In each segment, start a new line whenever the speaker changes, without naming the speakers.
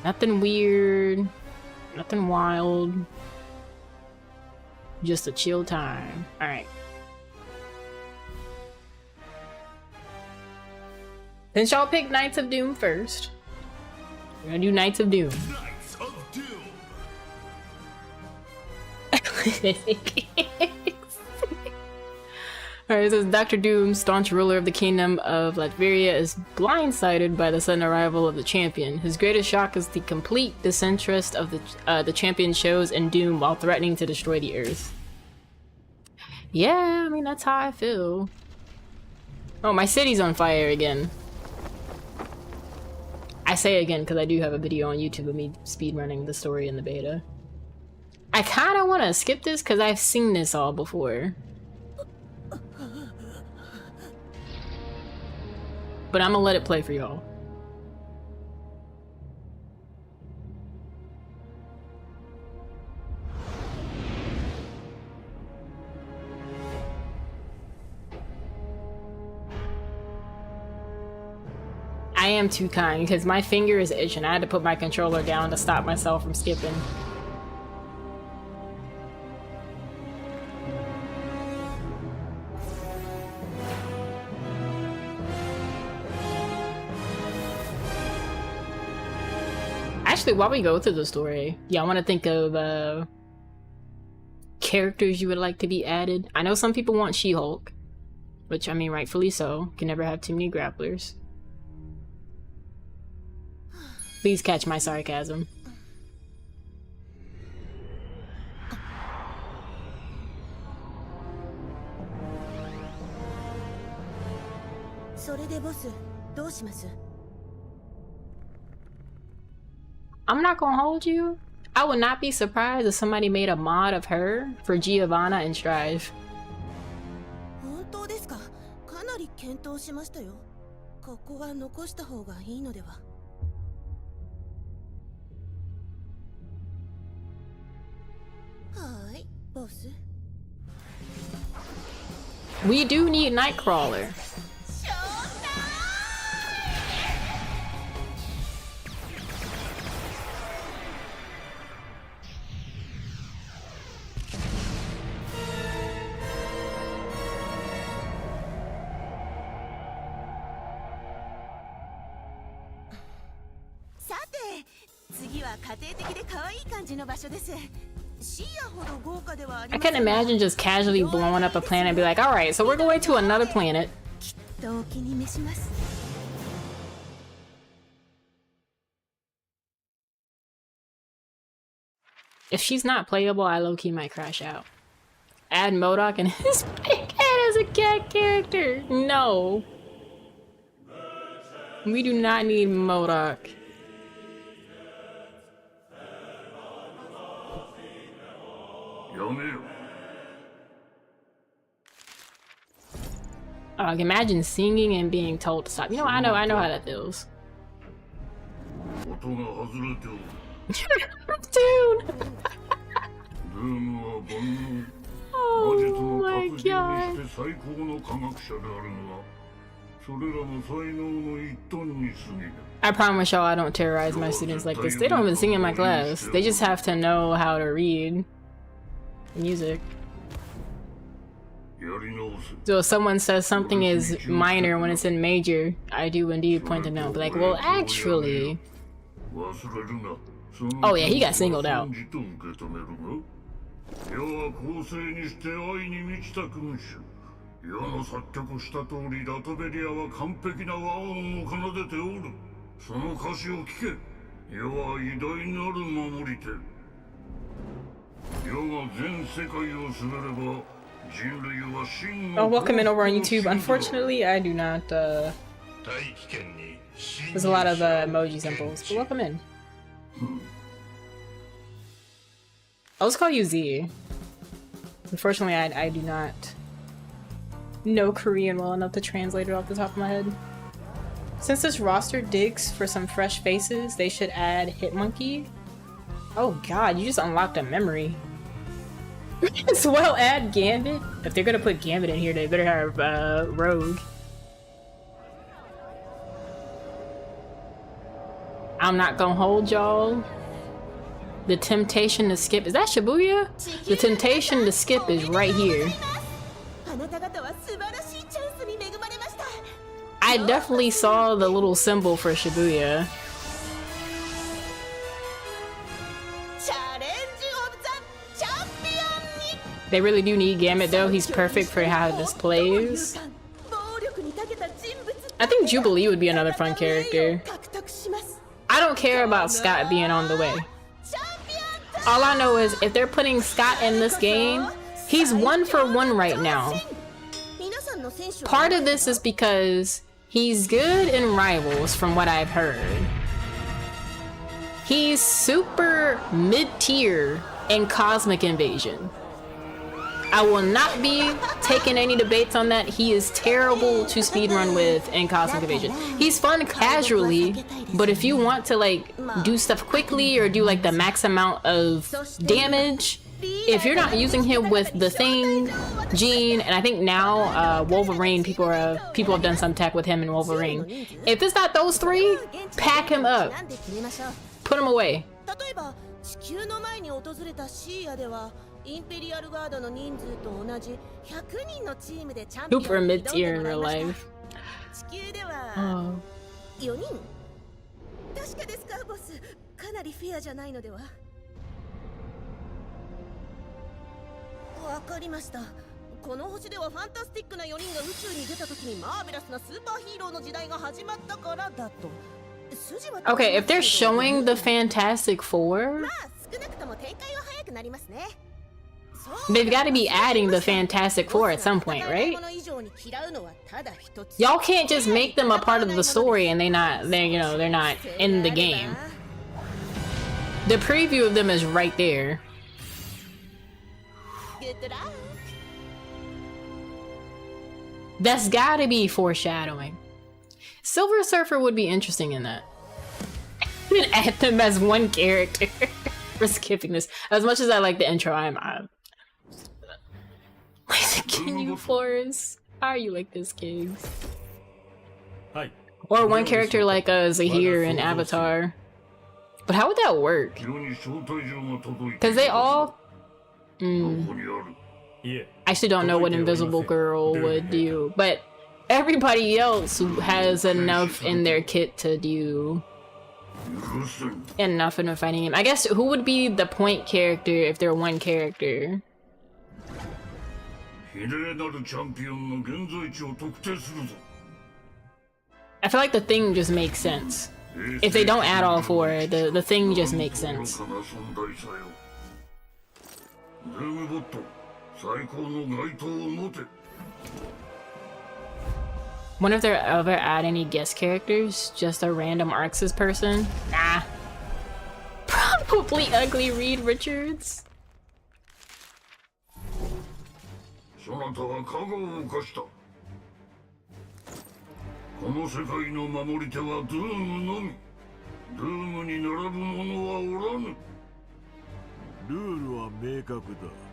Nothing weird. Nothing wild. Just a chill time. Alright. Since y'all picked Knights of Doom first, we're gonna do Knights of Doom.
Knights of Doom.
Alright, it says Dr. Doom, staunch ruler of the kingdom of Latveria, is blindsided by the sudden arrival of the champion. His greatest shock is the complete disinterest of the champion shows in Doom while threatening to destroy the earth. Yeah, I mean, that's how I feel. Oh, my city's on fire again. I say again because I do have a video on YouTube of me speedrunning the story in the beta. I kind of want to skip this because I've seen this all before. But I'm gonna let it play for y'all. I am too kind because my finger is itching. I had to put my controller down to stop myself from skipping. Actually, while we go through the story, yeah, I want to think of characters you would like to be added. I know some people want She-Hulk, which, I mean, rightfully so. Can never have too many grapplers. Please catch my sarcasm. I'm not gonna hold you. I would not be surprised if somebody made a mod of her for Giovanna and Strive. We do need Nightcrawler. I can imagine just casually blowing up a planet and be like, alright, so we're going to another planet. If she's not playable, I low-key might crash out. Add MODOK and his big head as a cat character. No. We do not need MODOK. Imagine singing and being told to stop. You know, I know how that feels. Dude. Oh my god. I promise y'all I don't terrorize my students like this. They don't even sing in my class. They just have to know how to read music. So if someone says something is minor when it's in major, I do indeed point them out. Be like, well, actually... Oh yeah, he got singled out. Oh, welcome in over on YouTube. Unfortunately, I do not, there's a lot of emoji symbols, but welcome in. I'll just call you Z. Unfortunately, I do not know Korean well enough to translate it off the top of my head. Since this roster digs for some fresh faces, they should add Hitmonkey. Oh god, you just unlocked a memory. As well add Gambit. If they're gonna put Gambit in here, they better have Rogue. I'm not gonna hold y'all. The temptation to skip, is that Shibuya? The temptation to skip is right here. I definitely saw the little symbol for Shibuya. They really do need Gambit though, he's perfect for how this plays. I think Jubilee would be another fun character. I don't care about Scott being on the way. All I know is if they're putting Scott in this game, he's 1 for 1 right now. Part of this is because he's good in Rivals from what I've heard. He's super mid-tier in Cosmic Invasion. I will not be taking any debates on that. He is terrible to speedrun with in Cosmic Invasion. He's fun casually, but if you want to like do stuff quickly or do like the max amount of damage, if you're not using him with the Thing, Jean, and I think now Wolverine, people have done some tech with him in Wolverine. If it's not those three, pack him up. Put him away. Super mid-tier in real life. Oh. Okay, if they're showing the Fantastic Four, they've got to be adding the Fantastic Four at some point, right? Y'all can't just make them a part of the story and they're not in the game. The preview of them is right there. That's gotta be foreshadowing. Silver Surfer would be interesting in that. Even add them as one character. We're skipping this. As much as I like the intro, I'm can you, Forrest? How are you like this, Kings? Or one character like Zahir in Avatar. But how would that work? Because they all... I actually don't know what Invisible Girl would do, but everybody else has enough in their kit to do enough in a fighting game. I guess who would be the point character if they're one character? I feel like the Thing just makes sense. If they don't add all four, the Thing just makes sense. Wonder if they'll ever add any guest characters? Just a random Arxis person? Nah. Probably Ugly Reed Richards. I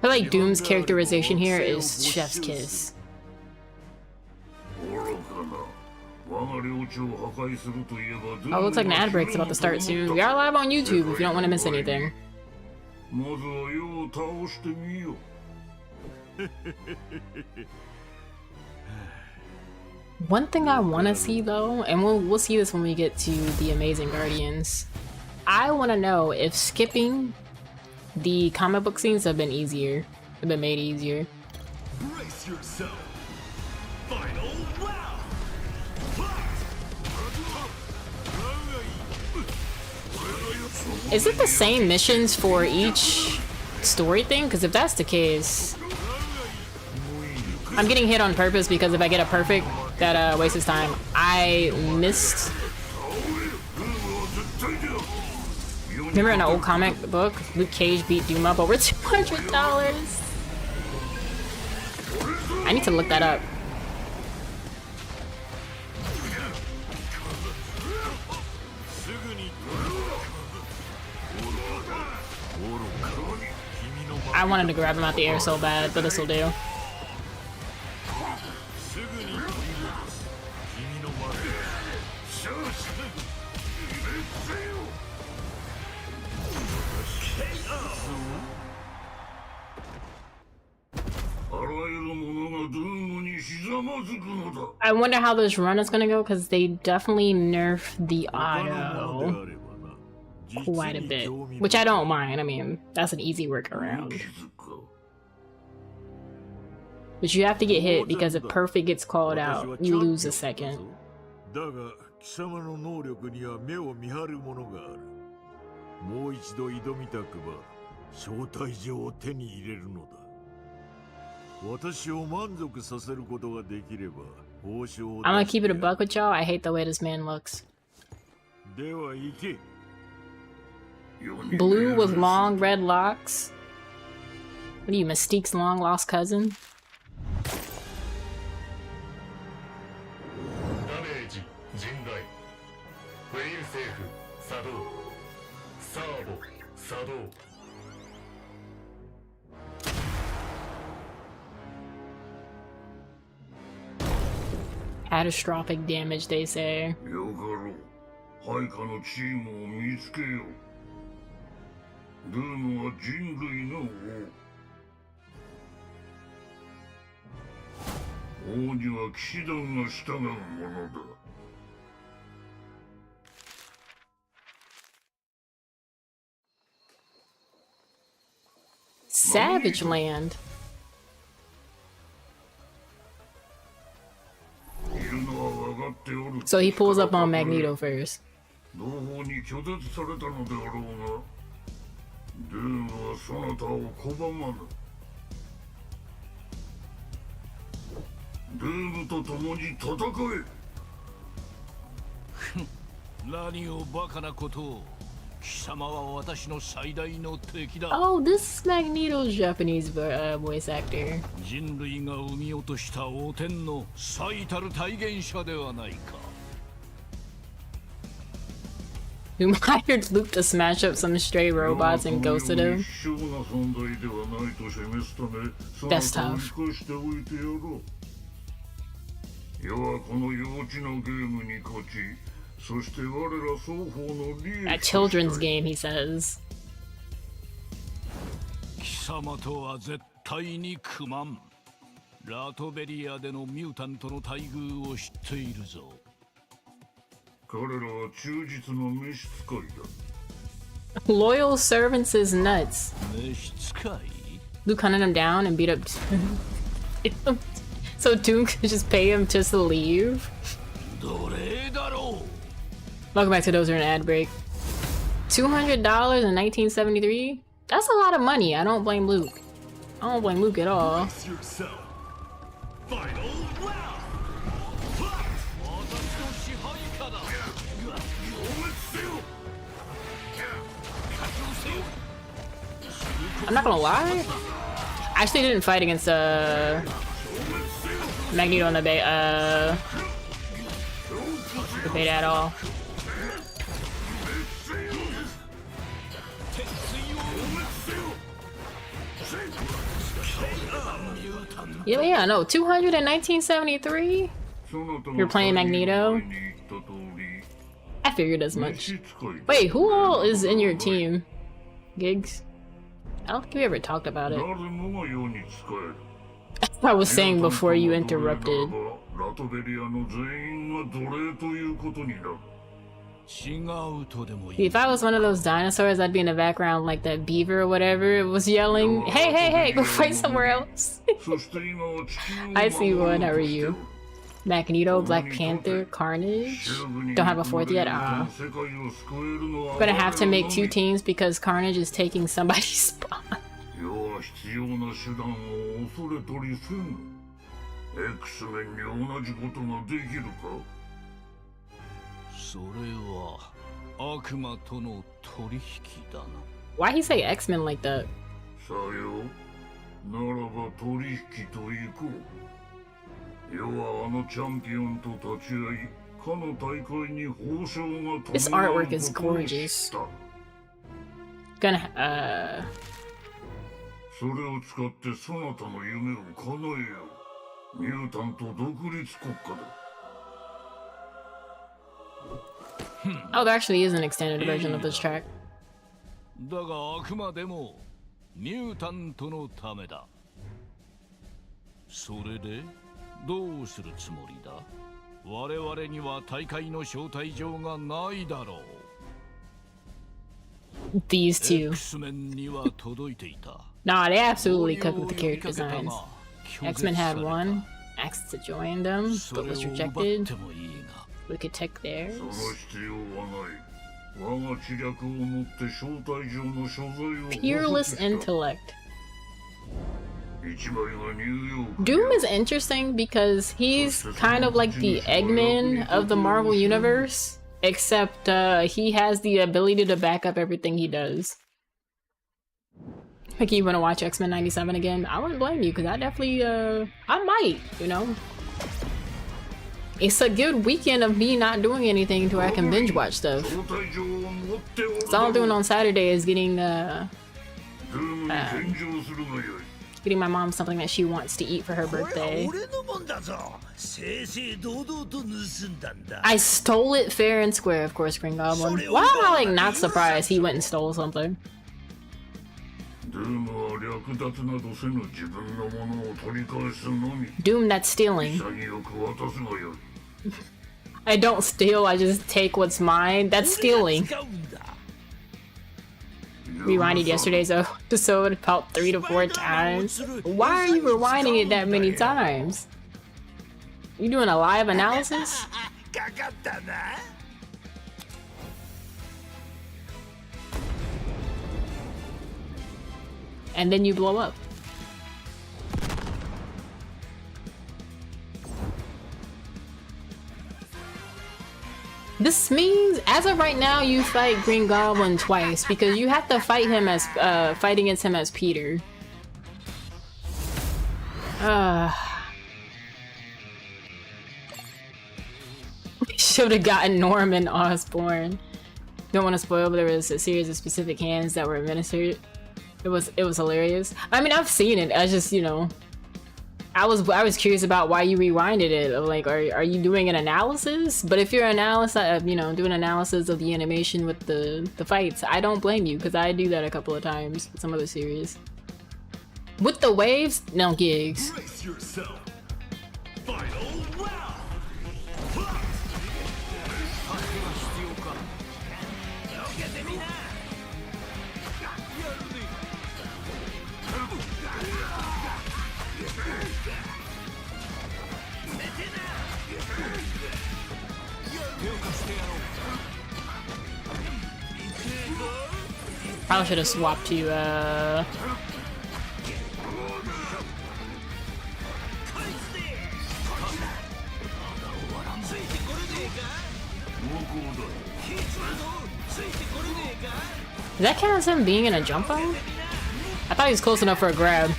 feel like Doom's characterization here is chef's kiss. Oh, looks like an ad break's about to start soon. We are live on YouTube if you don't want to miss anything. One thing I want to see though, and we'll see this when we get to the Amazing Guardians, I want to know if skipping the comic book scenes have been easier, have been made easier.
Brace yourself. Final round.
Is it the same missions for each story thing? Because if that's the case, I'm getting hit on purpose because if I get a perfect, that wastes time. I missed. Remember in an old comic book, Luke Cage beat Doom up over $200. I need to look that up. I wanted to grab him out the air so bad, but this'll do. I wonder how this run is gonna go because they definitely nerfed the auto quite a bit, which I don't mind. I mean, that's an easy workaround. But you have to get hit because if perfect gets called out, you lose a second.
だが貴様の能力には目を見張るものがある。もう一度挑みたくば招待状を手に入れるのだ。私を満足させることができれば報酬を。I'm gonna keep it a buck with y'all.
I hate the way this man looks.
では行け。
Blue with long red locks. What are you, Mystique's long lost cousin? Catastrophic damage, they say.
配下のチームを見つけよう。ルームは人類の王。王には騎士団が従うものだ。
Savage Land. So he pulls up on Magneto first.
同胞に拒絶されたのであろうが、ルームはそなたを拒まぬ。ルームと共に戦え。
何をバカなことを。貴様は私の最大の敵だ。
Oh, this is Magneto's Japanese voice actor.
人類が生み落とした王天の最たる体現者ではないか。
Who hired Luke to smash up some stray robots and ghosted him? That's tough. A children's game, he says.
貴様とは絶対に組まん。ラトベリアでのミュータントの待遇を知っているぞ。
彼らは忠実な召使いだ。
Loyal servants is nuts.
召使い?
Luke hunted him down and beat up so Doom could just pay him just to leave.
どれだろう?
Welcome back to Those Are an Ad Break. $200 in 1973? That's a lot of money. I don't blame Luke. I don't blame Luke at all. I'm not gonna lie. I actually didn't fight against Magneto on the beta at all. Yeah, no, 200 in 1973? You're playing Magneto? I figured as much. Wait, who all is in your team? Gigs? I don't think we ever talked about it. I was saying before you interrupted. If I was one of those dinosaurs, I'd be in the background like that beaver or whatever was yelling, "Hey, hey, hey, go fight somewhere else." I see one. How are you? Magneto, Black Panther, Carnage. Don't have a fourth yet. Gonna have to make two teams because Carnage is taking somebody's spot. Why he say X-Men like that? This artwork is gorgeous. Gonna Oh, there actually is an extended version of this track.
だがあくまでもミュータントのためだ。それで
どうするつもりだ？我々には大会の招待状がないだろう。
These two.
X-Men には届いていた。
Nah, they absolutely cooked with the character designs. X-Men had one, asked to join them, but was rejected. We could take theirs.
その必要はない。我が知略をもって招待状の所在を
Peerless intellect.
一枚がニューヨーク
Doom is interesting because he's kind of like the Eggman of the Marvel Universe, except he has the ability to back up everything he does. Like, you want to watch X-Men 97 again? I wouldn't blame you, because I definitely, I might, you know? It's a good weekend of me not doing anything to where I can binge watch stuff.
招待状を持っておる
So all I'm doing on Saturday is getting,
ドゥームに献上するがよい
getting my mom something that she wants to eat for her birthday. I stole it fair and square, of course, Green Goblin. Why am I, like, not surprised he went and stole something?
ドゥームは略奪などせぬ自分のものを取り返すのみ
Doom, that's stealing.
潔く渡すがよい
I don't steal, I just take what's mine. That's stealing. Rewinded yesterday's episode about 3 to 4 times. Why are you rewinding it that many times? You doing a live analysis? And then you blow up. This means, as of right now, you fight Green Goblin twice because you have to fight him as fight against him as Peter. Should have gotten Norman Osborn. Don't want to spoil, but there was a series of specific hands that were administered. It was hilarious. I mean, I've seen it. I just, you know, I was curious about why you rewinded it. Like, are you doing an analysis? But if you're you know, doing analysis of the animation with the fights, I don't blame you because I do that a couple of times with some other series. With the waves, no gigs.
Brace yourself. Final round.
Probably should have swapped you, Does that count as him being in a jump zone? I thought he was close enough for a grab.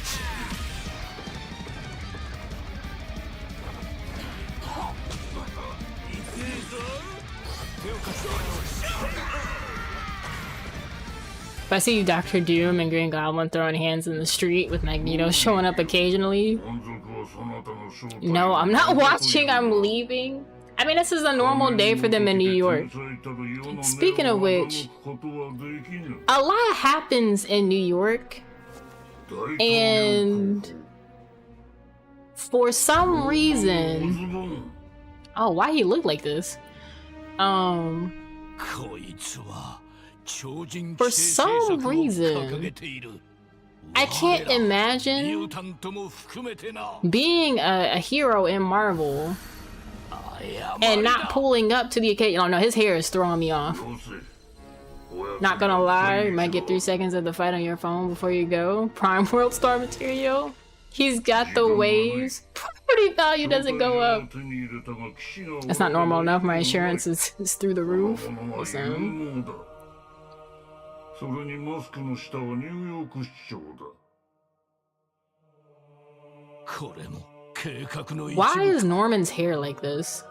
If I see Dr. Doom and Green Goblin throwing hands in the street with Magneto showing up occasionally, no, I'm not watching, I'm leaving. I mean, this is a normal day for them in New York. Speaking of which, a lot happens in New York, and for some reason, oh, why he look like this? For some reason, I can't imagine being a hero in Marvel and not pulling up to the occasion. Oh no, his hair is throwing me off. Not gonna lie, you might get 3 seconds of the fight on your phone before you go. Prime World Star material. He's got the waves. Property value doesn't go up. That's not normal enough. My insurance is through the roof. Listen. Why is Norman's hair like this?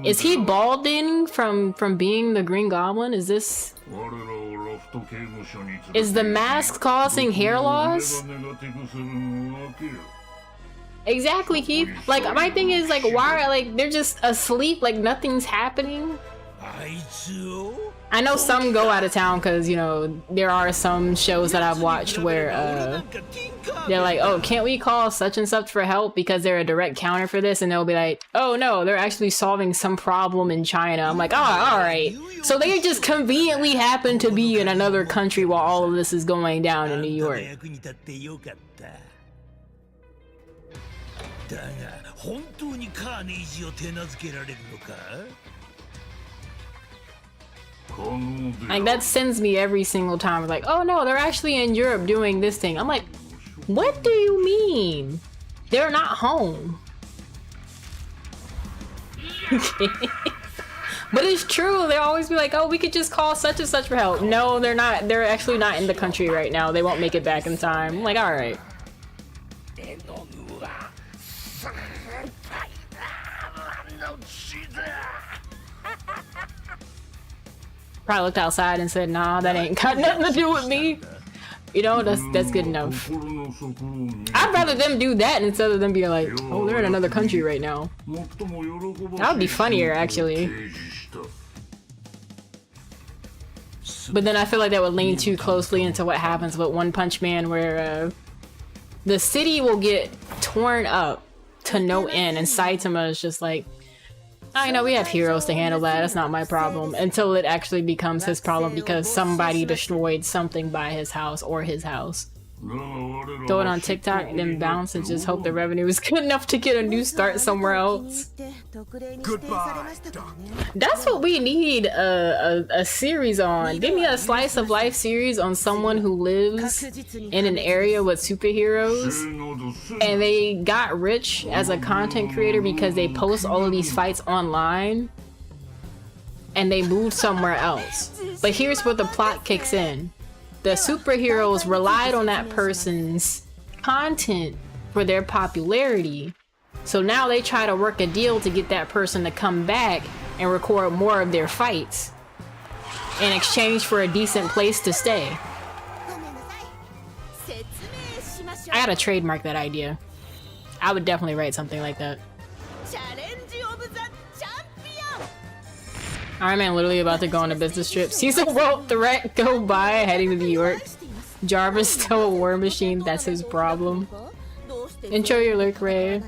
Is he balding from being the Green Goblin? Is this... Is the mask causing hair loss? Exactly, Keith. Like, my thing is, like, why are, like, they're just asleep, like, nothing's happening? I know some go out of town because, you know, there are some shows that I've watched where they're like, oh, can't we call such and such for help because they're a direct counter for this? And they'll be like, oh no, they're actually solving some problem in China. I'm like, oh, alright. So they just conveniently happen to be in another country while all of this is going down in New York. Like, that sends me every single time. Like, oh no, they're actually in Europe doing this thing. I'm like, what do you mean? They're not home. But it's true. They always be like, oh, we could just call such and such for help. No, they're not. They're actually not in the country right now. They won't make it back in time. I'm like, all right. Probably looked outside and said, nah, that ain't got nothing to do with me. You know, that's good enough. I'd rather them do that instead of them being like, oh, they're in another country right now. That would be funnier, actually. But then I feel like that would lean too closely into what happens with One Punch Man, where the city will get torn up to no end, and Saitama is just like, I know we have heroes to handle that, that's not my problem, until it actually becomes his problem because somebody destroyed something by his house or his house. Throw it on TikTok and then bounce and just hope the revenue is good enough to get a new start somewhere else.
Goodbye.
That's what we need a series on. Give me a slice of life series on someone who lives in an area with superheroes and they got rich as a content creator because they post all of these fights online and they moved somewhere else. But here's where the plot kicks in. The superheroes relied on that person's content for their popularity. So now they try to work a deal to get that person to come back and record more of their fights in exchange for a decent place to stay. I gotta trademark that idea. I would definitely write something like that. Iron Man literally about to go on a business trip. Sees a world threat go by, heading to New York. Jarvis still a war machine, that's his problem. Enjoy your lurk, Ray.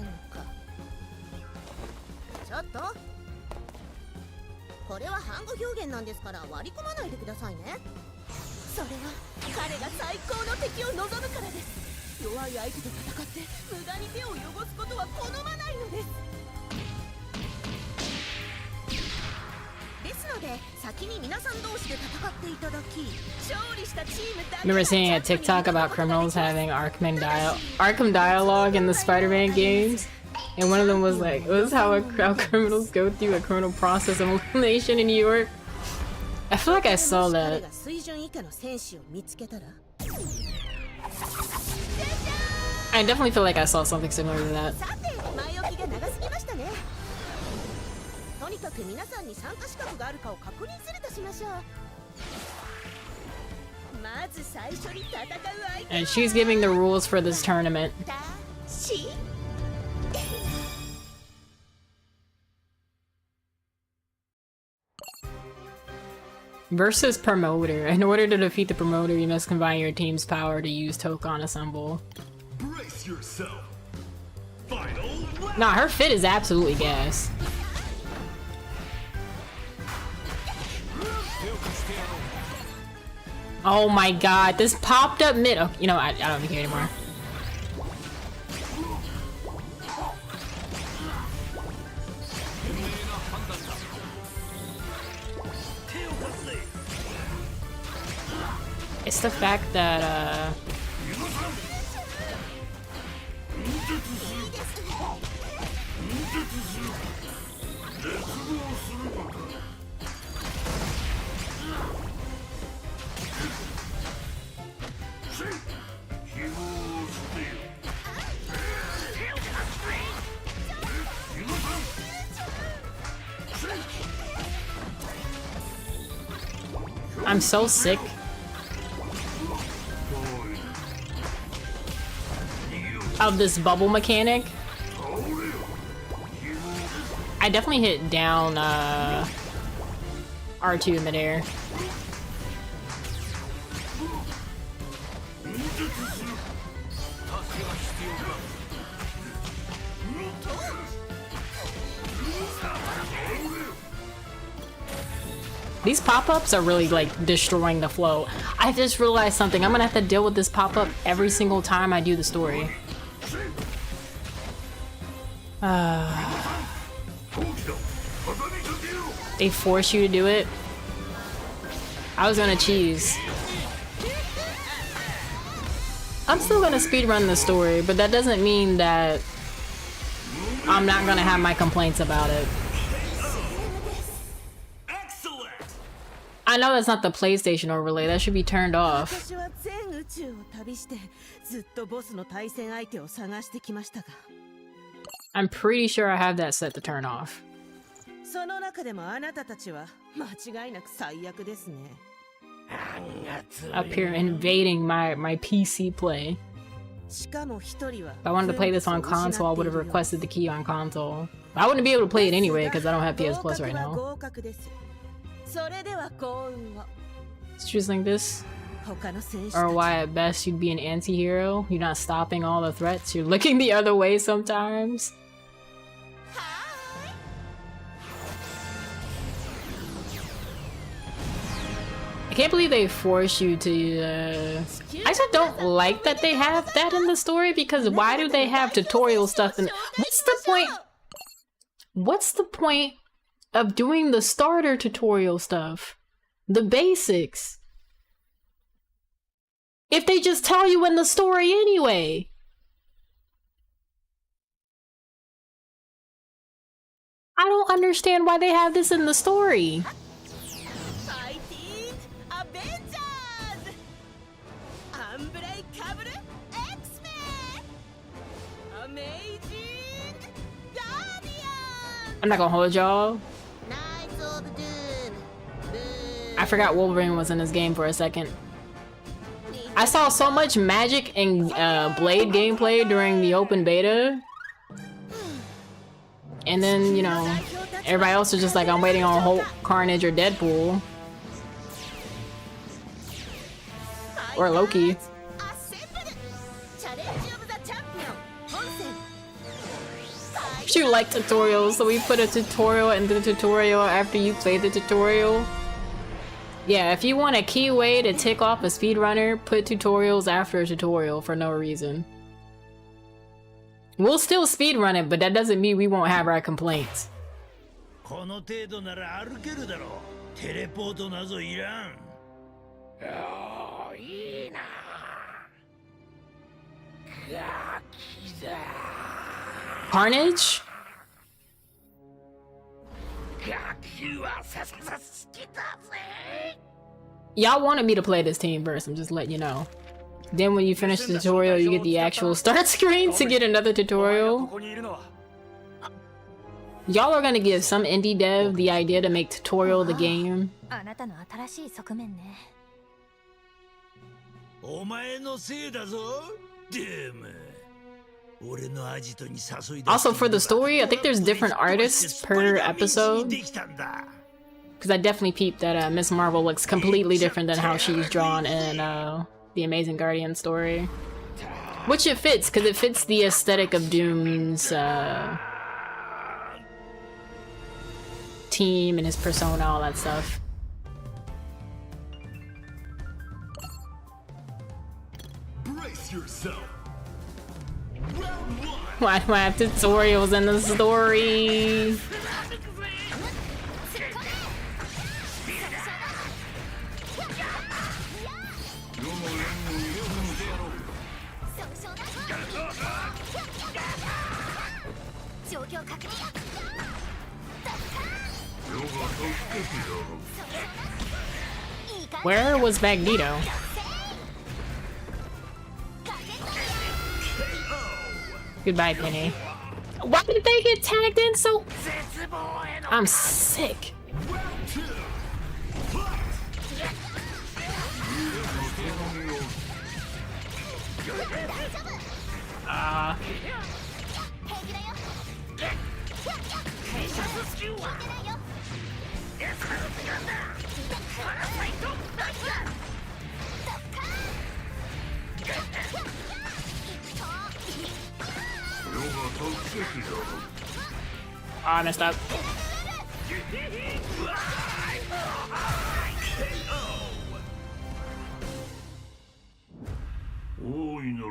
Remember seeing a TikTok about criminals having Arkham dialogue in the Spider-Man games? And one of them was like, this is how criminals go through a criminal process of elimination in New York. I feel like I saw that. I definitely feel like I saw something similar to that. And she's giving the rules for this tournament. Versus promoter. In order to defeat the promoter, you must combine your team's power to use Tokon Assemble.
Brace yourself.
Nah, her fit is absolutely gas. Oh my god, this popped up mid. Oh, you know, I don't even care anymore. It's the fact that, I'm so sick. Of this bubble mechanic. I definitely hit down R2 in midair. These pop-ups are really like destroying the flow. I just realized something. I'm gonna have to deal with this pop-up every single time I do the story. They force you to do it. I was gonna cheese. I'm still gonna speedrun the story, but that doesn't mean that I'm not gonna have my complaints about it. I know that's not the PlayStation overlay. That should be turned off. I'm pretty sure I have that set to turn off. Up here invading my PC play. If I wanted to play this on console, I would have requested the key on console. I wouldn't be able to play it anyway because I don't have PS Plus right now. Choose like this. Or why at best you'd be an anti-hero. You're not stopping all the threats. You're looking the other way sometimes. I can't believe they force you to I just don't like that they have that in the story, because why do they have tutorial stuff in— what's the point? What's the point of doing the starter tutorial stuff? The basics. If they just tell you in the story anyway. I don't understand why they have this in the story. I'm not gonna hold y'all. I forgot Wolverine was in this game for a second. I saw so much magic and Blade gameplay during the open beta. And then, you know, everybody else was just like, I'm waiting on Hulk, Carnage, or Deadpool. Or Loki. You like tutorials, so we put a tutorial in the tutorial after you play the tutorial. Yeah, if you want a key way to tick off a speedrunner, put tutorials after a tutorial for no reason. We'll still speedrun it, but that doesn't mean we won't have our complaints. Carnage? Y'all wanted me to play this team first, I'm just letting you know. Then when you finish the tutorial, you get the actual start screen to get another tutorial. Y'all are gonna give some indie dev the idea to make tutorial the game. Also, for the story, I think there's different artists per episode. Because I definitely peeped that Miss Marvel looks completely different than how she's drawn in the Amazing Guardian story. Which it fits, because it fits the aesthetic of Doom's team and his persona, all that stuff.
Brace yourself.
Why do I have tutorials in the story? Where was Magneto? Goodbye, Penny. Why did they get tagged in so— I'm sick. I messed up.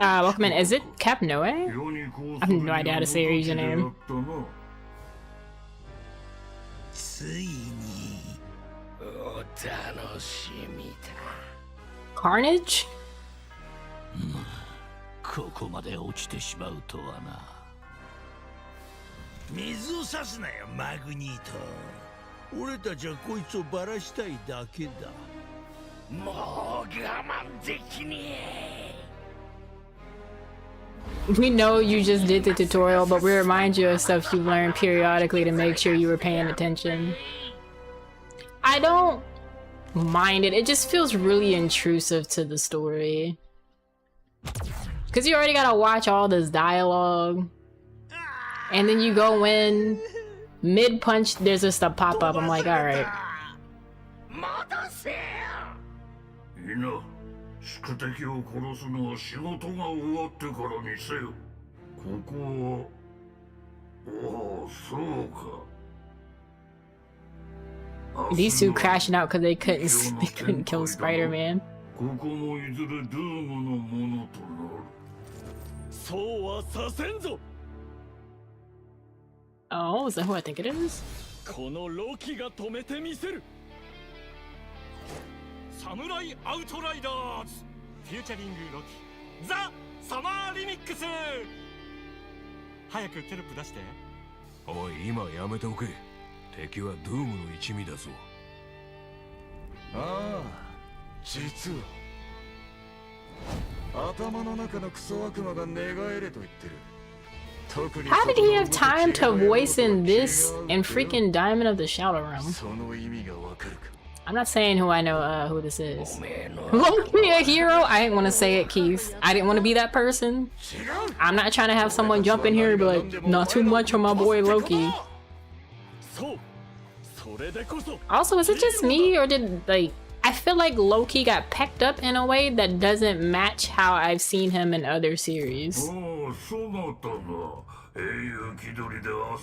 Welcome in. Is it Cap Noe? I have no idea how to say your username. Carnage?
ここまで落ちてしまうとはな。
水を差すなよ、マグニート。俺たちはこいつをバラしたいだけだ。もう我慢できねえ。
We know you just did the tutorial, but we remind you of stuff you learned periodically to make sure you were paying attention. I don't mind it. It just feels really intrusive to the story. Because you already gotta watch all this dialogue. And then you go in, mid-punch, there's just a pop-up. I'm like, alright.
宿敵を殺すのは仕事が終わってからにせよ。ここは、おお、そうか。
These two crashing out because they couldn't kill Spider-Man.
ここもいずれドゥームのものとなる。
そうはさせんぞ。
Oh, is that who I think it is?
このロキが止めてみせる。 サムライアウトライダーズフューチャリングロキザ・サマーリミックス。早くテロップ出して。
おい、今やめておけ。敵はドゥームの一味だぞ。
ああ、実は頭の中のクソ悪魔が寝返れと言ってる。
How did he have time to voice in this and freaking Diamond of the Shadow Realm?
その意味がわかるか。
I'm not saying who I know, who this is. Loki, a hero? I didn't want to say it, Keith. I didn't want to be that person. I'm not trying to have someone jump in here and be like, not too much on my boy Loki. Also, is it just me, or did, like, I feel like Loki got pecked up in a way that doesn't match how I've seen him in other series. I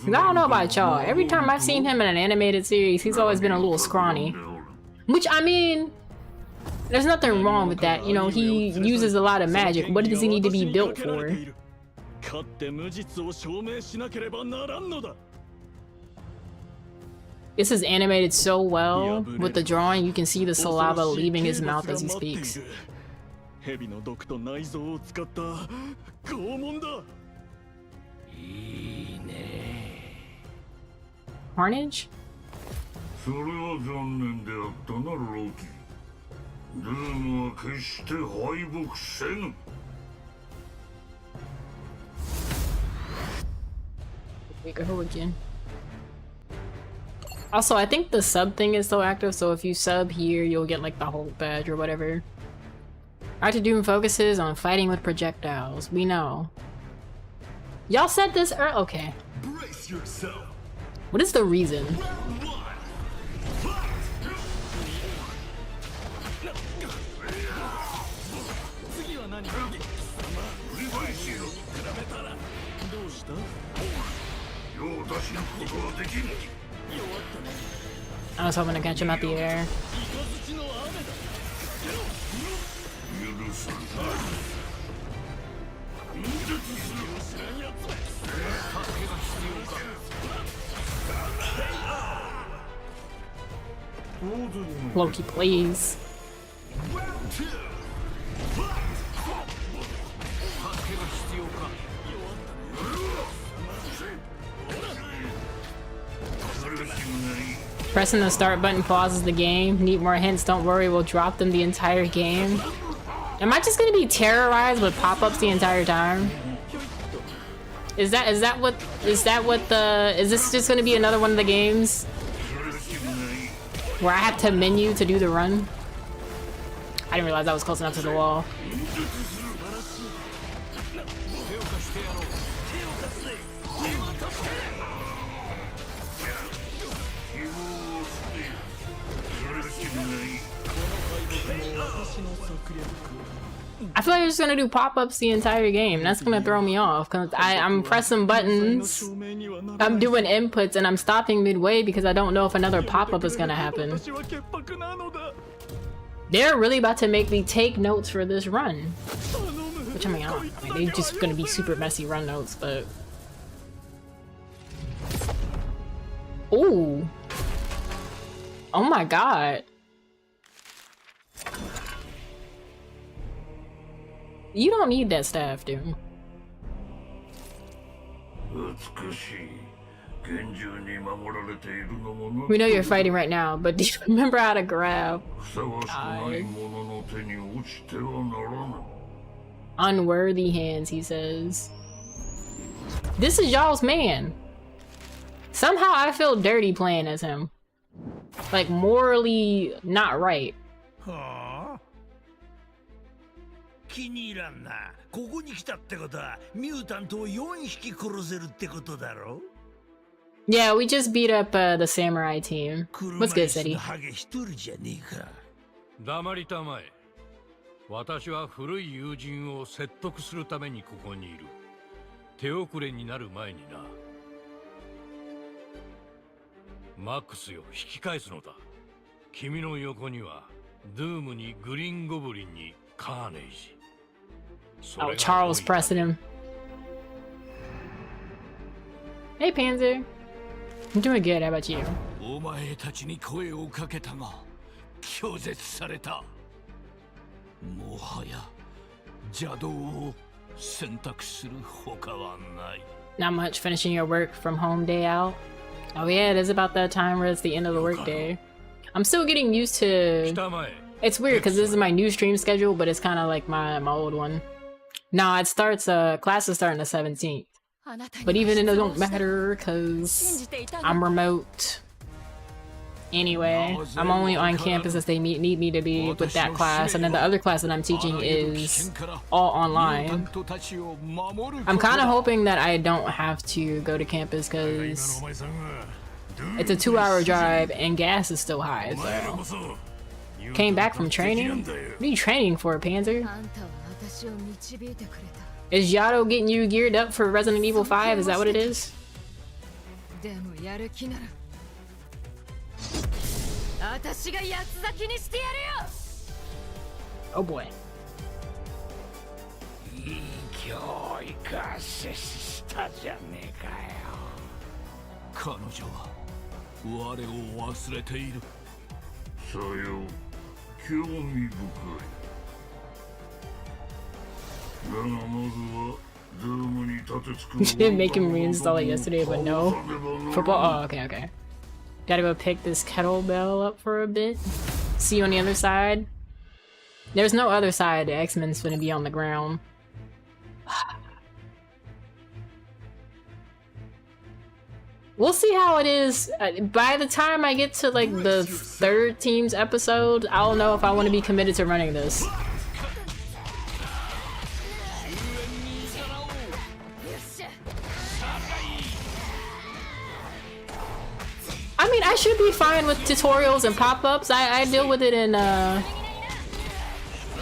don't know about y'all. Every time I've seen him in an animated series, he's always been a little scrawny. Which, I mean, there's nothing wrong with that. You know, he uses a lot of magic. What does he need to be built for? This is animated so well. With the drawing, you can see the saliva leaving his mouth as he speaks. Carnage?
それは残念であったな、ロキ。ドゥームは決して敗北せぬ。
We go again. Also, I think the sub thing is still active, so if you sub here, you'll get like the Hulk badge or whatever. Dr. Doom focuses on fighting with projectiles. We know. Y'all said this earlier? Okay.
Brace yourself.
What is the reason? I was hoping to catch him out the air. Loki, please. Pressing the start button pauses the game. Need more hints? Don't worry, we'll drop them the entire game. Am I just gonna be terrorized with pop-ups the entire time? Is this just gonna be another one of the games where I have to menu to do the run? I didn't realize I was close enough to the wall. I feel like they're just gonna do pop-ups the entire game. That's gonna throw me off because I'm pressing buttons, I'm doing inputs, and I'm stopping midway because I don't know if another pop-up is gonna happen. They're really about to make me take notes for this run. Which I mean, they're just gonna be super messy run notes, but... Ooh. Oh my god. You don't need that staff, dude. We know you're fighting right now, but do you remember how to grab? Unworthy hands, he says. This is y'all's man. Somehow I feel dirty playing as him. Like, morally not right. Yeah, we just beat up the samurai team. What's good, City?
黙りたまえ。私は古い友人を説得するためにここにいる。手遅れになる前にな。マックスよ、引き返すのだ。君の横にはドゥームにグリーンゴブリンにカーネイジ。
Oh, Charles pressing him. Hey, Panzer. I'm doing good. How about you?
お前たちに声をかけたが拒絶された。もはや邪道を選択するほかはない。
Not much. Finishing your work from home day out. Oh yeah, it is about that time where it's the end of the workday. I'm still getting used to... It's weird because this is my new stream schedule, but it's kind of like my old one. Nah, it starts, classes start on the 17th. But even it don't matter because I'm remote. Anyway, I'm only on campus as they need me to be with that class, and then the other class that I'm teaching is all online. I'm kind of hoping that I don't have to go to campus because it's a 2-hour drive and gas is still high, so... Came back from training? What are you training for, Panzer? Is Yato getting you geared up for Resident Evil 5? Is that what it is? Oh boy. Didn't make him reinstall it yesterday, but no. Football? Oh, okay, okay. Gotta go pick this kettlebell up for a bit. See you on the other side. There's no other side. The X-Men's gonna be on the ground. We'll see how it is. By the time I get to like the 3rd team's episode, I'll know if I want to be committed to running this. I mean, I should be fine with tutorials and pop-ups. I deal with it in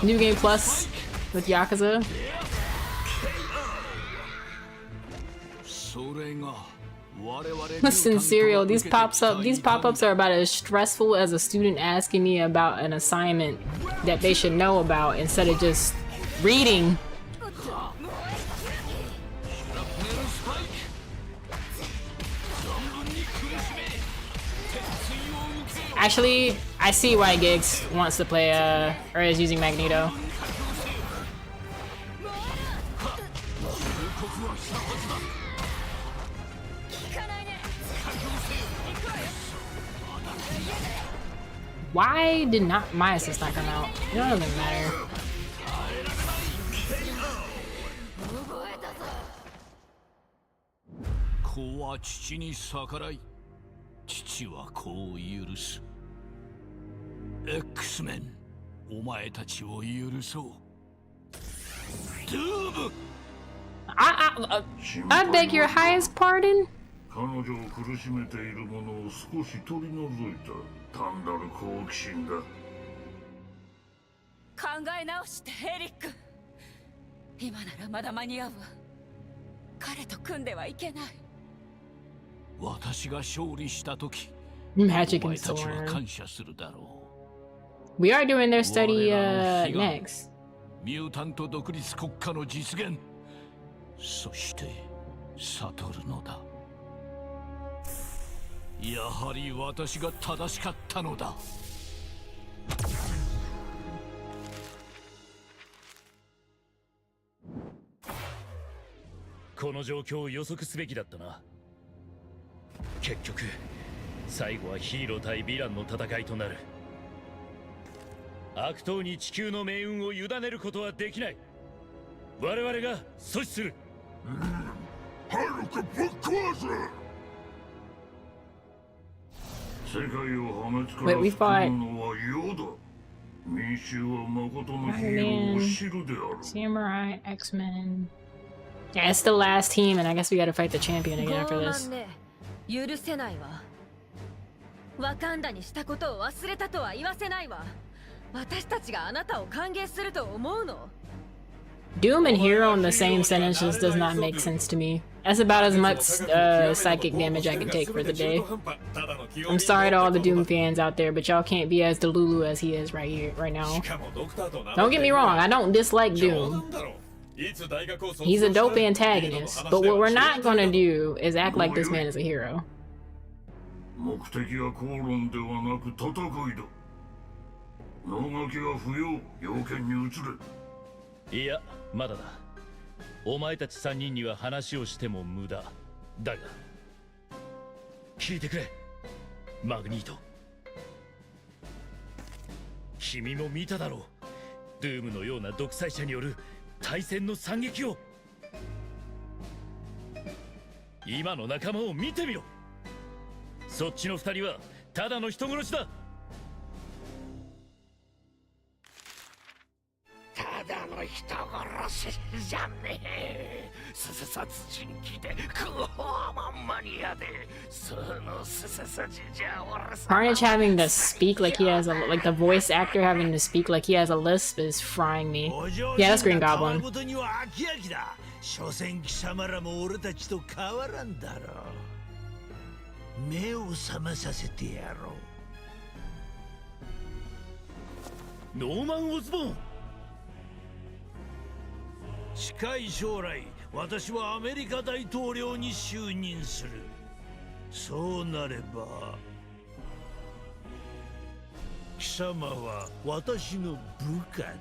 New Game Plus with Yakuza. Listen, Serial, these pop-ups are about as stressful as a student asking me about an assignment that they should know about instead of just reading. Actually, I see why Giggs wants to play, or is using Magneto. Why did not my assist not come out? It doesn't matter.
X-Men, お前たちを許そう。
I beg your highest pardon?
彼女を苦しめているものを少し取り除いた単なる好奇心だ。
考え直してエリック。今ならまだ間に合うわ。彼と組んではいけない。
私が勝利した時、
Magic
お
and
前たちは
Sword.
感謝するだろ
We are doing their study
我らの悲願。
next.
う。ミュータント独立国家の実現、そして悟るのだ。やはり私が正しかったのだ。
この状況を予測すべきだったな。結局最後はヒーロー対ヴィランの戦いとなる。悪党に地球の命運を委ねることはできない。我々が阻止する。
早くぶっ壊せ。世界を破滅から
Wait, we
救う
fought
のは世だ。民衆は誠のヒーローを知るである。
Samurai, X-Men. Yeah, it's the last team, and I guess we gotta fight the champion again after
傲
this.
慢ね。許せないわ。ワカンダにしたことを忘れたとは言わせないわ。私たちがあなたを歓迎すると思うの？
Doom and Hero in the same sentence just does not make sense to me. That's about as much psychic damage I can take for the day. I'm sorry to all the Doom fans out there, but y'all can't be as Delulu as he is right now. Don't get me wrong, I don't dislike Doom. He's a dope antagonist, but what we're not gonna do is act like this man is a hero.
目的は口論ではなく戦いだ。能書きは不要、要件に移れ。
いや、まだだ。お前たち3人には話をしても無駄だが、聞いてくれ、マグニート。君も見ただろう、ドゥームのような独裁者による対戦の惨劇を。今の仲間を見てみろ。そっちの2人はただの人殺しだ。
ただの人殺しじゃねえ。殺人鬼でクホーマンマニアで、その殺じゃ俺さ。
Carnage having to speak like he has a like the voice actor having to speak like he has a lisp is frying me. Yeah, that's Green Goblin.
所詮貴様らも俺たちと変わらんだろう。目を覚まさせてやろう。
ノーマン・オズボーン。
近い将来、私はアメリカ大統領に就任する。そうなれば貴様は私の部下だ。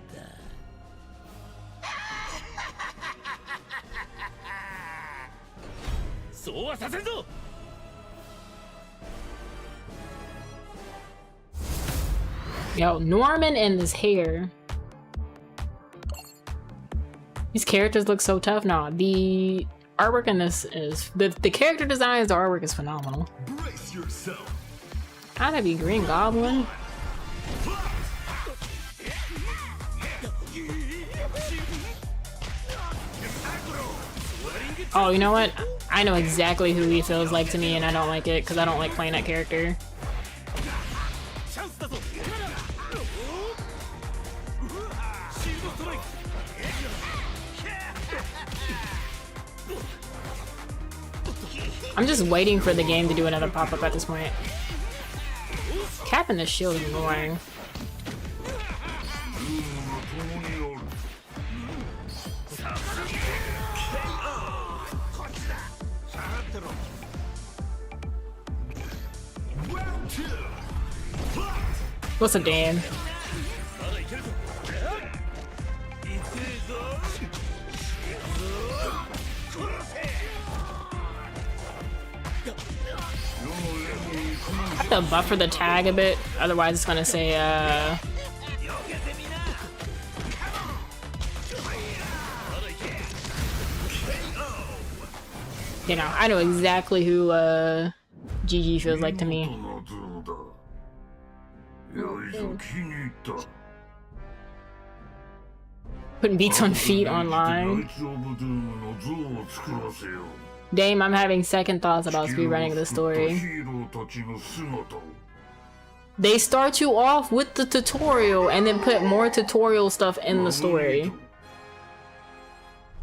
そうはさせんぞ。
Yo, Norman and his hair. These characters look so tough. Nah, the artwork in this is the character designs, the artwork is phenomenal.
Brace yourself.
Gotta be Green Goblin. Oh, you know what? I know exactly who he feels like to me, and I don't like it because I don't like playing that character. I'm just waiting for the game to do another pop-up at this point. Capping the shield is annoying. What's up, Dan? I have to buffer the tag a bit, otherwise it's gonna say, you know, I know exactly who, GG feels like to me. Putting beats on feet online. Dame, I'm having second thoughts about speedrunning the story. They start you off with the tutorial and then put more tutorial stuff in the story.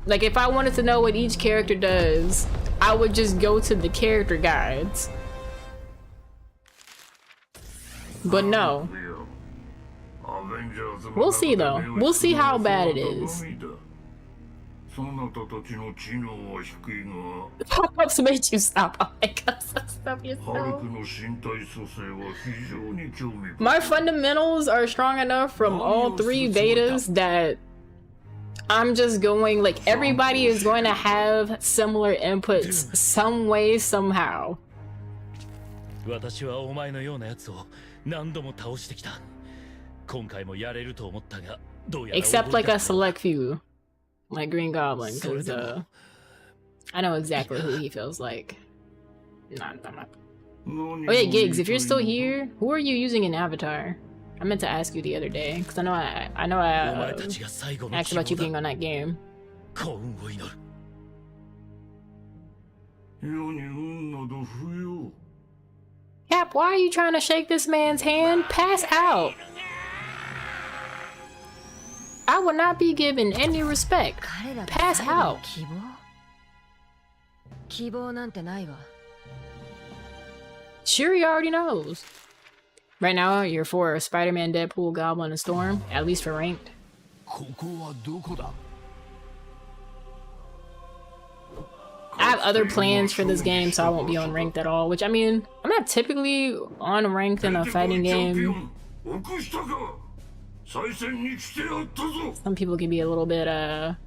Like, if I wanted to know what each character does, I would just go to the character guides. But no. We'll see though. We'll see how bad it is. Pop-ups made you stop. Oh my god, stop yourself. My fundamentals are strong enough from all 3 betas that I'm just going, like, everybody is going to have similar inputs some way, somehow. Except like a select few. Like Green Goblin, because I know exactly who he feels like. Nah, I'm not. Oh yeah, Gigs, if you're still here, who are you using in Avatar? I meant to ask you the other day, because I know I asked about you being on that game. Cap, why are you trying to shake this man's hand? Pass out! I will not be given any respect. Pass out. Sure, he already knows. Right now, you're for Spider-Man, Deadpool, Goblin, and Storm, at least for ranked. I have other plans for this game, so I won't be on ranked at all, which, I mean, I'm not typically on ranked in a fighting game. Some people can be a little bit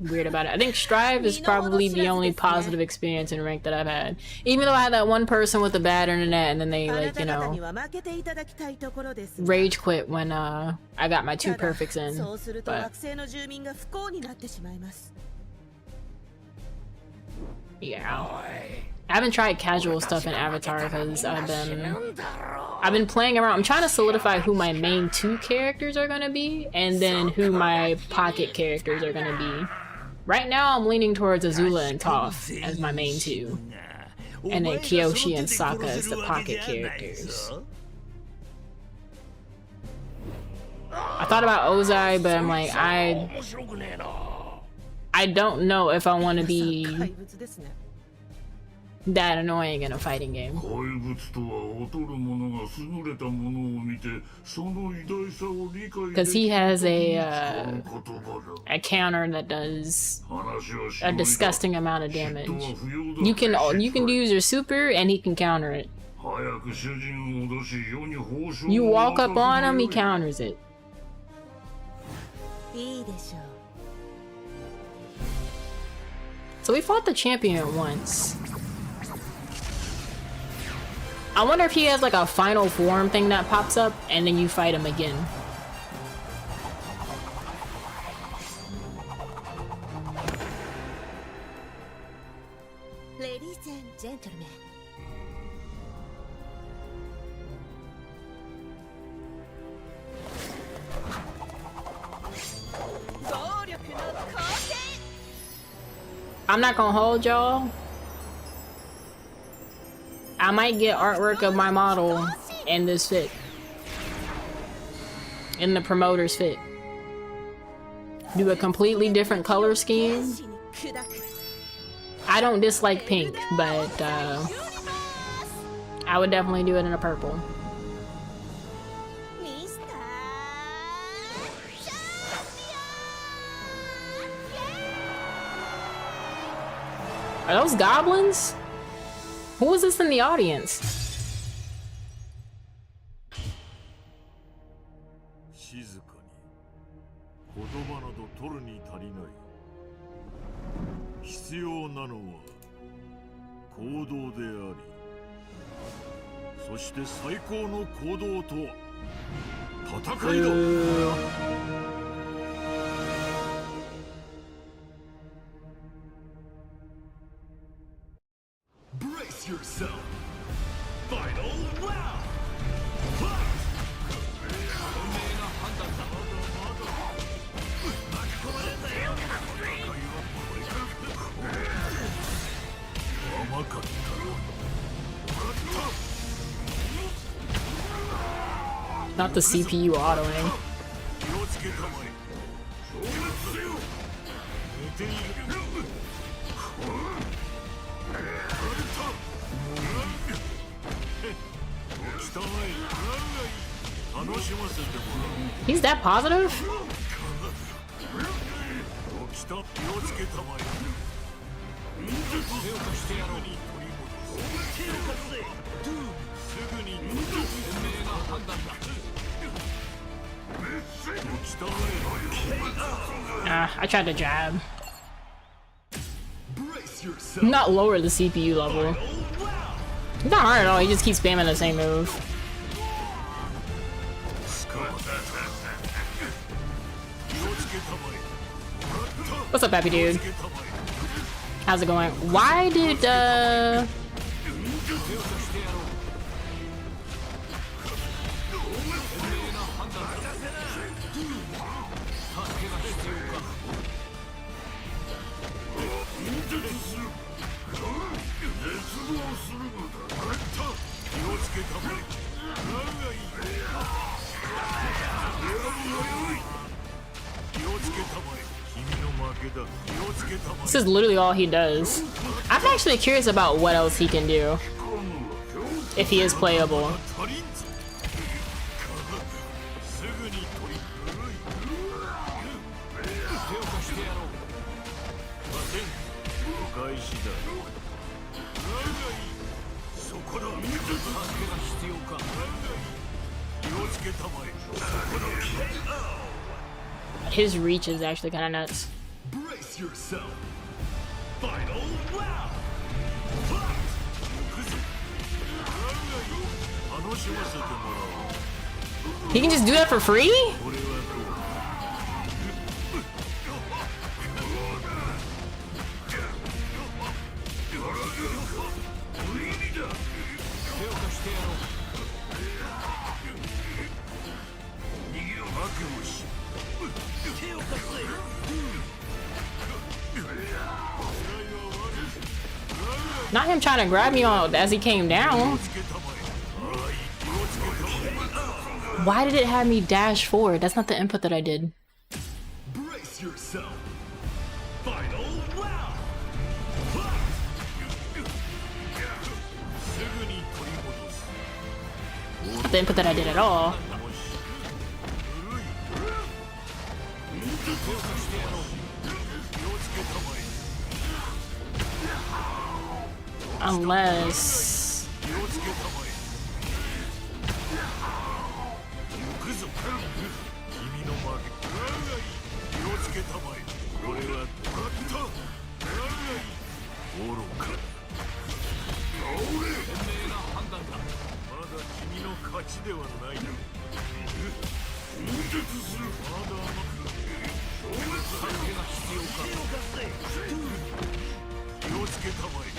weird about it. I think Strive is probably the only positive experience in rank that I've had. Even though I had that one person with the bad internet and then they, like, you know, rage quit when I got my 2 perfects in. But yeah. I haven't tried casual stuff in Avatar because I've been playing around. I'm trying to solidify who my main 2 characters are gonna be, and then who my pocket characters are gonna be. Right now, I'm leaning towards Azula and Toph as my main 2, and then Kyoshi and Sokka as the pocket characters. I thought about Ozai, but I'm like, I don't know if I want to be that annoying in a fighting game. Because he has a counter that does a disgusting amount of damage. You can use your super and he can counter it. You walk up on him, he counters it. So we fought the champion once. I wonder if he has like a final form thing that pops up and then you fight him again.
Ladies and gentlemen.
I'm not gonna hold y'all. I might get artwork of my model in this fit. In the promoter's fit. Do a completely different color scheme. I don't dislike pink, but I would definitely do it in a purple. Are those goblins? Who was this in the audience?
Brace yourself. Final round.
Not the CPU autoing. He's that positive? I tried to jab. Not lower the CPU level. It's not hard at all, he just keeps spamming the same move. What's up, happy dude? How's it going? Why did this is literally all he does. I'm actually curious about what else he can do. If he is playable. His reach is actually kind of nuts.
Brace yourself. Final round.
He can just do that for free? Not him trying to grab me on as he came down. Why did it have me dash forward? That's not the input that I did.
Brace yourself. Final round.
Not the input that I did at all. Unless...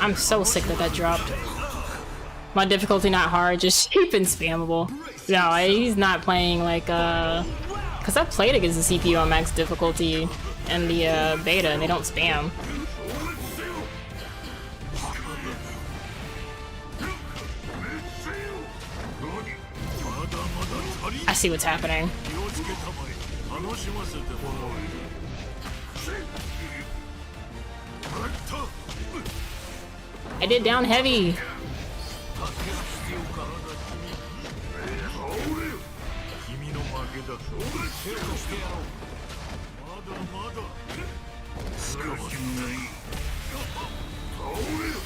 I'm so sick that that dropped. My difficulty not hard, just cheap and spammable. No, he's not playing like cause I played against the CPU on max difficulty in the beta and they don't spam. I see what's happening. I did down heavy.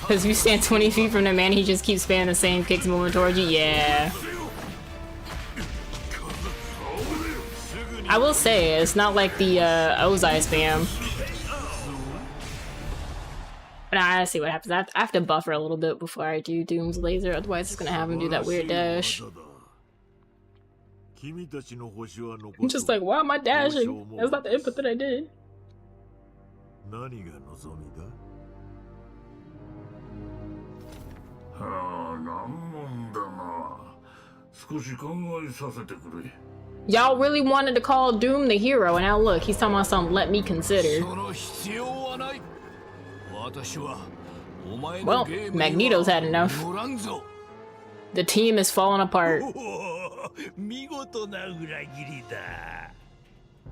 Because you stand 20 feet from the man, he just keeps spamming the same kicks moving towards you. Yeah. I will say, it's not like the Ozai spam. But I see what happens. I have to buffer a little bit before I do Doom's laser, otherwise it's gonna have him do that weird dash. I'm just like, why am I dashing? That's not the input that I did. Y'all really wanted to call Doom the hero, and now look, he's talking about something let me consider. Well, Magneto's had enough. The team is falling apart.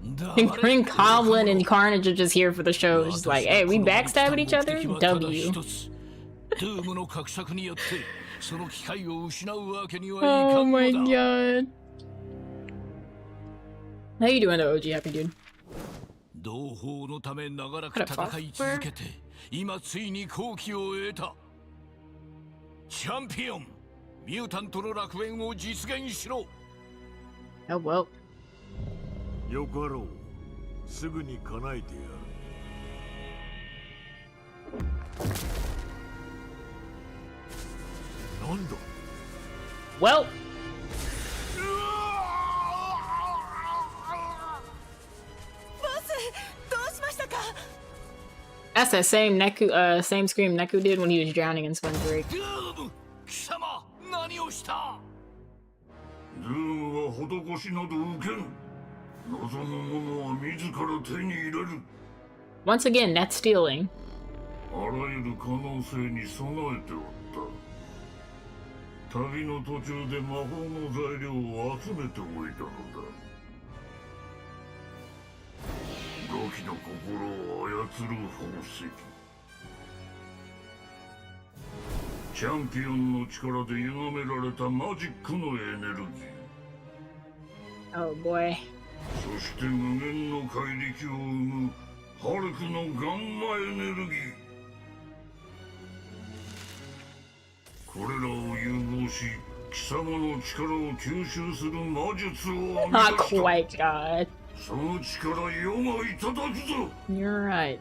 Green Goblin and Carnage are just here for the show. It's just like, hey, we backstabbing each other? W. Oh my god. How you doing though, OG Happy Dude?
同胞のため長らく戦い続けて今ついに好機を得たチャンピオンミュータントの楽園を実現しろ
Oh well
よかろうすぐに叶えてやるなんだ
Well That's that same Neku, same scream Neku did when he was drowning in Sponge Break.
ズームは施しなど受けん望むものは自ら手に入れる
Once again, that's stealing.
あらゆる可能性に備えておった旅の途中で魔法の材料を集めておいたのだガキの心を操る宝石チャンピオンの力で歪められたマジックのエネルギー
Oh boy.
そして無限の怪力を生むハルクのガンマエネルギーこれらを融合し貴様の力を吸収する魔術を編み出
Not
した
quite, God.
その力世がいただくぞ
You're right.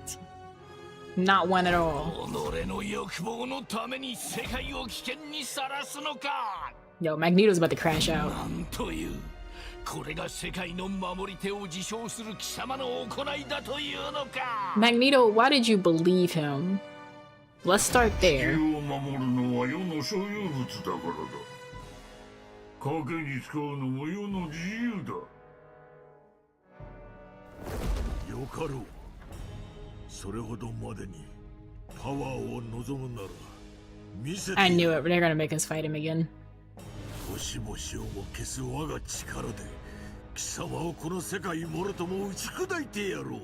Not one at all.
己の欲望のために世界を危険にさらすのか
Yo, Magneto's about to crash out.
なんというこれが世界の守り手を自称する貴様の行いだというのか
Magneto, why did you believe him? Let's start
地
there.
球を守るのは世の所有物だからだ賭けに使うのも世の自由だ
よかろうそれほどまでにパワーを望むなら見せて
I knew it, but they're gonna make us fight him again.
星々をも消す我が力で貴様をこの世界もろとも打ち砕いてやろう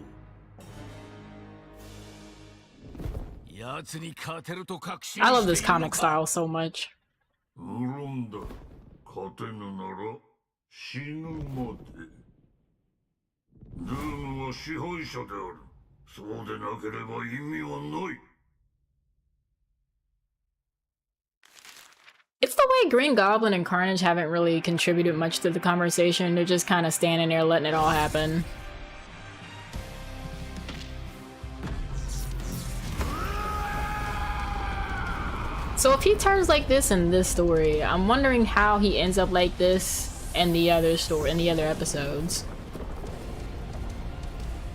奴に勝てると確信
I love this
しているの
comic
か
style so much.
無論だ勝てぬなら死ぬまでズームは支配者であるそうでなければ意味はない
It's the way Green Goblin and Carnage haven't really contributed much to the conversation. They're just kind of standing there letting it all happen. So if he turns like this in this story, I'm wondering how he ends up like this in the other story, in the other episodes.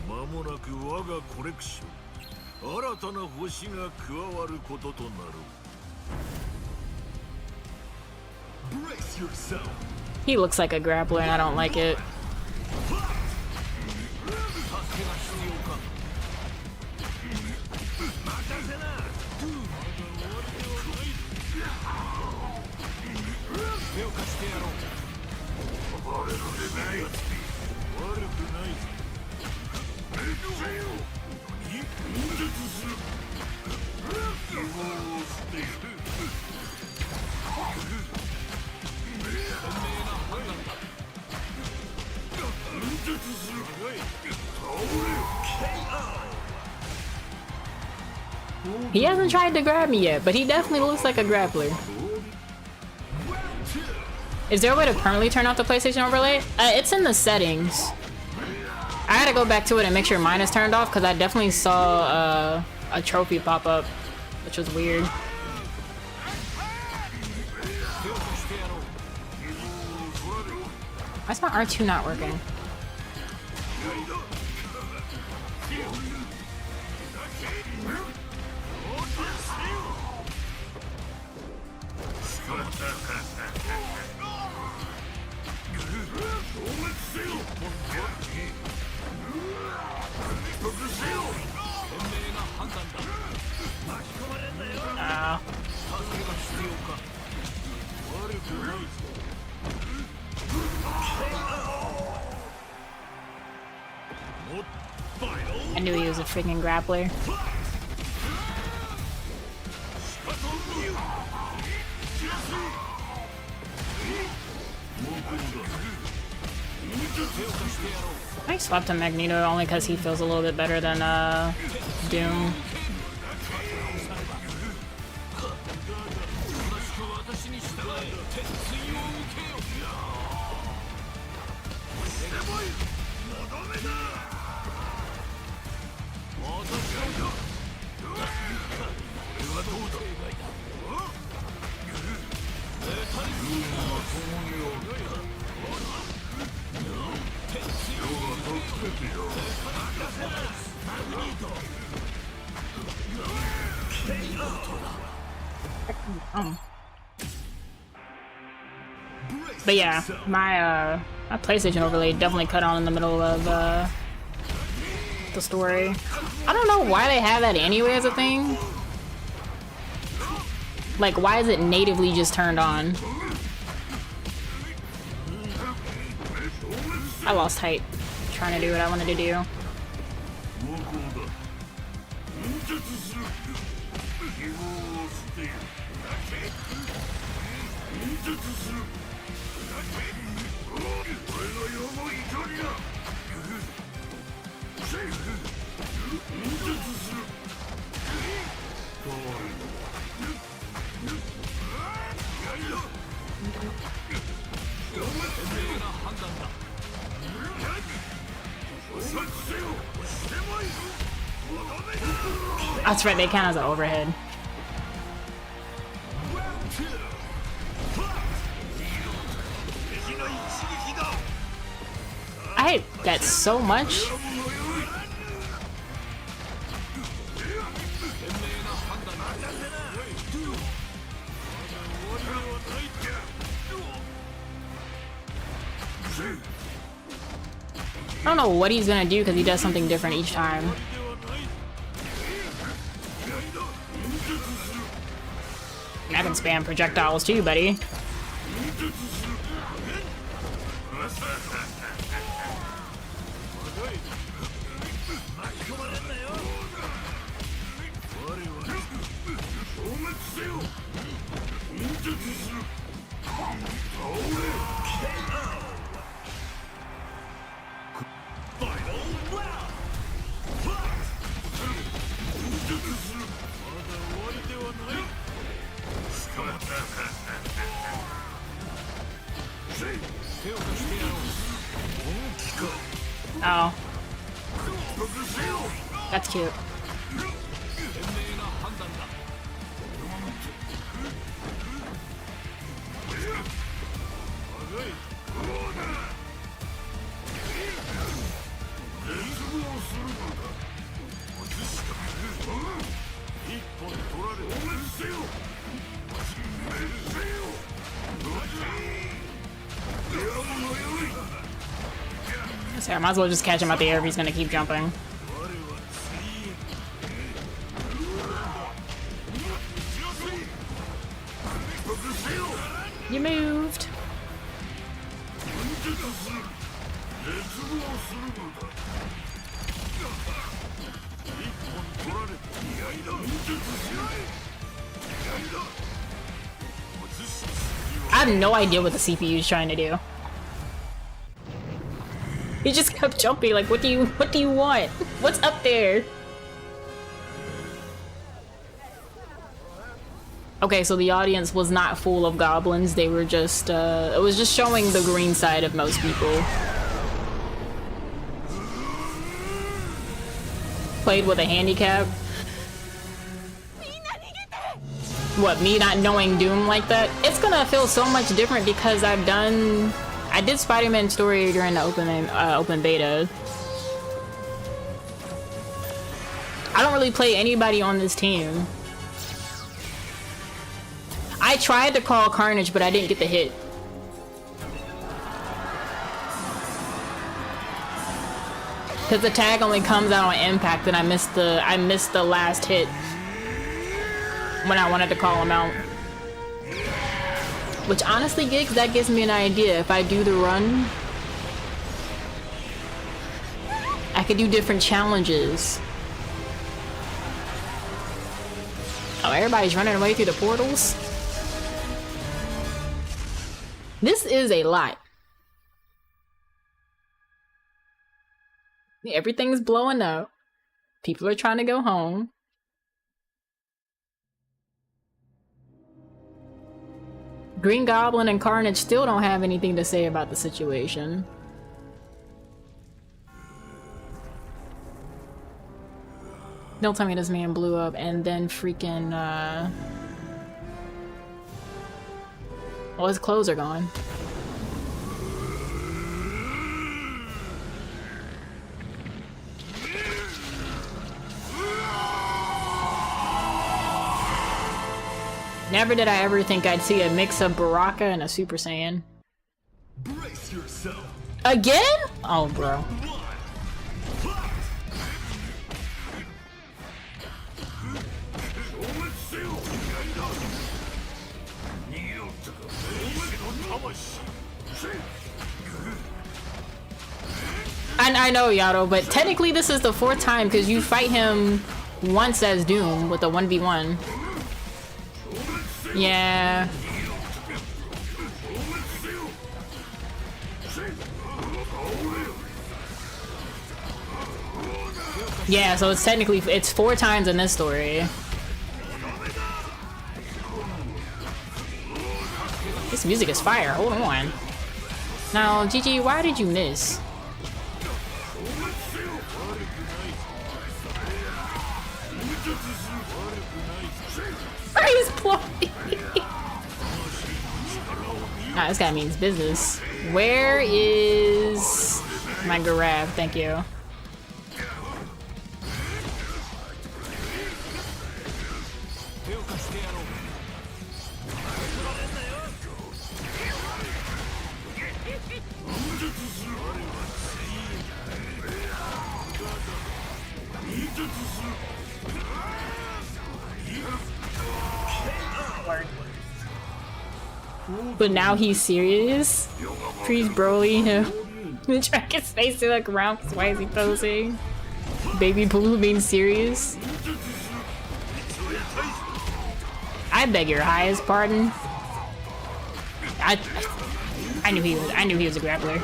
間もなく我がコレクション新たな星が加わることとなる
He looks like a grappler and I don't like it. He hasn't tried to grab me yet, but he definitely looks like a grappler. Is there a way to permanently turn off the PlayStation overlay? It's in the settings. I gotta go back to it and make sure mine is turned off because I definitely saw a trophy pop up, which was weird. Why's my R2 not working? I knew he was a freaking grappler. I swapped to Magneto only because he feels a little bit better than Doom. But yeah, my PlayStation overlay definitely cut on in the middle of the story. I don't know why they have that anyway as a thing. Like, why is it natively just turned on? I lost height trying to do what I wanted to do. That's right, they count as an overhead. I hate that so much. I don't know what he's gonna do because he does something different each time. I can spam projectiles too, buddy. Oh. That's cute. So I might as well just catch him out the air if he's gonna keep jumping. You moved. I have no idea what the CPU is trying to do. He just kept jumping, like, what do you want? What's up there? Okay, so the audience was not full of goblins, they were just, it was just showing the green side of most people. Played with a handicap? What, me not knowing Doom like that? It's gonna feel so much different because I did Spider-Man story during the open beta. I don't really play anybody on this team. I tried to call Carnage, but I didn't get the hit. Cause the tag only comes out on impact, and I missed the last hit when I wanted to call him out. Which honestly, Gigs, that gives me an idea. If I do the run, I I could do different challenges. Oh, everybody's running away through the portals? This is a lot. Everything's blowing up. People are trying to go home. Green Goblin and Carnage still don't have anything to say about the situation. Don't tell me this man blew up and then freaking, well, his clothes are gone. Never did I ever think I'd see a mix of Baraka and a Super Saiyan.
Brace yourself.
Again? Oh, bro. I know, Yato, but technically this is the 4th time because you fight him once as Doom with a 1v1. Yeah. Yeah, so it's technically, it's 4 times in this story. This music is fire, hold on. Now, Gigi, why did you miss? He's plotting. Nah, this guy means business. Where is my grab? Thank you. But now he's serious? Freeze Broly him. The track his face to look around because why is he posing? Baby Blue being serious? I beg your highest pardon. I knew he was a grappler.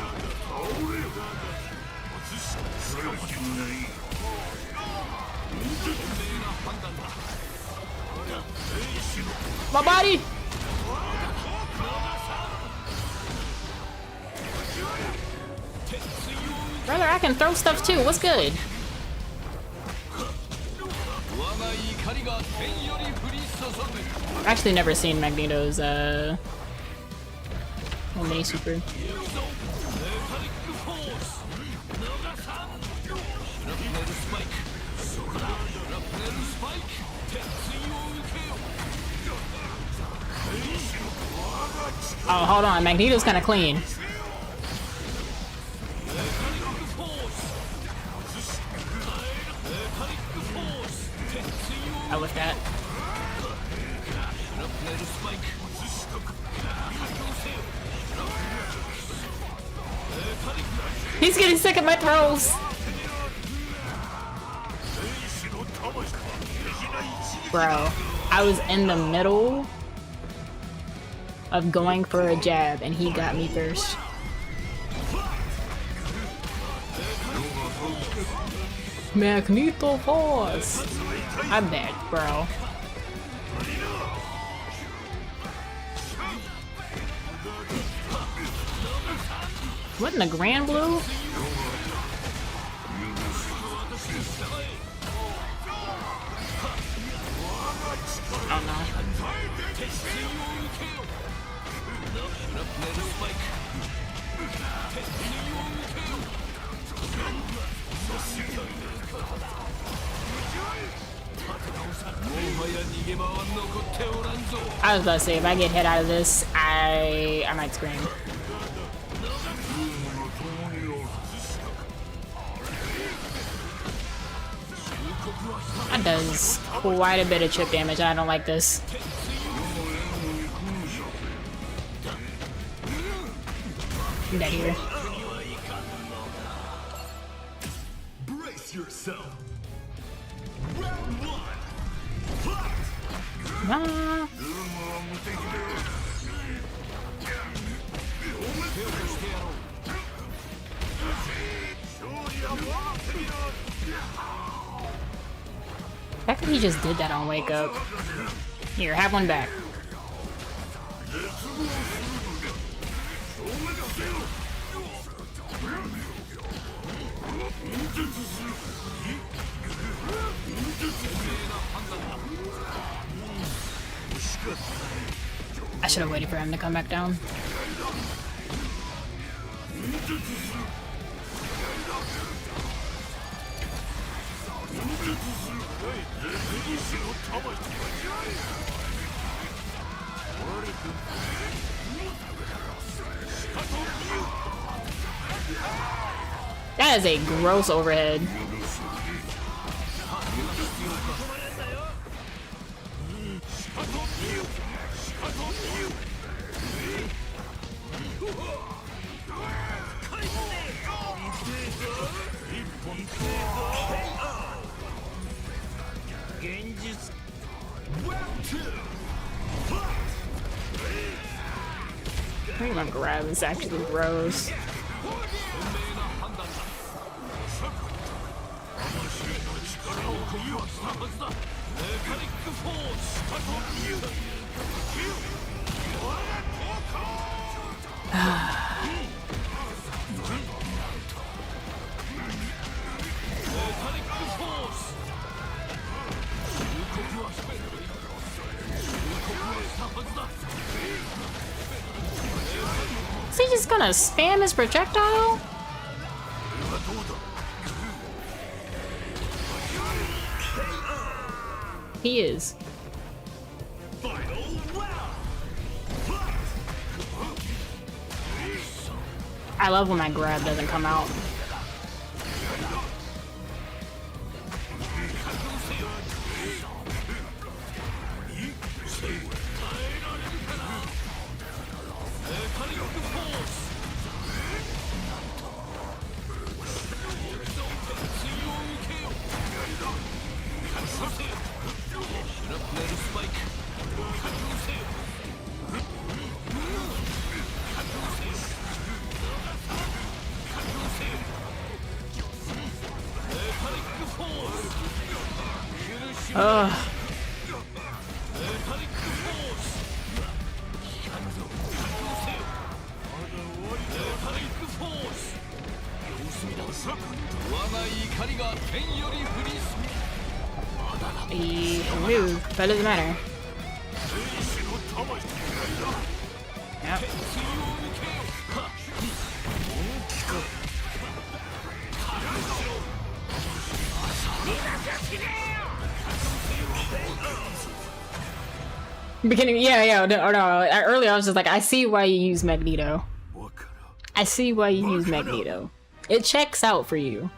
My body! Brother, I can throw stuff too. What's good? I've actually never seen Magneto's mini super. Oh, hold on. Magneto's kind of clean. I with that. He's getting sick of my throws. Bro, I was in the middle of going for a jab and he got me first. Magneto Force! I'm dead, bro. What in the Grand Blue? Oh no. I was about to say, if I get hit out of this, I might scream. That does quite a bit of chip damage. I don't like this. I'm dead here. Ah. The fact that he just did that on Wake Up. Here, have one back. I should have waited for him to come back down. That is a gross overhead. I think my grab is actually gross. Is he just gonna spam his projectile? He is. I love when my grab doesn't come out. Ugh. Move, that doesn't matter. Yep. Beginning, yeah, no. Earlier I was just like, I see why you use Magneto. I see why you use Magneto. It checks out for you.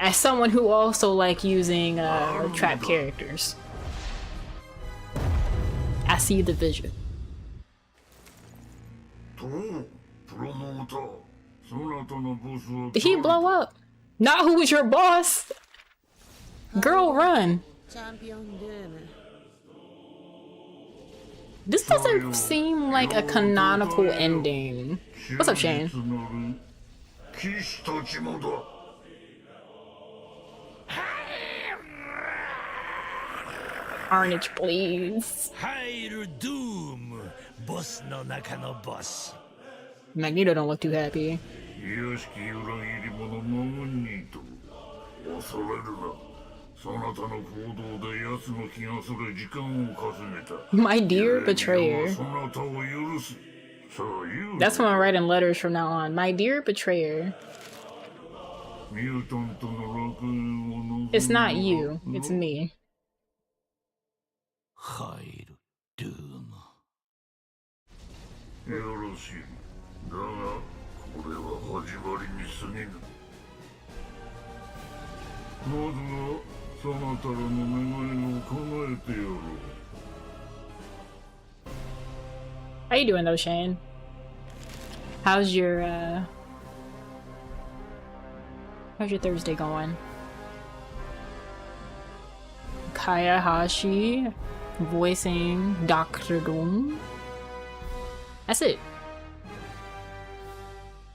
As someone who also like using trap characters, I see the vision. Did he blow up? Not who was your boss? Girl, run. This doesn't seem like a canonical ending. What's up, Shane? Carnage, please. Magneto don't look too happy. My dear betrayer. That's what I'm writing letters from now on. My dear betrayer. It's not you, it's me. How you doing though, Shane? How's your How's your Thursday going? Kayahashi voicing Dr. Doom. That's it.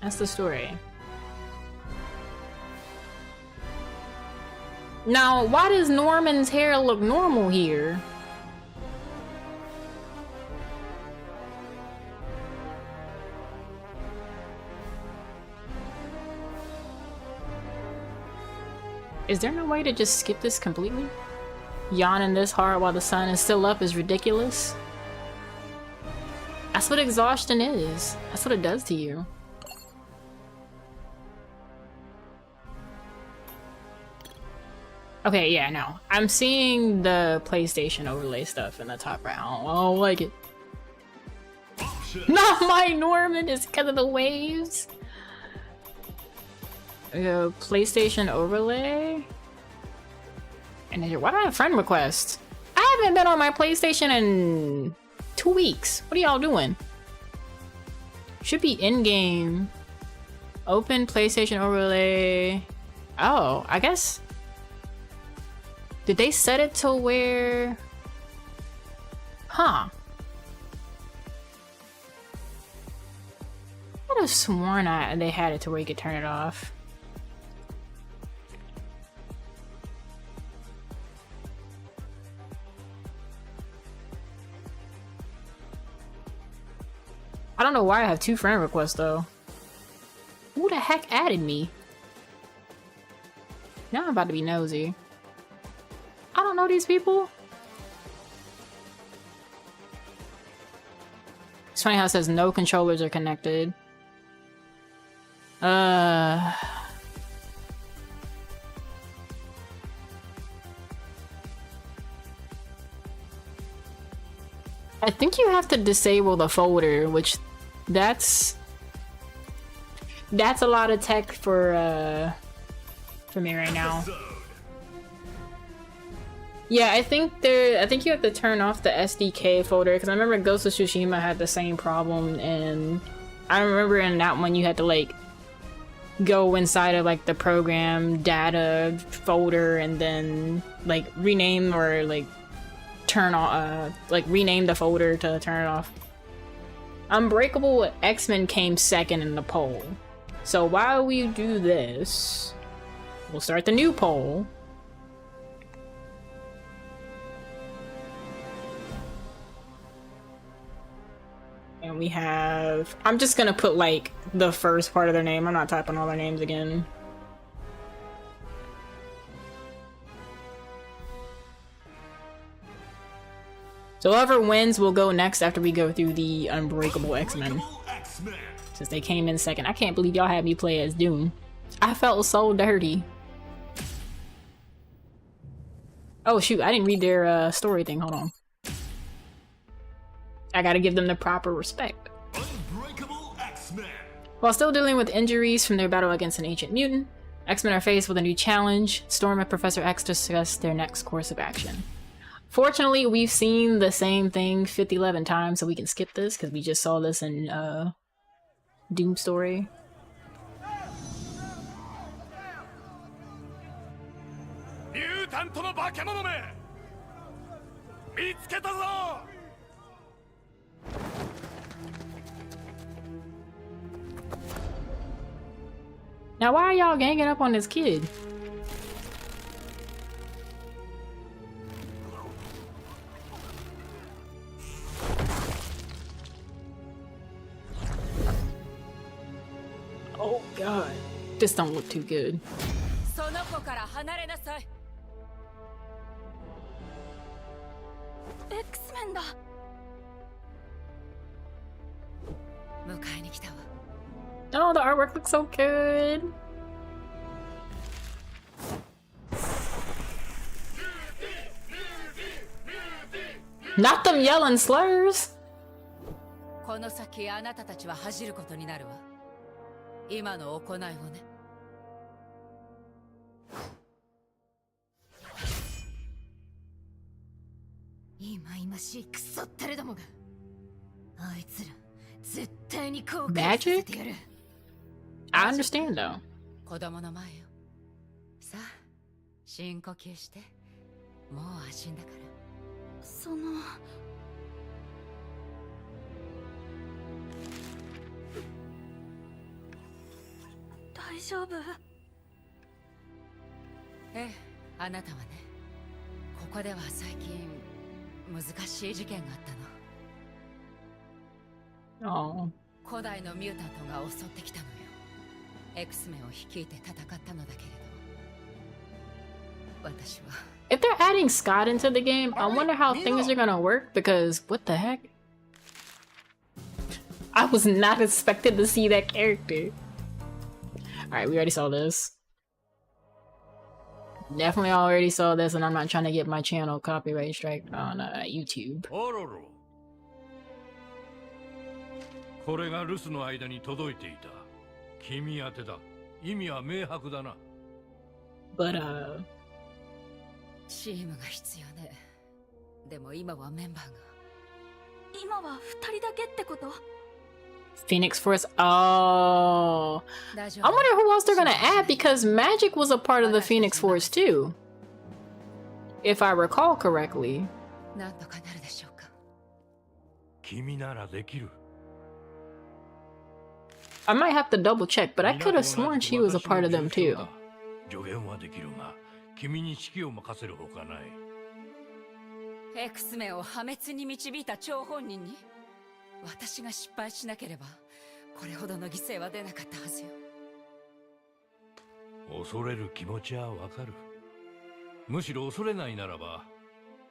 That's the story. Now, why does Norman's hair look normal here? Is there no way to just skip this completely? Yawning this hard while the sun is still up is ridiculous. That's what exhaustion is. That's what it does to you. Okay, yeah, no. I'm seeing the PlayStation overlay stuff in the top right. I don't like it. Not my Norman, it's because of the waves. PlayStation overlay. And then why do I have friend request? I haven't been on my PlayStation in 2 weeks. What are y'all doing? Should be in-game. Open PlayStation overlay. Oh, I guess. Did they set it to where? Huh. I would have sworn they had it to where you could turn it off. I don't know why I have 2 friend requests though. Who the heck added me? Now I'm about to be nosy. I don't know these people. It's funny how it says no controllers are connected. I think you have to disable the folder, which that's a lot of tech for me right now. Yeah, I think you have to turn off the SDK folder because I remember Ghost of Tsushima had the same problem, and I remember in that one you had to like go inside of like the program data folder and then like rename or like turn off rename the folder to turn it off. Unbreakable X-Men came second in the poll. So while we do this, we'll start the new poll. And we have, I'm just gonna put like the first part of their name. I'm not typing all their names again. So whoever wins will go next after we go through the Unbreakable X-Men. Since they came in second. I can't believe y'all had me play as Doom. I felt so dirty. Oh shoot, I didn't read their story thing. Hold on. I gotta give them the proper respect. While still dealing with injuries from their battle against an ancient mutant, X-Men are faced with a new challenge. Storm and Professor X discuss their next course of action. Fortunately, we've seen the same thing 50-11 times, so we can skip this because we just saw this in Doom Story. Now, why are y'all ganging up on this kid? Oh god, this don't look too good.
X-Men だ。
Oh, the artwork looks so good. Not them yelling slurs.
この先あなたたちは恥じることになるわ。今の行いをね。今々しいクソったれどもが。あいつら絶対に後悔させてやる。
Magic? I understand though.
子供の前よ。深呼吸して。もう安心だから。
その大丈夫？
ええ、あなたはね、ここでは最近難しい事件があったの。
Oh.
古代のミュータントが襲ってきたのよ。X メンを率いて戦ったのだけれど、私は
If they're adding Scott into the game, I wonder how things are gonna work because what the heck? I was not expected to see that character. Alright, we already saw this. Definitely already saw this, and I'm not trying to get my channel copyright striked on YouTube.
これが留守の間に届いていた。君宛てだ。意味は明白だな。
But
チームが必要ね。でも今はメンバーが。
今は2人だけってこと？
Phoenix Force. Oh, I wonder who else they're gonna add because Magic was a part of the Phoenix Force too, if I recall correctly.
なんとかなるでしょうか。
君ならできる。
I might have to double check, but I could have sworn she was a part of them too.
助言はできるが、君に指揮を任せるほかない。
X メンを破滅に導いた張本人に、私が失敗しなければこれほどの犠牲は出なかったはずよ。
恐れる気持ちはわかる。むしろ恐れないならば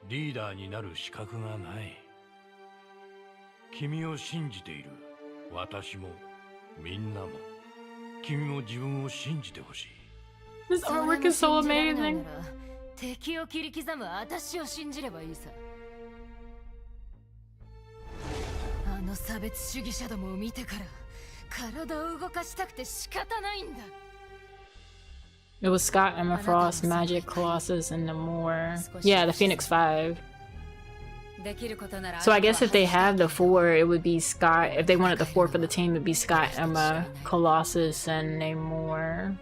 リーダーになる資格がない。君を信じている。私もみんなも。君も自分を信じてほしい。
This artwork is so amazing.
敵を切り刻む私を信じればいいさ。あの差別主義者どもを見てから体を動かしたくて仕方ないんだ。
It was Scott, Emma Frost, Magic, Colossus, and the more. Yeah, the Phoenix 5. So I guess if they have the 4, it would be Scott. If they wanted the 4 for the team, it would be Scott, Emma, Colossus, and Namor.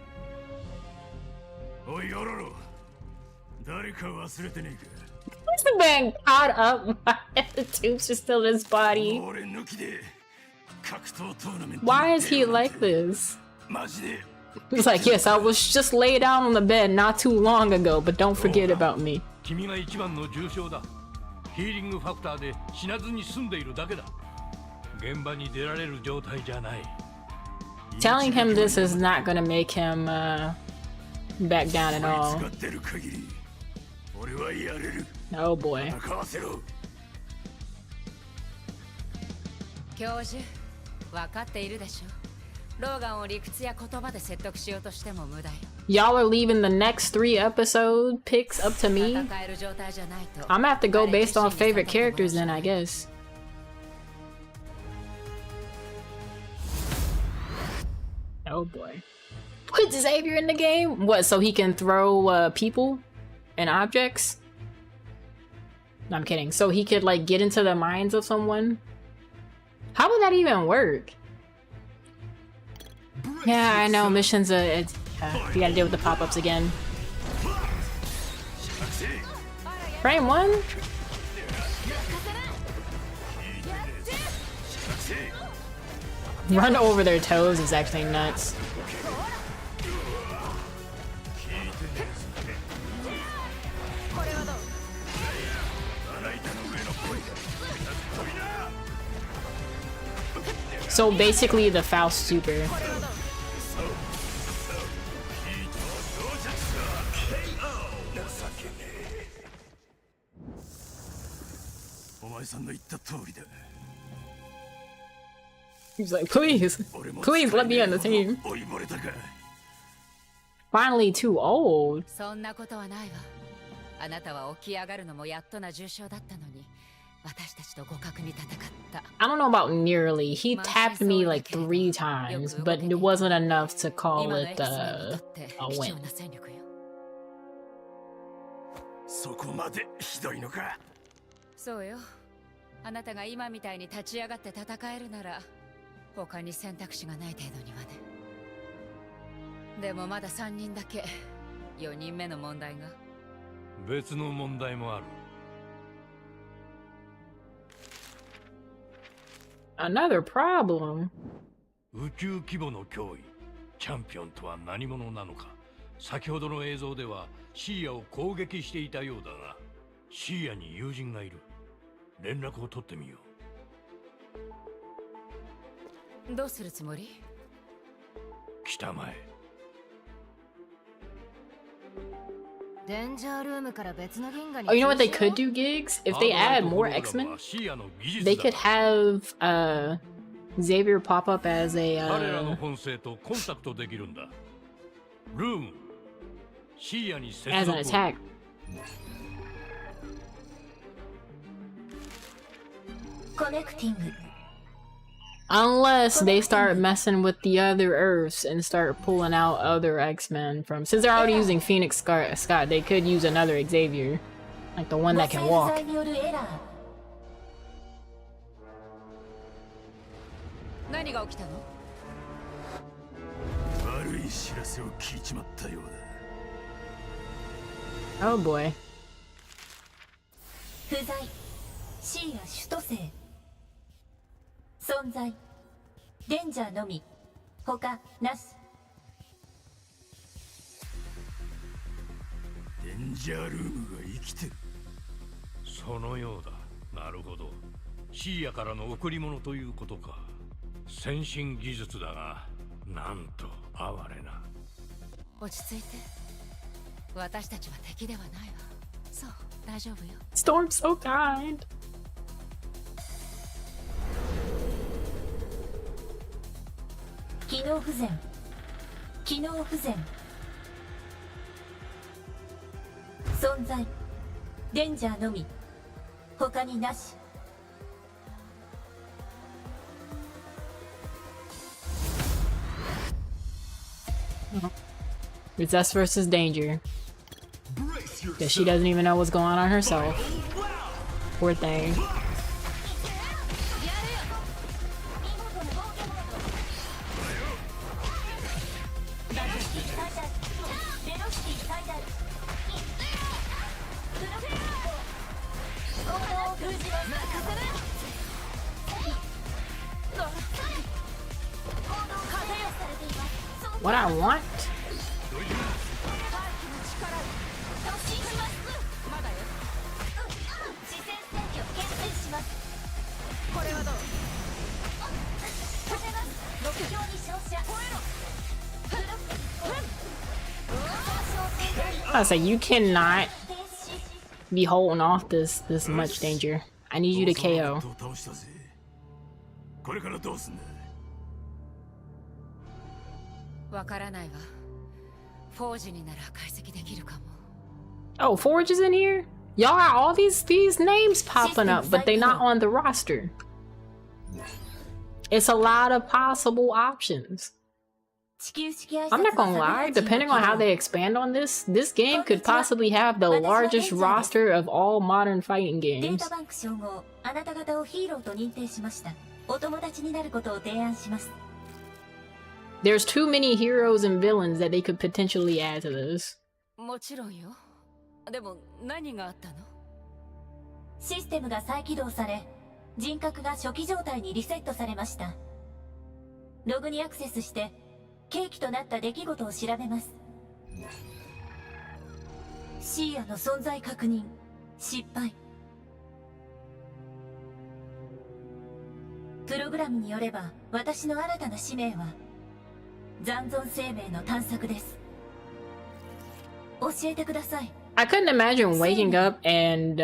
He's been caught up by the tubes are still in his body. Why is he like this? He's like, yes, I was just laid down on the bed not too long ago, but don't forget about me.
君が一番の重傷だ。ヒーリングファクターで死なずに済んでいるだけだ。現場に出られる状態じゃない。
Telling him this is not gonna make him back down at all. Oh boy.
教授、分かっているでしょ。ローガンを理屈や言葉で説得しようとしても無駄よ。
Y'all are leaving the next 3 episode picks up to me? I'm gonna have to go based on favorite characters then, I guess. Oh boy. Put Xavier in the game? What, so he can throw people and objects? No, I'm kidding. So he could like get into the minds of someone? How would that even work? Yeah, I know, missions, you gotta deal with the pop-ups again. Frame 1? Run over their toes is actually nuts. So basically the Faust super. He's like, please, please let me on the team. Finally too old.
そんなことはないわ。あなたは起き上がるのもやっとな重傷だったのに、私たちと互角に戦った。
I don't know about nearly. He tapped me like 3 times, but it wasn't enough to call it a win.
そこまでひどいのか。
そうよ。あなたが今みたいに立ち上がって戦えるなら、他に選択肢がない程度にはね。でもまだ3人だけ4人目の問題が。
別の問題もある。
Another problem?
宇宙規模の脅威、チャンピオンとは何者なのか。先ほどの映像ではシーヤを攻撃していたようだが、シーヤに友人がいる。連絡を取ってみよ
う。どうするつもり？
来たまえ。
Oh, you know what they could do, Gigs? If they add more X-Men, they could have Xavier pop up as a as an attack. Unless they start messing with the other Earths and start pulling out other X-Men from... Since they're already using Phoenix Scott, they could use another Xavier. Like the one that can walk.
何が起きたの？
悪い知らせを聞いちまったようだ。
Oh boy.
不在、シーヤ首都星。存在、デンジャーのみ、他なし。
デンジャールームが生きてる。
そのようだ。なるほど。シーヤからの贈り物ということか。先進技術だが、なんと哀れな。
落ち着いて。私たちは敵ではないわ。そう、大丈夫よ。
Storm's so kind.
機能不全、機能不全。存在、デンジャーのみ、他になし。
It's us versus danger. Because she doesn't even know what's going on herself. Poor thing. What I want? I was like, you cannot be holding off this much danger. I need you to KO.
これからどうすんだ。
わからないわ。フォージになら解析できるかも。
Oh, Forge is in here? Y'all got all these names popping up, but they're not on the roster. It's a lot of possible options. I'm not gonna lie, depending on how they expand on this game could possibly have the largest roster of all modern fighting games. There's too many heroes and villains that they could potentially add to this.
もちろんよ。でも何があったの？
システムが再起動され、人格が初期状態にリセットされました。ログにアクセスして契機となった出来事を調べます。シーヤの存在確認失敗。プログラムによれば、私の新たな使命は残存生命の探索です。教えてください。
I couldn't imagine waking up and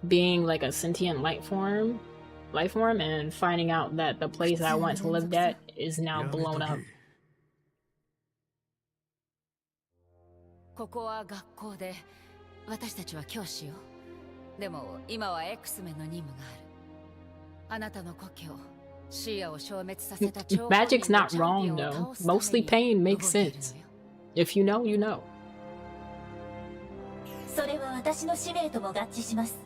being like a sentient life form and finding out that the place I once lived at is now blown up.
ここは学校で、私たちは教師よ。でも今は X メンの任務がある。あなたの故郷、シーヤを消滅させた張本人の
Magic's
チャ
not
ンピオ
wrong
ンを
though.
倒すために
Mostly pain makes
動いている
sense.
のよ。
If you know, you know.
それは私の使命とも合致します。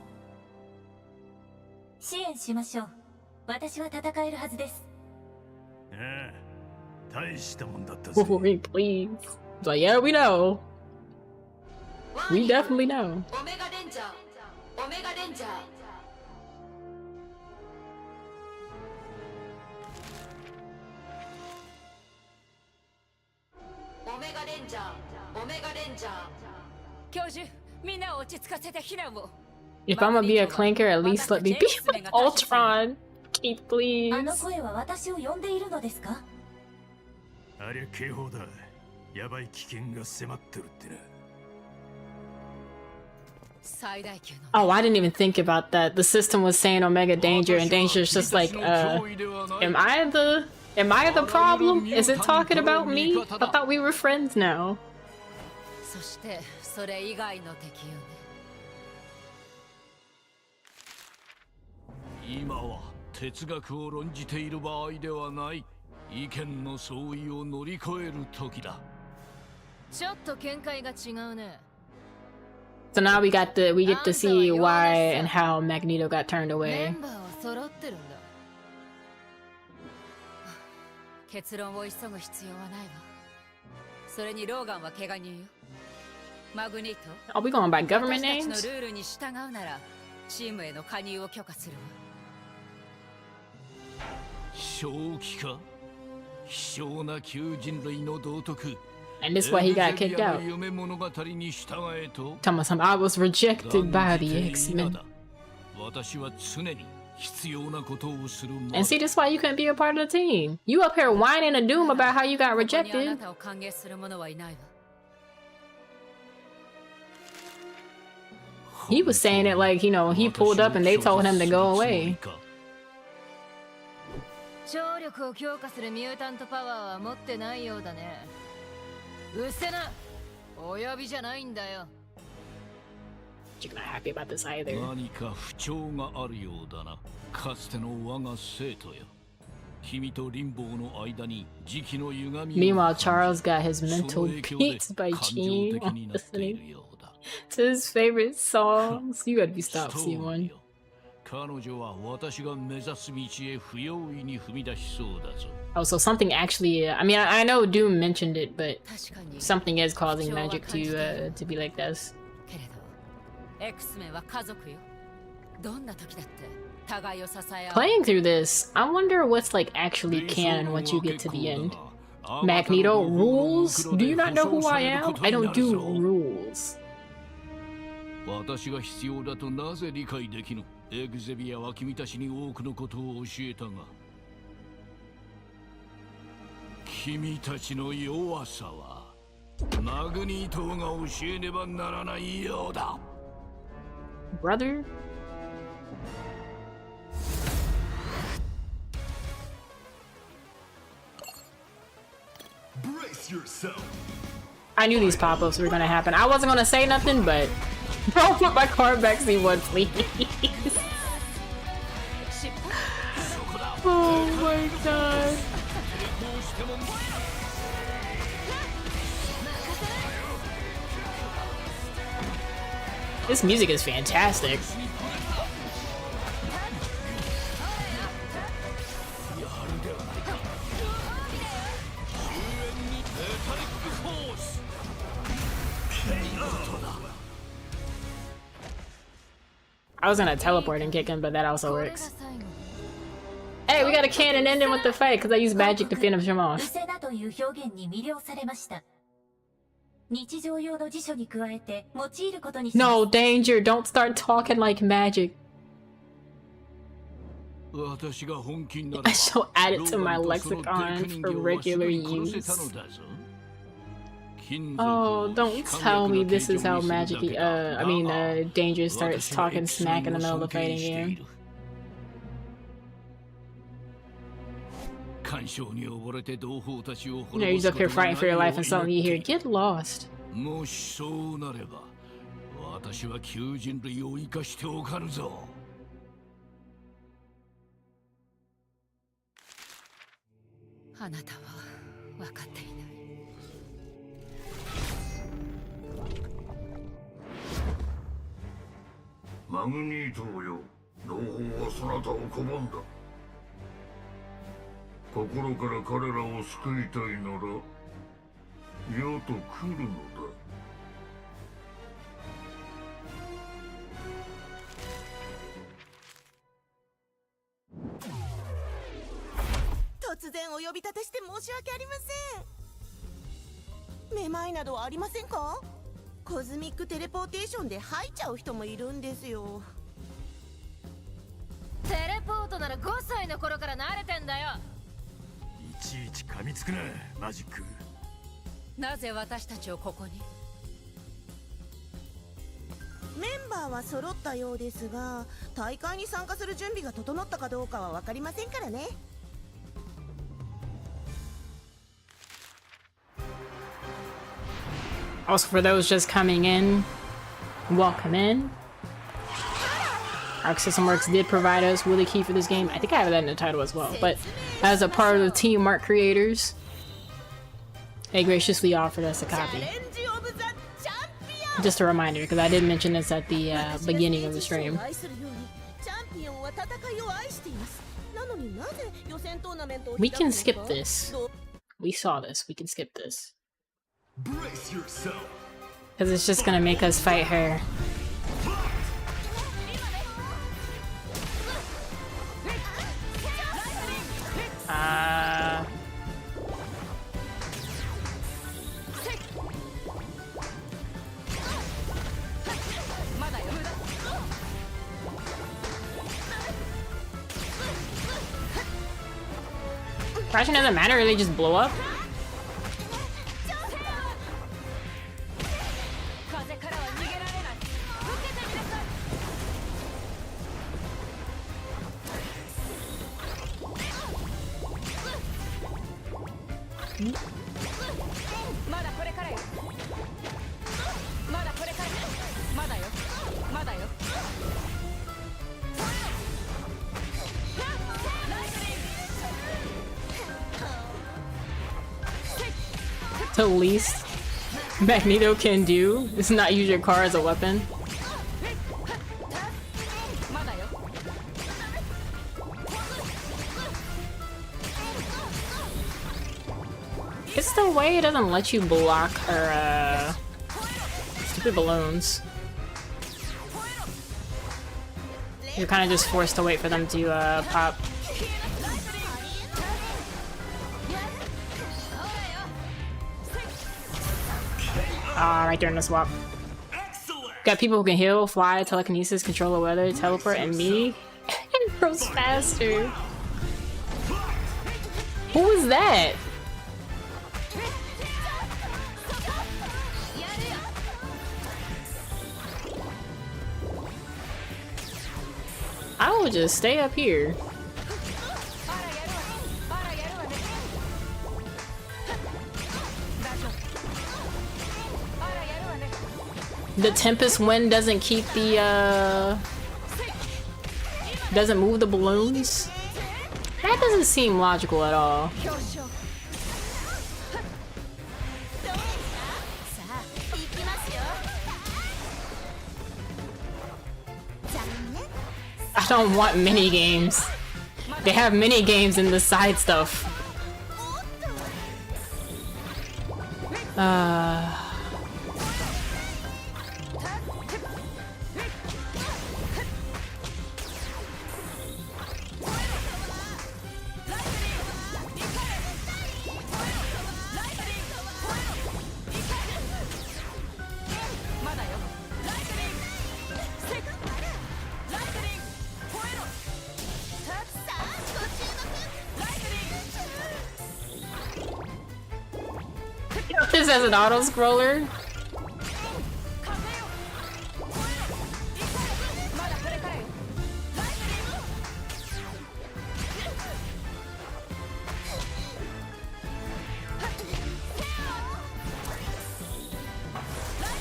支援しましょう。私は戦えるはずです。
ああ、大したもんだったぜ。
Wolverine, please. It's like, yeah, we know. We definitely know.
オメガレンジャーオメガレンジャーオメガレンジャーオメガレンジャー教授みんなを落ち着かせて避難を
If I'm gonna be a clanker, at least let me be with Ultron. Keith,
あの
please.
声は私を呼んでいるのですか？
ありゃ警報だ。やばい危険が迫ってるってな。
最大級の
Oh, I didn't even think about that. The system was saying Omega Danger, and Danger's just like, am I the problem? Is it talking about me? I thought we were friends now.
そしてそれ以外の敵よね
今は哲学を論じている場合ではない。意見の相違を乗り越える時だ。
ちょっと見解が違うね。
So now we get to see why and how Magneto got turned
メ
away.
ンバーは揃ってるんだ。
結論を急ぐ必要はないわそれにローガンは怪我人よマグニート
Are we going by government
私たち
names?
のルールに従うならチームへの加入を許可するわ
正気か希少な旧人類の道徳
And this is why he got kicked out.
夢物語に従えと
Tell me something. I was rejected by the X-Men.
私は常に必要なことをする
And see, this is why you couldn't be a part of the team. You up here whining and doom about how you got
ここにあな
rejected.
たを歓迎する者はいないわ
He was saying it like, you know, he pulled up and they told him to go away.
聴力を強化するミュータントパワーは持ってないようだね。うせな、お呼びじゃないんだよ。
You're not happy about this either.
何か不調があるようだな。かつての我が生徒よ。君とリンボーの間に時期の歪み
Meanwhile, Charles got his mental beats by Gene on listening to his favorite songs. You gotta be stopped, C1.
彼女は私が目指す道へ不用意に踏み出しそうだぞ。
Oh, so something actually, I mean, I know Doom mentioned it, but something is causing magic to be like this.
けれど X メンは家族よどんな時だって互いを支え合う
Playing through this, I wonder what's like actually canon once you get to the end. Magneto rules? Do you not know who I am? I don't do rules.
私が必要だとなぜ理解できぬ。エグゼビアは君たちに多くのことを教えたが、君たちの弱さはマグニートが教えねばならないようだ。
Brother?
Brace yourself.
I knew these pop-ups were gonna happen. I wasn't gonna say nothing, but don't put my card back C1, please. Oh my god. This music is fantastic. I was gonna teleport and kick him, but that also works. Hey, we got a canon ending with the fight because I used magic to finish him
う
off.
せなという表現に魅了されました。日常用の辞書に加えて用いることにします。
No, danger, don't start talking like magic.
私が本気にな
I shall add it to my lexicon for regular use. Oh, don't tell me this is how magic, Danger starts talking smack in the middle of the fighting game. You're just up here fighting for your life and suddenly you hear, get lost.
もしそうなれば、私は旧人類を生かしておかぬぞ。
あなたは分かっていない。
マグニートよ、同胞はそなたを拒んだ。心から彼らを救いたいなら、世と来るのだ。
然お呼び立てして申し訳ありません。めまいなどありませんか？コズミックテレポーテーションで吐いちゃう人もいるんですよ。
テレポートなら5歳の頃から慣れてんだよ。
いちいち噛みつくな、マジック。
なぜ私たちをここに？
メンバーは揃ったようですが、大会に参加する準備が整ったかどうかは分かりませんからね。
Also, for those just coming in, welcome in. Arc System Works did provide us with a key for this game. I think I have that in the title as well. But as a part of the Team Mark creators, they graciously offered us a copy. Just a reminder, because I did mention this at the beginning of the stream. We can skip this. We saw this. We can skip this. Because it's just gonna make us fight her. Crashing doesn't matter, they just blow up. The least Magneto can do is not use your car as a weapon. It's the way it doesn't let you block her stupid balloons. You're kind of just forced to wait for them to pop. Right there in the swap. Got people who can heal, fly, telekinesis, control the weather, teleport, and me. It grows faster. Who was that? I will just stay up here. The Tempest Wind doesn't keep the, doesn't move the balloons? That doesn't seem logical at all. I don't want mini games. They have mini games in the side stuff. This as an auto scroller.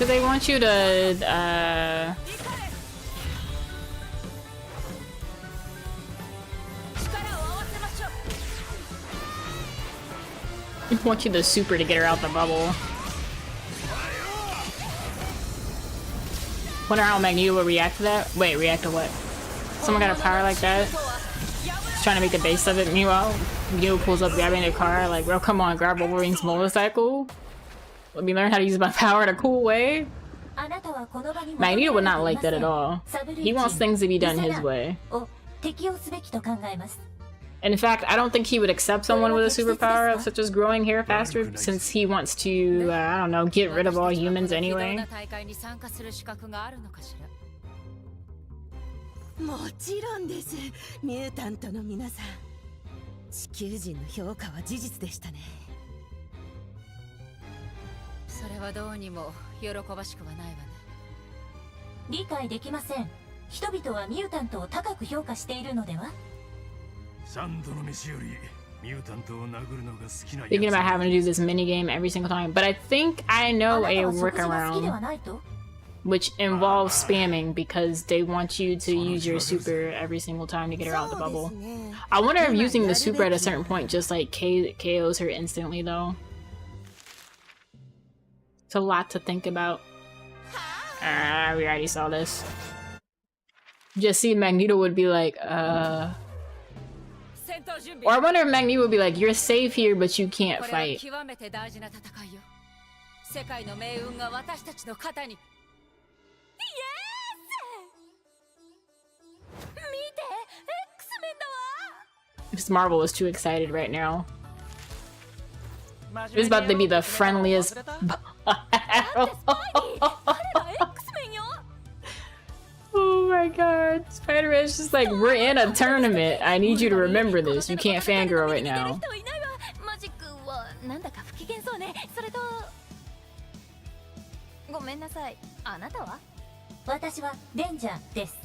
Do they want you to I want you to super to get her out the bubble. Wonder how Magneto would react to that. Wait, react to what? Someone got a power like that? Just trying to make the base of it. Meanwhile, Magneto pulls up grabbing their car. Like, bro, come on, grab Wolverine's motorcycle. Let me learn how to use my power in a cool way. Magneto would not like that at all. He wants things to be done his way. In fact, I don't think he would accept someone with a superpower such as growing hair faster, since he wants to, I don't know, get rid of all humans anyway.
もちろんです。ミュータントの皆さん。地球人の評価は事実でしたね。
それはどうにも喜ばしくはないわね。
理解できません。人々はミュータントを高く評価しているのでは？
Thinking about having to do this mini game every single time, but I think I know a workaround, which involves spamming because they want you to use your super every single time to get her out the bubble. I wonder if using the super at a certain point just like KOs her instantly though. It's a lot to think about. We already saw this. Just see Magneto would be like, Or I wonder if Magneto would be like, you're safe here, but you can't fight. Miss Marvel is too excited right now. It's about to be the friendliest. Oh my god, Spider-Man's just like, we're in a tournament. I need you to remember this. You can't fangirl right now.
ごめんなさい。あなたは？
私はレンジャーです。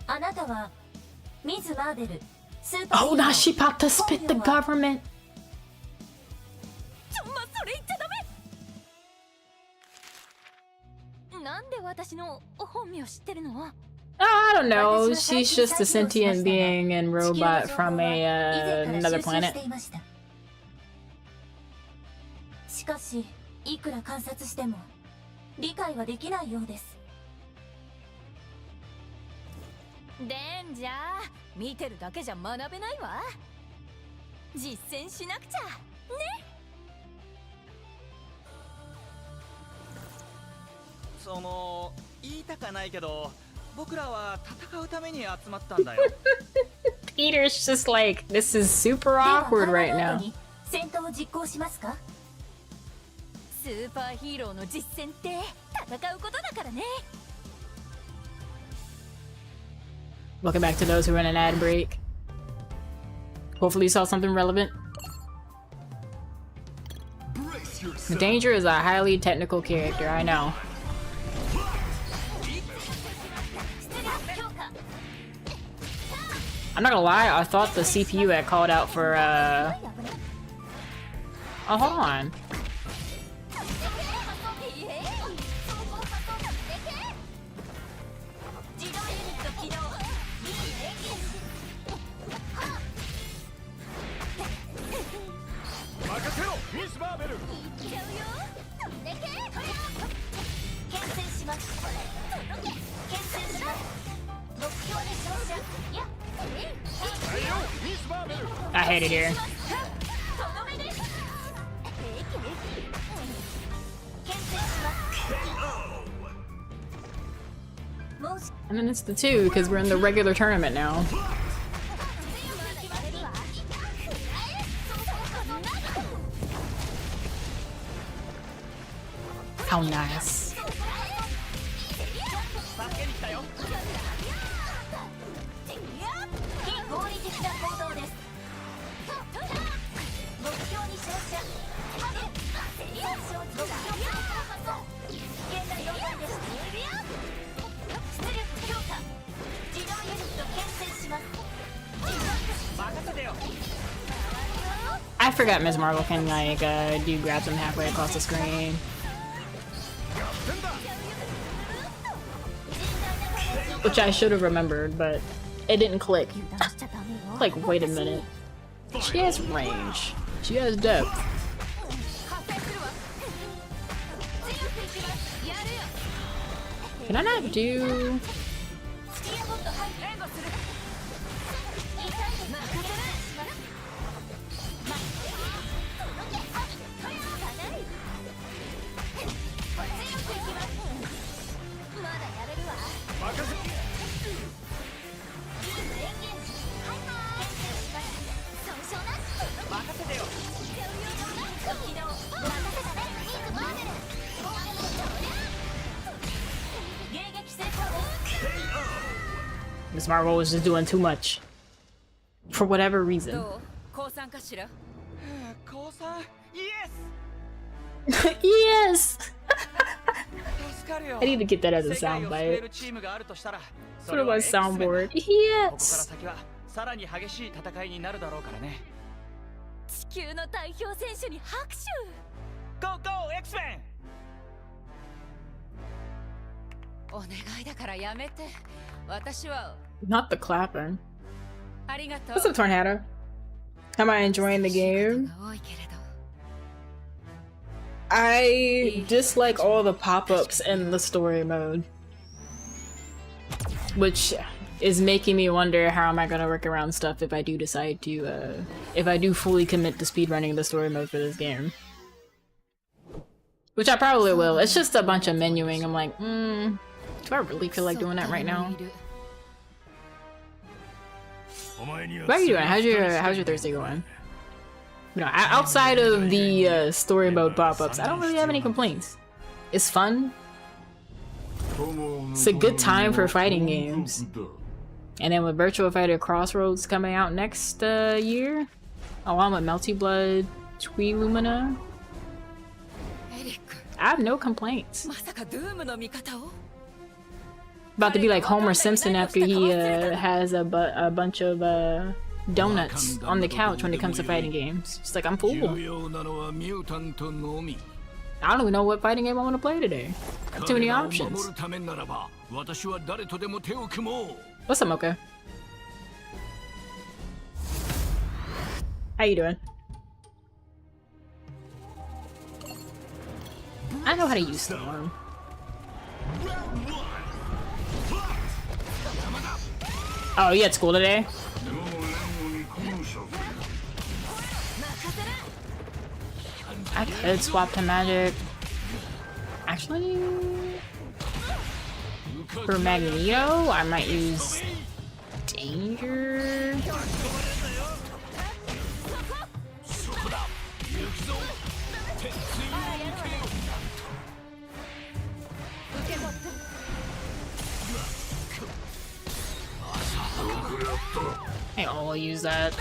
あなたはミズ・マーベル。スーパーヒーロー。
Oh, now she about to spit the government.
それ言っちゃダメ。なんで私の本名知ってるの？
I don't know. She's just a sentient being and robot from another planet.
しかし、いくら観察しても理解はできないようです。
レンジャー、見てるだけじゃ学べないわ。実践しなくちゃね。
その言いたかないけど、僕らは戦うために集まったんだよ。
Peter's just like, this is super awkward right now.
戦闘を実行しますか？
スーパーヒーローの実践って戦うことだからね。
Welcome back to those who are in an ad break. Hopefully you saw something relevant. Danger is a highly technical character, I know. I'm not gonna lie, I thought the CPU had called out for, Oh, hold on. I hate it here. And then it's the 2 because we're in the regular tournament now. How nice. I forgot Ms. Marvel can like do grabs him halfway across the screen. Which I should have remembered, but it didn't click. Like, wait a minute. She has range. She has depth. Can I not do... Miss Marvel was just doing too much. For whatever reason.
どう降参かしら
降参イエ
Yes!
ス助かるよ
I need to get that as a
世界を救え
soundbite.
るチームがあるとしたら
Put it on soundboard.
ここから
Yes!
先はさらに激しい戦いになるだろうからね
地球の代表選手に拍手
GO GO X メン
お願いだからやめて私は
Not the clapping.
ありがとう
What's up, Tornado? Am I enjoying the game?
多いけれど
I dislike all the pop-ups in the story mode. Which is making me wonder how am I gonna work around stuff if I do decide to, if I do fully commit to speedrunning the story mode for this game. Which I probably will. It's just a bunch of menuing. I'm like, do I really feel like doing that right now? What are you doing? How's your Thursday going? You know, outside of the story mode pop-ups, I don't really have any complaints. It's fun. It's a good time for fighting games. And then with Virtual Fighter Crossroads coming out next year, along with Melty Blood, Twee Lumina, I have no complaints.
まさかドゥームの味方を
About to be like Homer Simpson after he has a bunch of donuts on the couch when it comes to fighting games. It's like, I'm full. I don't even know what fighting game I want to play today. I have too many options. What's up, Mocha? How you doing? I know how to use Storm. Oh, you had school today? I could swap to magic. Actually, for Magneto, I might use Danger. I'll use that.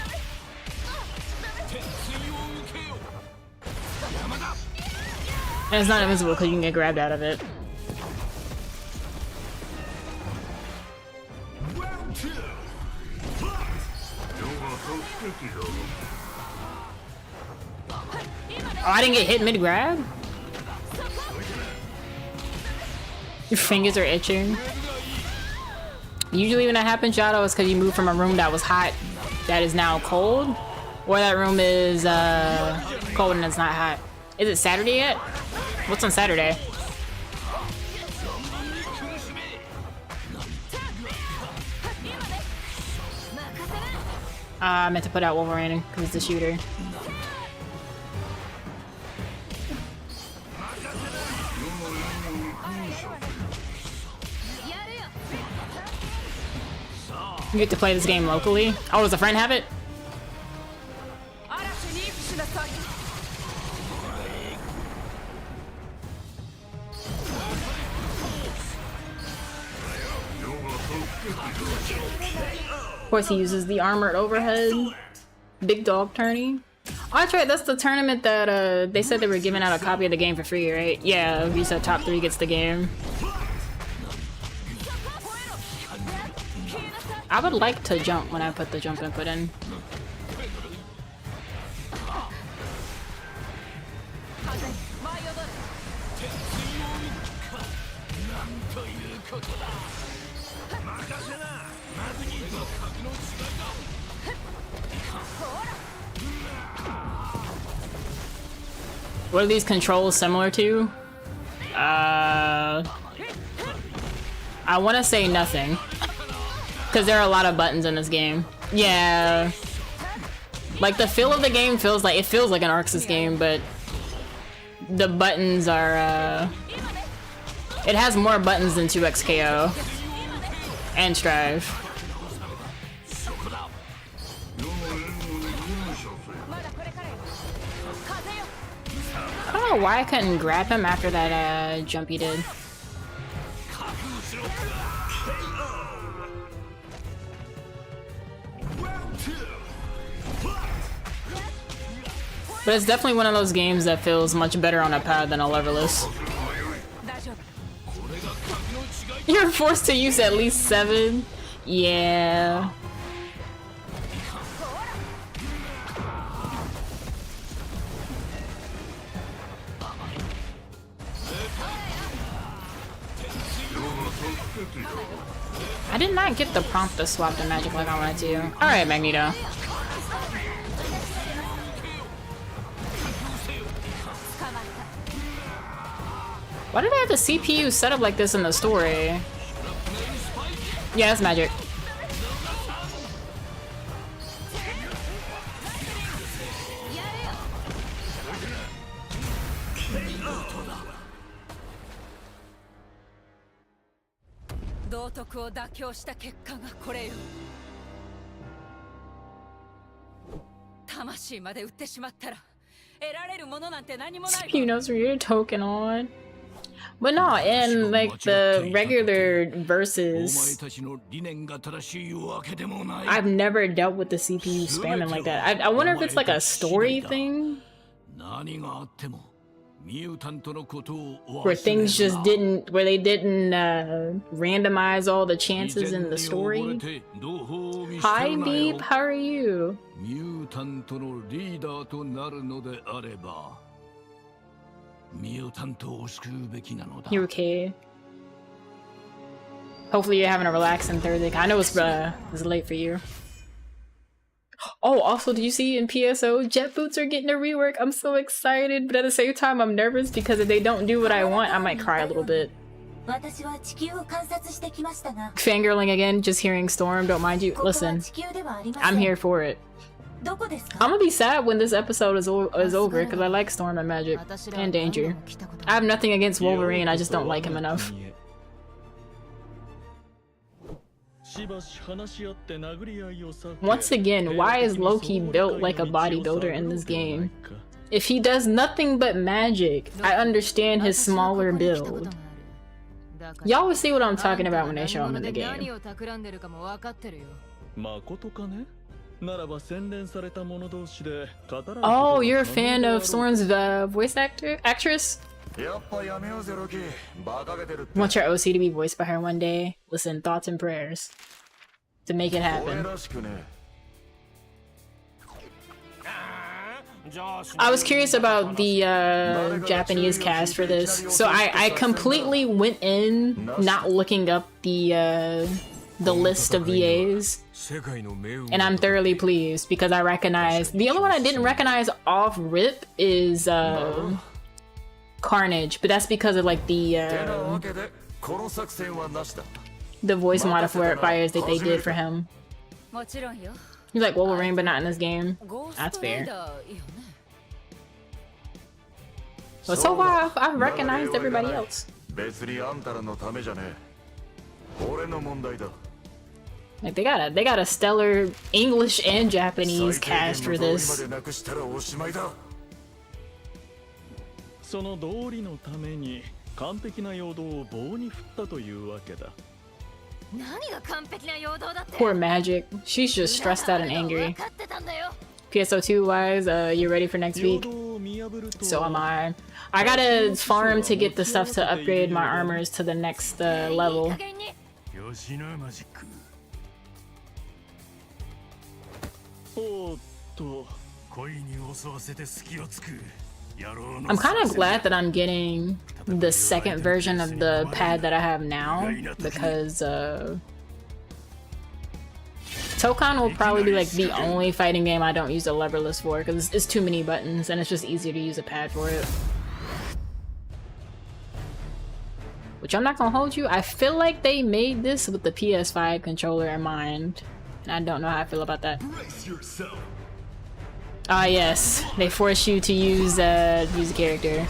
And it's not invisible because you can get grabbed out of it. Oh, I didn't get hit mid-grab? Your fingers are itching. Usually when that happens, Shadow, is because you moved from a room that was hot that is now cold. Or that room is cold and it's not hot. Is it Saturday yet? What's on Saturday? I meant to put out Wolverine because he's the shooter. You get to play this game locally? Oh, does a friend have it? Of course he uses the armored overhead. Big dog tourney. Oh, that's right, that's the tournament that they said they were giving out a copy of the game for free, right? Yeah, you said top 3 gets the game. I would like to jump when I put the jump input in. What are these controls similar to? I want to say nothing. Because there are a lot of buttons in this game. Yeah. Like, the feel of the game feels like, it feels like an Arxis game, but the buttons are, it has more buttons than 2XKO. And Strive. I don't know why I couldn't grab him after that jump he did. But it's definitely one of those games that feels much better on a pad than a leverless. You're forced to use at least 7? Yeah. I did not get the prompt to swap the magic like I wanted to. Alright, Magneto. Why did I have the CPU set up like this in the story? Yeah, that's magic. CPU knows where your token on. But no, in like the regular verses, I've never dealt with the CPU spamming like that. I wonder if it's like a story thing, where things just didn't, where they didn't randomize all the chances in the story. Hi Beep, how are you? You okay? Hopefully you're having a relaxing Thursday. I know it's late for you. Oh, also, did you see in PSO, jet boots are getting a rework? I'm so excited, but at the same time, I'm nervous because if they don't do what I want, I might cry a little bit. Fangirling again, just hearing Storm, don't mind you. Listen, I'm here for it. I'm gonna be sad when this episode is over because I like Storm and Magic and Danger. I have nothing against Wolverine, I just don't like him enough. Once again, why is Loki built like a bodybuilder in this game? If he does nothing but magic, I understand his smaller build. Y'all will see what I'm talking about when they show him in the game. Oh, you're a fan of Storm's voice actress? Want your OC to be voiced by her one day? Listen, thoughts and prayers to make it happen. I was curious about the Japanese cast for this, so I completely went in not looking up the list of VAs, and I'm thoroughly pleased because I recognize the only one I didn't recognize off rip is Carnage, but that's because of like the voice modifiers that they did for him. He's like Wolverine, but not in this game. That's fair. But so far, I've recognized everybody else. Like they got a stellar English and Japanese cast for this. Poor Magic. She's just stressed out and angry. PSO2 wise, you ready for next week? So am I. I gotta farm to get the stuff to upgrade my armors to the next level. I'm kind of glad that I'm getting the second version of the pad that I have now, because Tokon will probably be like the only fighting game I don't use a leverless for, because it's too many buttons and it's just easier to use a pad for it. Which I'm not gonna hold you, I feel like they made this with the PS5 controller in mind, and I don't know how I feel about that. Ah yes, they force you to use a character.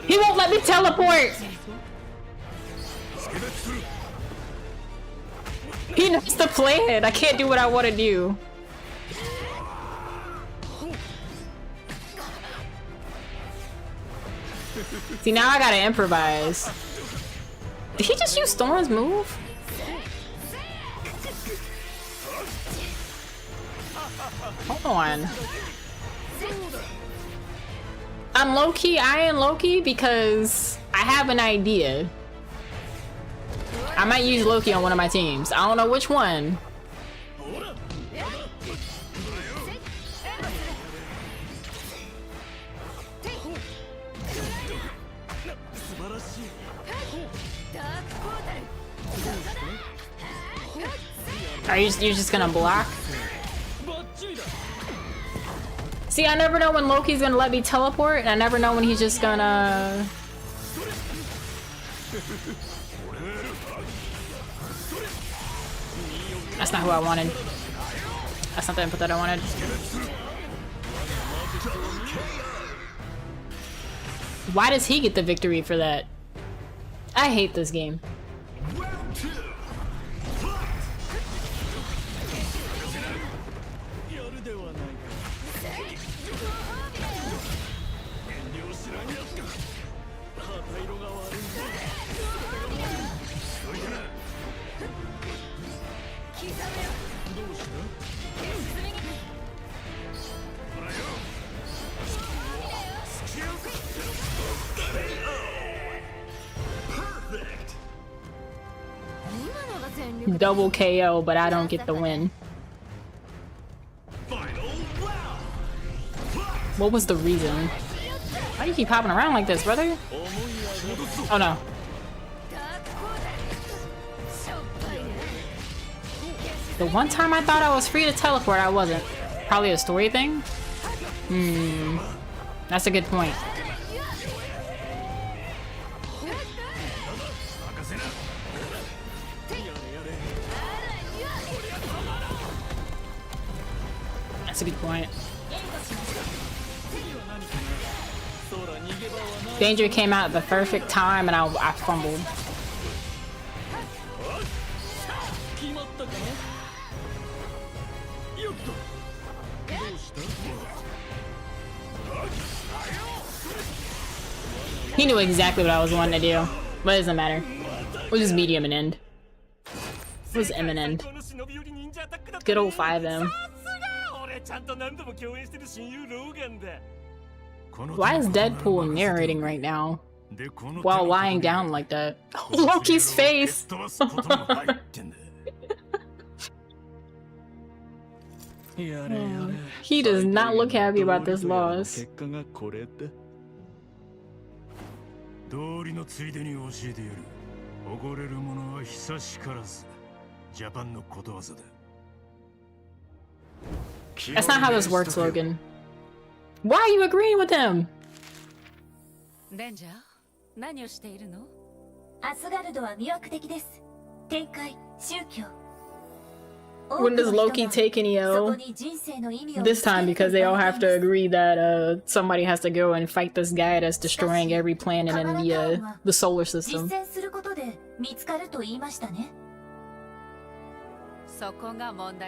He won't let me teleport! He knows the plan! I can't do what I want to do. See, now I gotta improvise. Did he just use Thorn's move? Hold on. I'm low-key, I am low-key because I have an idea. I might use Loki on one of my teams. I don't know which one. Are you just gonna block? See, I never know when Loki's gonna let me teleport, and I never know when he's just gonna... That's not who I wanted. That's not the input that I wanted. Why does he get the victory for that? I hate this game. Double KO, but I don't get the win. What was the reason? Why do you keep hopping around like this, brother? Oh no. The one time I thought I was free to teleport, I wasn't. Probably a story thing? That's a good point. That's a good point. Danger came out at the perfect time and I fumbled. He knew exactly what I was wanting to do, but it doesn't matter. We'll just medium and end. It was M and end. Good old 5M. Why is Deadpool narrating right now while lying down like that? Loki's face! He does not look happy about this loss. That's not how this works, Logan. Why are you agreeing with him? When does Loki take any L? This time because they all have to agree that somebody has to go and fight this guy that's destroying every planet in the solar system.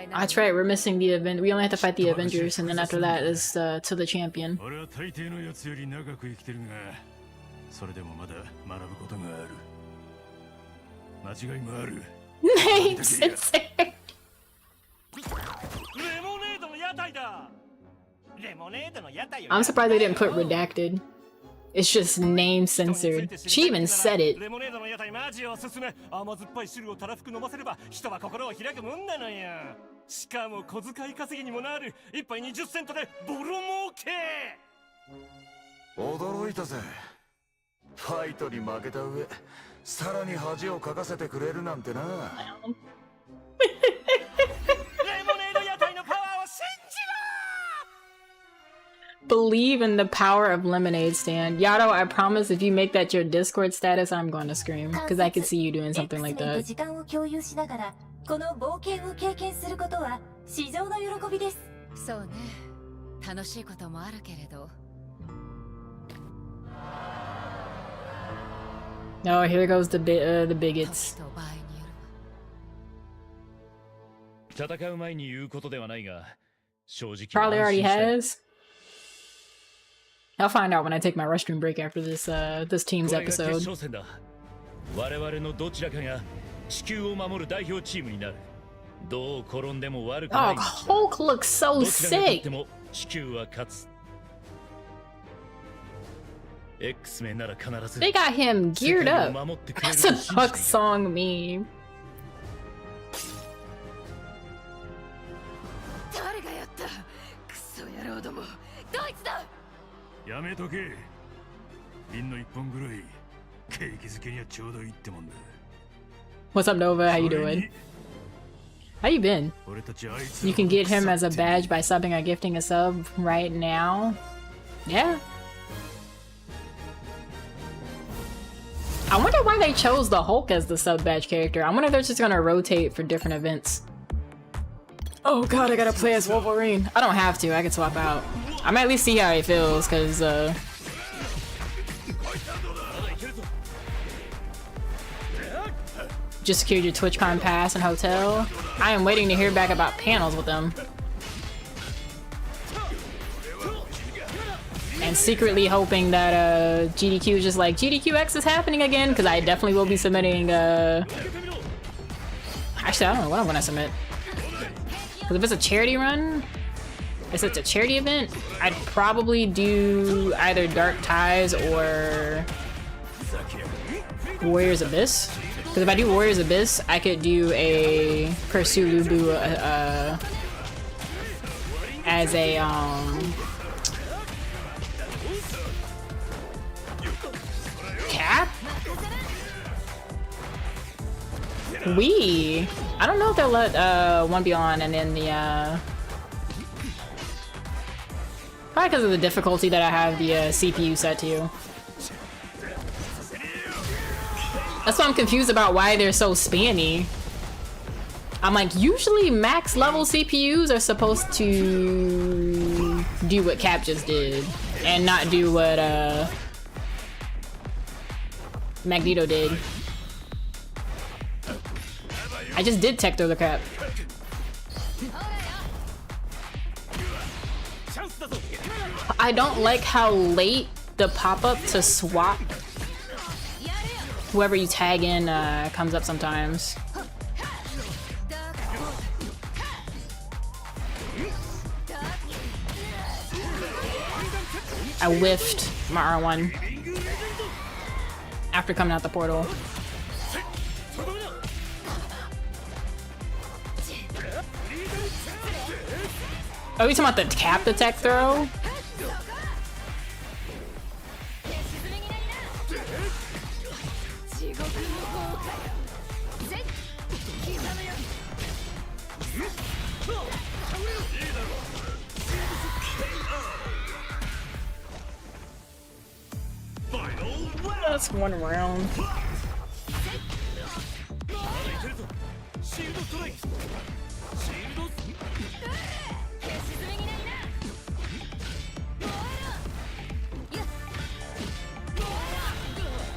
That's right, we're missing the event. We only have to fight the Avengers, and then after that is to the champion. Names insane. I'm surprised they didn't put redacted. It's just name censored. She even said it. Believe in the power of lemonade stand. Yato, I promise if you make that your Discord status, I'm going to scream. Because I could see you doing something like that. Oh, here goes the bigots. Probably already has. I'll find out when I take my restroom break after this this team's episode.
我々のどちらかが地球を守る代表チームになる。どう転んでも悪くない
Oh, Hulk looks so
どちらにとっ
sick.
ても地球は勝つ。X メンなら必ず
They got him geared
世界
up.
を守ってくれる
That's
と
a
信じて
Hulk
いる
song meme.
誰がやった？クソ野郎ども。どいつだ？
やめとけ。瓶の一本ぐらい景気づけにはちょうどいいってもんだ。
What's up, Nova? How you doing? How you been? You can get him as a badge by subbing or gifting a sub right now. Yeah. I wonder why they chose the Hulk as the sub badge character. I wonder if they're just gonna rotate for different events. Oh god, I gotta play as Wolverine. I don't have to, I can swap out. I might at least see how he feels, cause just secured your TwitchCon pass and hotel. I am waiting to hear back about panels with them. And secretly hoping that GDQ is just like, GDQX is happening again, because I definitely will be submitting actually, I don't know what I'm gonna submit. Because if it's a charity run, if it's a charity event, I'd probably do either Dark Ties or Warriors Abyss. Because if I do Warriors Abyss, I could do a Pursue Lubu as a cap? I don't know if they'll let one be on and then the probably because of the difficulty that I have the CPU set to. That's why I'm confused about why they're so spammy. I'm like, usually max level CPUs are supposed to do what Cap just did and not do what Magneto did. I just did tech throw the Cap. I don't like how late the pop-up to swap whoever you tag in comes up sometimes. I whiffed my R1 after coming out the portal. Are we talking about the cap the tech throw? That's one round.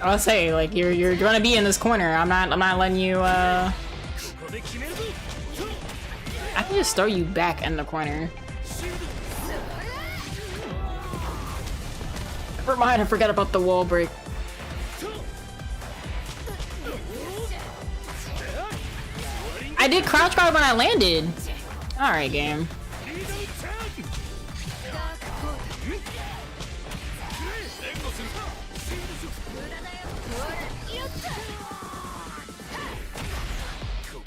I'll say, like, you're gonna be in this corner. I'm not letting you I can just throw you back in the corner. Never mind, I forgot about the wall break. I did crouch guard when I landed. Alright, game.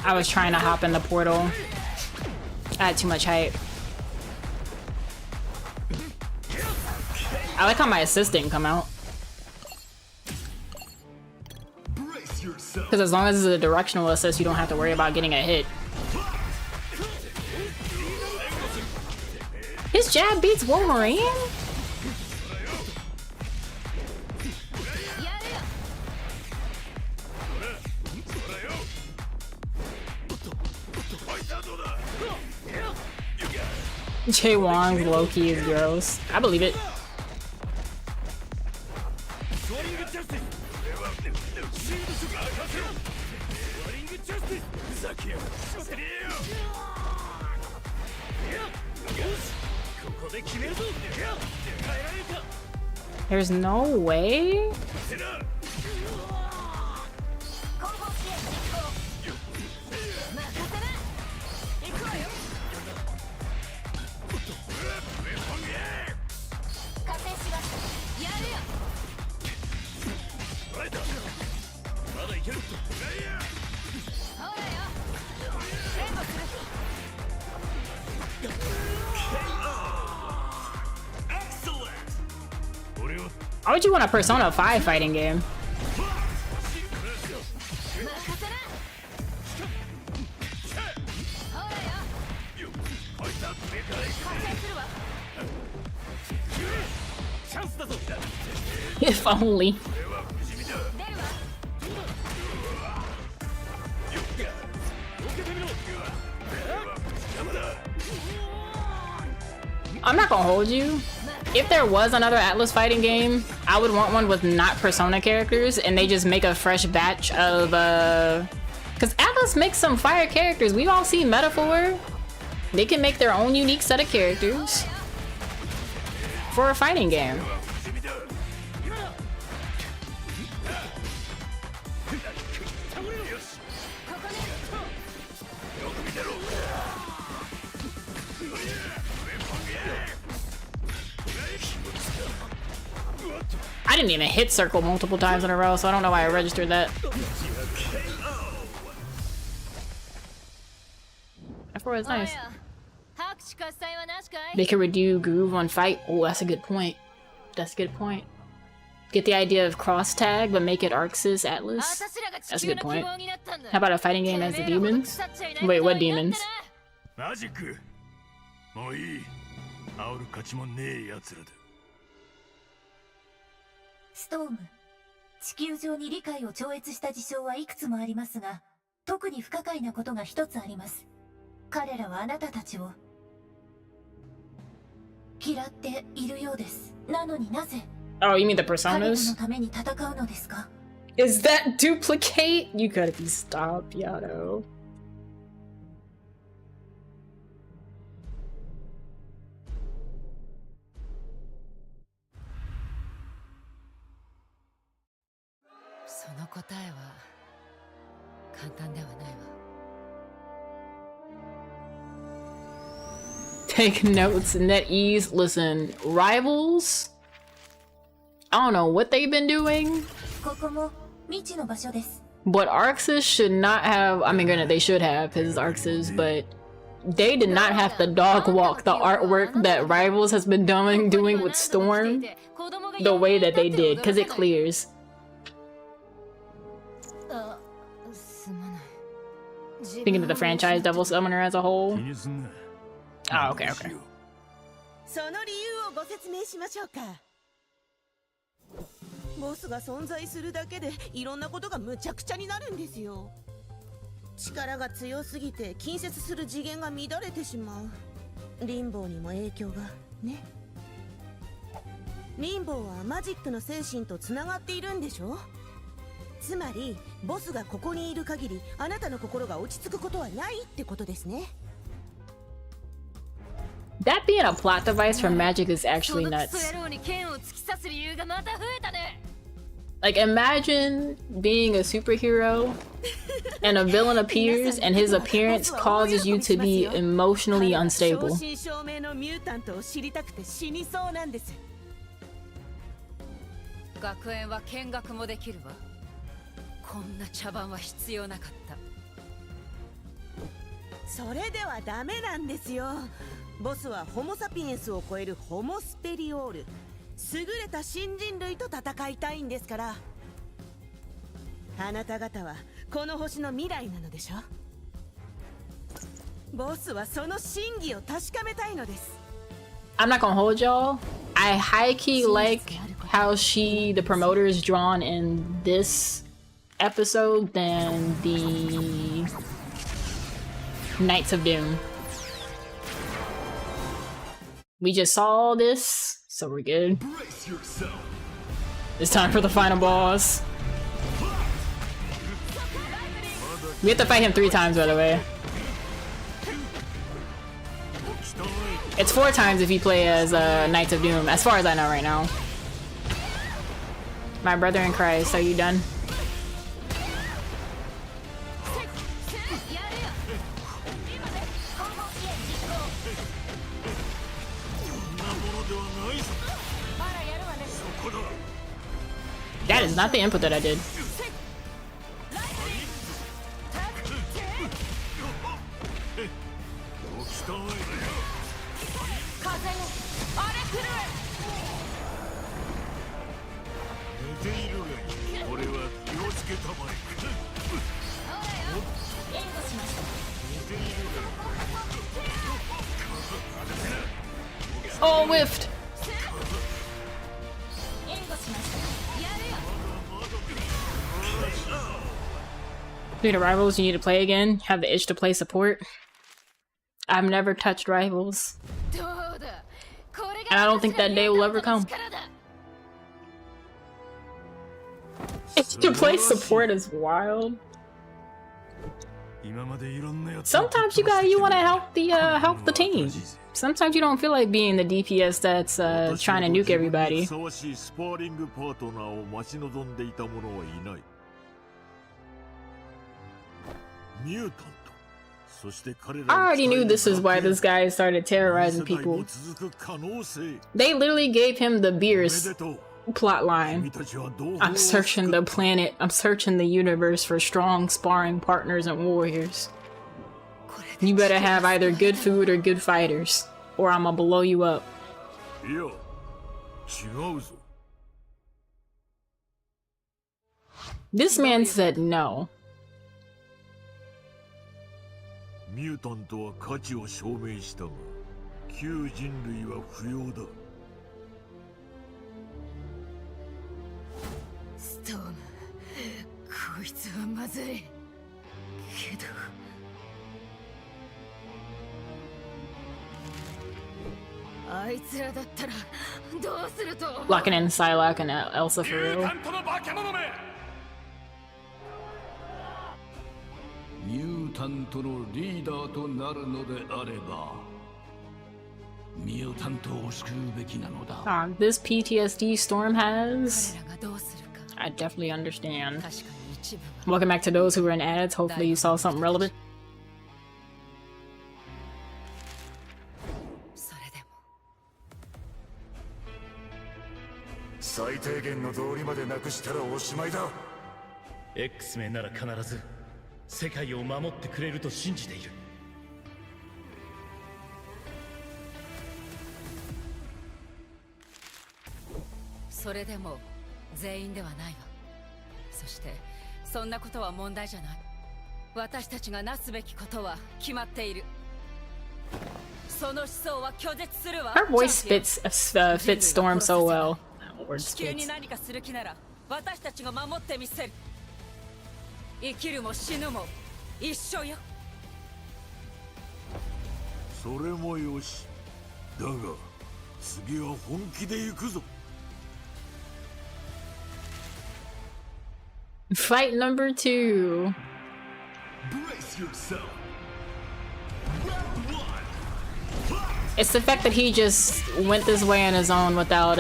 I was trying to hop in the portal. I had too much height. I like how my assist didn't come out. Because as long as it's a directional assist, you don't have to worry about getting a hit. His jab beats Wolverine? Jay Wong's low-key is gross. I believe it. There's no way? Why would you want a Persona 5 fighting game? If only. I'm not gonna hold you. If there was another Atlas fighting game, I would want one with not Persona characters and they just make a fresh batch of because Atlas makes some fire characters. We've all seen Metaphor. They can make their own unique set of characters for a fighting game. I didn't even hit circle multiple times in a row, so I don't know why I registered that. F4 is nice. They can redo groove on fight. Oh, that's a good point. That's a good point. Get the idea of cross tag, but make it Arxis Atlas. That's a good point. How about a fighting game as the demons? Wait, what demons?
Storm、地球上に理解を超越した事象はいくつもありますが、特に不可解なことが一つあります。彼らはあなたたちを嫌っているようです。なのになぜ
Oh, you mean the personas?
のために戦うのですか?
Is that duplicate? You gotta be stopped, Yato. Take notes, NetEase. Listen, Rivals, I don't know what they've been doing, but Arxis should not have, I mean granted they should have because it's Arxis, but they did not have to dog walk the artwork that Rivals has been doing with Storm the way that they did, because it clears. Thinking of the franchise Devil Summoner as a whole. Oh, okay, okay.
その理由をご説明しましょうか。ボスが存在するだけでいろんなことがむちゃくちゃになるんですよ。力が強すぎて近接する次元が乱れてしまう。リンボーにも影響がね。リンボーはマジックの精神とつながっているんでしょ。つまりボスがここにいる限りあなたの心が落ち着くことはないってことですね。
That being a plot device for magic is actually nuts. Like, imagine being a superhero and a villain appears and his appearance causes you to be emotionally unstable.
Boss ボスはホモ・サピエンスを超えるホモ・スペリオール、優れた新人類と戦いたいんですから。あなた方はこの星の未来なのでしょ。ボスはその真偽を確かめたいのです。
I'm not gonna hold y'all. I high-key like how the promoter is drawn in this episode than the Knights of Doom. We just saw this, so we're good. It's time for the final boss. We have to fight him 3 times, by the way. It's 4 times if you play as Knights of Doom, as far as I know right now. My brother in Christ, are you done? That is not the input that I did. Oh, whiffed. Dude, the Rivals, you need to play again? Have the itch to play support? I've never touched Rivals. And I don't think that day will ever come. Itch to play support is wild. Sometimes you want to help the team. Sometimes you don't feel like being the DPS that's trying to nuke everybody. I already knew this is why this guy started terrorizing people. They literally gave him the Beerus plotline. I'm searching the planet, I'm searching the universe for strong sparring partners and warriors. You better have either good food or good fighters, or I'ma blow you up. This man said no.
ミュータントは価値を証明したが、旧人類は不要だ。
ストーム、こいつはまずい。けど。あいつらだったらどうすると。
Locking in Psylocke and Elsa for real.
ミュータントのリーダーとなるのであればミュータントを救うべきなのだ。
This PTSD Storm has, I definitely understand. Welcome back to those who were in ads. Hopefully you saw something relevant.
最低限の道理までなくしたらおしまいだ。
X メンなら必ず世界を守ってくれると信じている。
それでも全員ではないわ。そしてそんなことは問題じゃない。私たちがなすべきことは決まっている。その思想は拒絶するわ。
Her voice fits Storm so well.
地球に何かする気なら私たちが守ってみせる。生きるも死ぬも一緒よ。
それもよし。だが次は本気で行くぞ。
Fight number 2. It's the fact that he just went this way on his own without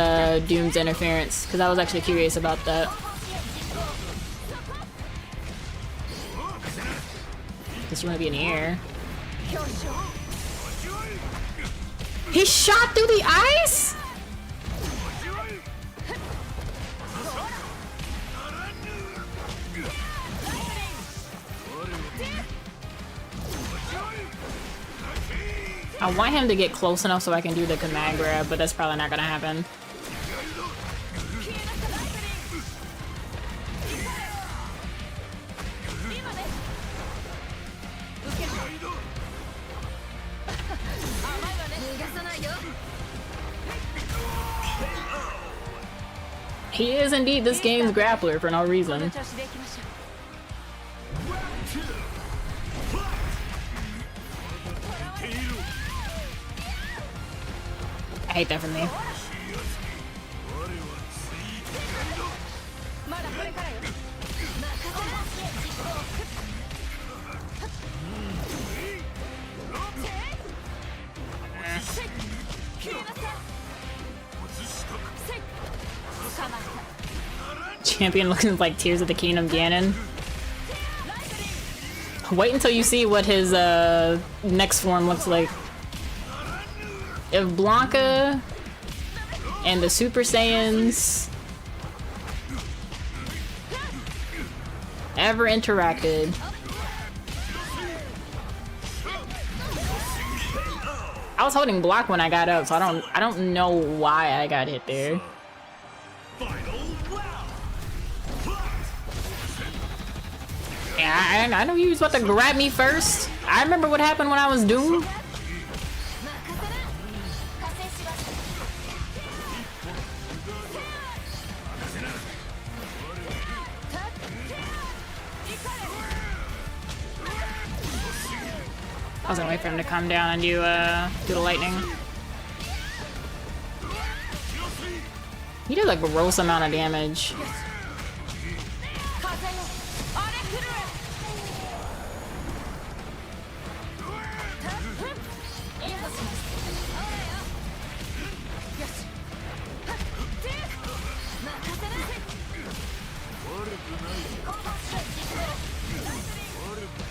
Doom's interference, because I was actually curious about that. Guess you want to be in the air. He shot through the ice? I want him to get close enough so I can do the command grab, but that's probably not gonna happen. He is indeed this game's grappler for no reason. I hate that from me. Champion looking like Tears of the Kingdom Ganon. Wait until you see what his next form looks like. If Blanca and the Super Saiyans ever interacted, I was holding block when I got up, so I don't know why I got hit there. I know he was about to grab me first. I remember what happened when I was doomed. I was gonna wait for him to come down and do the lightning. He did like a gross amount of damage.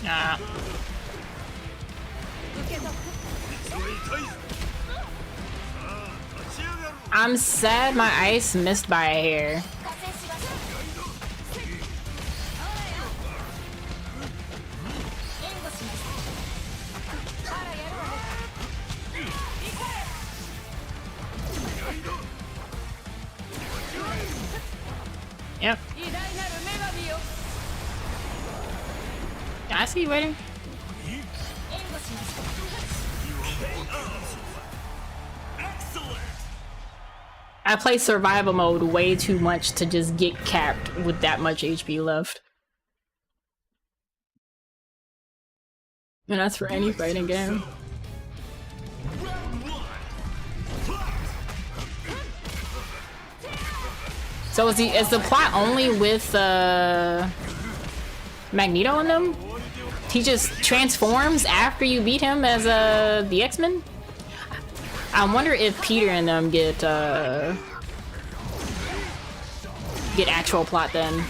Nah. I'm sad my ice missed by a hair. Yep. I see you waiting. I play survival mode way too much to just get capped with that much HP left. And that's for any fighting game. So is the plot only with Magneto in them? He just transforms after you beat him as the X-Men? I wonder if Peter and them get actual plot then.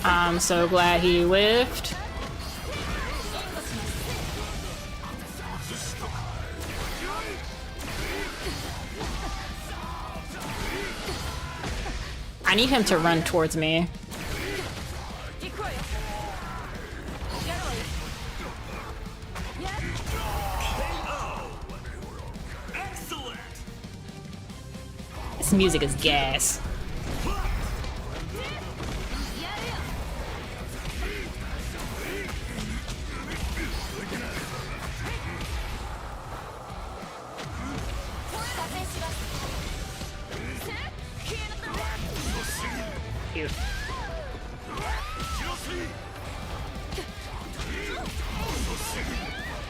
I'm so glad he whiffed. I need him to run towards me. This music is gas.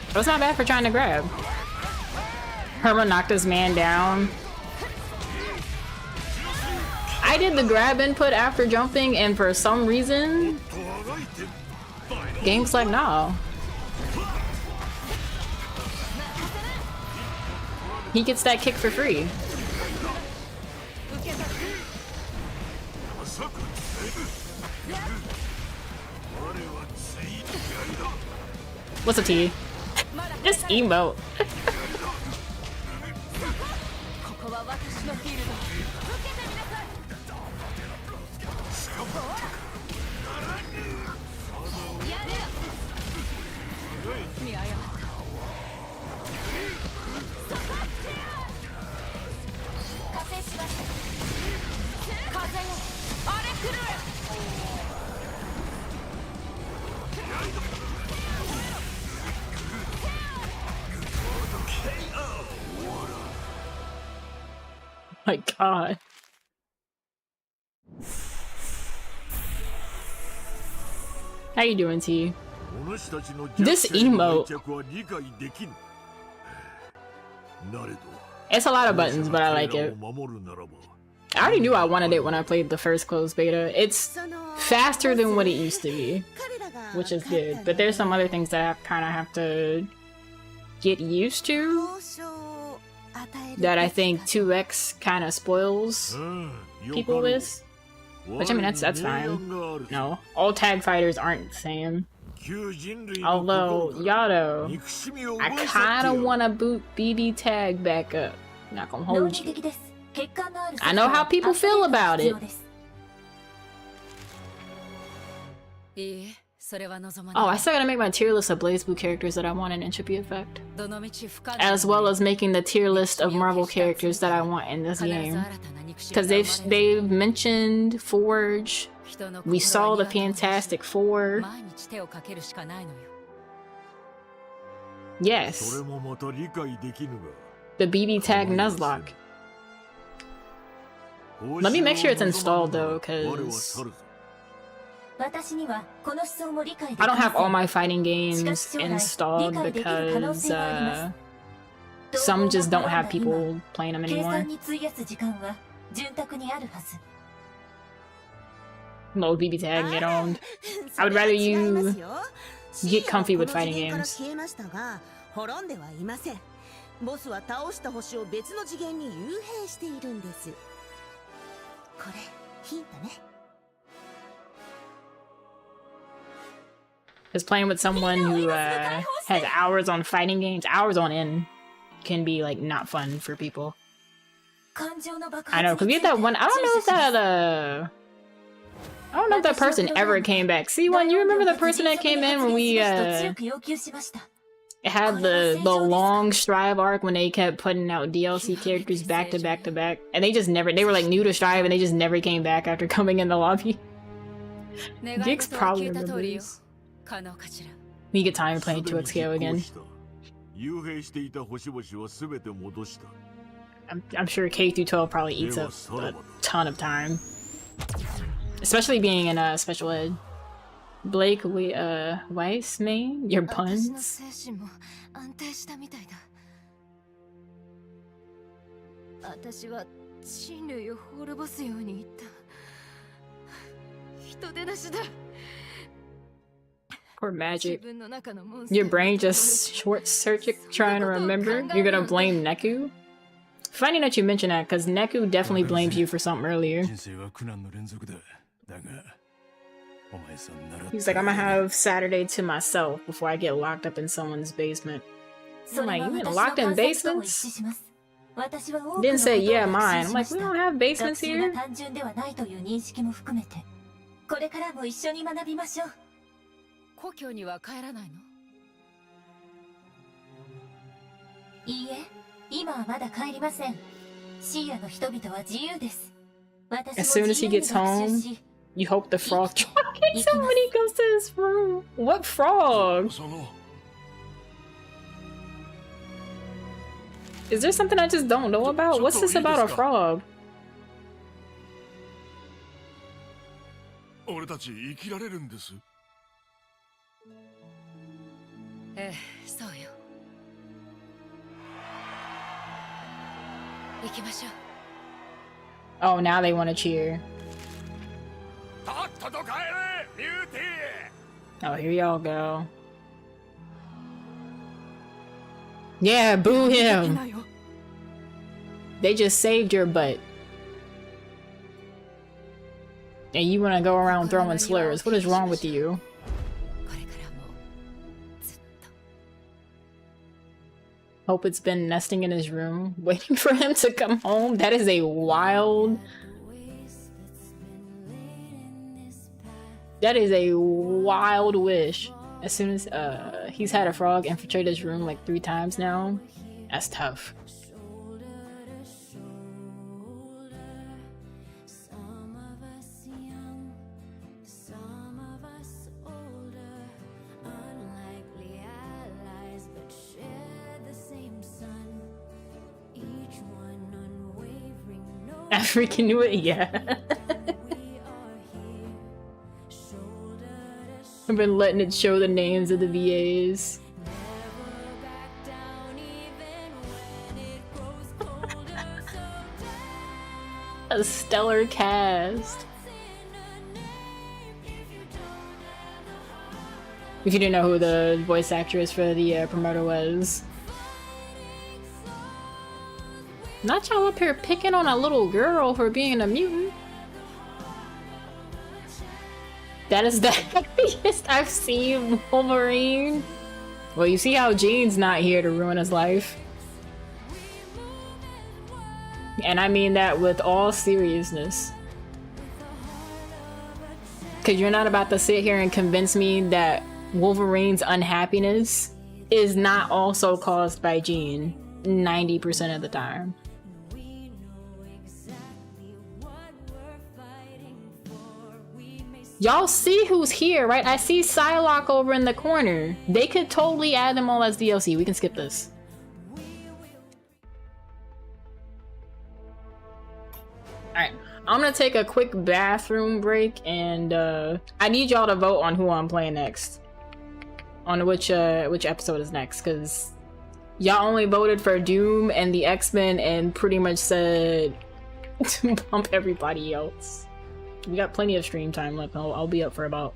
It was not bad for trying to grab. Herman knocked his man down. I did the grab input after jumping, and for some reason, game's like, no. He gets that kick for free. What's a T? Just emote. My God. How you doing, T? This emote. It's a lot of buttons, but I like it. I already knew I wanted it when I played the first closed beta. It's faster than what it used to be, which is good. But there's some other things that I kind of have to get used to that I think 2x kind of spoils people with. Which, I mean, that's fine. No, all tag fighters aren't the same. Although, Yado, I kind of want to boot BB Tag back up. Not gonna hold you. I know how people feel about it. Oh, I still gotta make my tier list of Blaze Blue characters that I want in Entropy Effect. As well as making the tier list of Marvel characters that I want in this game. Because they've mentioned Forge. We saw the Fantastic Four. Yes. The BB Tag Nuzlocke. Let me make sure it's installed though, because I don't have all my fighting games installed because some just don't have people playing them anymore. No BB Tag, get on. I would rather you get comfy with fighting games.
ボスは倒した星を別の次元に幽閉しているんです。これヒントね。
Because playing with someone who has hours on fighting games, hours on end, can be like not fun for people. I know, because we had that one. I don't know if that person ever came back. See, one, you remember the person that came in when we had the long Strive arc when they kept putting out DLC characters back to back to back, and they just never, they were like new to Strive and they just never came back after coming in the lobby. Gix probably remembers. We get time playing 2XKO again. I'm sure K through 12 probably eats up a ton of time, especially being in special ed. Blake, Weiss, main, your puns. Or magic. Your brain just short circuit trying to remember. You're gonna blame Neku? Funny that you mention that, because Neku definitely blames you for something earlier. He's like, I'm gonna have Saturday to myself before I get locked up in someone's basement. I'm like, you been locked in basements? Didn't say, yeah, mine. I'm like, we don't have basements here. As soon as he gets home, you hope the frog hits him when he goes to his room. What frog? Is there something I just don't know about? What's this about a frog? Oh, now they want to cheer. Oh, here y'all go. Yeah, boo him. They just saved your butt. And you want to go around throwing slurs. What is wrong with you? Hope it's been nesting in his room, waiting for him to come home. That is a wild... That is a wild wish. As soon as he's had a frog infiltrate his room like 3 times now. That's tough. I freaking knew it, yeah. I've been letting it show the names of the VAs. A stellar cast. If you didn't know who the voice actress for the promoter was. Not y'all up here picking on a little girl for being a mutant. That is the happiest I've seen Wolverine. Well, you see how Jean's not here to ruin his life. And I mean that with all seriousness. Because you're not about to sit here and convince me that Wolverine's unhappiness is not also caused by Jean 90% of the time. Y'all see who's here, right? I see Psylocke over in the corner. They could totally add them all as DLC. We can skip this. Alright, I'm gonna take a quick bathroom break and I need y'all to vote on who I'm playing next. On which episode is next, because y'all only voted for Doom and the X-Men and pretty much said to bump everybody else. We got plenty of stream time left. I'll be up for about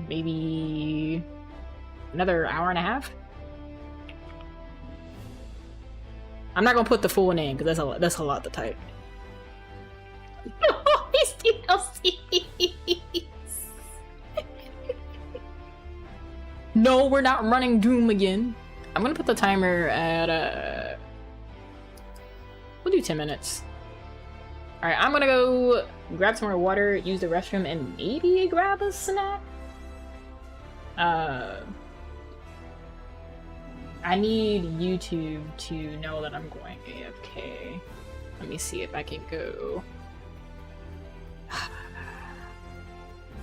maybe another hour and a half. I'm not gonna put the full name because that's a lot to type. These DLCs. No, we're not running Doom again. I'm gonna put the timer at we'll do 10 minutes. Alright, I'm gonna go grab some more water, use the restroom, and maybe grab a snack. I need YouTube to know that I'm going AFK. Let me see if I can go.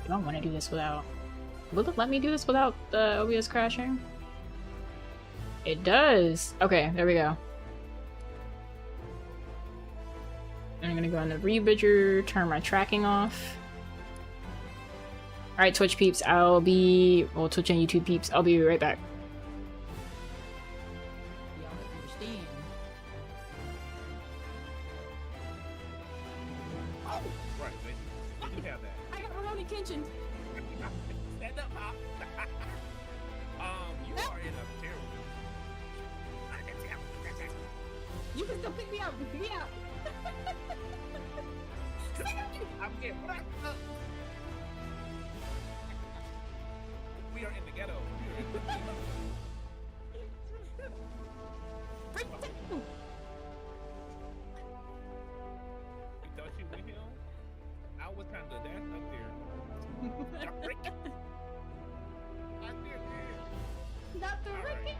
Do I want to do this without... Will it let me do this without the OBS crashing? It does! Okay, there we go. I'm gonna go on the rebridger, turn my tracking off. Alright, Twitch peeps, I'll be... Well, Twitch and YouTube peeps, I'll be right back.
Kitchen. Stand up, Pop. You are in a terrible. You can still pick me up. Pick me up. I'm getting. We are in the ghetto. We thought you were him. I was kind of that up there.
Not the Ricky.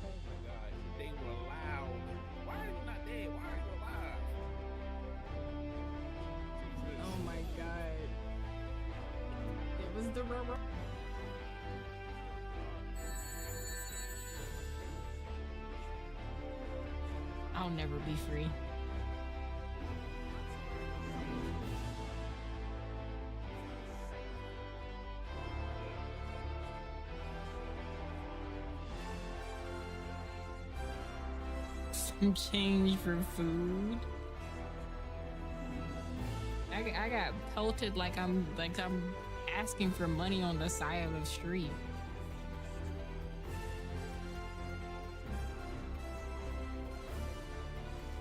Oh my God, they were loud. Why are you not dead? Why are you alive? Jesus.
Oh my god. It was the I'll never be free. Some change for food. I got pelted like I'm asking for money on the side of the street.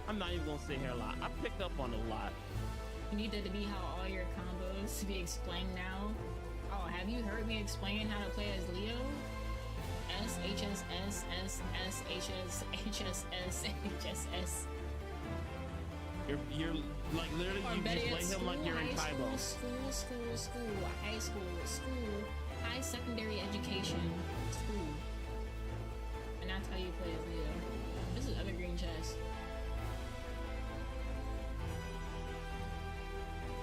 I'm not even gonna sit here a lot. I picked up on a lot.
You need that to be how all your combos to be explained now. Oh, have you heard me explain how to play as Leo? S, H, S, S, S, S, H, S, H, S, S, H, S, S.
You're like literally you just play him like you're in Kaibo.
School, high school, high secondary education, school. And that's how you play as Leo. This is evergreen chess.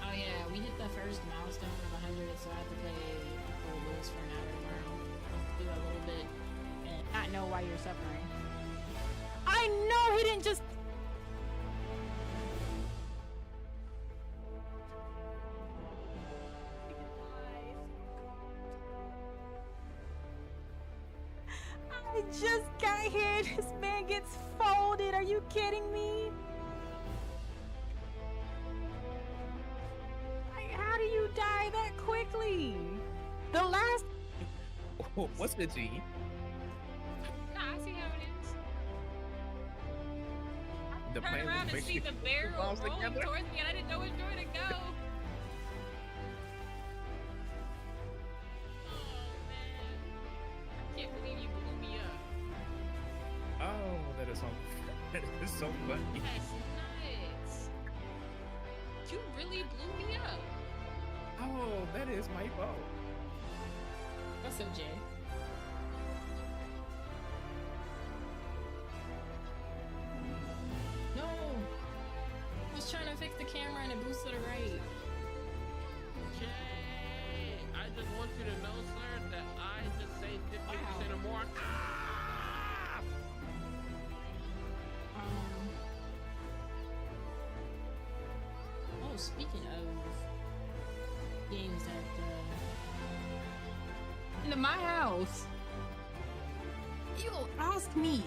Oh yeah, we hit the first milestone of 100, so I have to play full list for an hour tomorrow. I'll do a little bit and not know why you're suffering. I know he didn't just... I just got here, this man gets folded, are you kidding me? How do you die that quickly? The last...
What's the G?
Nah, I see how it is.
The
Turn
plane
around
was
and see
making
the barrel
bombs
rolling
together.
towards me, and I didn't know which way to go. I can't believe you blew me up.
Oh, that is so that is so funny.
That's nuts. You really blew me up.
Oh, that is my fault.
What's up, Jay? No! I was trying to fix the camera and it boosts to the right.
Jay, I just want you to know, sir, that I just saved 50% or more.
Oh, speaking of games that into my house, you ask me.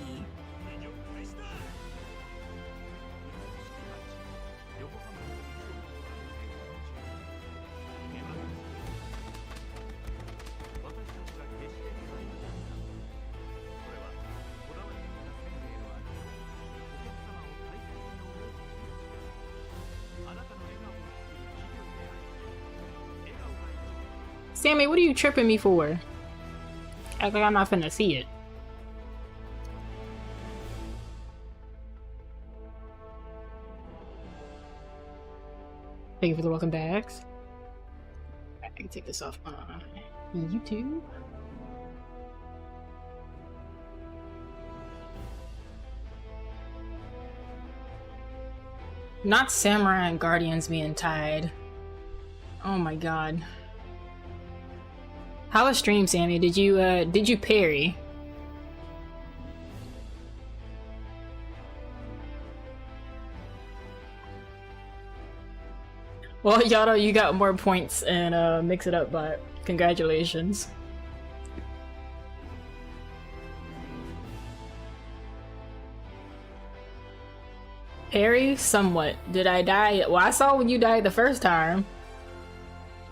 Sammy, what are you tripping me for? Act like I'm not finna see it. Thank you for the welcome backs. I can take this off on YouTube. Not Samurai and Guardians being tied. Oh my god. How was stream, Sammy? Did you parry? Well, Yado, you got more points and mix it up, but congratulations. Parry? Somewhat. Did I die? Well, I saw when you died the first time.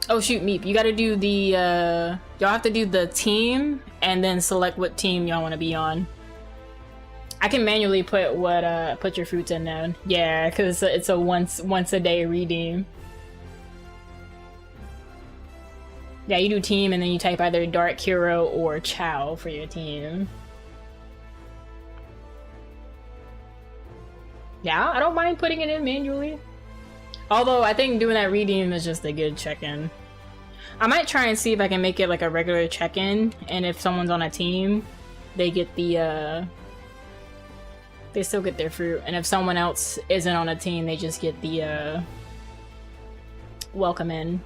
Oh shoot, Meep, you gotta do the, y'all have to do the team, and then select what team y'all want to be on. I can manually put what, put your fruits in now. Yeah, because it's a once a day redeem. Yeah, you do team, and then you type either Dark Hero or Chow for your team. Yeah, I don't mind putting it in manually. Although, I think doing that redeem is just a good check-in. I might try and see if I can make it like a regular check-in, and if someone's on a team, they get the, they still get their fruit, and if someone else isn't on a team, they just get the, welcome in.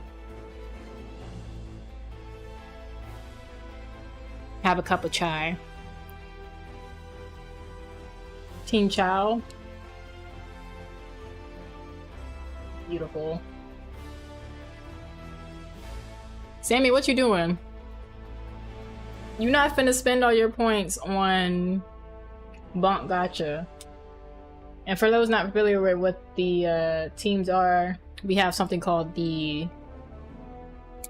Have a cup of chai. Team Chow. Beautiful. Sammy, what you doing? You not finna spend all your points on Bonk Gotcha. And for those not familiar with what the teams are, we have something called the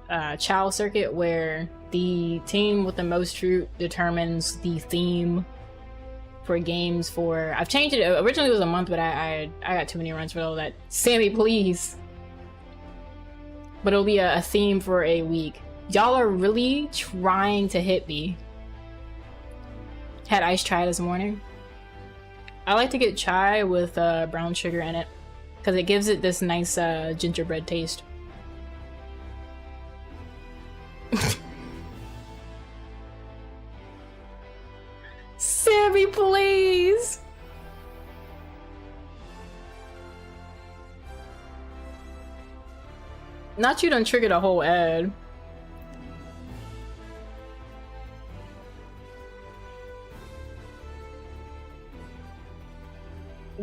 Chow Circuit, where the team with the most fruit determines the theme for games for... I've changed it. Originally it was a month, but I got too many runs for all that. Sammy, please. But it'll be a theme for a week. Y'all are really trying to hit me. Had iced chai this morning. I like to get chai with brown sugar in it, because it gives it this nice gingerbread taste. Sammy, please! Not you done triggered a whole ad.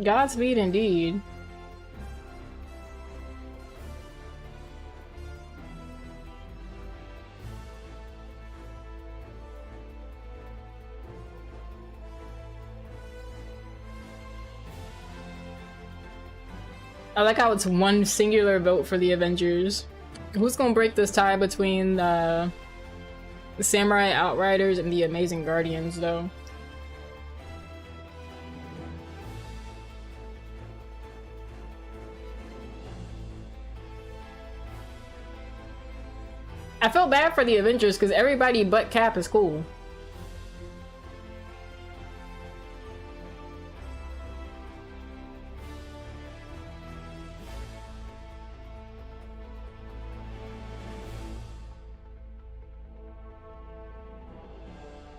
Godspeed indeed. I like how it's one singular vote for the Avengers. Who's gonna break this tie between the Samurai Outriders and the Amazing Guardians, though? I feel bad for the Avengers because everybody but Cap is cool.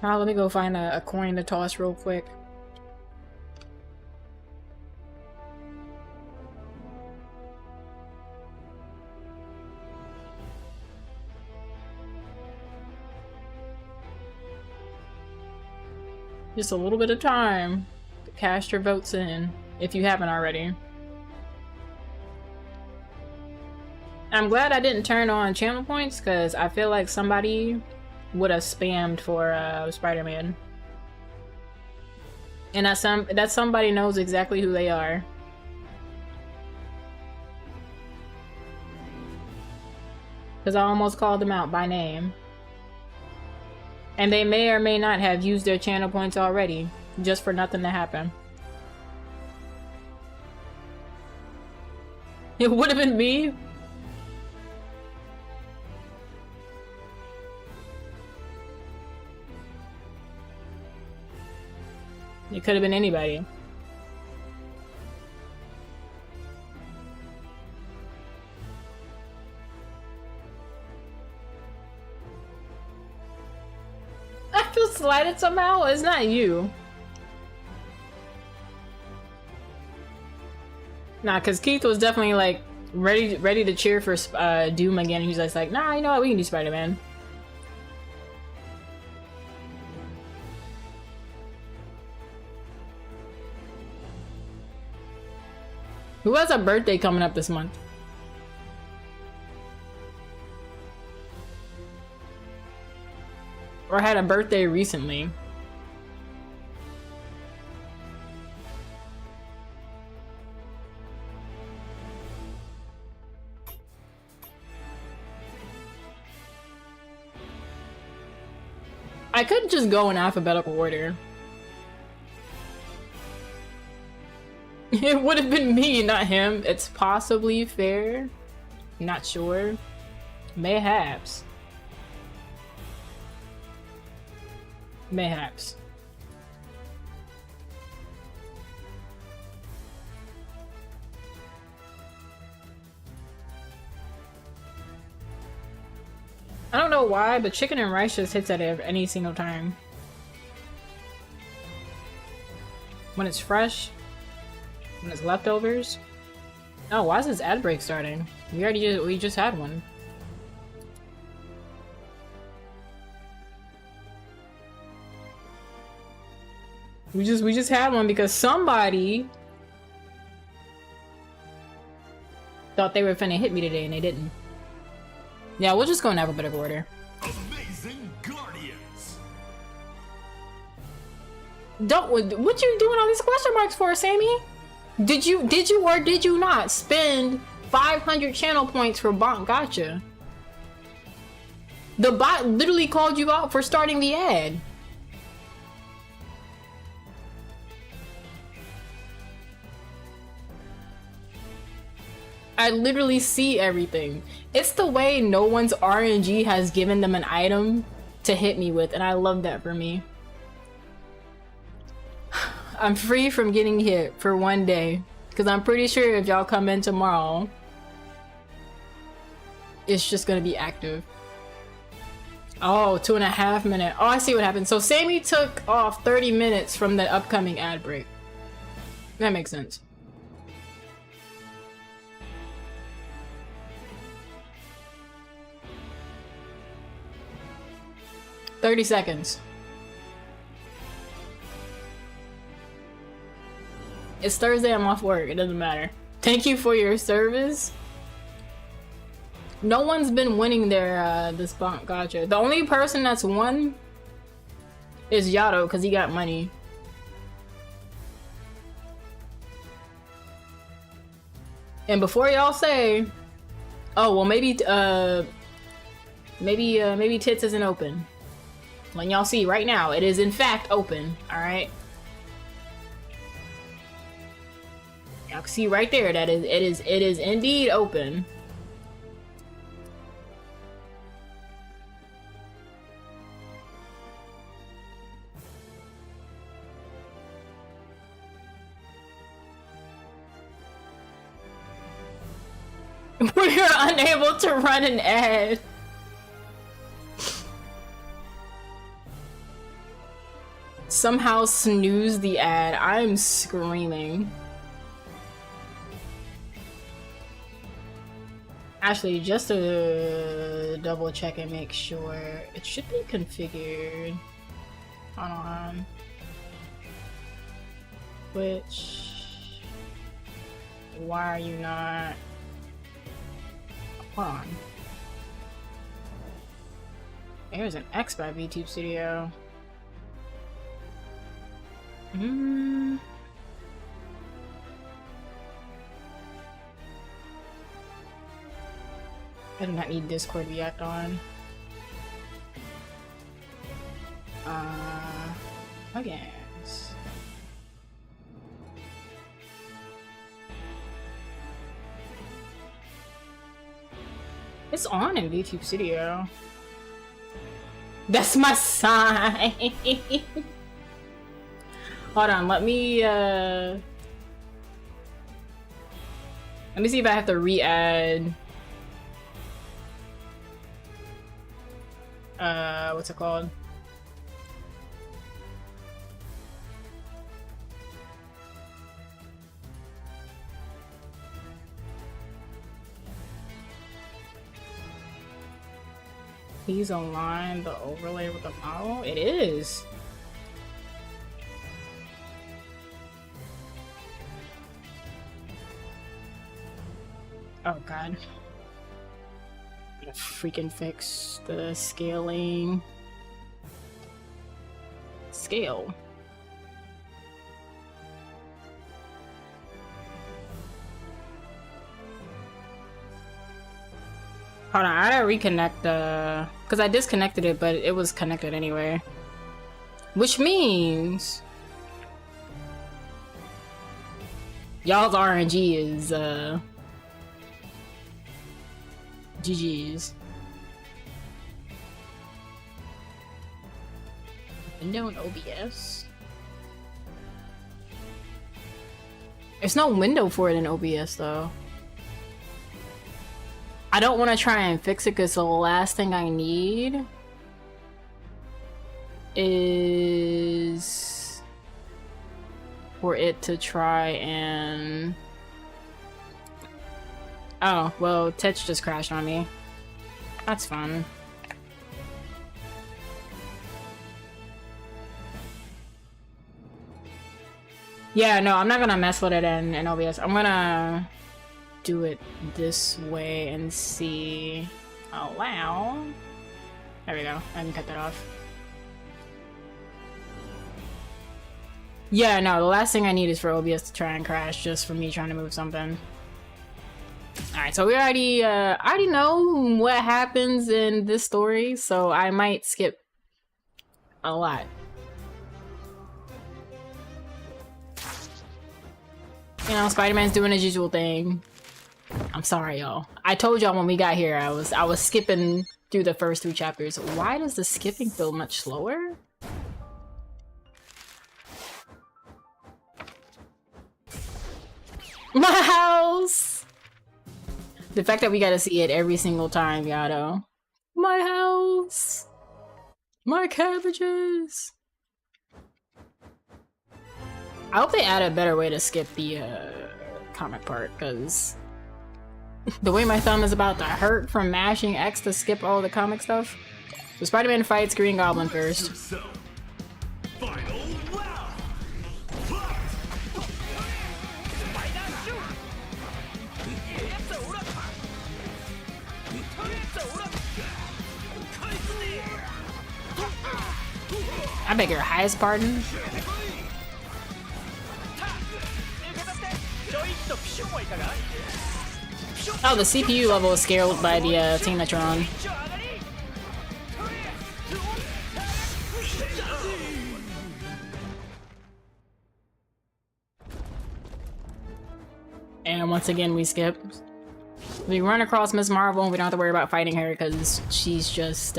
Let me go find a coin to toss real quick. Just a little bit of time to cast your votes in, if you haven't already. I'm glad I didn't turn on channel points, because I feel like somebody would have spammed for Spider-Man. And that somebody knows exactly who they are. Because I almost called them out by name. And they may or may not have used their channel points already, just for nothing to happen. It would have been me. It could have been anybody. I feel slighted somehow. It's not you. Nah, because Keith was definitely like ready to cheer for Doom again. He was just like, nah, you know what? We can do Spider-Man. Who has a birthday coming up this month? Or had a birthday recently? I could just go in alphabetical order. It would have been me, not him. It's possibly fair. Not sure. Mayhaps. Mayhaps. I don't know why, but chicken and rice just hits at any single time. When it's fresh. When it's leftovers. Oh, why is this ad break starting? We just had one. We just had one because somebody thought they were finna hit me today and they didn't. Yeah, we'll just go in alphabetical order.
Amazing Guardians.
What you doing all these question marks for, Sammy? Did you or did you not spend 500 channel points for Bonk Gotcha? The bot literally called you out for starting the ad. I literally see everything. It's the way no one's RNG has given them an item to hit me with, and I love that for me. I'm free from getting hit for one day, because I'm pretty sure if y'all come in tomorrow, it's just gonna be active. Oh, 2.5 minutes. Oh, I see what happened. So Sammy took off 30 minutes from the upcoming ad break. That makes sense. "30 seconds. It's Thursday, I'm off work, it doesn't matter. Thank you for your service. No one's been winning their, this Bonk Gotcha. The only person that's won is Yato, because he got money. And before y'all say, oh, well maybe Tits isn't open. When y'all see right now, it is in fact open, alright? Y'all can see right there that it is indeed open. We're unable to run an ad. Somehow snooze the ad. I'm screaming. Actually, just to double check and make sure, it should be configured. Hold on. Which... Why are you not... Hold on. There's an X by VTube Studio. I do not need Discord React on. I guess. It's on in VTube Studio. That's my sign. Hold on, let me see if I have to re-add what's it called? Please align the overlay with the model. It is. Oh god. I'm gonna freaking fix the scaling. Scale. Hold on, I gotta reconnect the... Because I disconnected it, but it was connected anyway. Which means... y'all's RNG is, GG's. Window and OBS? There's no window for it in OBS, though. I don't want to try and fix it because the last thing I need is for it to try and... Oh, well, Tetch just crashed on me. That's fun. Yeah, no, I'm not gonna mess with it in OBS. I'm gonna do it this way and see. Allow. There we go. I can cut that off. Yeah, no, the last thing I need is for OBS to try and crash just for me trying to move something. Alright, so we already know what happens in this story, so I might skip a lot. You know, Spider-Man's doing his usual thing. I'm sorry, y'all. I told y'all when we got here, I was skipping through the first 3 chapters. Why does the skipping feel much slower? My house! The fact that we gotta see it every single time, Yato. My house! My cabbages! I hope they add a better way to skip the comic part, because the way my thumb is about to hurt from mashing X to skip all the comic stuff. So Spider-Man fights Green Goblin first. I beg your highest pardon. Oh, the CPU level is scaled by the team that you're on. And once again, we skip. We run across Ms. Marvel and we don't have to worry about fighting her because she's just,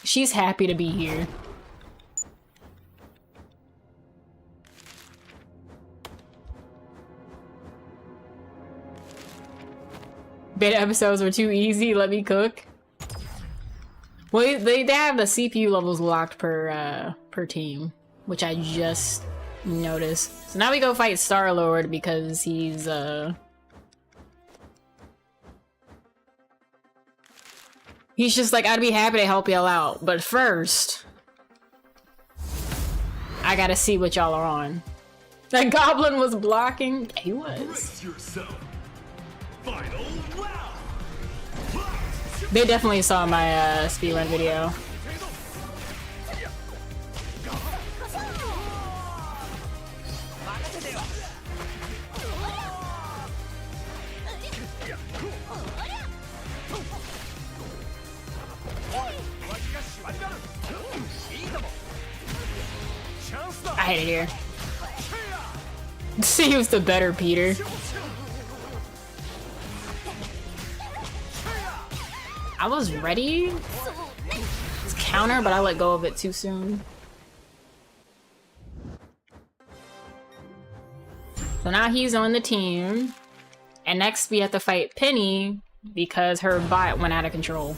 she's happy to be here. Beta episodes were too easy, let me cook. Well, they have the CPU levels locked per team, which I just noticed. So now we go fight Star-Lord because he's just like, I'd be happy to help y'all out, but first I gotta see what y'all are on. That goblin was blocking. He was. They definitely saw my speedrun video. I hate it here. He was the better Peter. I was ready to counter, but I let go of it too soon. So now he's on the team. And next we have to fight Penny because her bot went out of control.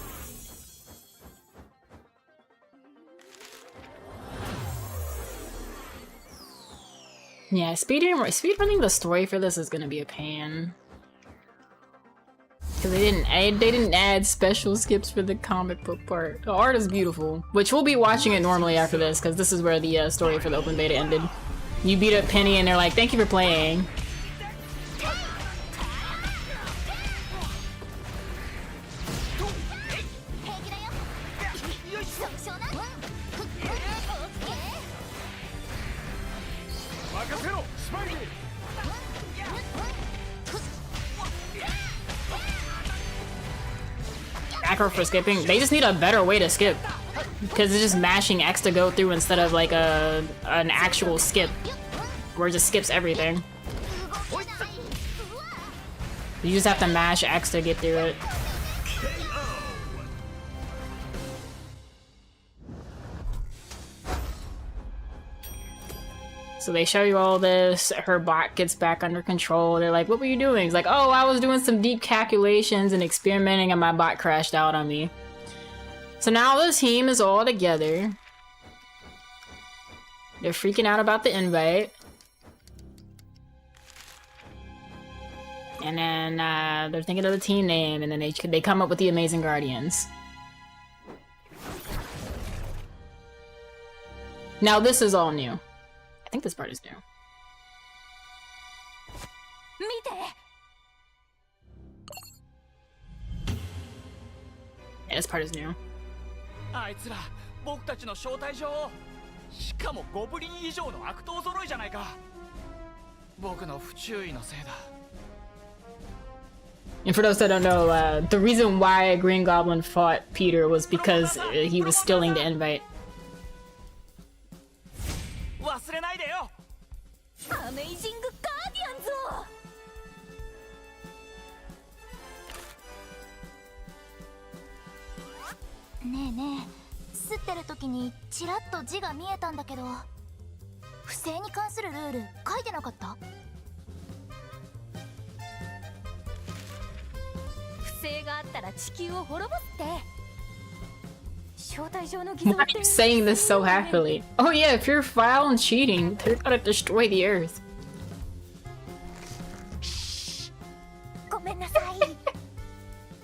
Yeah, speedrunning the story for this is gonna be a pain. Because they didn't add special skips for the comic book part. The art is beautiful, which we'll be watching it normally after this, because this is where the story for the open beta ended. You beat up Penny and they're like, thank you for playing. Macro for skipping. They just need a better way to skip. Because it's just mashing X to go through instead of like an actual skip. Where it just skips everything. You just have to mash X to get through it. So they show you all this, her bot gets back under control. They're like, what were you doing? It's like, oh, I was doing some deep calculations and experimenting and my bot crashed out on me. So now the team is all together. They're freaking out about the invite. And then they're thinking of the team name, and then they come up with the Amazing Guardians. Now this is all new. I think this part is new. Yeah, this part is new.
あいつら僕たちの招待状をしかもゴブリン以上の悪党揃いじゃないか僕の不注意のせいだ
And for those that don't know, the reason why Green Goblin fought Peter was because he was stealing the invite.
忘れないでよ
アメイジングガーディアンズをねえねえ吸ってる時にチラッと字が見えたんだけど不正に関するルール書いてなかった不正があったら地球を滅ぼすって招待状の偽造
Why are you saying this so happily? Oh yeah, if you're foul and cheating, they're gonna destroy the earth.
ごめんなさ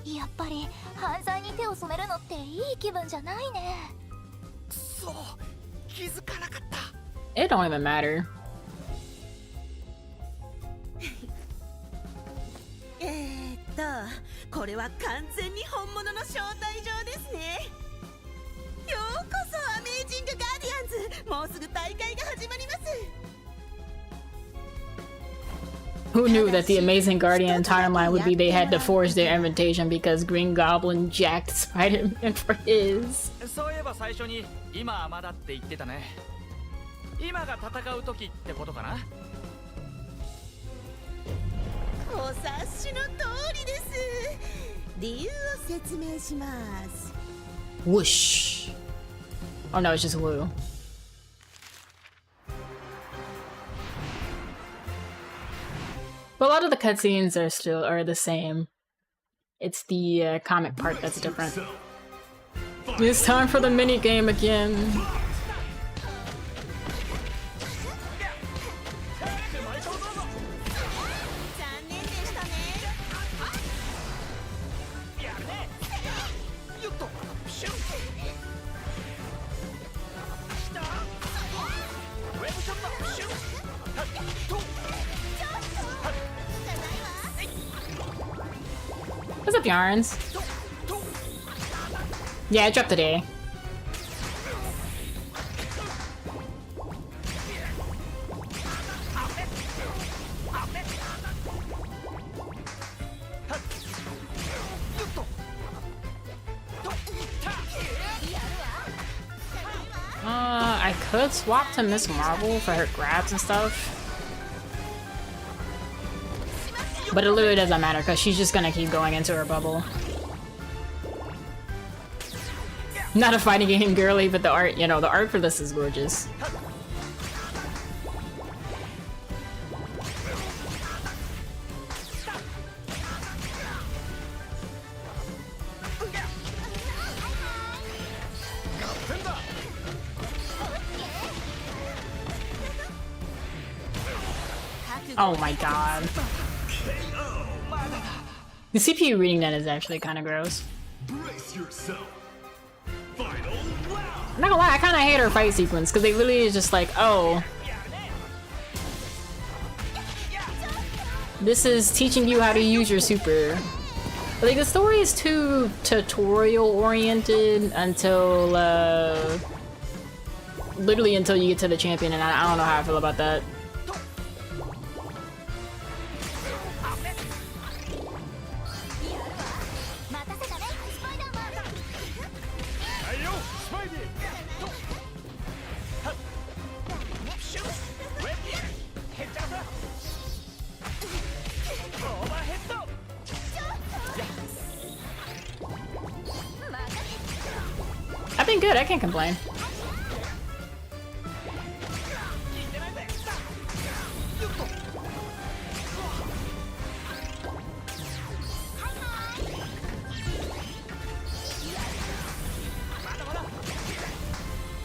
いやっぱり犯罪に手を染めるのっていい気分じゃないねくそ気づかなかった
It don't even matter.
これは完全に本物の招待状ですねようこそアメージングガーディアンズもうすぐ大会が始まります
Who knew that the Amazing Guardian timeline would be they had to forge their invitation because Green Goblin jacked Spider-Man for his?
そういえば最初に今はまだって言ってたね今が戦う時ってことかな
お察しの通りです理由を説明します
Whoosh. Oh no, it's just woo. But a lot of the cutscenes are the same. It's the comic part that's different. It's time for the mini game again. What's up, Yarns? Yeah, I dropped the day. I could swap to Miss Marvel for her grabs and stuff. But it literally doesn't matter because she's just gonna keep going into her bubble. Not a fighting game girly, but the art, you know, the art for this is gorgeous. Oh my god. The CPU reading that is actually kind of gross.
Brace yourself.
I'm not gonna lie, I kind of hate her fight sequence because they literally is just like, oh, this is teaching you how to use your super. Like, the story is too tutorial oriented until literally until you get to the champion, and I don't know how I feel about that. I've been good, I can't complain.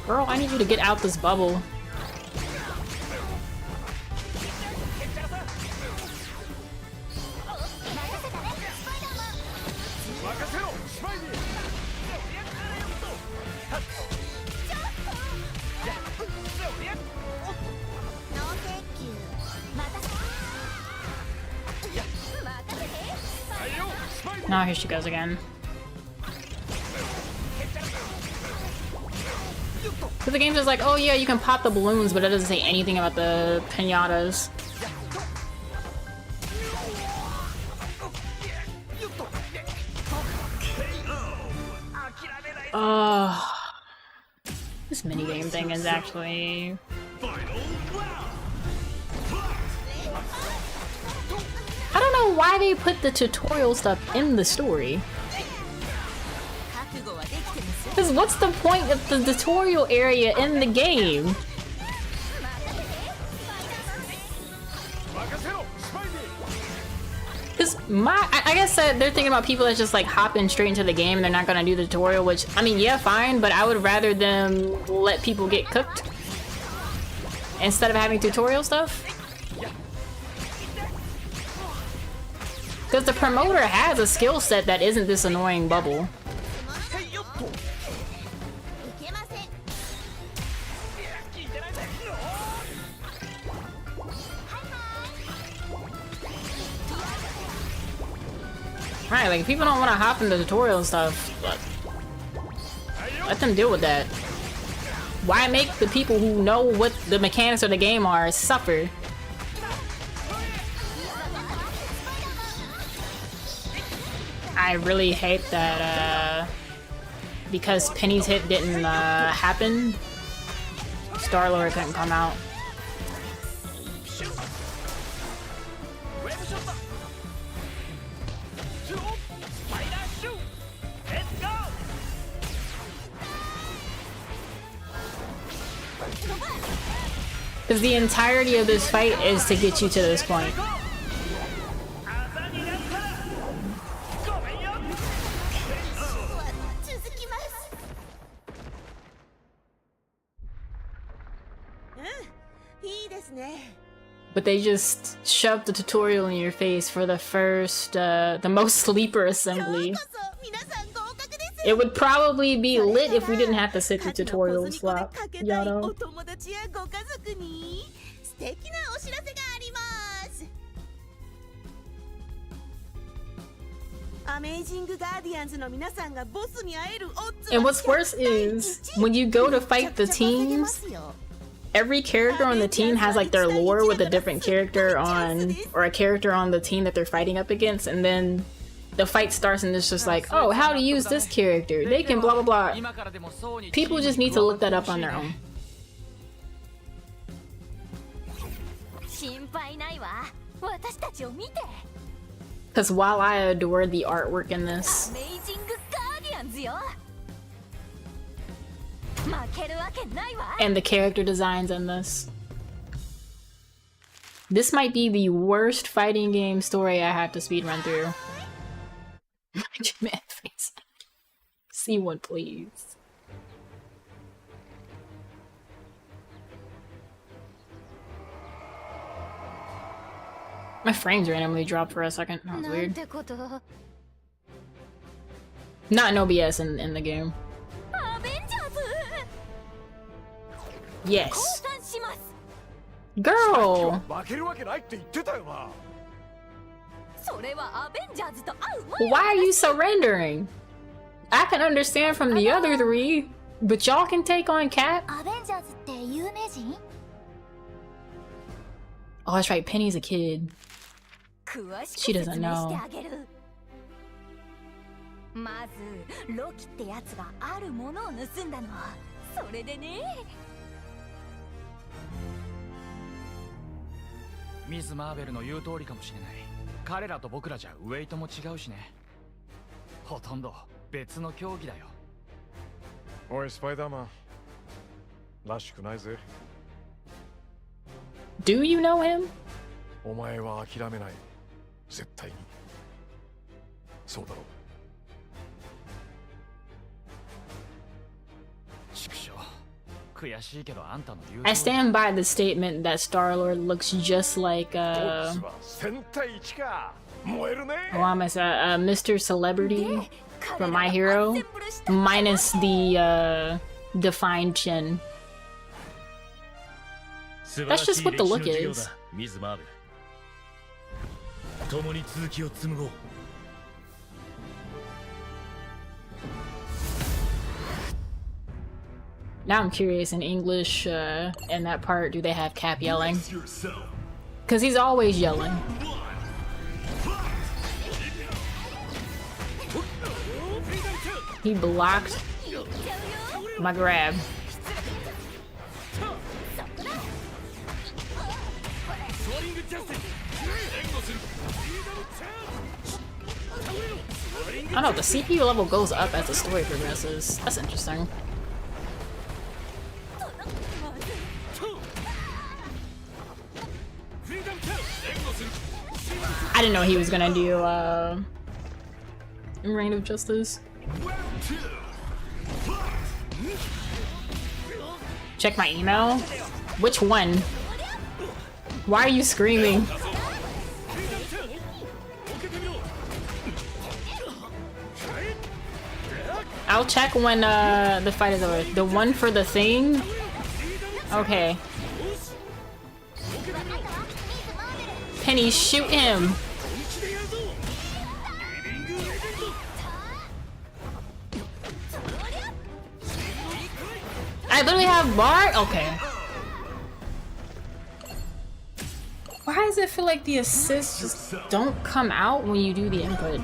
Girl, I need you to get out this bubble. Now here she goes again. So the game's just like, oh yeah, you can pop the balloons, but it doesn't say anything about the pinatas. This minigame thing is actually... I don't know why they put the tutorial stuff in the story. Because what's the point of the tutorial area in the game? Because I guess that they're thinking about people that's just like hopping straight into the game and they're not gonna do the tutorial, which, I mean, yeah, fine, but I would rather them let people get cooked instead of having tutorial stuff. Because the promoter has a skill set that isn't this annoying bubble. Right, like, if people don't want to hop into the tutorial and stuff, let them deal with that. Why make the people who know what the mechanics of the game are suffer? I really hate that, because Penny's hit didn't, happen, Star-Lord couldn't come out. Because the entirety of this fight is to get you to this point. But they just shoved the tutorial in your face for the first, the most sleeper assembly. It would probably be lit if we didn't have to sit through tutorial slop. Y'all know?
素敵なお知らせがあります。アメイジングガーディアンズの皆さんがボスに会えるオッズ。
And what's worse is, when you go to fight the teams, every character on the team has like their lore with a different character on, or a character on the team that they're fighting up against, and then the fight starts and it's just like, oh, how to use this character, they can blah blah blah. People just need to look that up on their own. Because while I adore the artwork in this, and the character designs in this might be the worst fighting game story I have to speedrun through. Man face. See one, please. My frames randomly dropped for a second. That was weird. Not no OBS in the game. Yes. Girl! Why are you surrendering? I can understand from the other three, but y'all can take on Cap? Oh, that's right, Penny's a kid. She doesn't know.
Miss Marvel の言う通りかもしれない。彼らと僕らじゃウェイトも違うしね。ほとんど別の競技だよ。
おいスパイダーマン、らしくないぜ。
Do you know him?
お前は諦めない。絶対に。そうだろう。
畜生。悔しいけどあんたの言う。
I stand by the statement that Star-Lord looks just like Mr. Celebrity from My Hero, minus the defined chin. That's just what the look is. Now I'm curious, in English, in that part, do they have Cap yelling? Because he's always yelling. He blocked my grab. I don't know, the CPU level goes up as the story progresses. That's interesting. I didn't know he was gonna do Reign of Justice. Check my email? Which one? Why are you screaming? I'll check when the fight is over. The one for the thing? Okay. Penny, shoot him! I literally have bar? Okay. Why does it feel like the assists just don't come out when you do the input?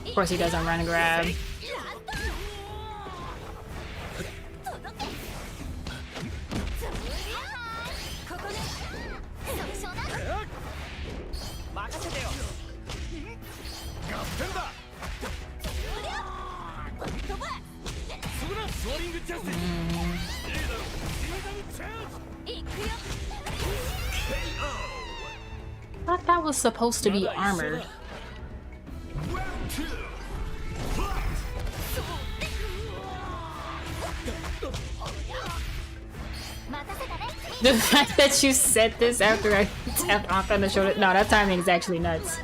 Of course he doesn't run and grab. I thought that was supposed to be armor. The fact that you said this after I tapped off on the shoulder. No, that timing is actually nuts.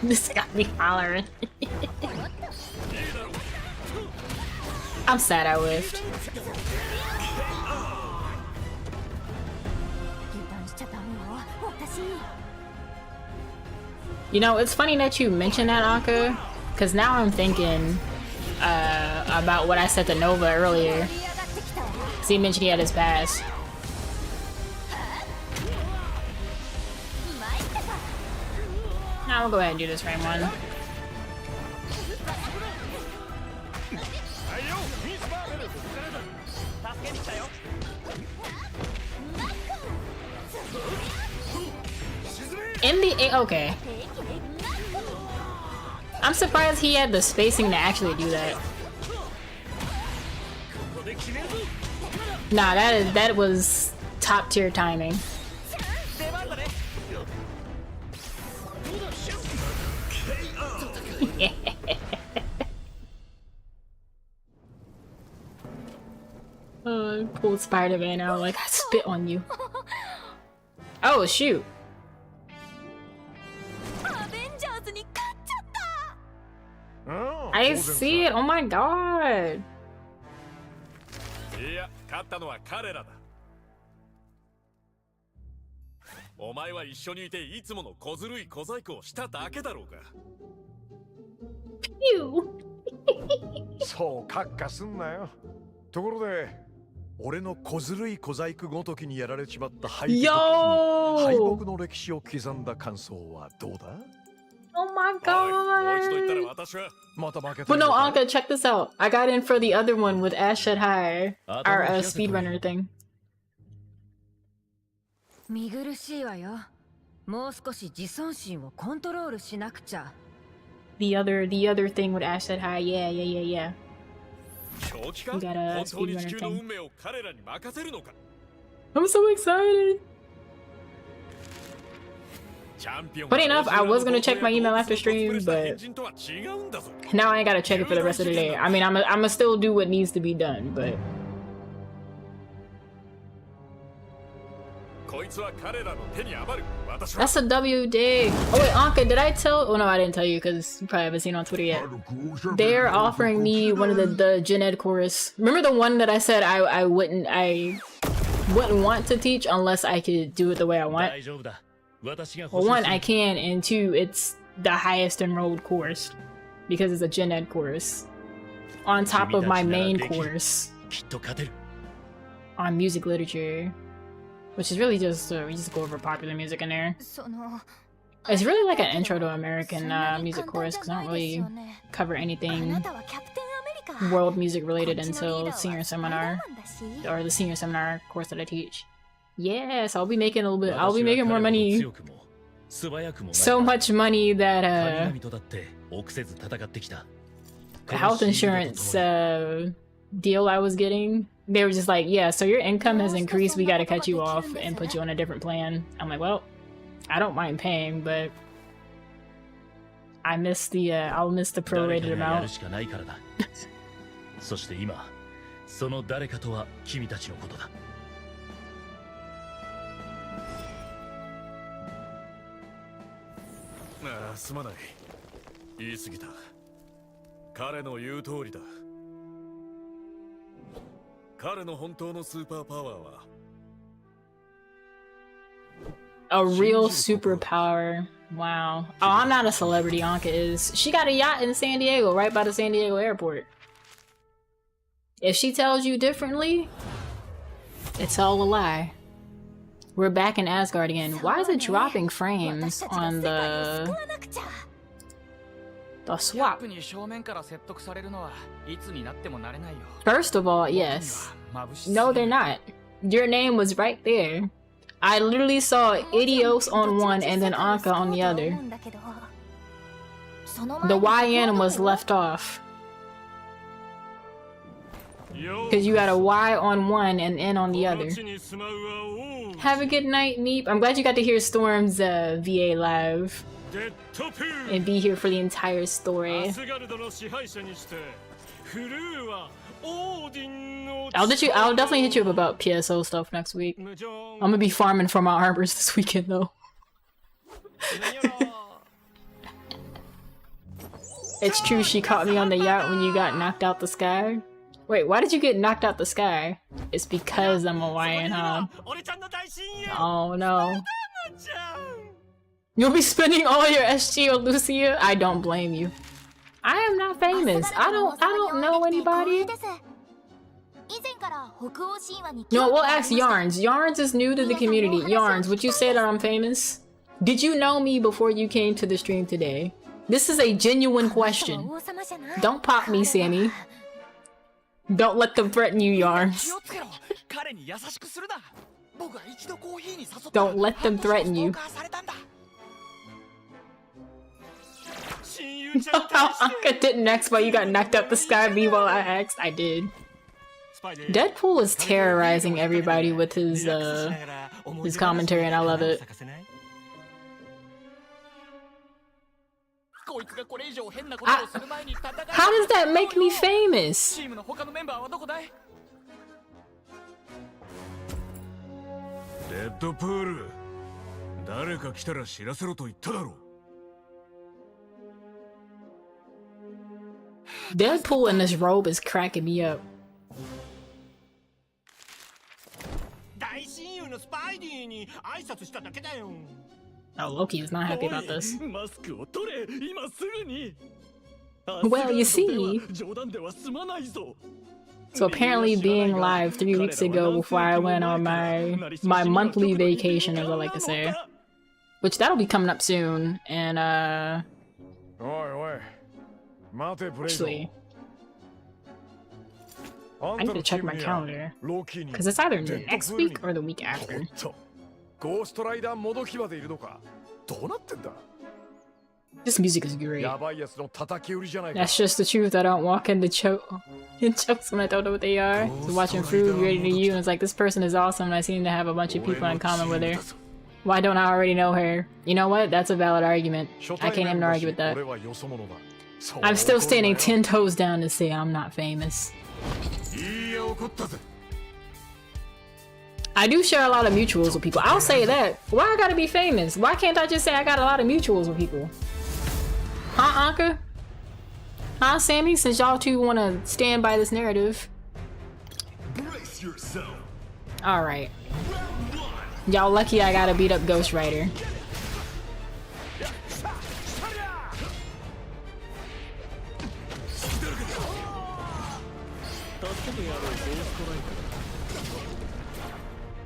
This got me hollering. I'm sad I whiffed. You know, it's funny that you mentioned that, Anka, because now I'm thinking about what I said to Nova earlier. Because he mentioned he had his pass. Now we'll go ahead and do this frame one. In the okay. I'm surprised he had the spacing to actually do that. Nah, that was top tier timing. Oh, pulled Spider-Man out like I spit on you. Oh shoot. I see it. Oh my god. Pew.
そうカッカすんなよ。ところで俺の小ずるい小細工ごときにやられちまった敗北の歴史を刻んだ感想はどうだ
Oh my god! But no, Anka, check this out. I got in for the other one with Ash Shed High, our speedrunner thing.
見苦しいわよ。もう少し自尊心をコントロールしなくちゃ。
The other thing with Ash Shed High, yeah. We got a speedrunner thing. I'm so excited! Funny enough, I was gonna check my email after stream, but now I ain't gotta check it for the rest of the day. I mean, I'ma still do what needs to be done, but that's a W dig. Oh wait, Anka, did I tell? Oh no, I didn't tell you because you probably haven't seen it on Twitter yet. They're offering me one of the Gen Ed chorus. Remember the one that I said I wouldn't want to teach unless I could do it the way I want? Well, one, I can, and two, it's the highest enrolled course because it's a Gen Ed course on top of my main course on music literature, which is really just we just go over popular music in there. It's really like an intro to American music course because I don't really cover anything world music related until senior seminar or the senior seminar course that I teach. Yes, I'll be making a little bit. I'll be making more money. So much money that the health insurance deal I was getting, they were just like, yeah, so your income has increased. We got to cut you off and put you on a different plan. I'm like, well, I don't mind paying, but I'll miss the prorated amount.
そして今、その誰かとは君たちのことだ。
ああ、すまない。言い過ぎた。彼の言う通りだ。彼の本当のスーパーパワーは
A real superpower. Wow. Oh, I'm not a celebrity, Anka is. She got a yacht in San Diego, right by the San Diego airport. If she tells you differently, it's all a lie. We're back in Asgard again. Why is it dropping frames on the swap? First of all, yes. No, they're not. Your name was right there. I literally saw Idios on one and then Anka on the other. The YN was left off. Because you got a Y on one and N on the other. Have a good night, Meep. I'm glad you got to hear Storm's VA live. And be here for the entire story. I'll definitely hit you up about PSO stuff next week. I'm gonna be farming for my arbors this weekend though. It's true she caught me on the yacht when you got knocked out the sky. Wait, why did you get knocked out the sky? It's because I'm a YN, huh? Oh no. You'll be spending all your SG on Lucia? I don't blame you. I am not famous. I don't know anybody. No, we'll ask Yarns. Yarns is new to the community. Yarns, would you say that I'm famous? Did you know me before you came to the stream today? This is a genuine question. Don't pop me, Sammy. Don't let them threaten you, Yarns. Don't let them threaten you. Anka didn't ask why you got knocked out the sky. Meanwhile, I asked. I did. Deadpool is terrorizing everybody with his commentary, and I love it. How does that make me famous?
Deadpool, 誰か来たら知らせろと言っただろ。
Deadpool in this robe is cracking me up. Oh, Loki is not happy about this. Well, you see. So apparently being live 3 weeks ago before I went on my monthly vacation, as I like to say. Which that'll be coming up soon, and actually, I need to check my calendar, because it's either next week or the week after. This music is great. That's just the truth. I don't walk into jokes when I don't know what they are. So watching Fruit ready to you, and it's like, this person is awesome, and I seem to have a bunch of people in common with her. Why don't I already know her? You know what? That's a valid argument. I can't even argue with that. I'm still standing 10 toes down to say I'm not famous. I do share a lot of mutuals with people. I'll say that. Why I gotta be famous? Why can't I just say I got a lot of mutuals with people? Huh, Anka? Huh, Sammy? Since y'all two want to stand by this narrative. Alright. Y'all lucky I gotta beat up Ghost Rider.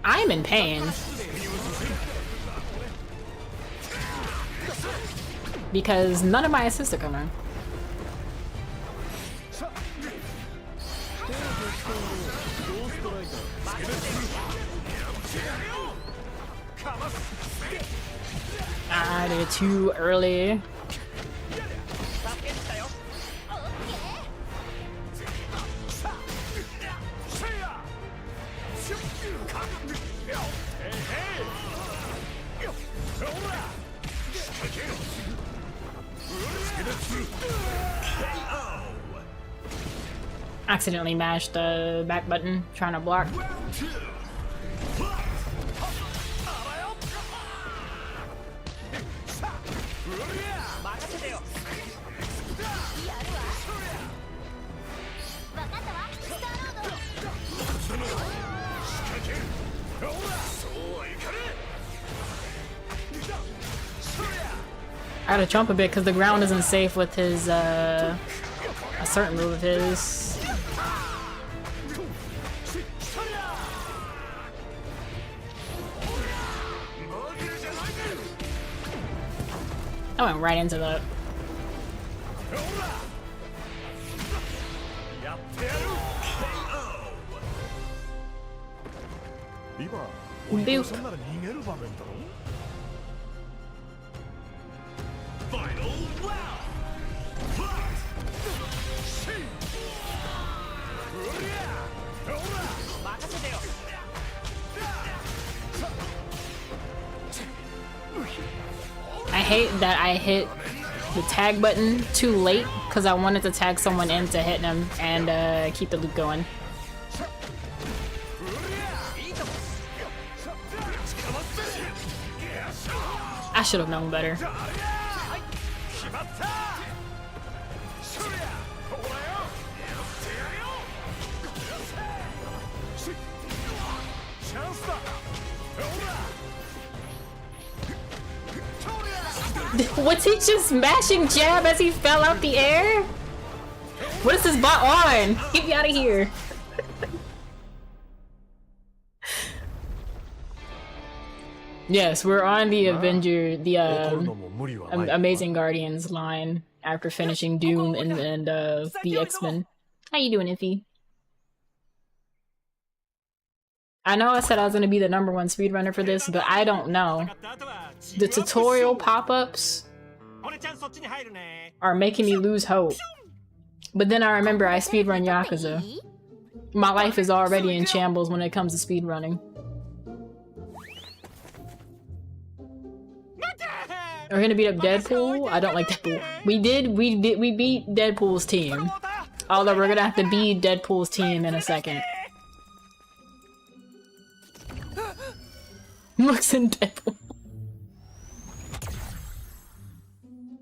I'm in pain. Because none of my assists are coming. I did it too early. Accidentally mashed the back button trying to block. I gotta jump a bit because the ground isn't safe with his a certain move of his. I went right into that. Boop. I hate that I hit the tag button too late because I wanted to tag someone in to hit them and keep the loop going. I should have known better. Was he just smashing jab as he fell out the air? What is this bot on? Get me out of here. Yes, we're on the Amazing Guardians line after finishing Doom and the X-Men. How you doing, Iffy? I know I said I was gonna be the #1 speedrunner for this, but I don't know. The tutorial pop-ups are making me lose hope. But then I remember I speedrun Yakuza. My life is already in shambles when it comes to speedrunning. We're gonna beat up Deadpool? I don't like Deadpool. We beat Deadpool's team. Although we're gonna have to beat Deadpool's team in a second. Looks in Deadpool.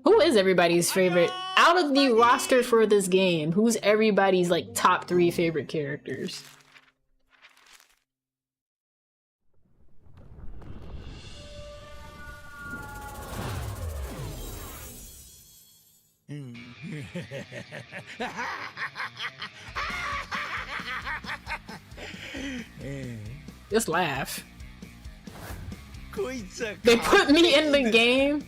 Who is everybody's favorite? Out of the roster for this game, who's everybody's like top 3 favorite characters? Just laugh. They put me in the game.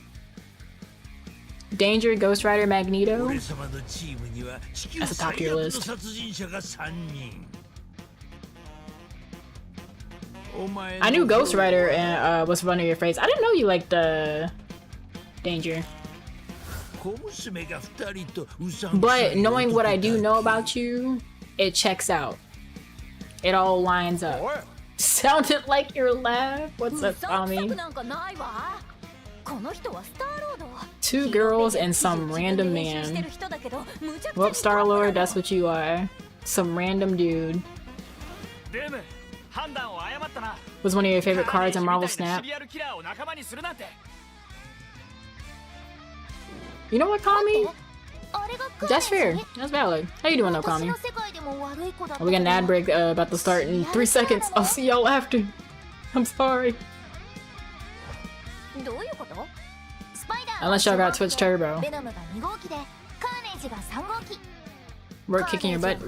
Danger, Ghost Rider, Magneto. That's the top of your list. I knew Ghost Rider was one of your favorites. I didn't know you liked Danger. But knowing what I do know about you, it checks out. It all lines up. Sounded like your laugh. What's up, Tommy? 2 girls and some random man. Well, Star-Lord, that's what you are. Some random dude. Was one of your favorite cards in Marvel Snap? You know what, Kami? That's fair. That's valid. How you doing though, Kami? We got an ad break about to start in 3 seconds. I'll see y'all after. I'm sorry. Unless y'all got Twitch Turbo. We're kicking your butt.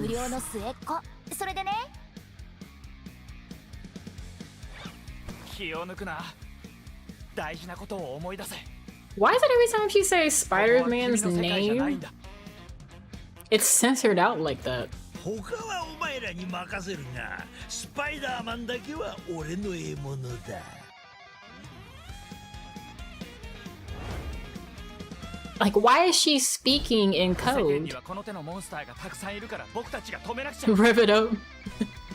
Why is it every time she says Spider-Man's name, it's censored out like that? Like, why is she speaking in code? Rev it up.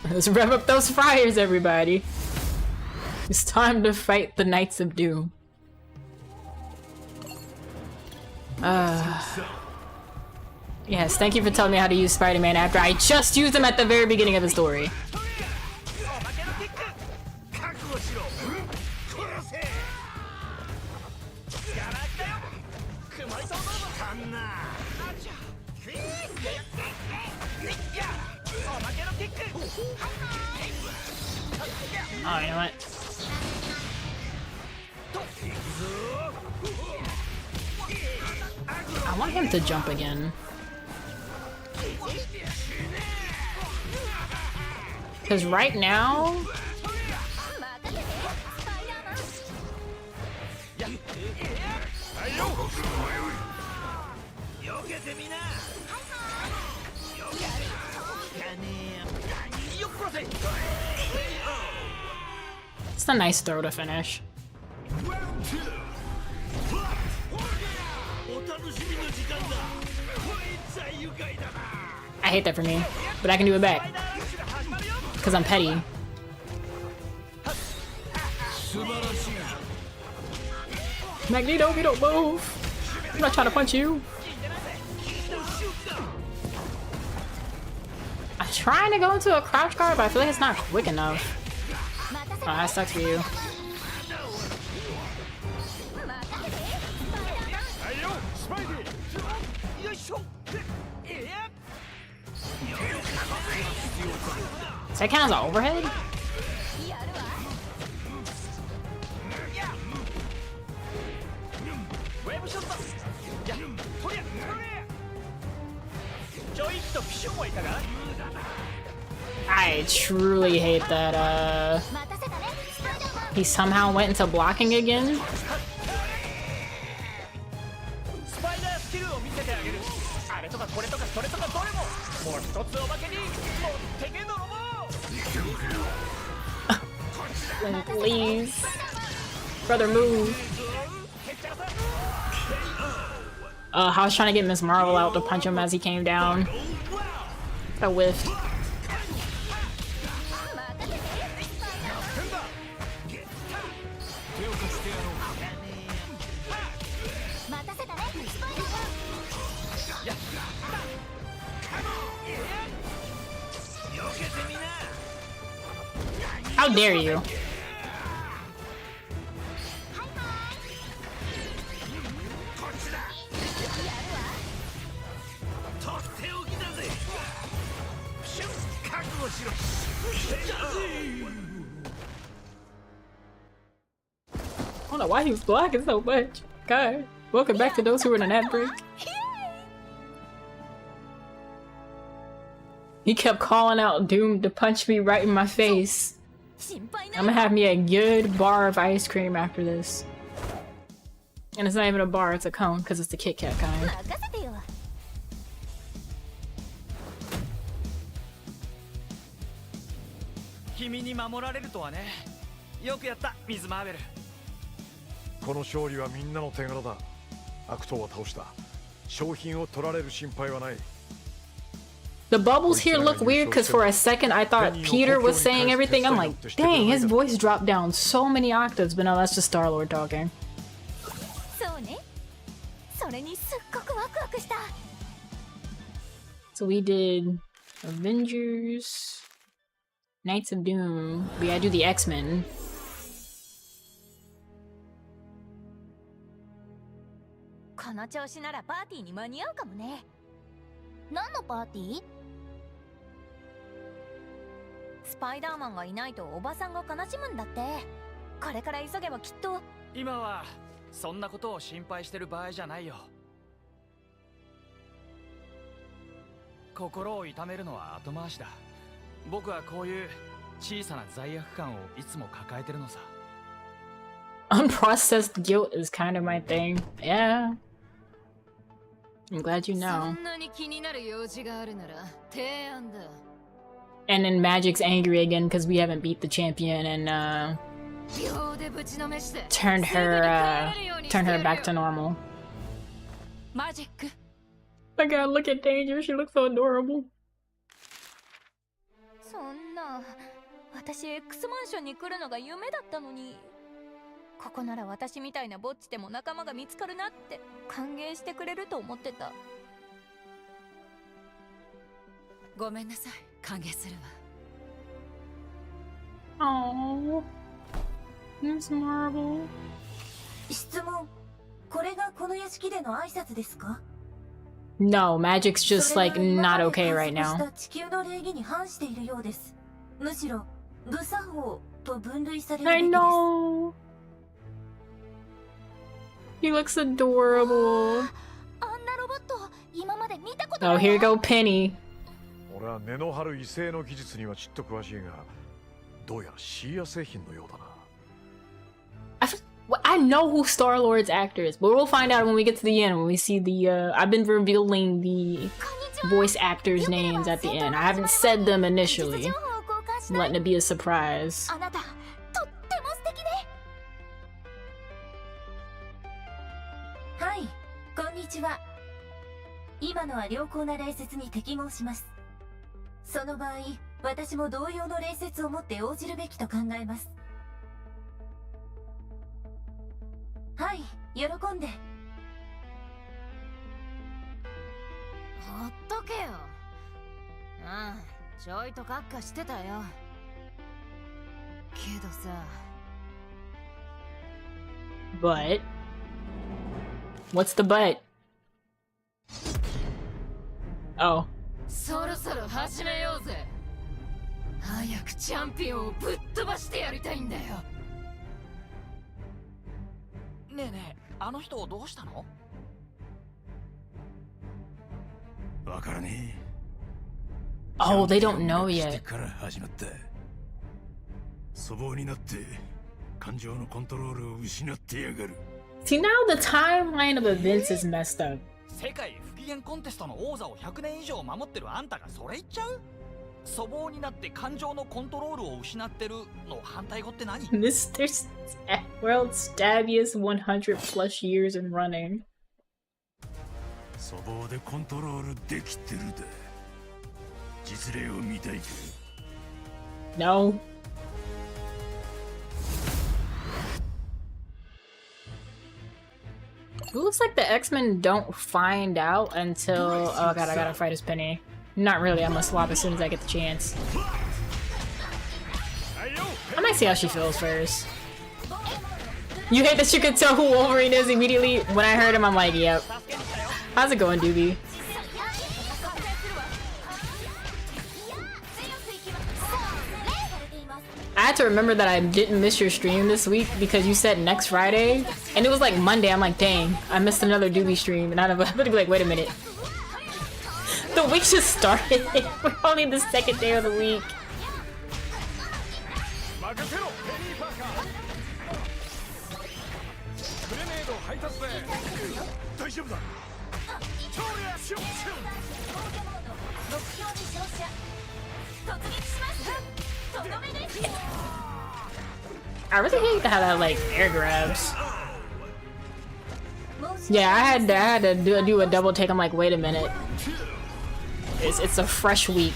Let's rev up those fires, everybody. It's time to fight the Knights of Doom. Yes, thank you for telling me how to use Spider-Man after I just used him at the very beginning of the story. Oh, you know what? I want him to jump again. Because right now... It's a nice throw to finish. I hate that for me, but I can do it back. Because I'm petty. Magneto, we don't move. I'm not trying to punch you. I'm trying to go into a crouch guard, but I feel like it's not quick enough. Oh, that sucks for you. Does that count as an overhead? I truly hate that he somehow went into blocking again. Please. Brother, move. I was trying to get Miss Marvel out to punch him as he came down. I whiffed. How dare you? I don't know why he was blocking so much. God, welcome back to those who were in an ad break. He kept calling out Doom to punch me right in my face. I'm gonna have me a good bar of ice cream after this. And it's not even a bar, it's a cone, because it's the Kit Kat kind. The bubbles here look weird because for a second I thought Peter was saying everything. I'm like, dang, his voice dropped down so many octaves, but no, that's just Star-Lord talking. So we did Avengers, Knights of Doom. We gotta do the X-Men. Unprocessed guilt is kind of my thing. Yeah. I'm glad you know. And then Magic's angry again because we haven't beat the champion and turned her back to normal. My god, look at Danger, she looks so adorable. Oh, Miss Marvel. No, Magic's just like not okay right now. I know. He looks adorable. Oh, here you go, Penny. I know who Star-Lord's actor is, but we'll find out when we get to the end, when we see the, I've been revealing the voice actors' names at the end. I haven't said them initially. I'm letting it be a surprise.
こんにちは。今のは良好な礼節に適合します。その場合、私も同様の礼節をもって応じるべきと考えます。はい、喜んで。
ほっとけよ。ああ、ちょいとカッカしてたよ。けどさ。
But what's the but? Oh.
そろそろ始めようぜ。早くチャンピオンをぶっ飛ばしてやりたいんだよ。
ねえねえ、あの人どうしたの？
わからねえ。
Oh, they don't know yet.
から始まった。粗暴になって感情のコントロールを失ってやがる。
See, now the timeline of events is messed up.
世界不機嫌コンテストの王座を100年以上守ってるあんたがそれ言っちゃう？粗暴になって感情のコントロールを失ってるの反対語って何？
Mr. World's stabbiest 100 plus years in running.
粗暴でコントロールできてるだ。実例を見たいか？
No. It looks like the X-Men don't find out until... Oh god, I gotta fight as Penny. Not really, I'm gonna swap as soon as I get the chance. I might see how she feels first. You hate that you could tell who Wolverine is immediately? When I heard him, I'm like, yep. How's it going, Doobie? I had to remember that I didn't miss your stream this week because you said next Friday, and it was like Monday. I'm like, dang, I missed another Doobie stream, and I'm gonna be like, wait a minute. The week just started. We're only the second day of the week. I really hate how that like air grabs. Yeah, I had to do a double take. I'm like, wait a minute. It's a fresh week.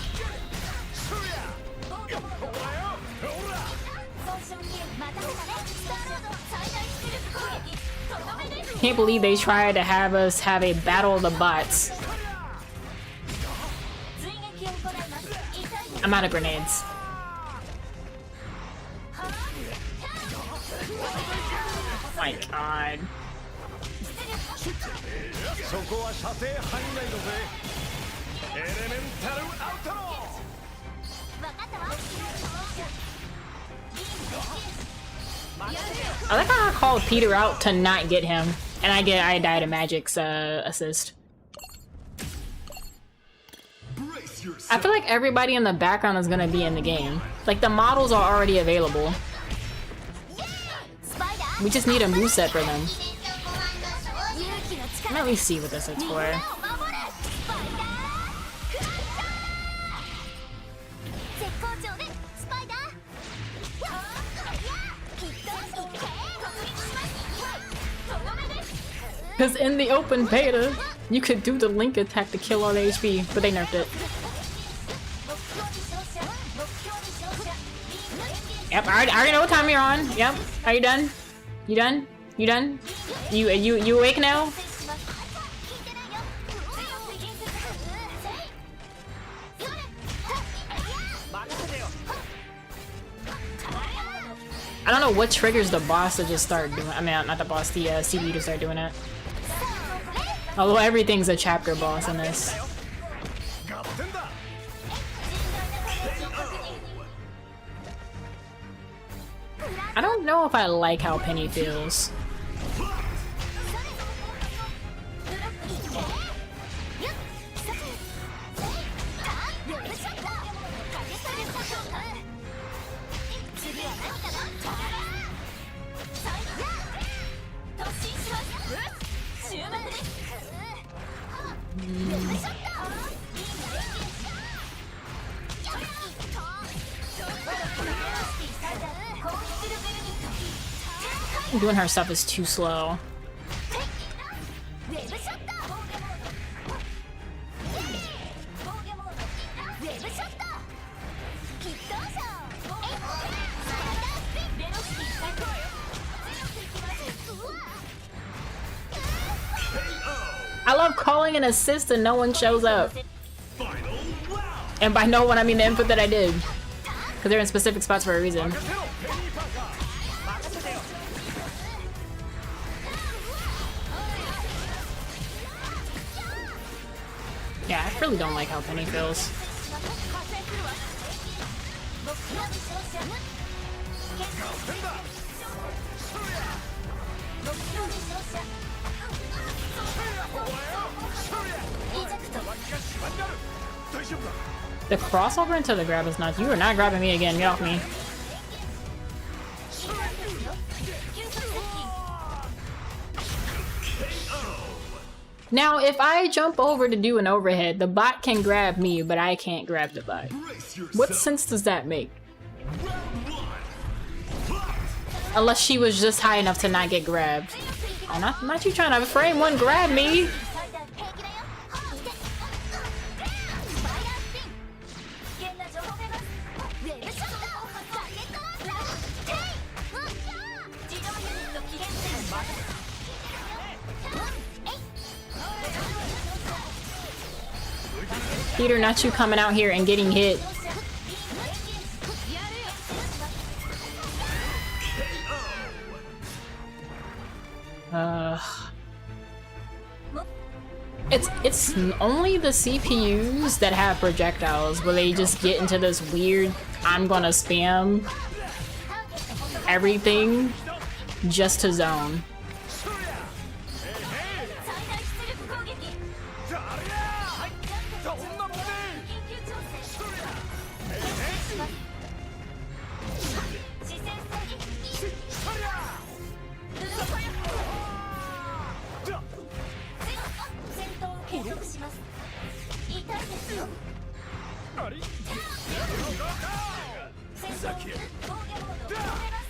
Can't believe they tried to have us have a battle of the bots. I'm out of grenades. Oh my god. I like how I called Peter out to not get him, and I died a Magic's assist. I feel like everybody in the background is gonna be in the game. Like the models are already available. We just need a moveset for them. Let me see what this is for. Because in the open beta, you could do the link attack to kill all the HP, but they nerfed it. Yep, I already know what time you're on. Yep. Are you done? You done? You done? You awake now? I don't know what triggers the boss to just start doing. I mean, not the boss, the CD to start doing it. Although everything's a chapter boss in this. I don't know if I like how Penny feels. Doing her stuff is too slow. I love calling an assist and no one shows up. And by no one, I mean the input that I did. Because they're in specific spots for a reason. Yeah, I really don't like how Penny feels. The crossover into the grab is nuts. You are not grabbing me again. Get off me. Now, if I jump over to do an overhead, the bot can grab me, but I can't grab the bot. What sense does that make? Unless she was just high enough to not get grabbed. Oh, not you trying to frame one grab me. Peter, not you coming out here and getting hit. It's only the CPUs that have projectiles where they just get into this weird, I'm gonna spam everything just to zone.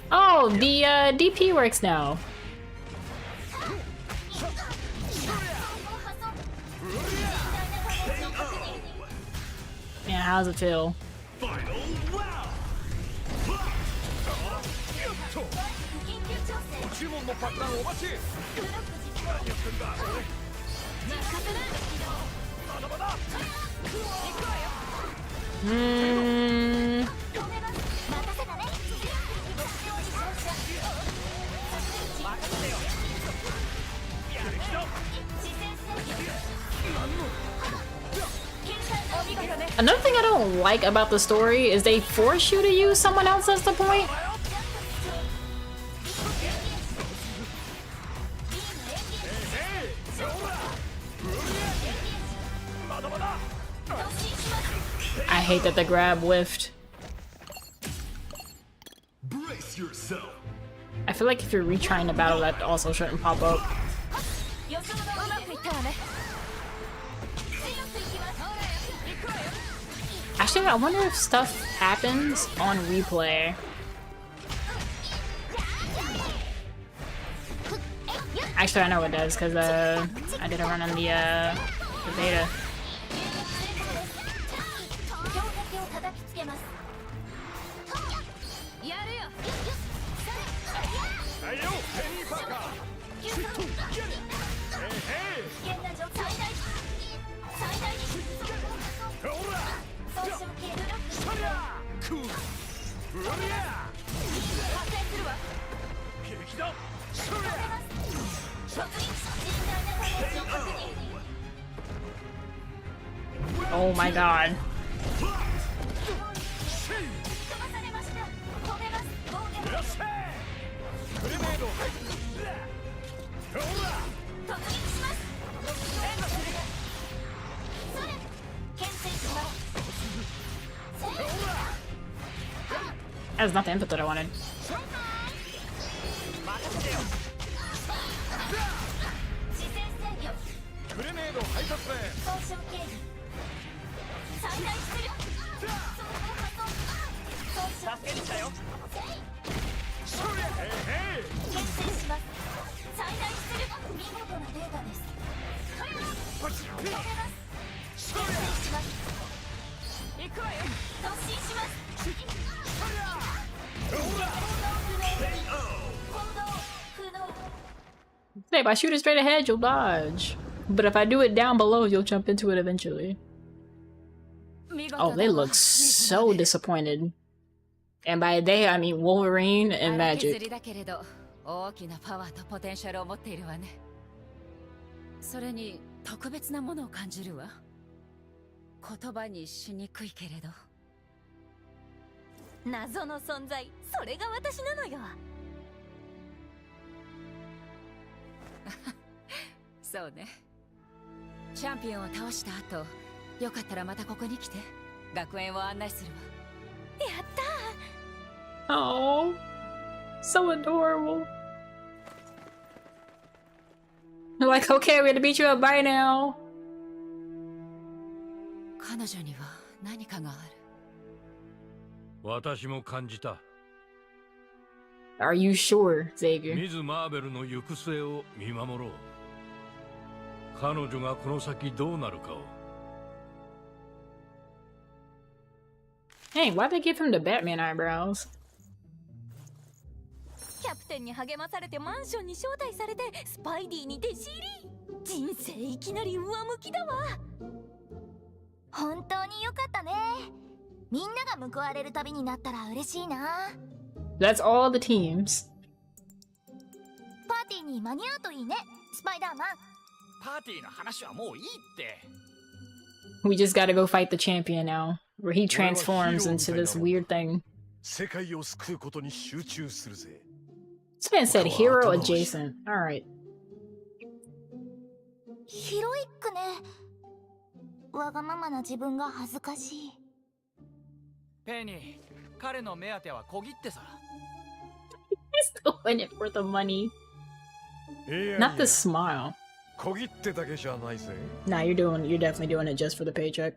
Oh, the DP works now. Yeah, how's it feel? Another thing I don't like about the story is they force you to use someone else as the point. I hate that the grab whiffed.
Brace yourself.
I feel like if you're retrying the battle, that also shouldn't pop up. Actually, I wonder if stuff happens on replay. Actually, I know it does because I did a run on the beta. Oh my god. That's not the input that I wanted. Hey, if I shoot it straight ahead, you'll dodge. But if I do it down below, you'll jump into it eventually. Oh, they look so disappointed. And by they, I mean Wolverine and Magic.
大きなパワーとポテンシャルを持っているわね。それに特別なものを感じるわ。言葉にしにくいけれど。
謎の存在、それが私なのよ。
そうね。チャンピオンを倒した後、よかったらまたここに来て学園を案内するわ。
やったー。
Oh, so adorable. They're like, okay, we had to beat you up by now.
彼女には何かがある。
私も感じた。
Are you sure, Xavier?
ミズ・マーベルの行く末を見守ろう。彼女がこの先どうなるかを。
Hey, why'd they give him the Batman eyebrows?
キャプテンに励まされてマンションに招待されてスパイディに弟子入り。人生いきなり上向きだわ。本当に良かったね。みんなが報われる旅になったら嬉しいな。
That's all the teams.
パーティーに間に合うといいね、スパイダーマン。
パーティーの話はもういいって。
We just gotta go fight the champion now, where he transforms into this weird thing.
世界を救うことに集中するぜ。
This man said hero adjacent. Alright.
ヒロイックね。わがままな自分が恥ずかしい。
ペニー、彼の目当ては小切手さ。
He's doing it for the money. Not the smile.
小切手だけじゃないぜ。
Nah, you're definitely doing it just for the paycheck.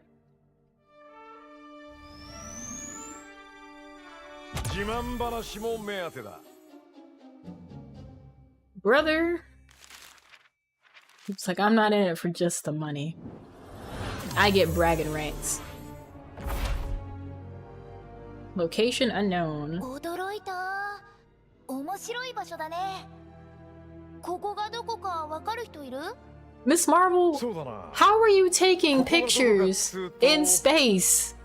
自慢話も目当てだ。
Brother. It's like I'm not in it for just the money. I get bragging rights. Location unknown.
驚いた。面白い場所だね。ここがどこかわかる人いる？
Miss Marvel, how are you taking pictures in space?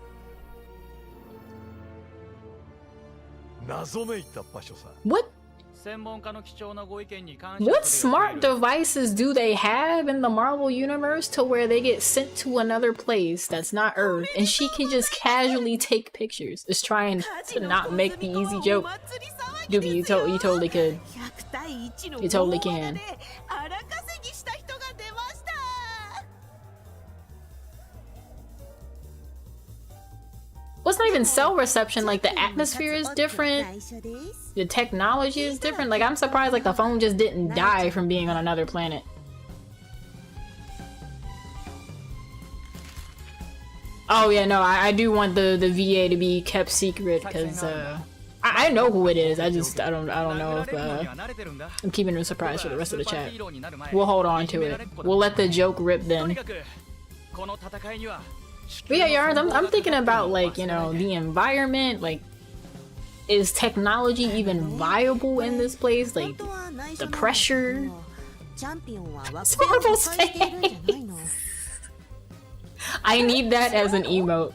謎めいた場所さ。
What?
専門家の貴重なご意見に感謝。
What smart devices do they have in the Marvel universe to where they get sent to another place that's not Earth and she can just casually take pictures? Is trying to not make the easy joke. Doobie, you totally could. You totally can. Well, it's not even cell reception, like the atmosphere is different. The technology is different. Like, I'm surprised like the phone just didn't die from being on another planet. Oh yeah, no, I do want the VA to be kept secret because I know who it is. I don't know if I'm keeping it a surprise for the rest of the chat. We'll hold on to it. We'll let the joke rip then. But yeah, Yarns, I'm thinking about, like, you know, the environment. Like, is technology even viable in this place? Like, the pressure. Marvel's face. I need that as an emote.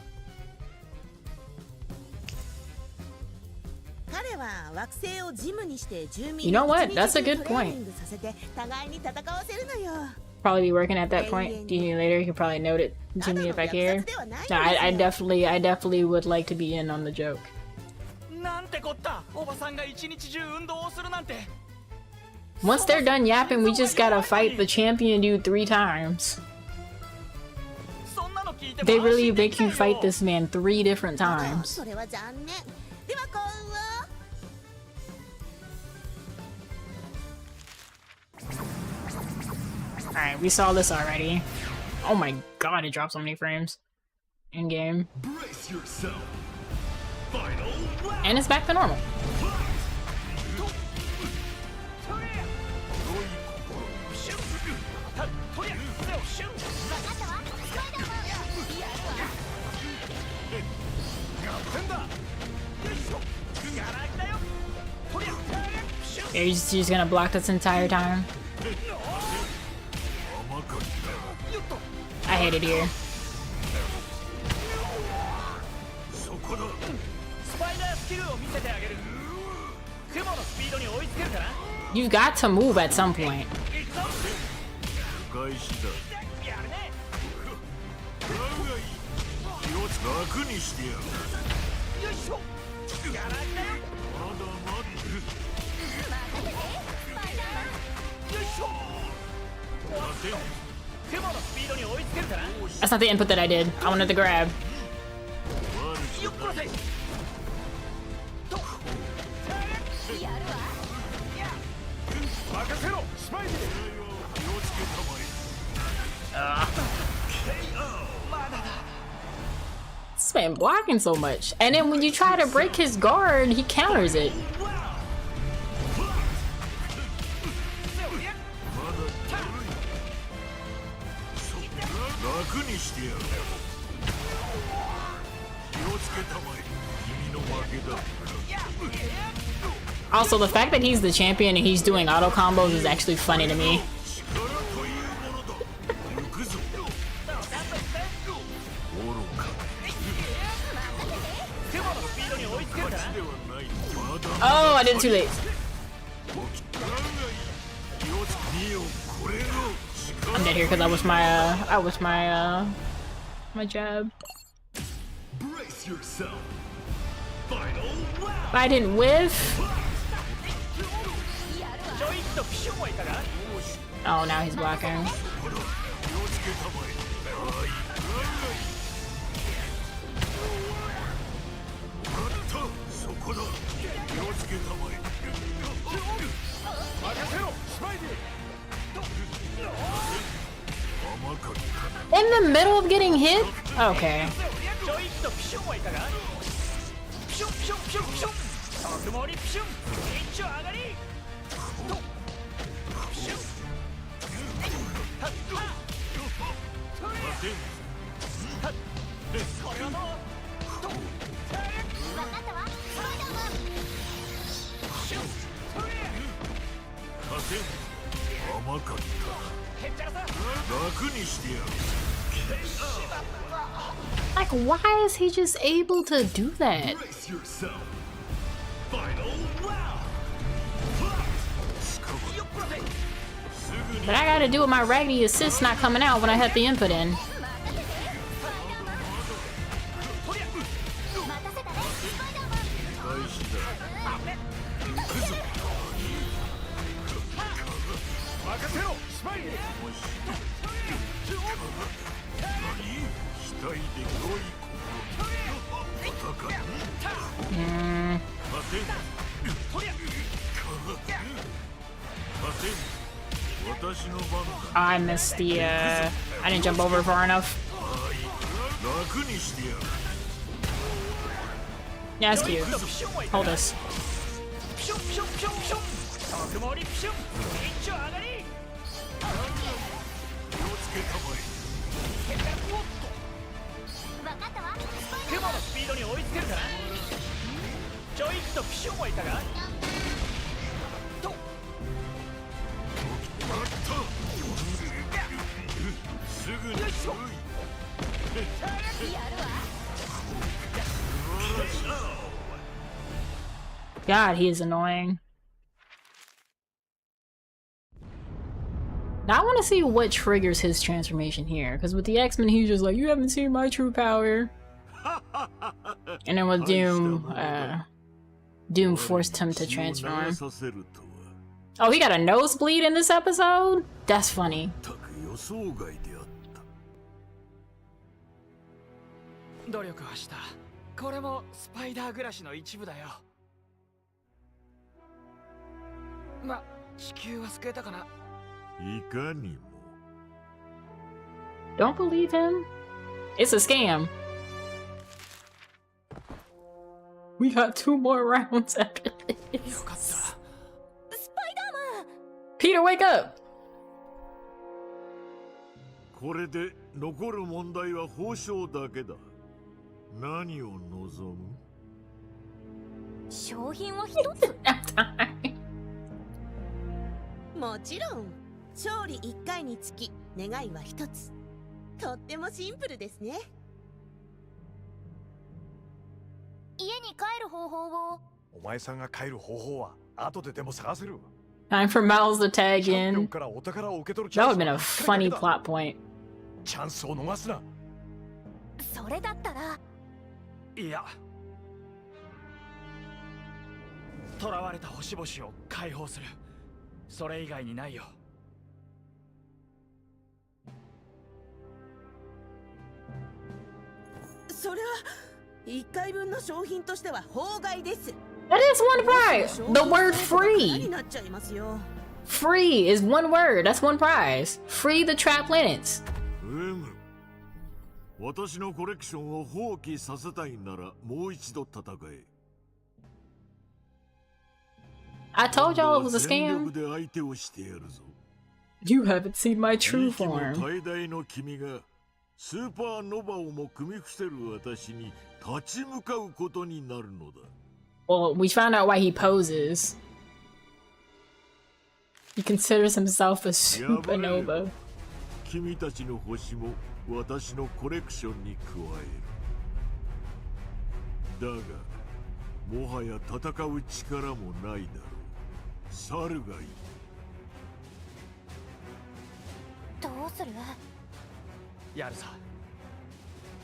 You know what? That's a good point. Probably be working at that point. Do you need later? You can probably note it to me if I care. No, I definitely would like to be in on the joke. Once they're done yapping, we just gotta fight the champion dude 3 times. They really make you fight this man 3 different times. Alright, we saw this already. Oh my god, it dropped so many frames. In game. And it's back to normal. You're just gonna block this entire time. I hate it here. You got to move at some point. That's not the input that I did. I wanted to grab. This man blocking so much. And then when you try to break his guard, he counters it. Also, the fact that he's the champion and he's doing auto combos is actually funny to me. Oh, I did it too late. I'm dead here because I was my jab.
Brace yourself.
But I didn't whiff. Oh, now he's blocking. In the middle of getting hit? Okay. Like, why is he just able to do that? But I gotta do with my raggedy assist not coming out when I had the input in. I missed the, I didn't jump over far enough. Yeah, that's cute. Hold this. God, he is annoying. Now I want to see what triggers his transformation here, because with the X-Men he's just like, you haven't seen my true power. And then with Doom, Doom forced him to transform. Oh, he got a nosebleed in this episode? That's funny. Don't believe him. It's a scam. We got 2 more rounds after this. Peter, wake up!
これで残る問題は報奨だけだ。何を望む？
商品は一つ。
もちろん勝利1回につき願いは1つ。とってもシンプルですね。
家に帰る方法を。
お前さんが帰る方法は後ででも探せる。
Time for Miles to tag in.
からお宝を受け取るチ
That
ャ
would
ン
have
ス
been a
は
funny plot point.
チャンスを逃すな。
それだったら。
いや、囚われた星々を解放する。それ以外にないよ。
それは1回分の商品としては法外です。
That is one prize. The word free.
なっちゃいますよ。
Free is one word. That's one prize. Free the trap planets.
私のコレクションを放棄させたいならもう一度戦え。
I told y'all it was a
全
scam.
力で相手をしてやるぞ。
You haven't seen my true
息も
form.
怠大の君がスーパーノバをも組み伏せる私に立ち向かうことになるのだ。
Well, we found out why he poses. He considers himself a supernova.
君たちの星も私のコレクションに加える。だが、もはや戦う力もないだろう。猿がいい。
どうする？
やるさ。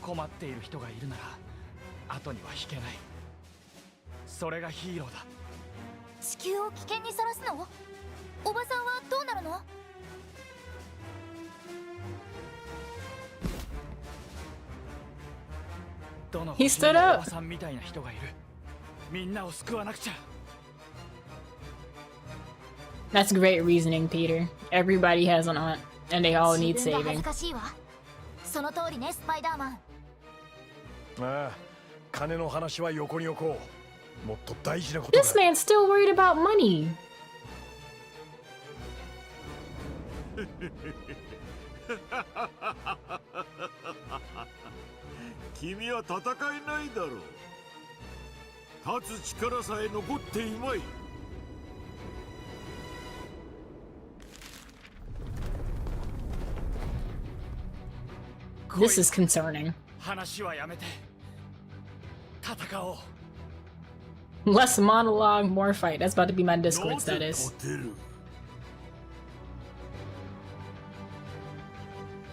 困っている人がいるなら後には引けない。それがヒーローだ。
地球を危険にさらすの？おばさんはどうなるの？
どの
He
星に
stood
も
up.
おばさんみたいな人がいる。みんなを救わなくちゃ。
That's great reasoning, Peter. Everybody has an aunt, and they all need
自分が恥
saving.
ずかしいわ。その通りね、スパイダーマン。
ああ、金の話は横に置こう。もっと大事なことだ。
This man's still worried about money.
君は戦えないだろう。立つ力さえ残っていまい。
This is concerning.
話はやめて。戦おう。
Less monologue, more fight. That's about to be my Discord status.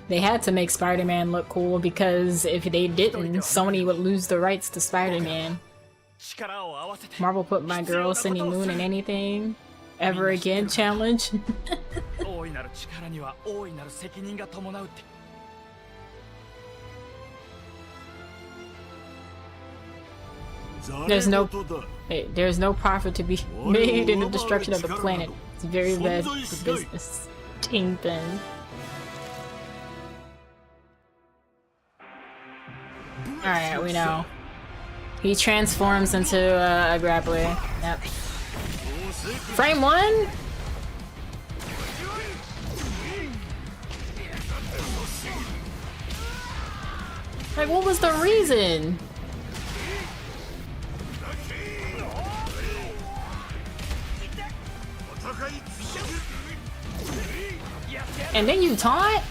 They had to make Spider-Man look cool because if they didn't, Sony would lose the rights to Spider-Man. Marvel put my girl Cindy Moon in anything ever again challenge.
大いなる力には大いなる責任が伴うって。
There's no profit to be made in the destruction of the planet. It's very bad for business. Kingpin. Alright, we know. He transforms into a grappler. Yep. Frame 1? Like, what was the reason? And then you taunt?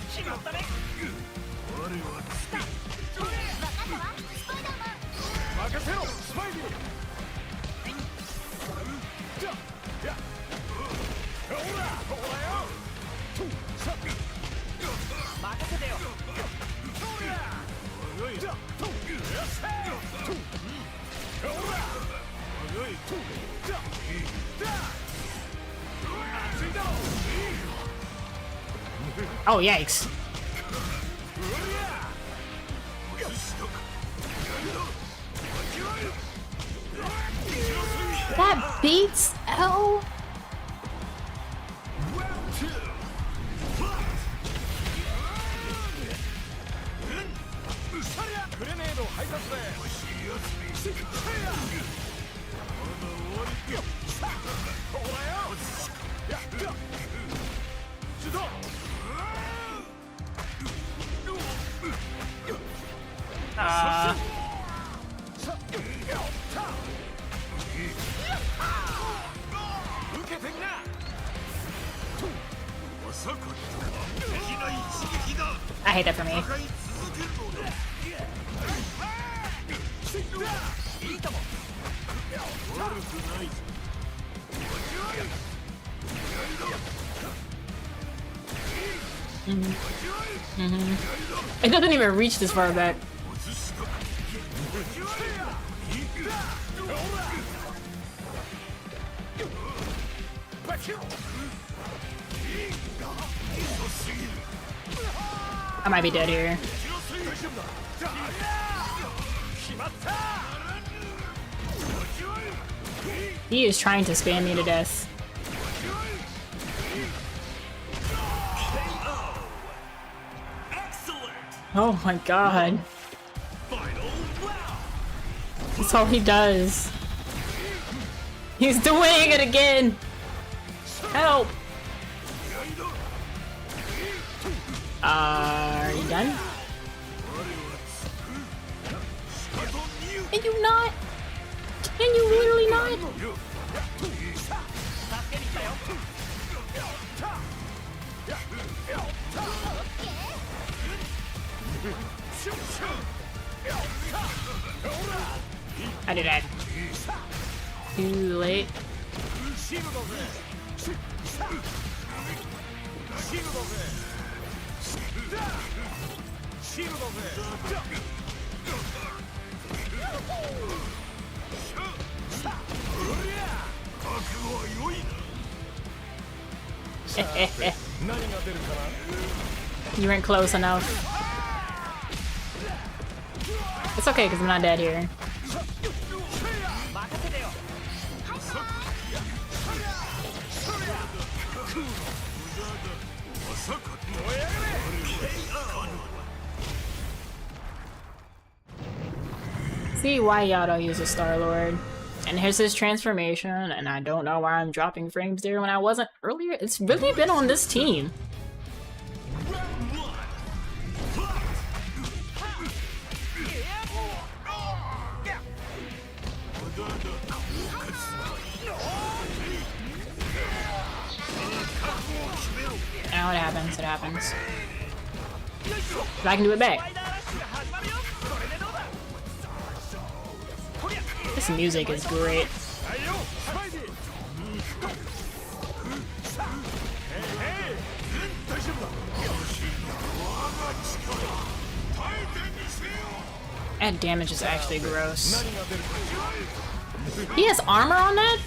Oh, yikes. That beats L. I hate that for me. It doesn't even reach this far back. I might be dead here. He is trying to spam me to death. Oh my god. That's all he does. He's doing it again! Help! Are you done? Can you not? Can you literally not? I did that. Too late. You weren't close enough. It's okay because I'm not dead here. See why y'all don't use a Star-Lord. And here's his transformation, and I don't know why I'm dropping frames there when I wasn't earlier. It's really been on this team. Now it happens, it happens. But I can do it back. This music is great. That damage is actually gross. He has armor on that?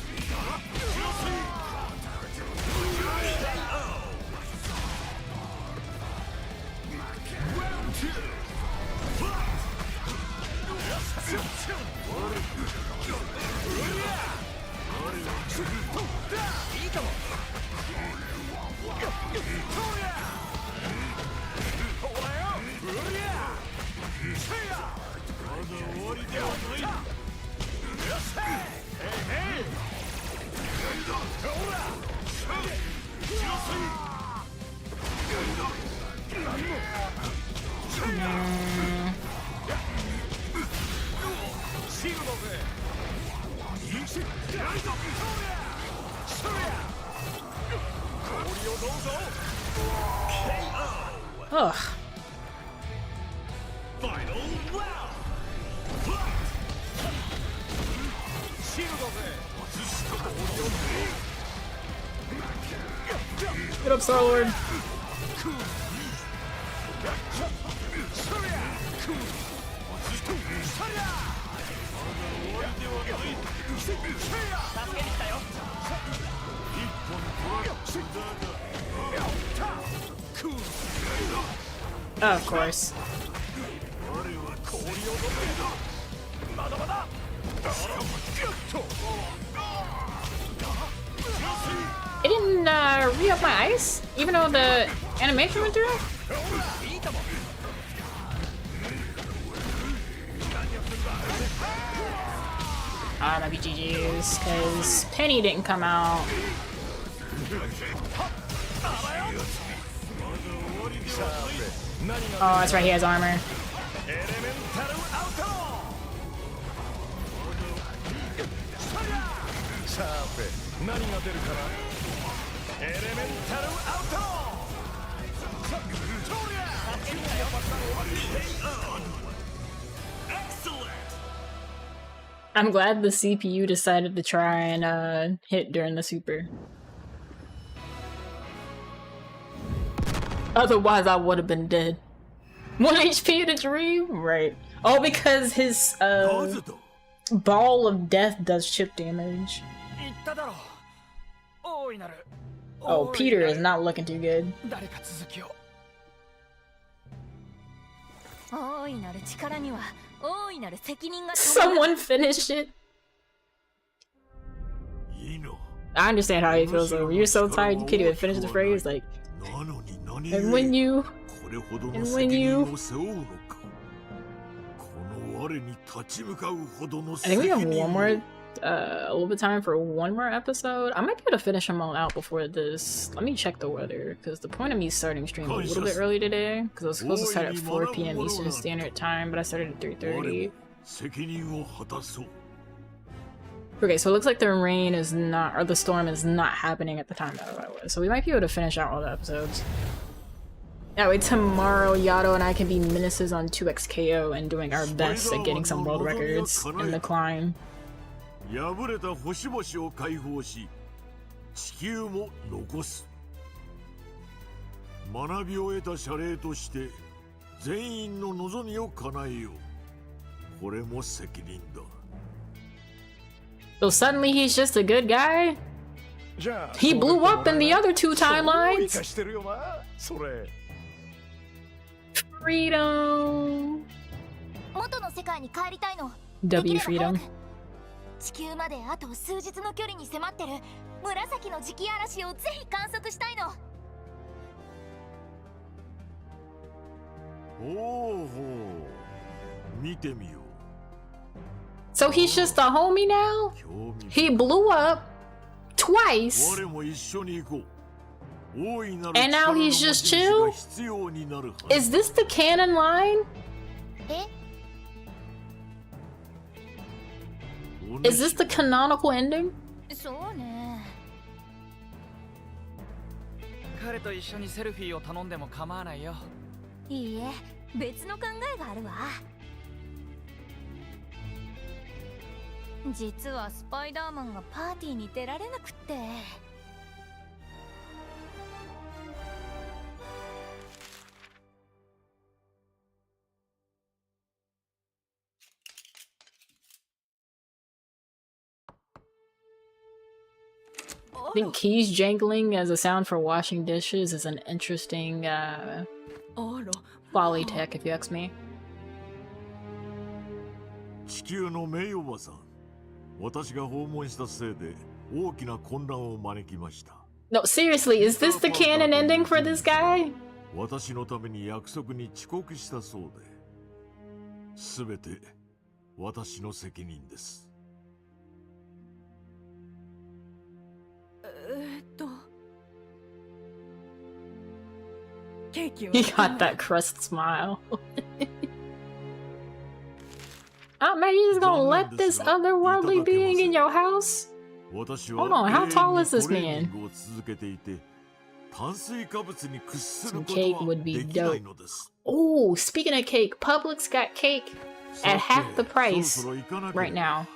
Ugh. Get up, Star-Lord. Oh, of course. It didn't re-up my ice, even though the animation went through. Ah, might be GG's, because Penny didn't come out. Oh, that's right, he has armor. I'm glad the CPU decided to try and hit during the super. Otherwise, I would have been dead. 1 HP to dream? Right. Oh, because his ball of death does chip damage. Oh, Peter is not looking too good. Someone finish it. I understand how he feels though. You're so tired you can't even finish the phrase. Like, and when you. I think we have one more, a little bit of time for one more episode. I might be able to finish them all out before this. Let me check the weather, because the point of me starting stream a little bit early today, because I was supposed to start at 4 PM Eastern Standard Time, but I started at 3:30. Okay, so it looks like the rain is not, or the storm is not happening at the time that I was, so we might be able to finish out all the episodes. That way tomorrow Yato and I can be menaces on 2xKO and doing our best at getting some world records in the climb. So suddenly he's just a good guy? He blew up in the other 2 timelines? Freedom. W freedom.
地球まであと数日の距離に迫ってる紫の磁気嵐をぜひ観測したいの。
So he's just a homie now? He blew up twice. And now he's just chill? Is this the canon line? Is this the canonical ending?
そうね。
彼と一緒にセルフィーを頼んでも構わないよ。
いいえ、別の考えがあるわ。実はスパイダーマンがパーティーに出られなくって。
I think keys jangling as a sound for washing dishes is an interesting folly tech, if you ask me. No, seriously, is this the canon ending for this guy? He got that crust smile. Oh man, you just gonna let this otherworldly being in your house? Hold on, how tall is this man? Some cake would be dope. Oh, speaking of cake, Publix got cake at half the price right now.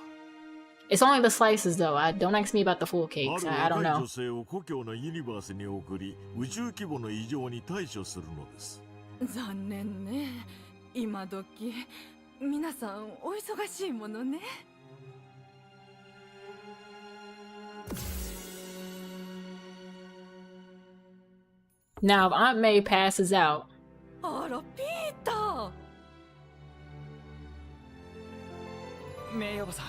It's only the slices though. Don't ask me about the full cakes. I don't know.
残念ね。今時皆さんお忙しいものね。
Now, if Aunt May passes out.
あら、ピーター。
メイおばさん。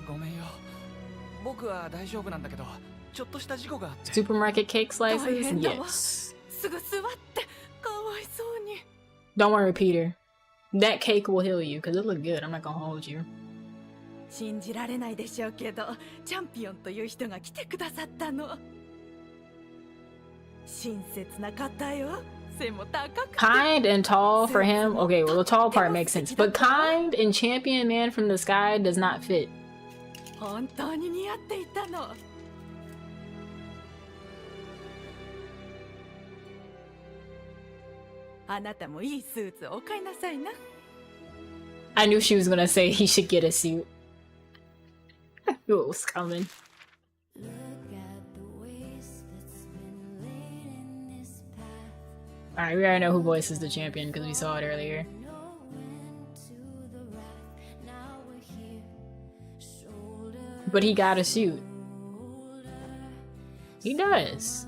ごめんよ。僕は大丈夫なんだけど、ちょっとした事故があって。
Supermarket cake slices? Yes.
すぐ座ってかわいそうに。
Don't worry, Peter. That cake will heal you, because it looked good. I'm not gonna hold you.
信じられないでしょうけど、チャンピオンという人が来てくださったの。親切な方よ。
Kind and tall for him? Okay, well the tall part makes sense. But kind and champion man from the sky does not fit.
本当に似合っていたの。あなたもいいスーツをお買いなさいな。
I knew she was gonna say he should get a suit. Knew it was coming. Alright, we already know who voices the champion because we saw it earlier. But he got a suit. He does.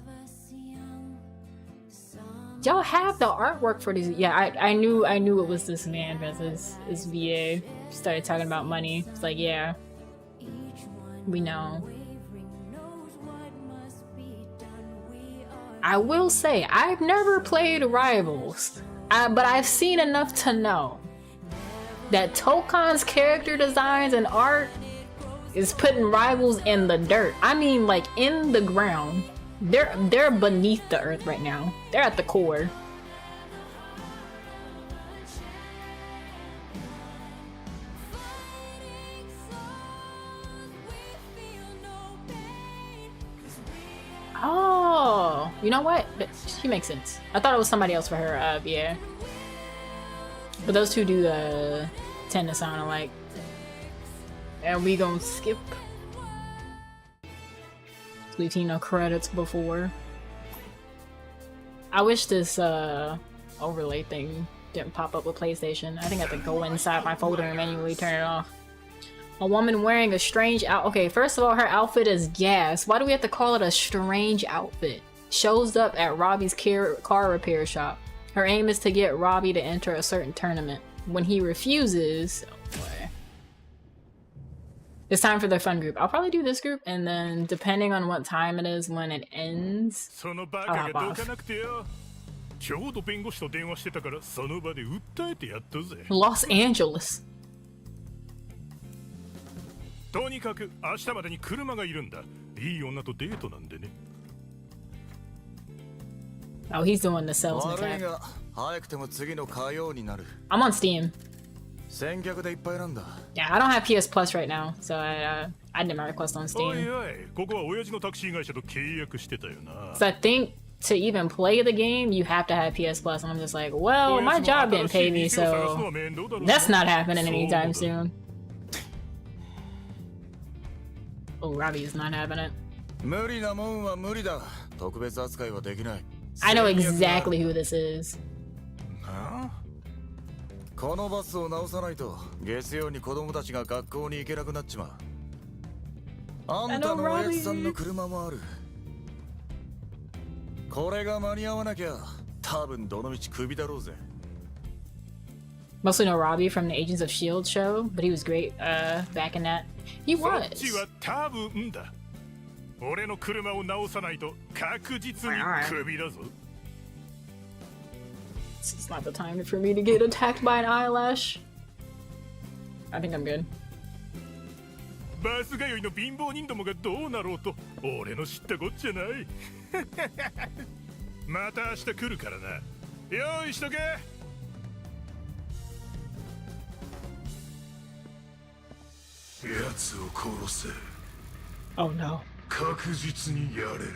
Y'all have the artwork for this. Yeah, I knew it was this man versus this VA. Started talking about money. It's like, yeah. We know. I will say, I've never played Rivals, but I've seen enough to know that Tokon's character designs and art is putting Rivals in the dirt. I mean, like, in the ground. They're beneath the earth right now. They're at the core. Oh, you know what? She makes sense. I thought it was somebody else for her, yeah. But those two do tend to sound alike. And we gonna skip. We've seen no credits before. I wish this overlay thing didn't pop up with PlayStation. I think I have to go inside my folder and manually turn it off. A woman wearing a strange okay, first of all, her outfit is gas. Why do we have to call it a strange outfit? Shows up at Robbie's car repair shop. Her aim is to get Robbie to enter a certain tournament. When he refuses, oh boy. It's time for the fun group. I'll probably do this group, and then depending on what time it is when it ends, I'll hop off. Los Angeles.
とにかく明日までに車がいるんだ。いい女とデートなんでね。
Oh, he's doing the salesman cap.
悪いが早くても次の火曜になる。
I'm on Steam.
先客でいっぱいなんだ。
Yeah, I don't have PS Plus right now, so I did my request on
おい
Steam.
おい、ここは親父のタクシー会社と契約してたよな。
So I think to even play the game, you have to have PS Plus, and I'm just like, well, my job didn't pay me, so that's not happening anytime soon. Oh, Robbie is not having it.
無理なもんは無理だ。特別扱いはできない。
I know exactly who this is.
このバスを直さないと月曜に子供たちが学校に行けなくなっちまう。あんたのおやつさんの車もある。これが間に合わなきゃ多分どの道クビだろうぜ。
Mostly know Robbie from the Agents of S.H.I.E.L.D. show, but he was great back in that. He was.
そっちは多分だ。俺の車を直さないと確実にクビだぞ。
This is not the time for me to get attacked by an eyelash. I think I'm good.
バス通いの貧乏人どもがどうなろうと俺の知ったこっちゃない。また明日来るからな。用意しとけ。
奴を殺せ。
Oh no.
確実にやれる。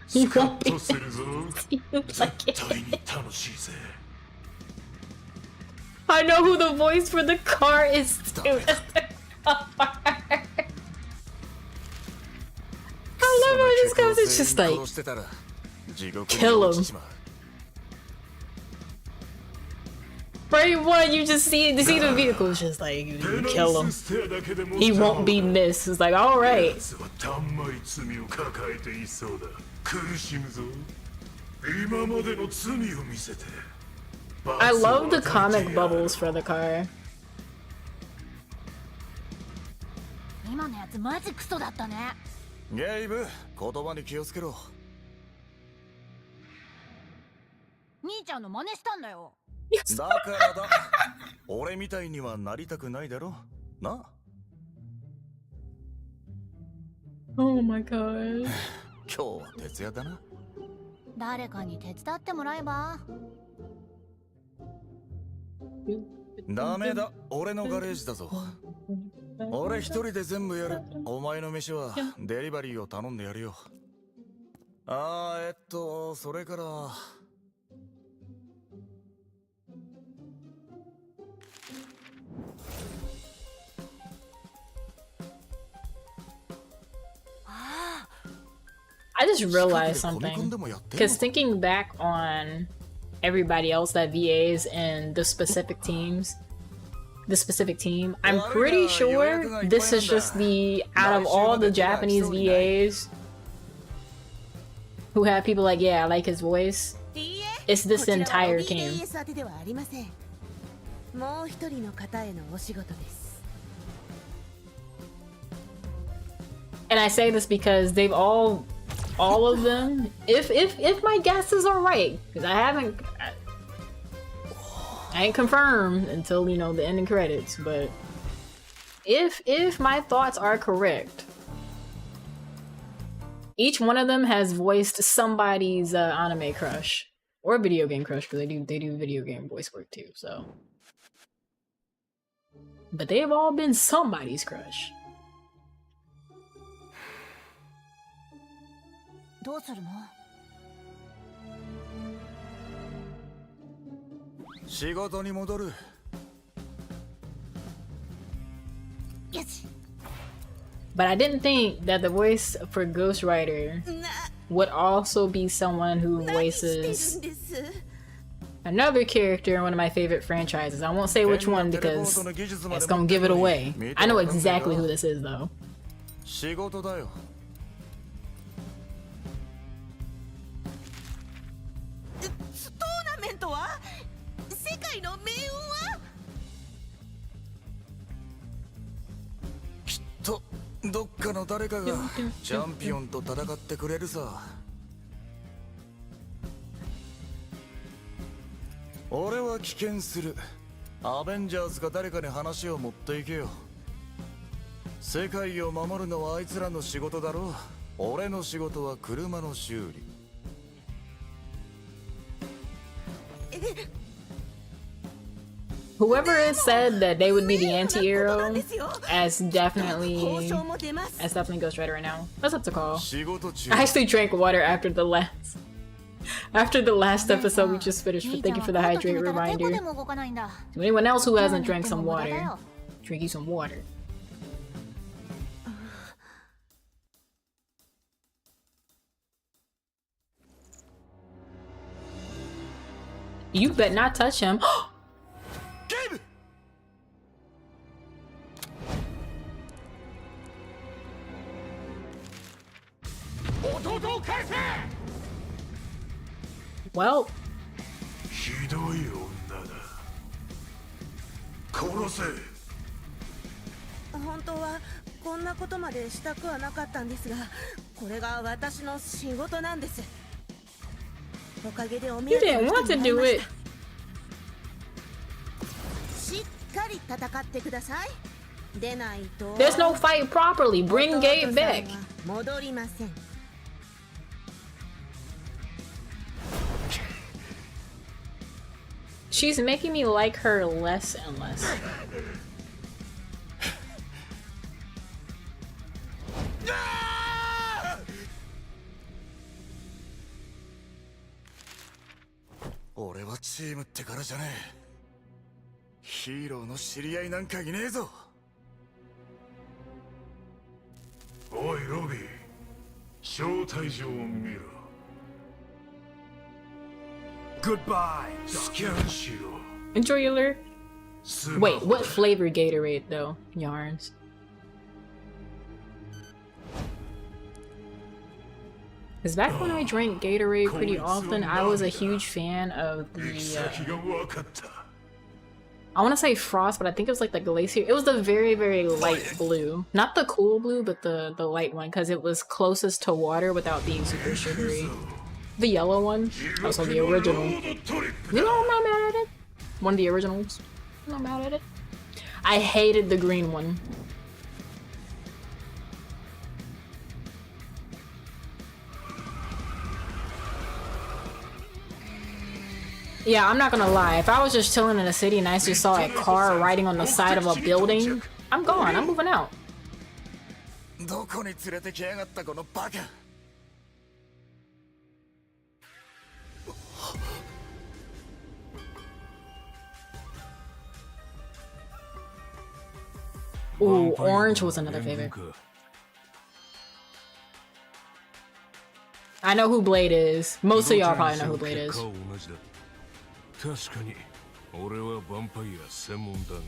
He
スカ
won't
ッ
be.
とするぞ。
Seems like
絶対に楽しいぜ。
I know who the voice for the car is too. I love how this goes. It's just like kill him. Frame one, you just see the vehicle. It's just like you kill him. He won't be missed. It's like all right.
奴はたんまり罪を抱えていそうだ。苦しむぞ。今までの罪を見せて。
I love the comic bubbles for the car.
今のやつマジクソだったね。
ゲイブ、言葉に気をつけろ。
兄ちゃんの真似したんだよ。
だからだ。俺みたいにはなりたくないだろ。な。
Oh my god.
今日は徹夜だな。
誰かに手伝ってもらえば。
ダメだ、俺のガレージだぞ。俺一人で全部やる。お前の飯はデリバリーを頼んでやるよ。それから。
just realized something. Because thinking back on everybody else that VAs in the specific teams, I'm pretty sure this is just the, out of all the Japanese VAs who have people like, yeah, I like his voice, it's this entire team. And I say this because they've all of them, if my guesses are right, because I ain't confirmed until, you know, the ending credits, but if my thoughts are correct, each one of them has voiced somebody's anime crush or video game crush, because they do video game voice work too. So, but they have all been somebody's crush.
どうするの？
仕事に戻る。
よし。
But I didn't think that the voice for Ghost Rider would also be someone who voices another character in one of my favorite franchises. I won't say which one because it's gonna give it away. I know exactly who this is though.
仕事だよ。 どっかの誰かがチャンピオンと戦ってくれるさ。俺は棄権する。アベンジャーズが誰かに話を持っていけよ。世界を守るのはあいつらの仕事だろう。俺の仕事は車の修理。
Whoever has said that they would be the anti-hero as definitely Ghost Rider right now. What's up to call? I actually drank water after the last episode we just finished. But thank you for the hydrate reminder. To anyone else who hasn't drank some water, drink you some water. You better not touch him. Well,
ひどい女だ。殺せ。
本当はこんなことまでしたくはなかったんですが、これが私の仕事なんです。おかげでお目当ての人に会いました。しっかり戦ってください。でないと。
There's no fight properly. Bring Gabe back.
戻りません。
She's making me like her less and less.
俺はチームってからじゃねえ。ヒーローの知り合いなんかいねえぞ。
おいロビー、招待状を見ろ。 Goodbye.
Enjoy your lure. Wait, what flavor Gatorade though? Yarns. Because back when I drank Gatorade pretty often, I was a huge fan of the I want to say Frost, but I think it was like the Glacier. It was the very, very light blue. Not the cool blue, but the light one, because it was closest to water without being super sugary. The yellow one, also the original. You know, I'm not mad at it. One of the originals. I'm not mad at it. I hated the green one. Yeah, I'm not gonna lie. If I was just chilling in a city and I just saw a car riding on the side of a building, I'm gone. I'm moving out. Ooh, orange was another favorite. I know who Blade is. Most of y'all probably know who Blade is.
確かに俺はヴァンパイア専門だが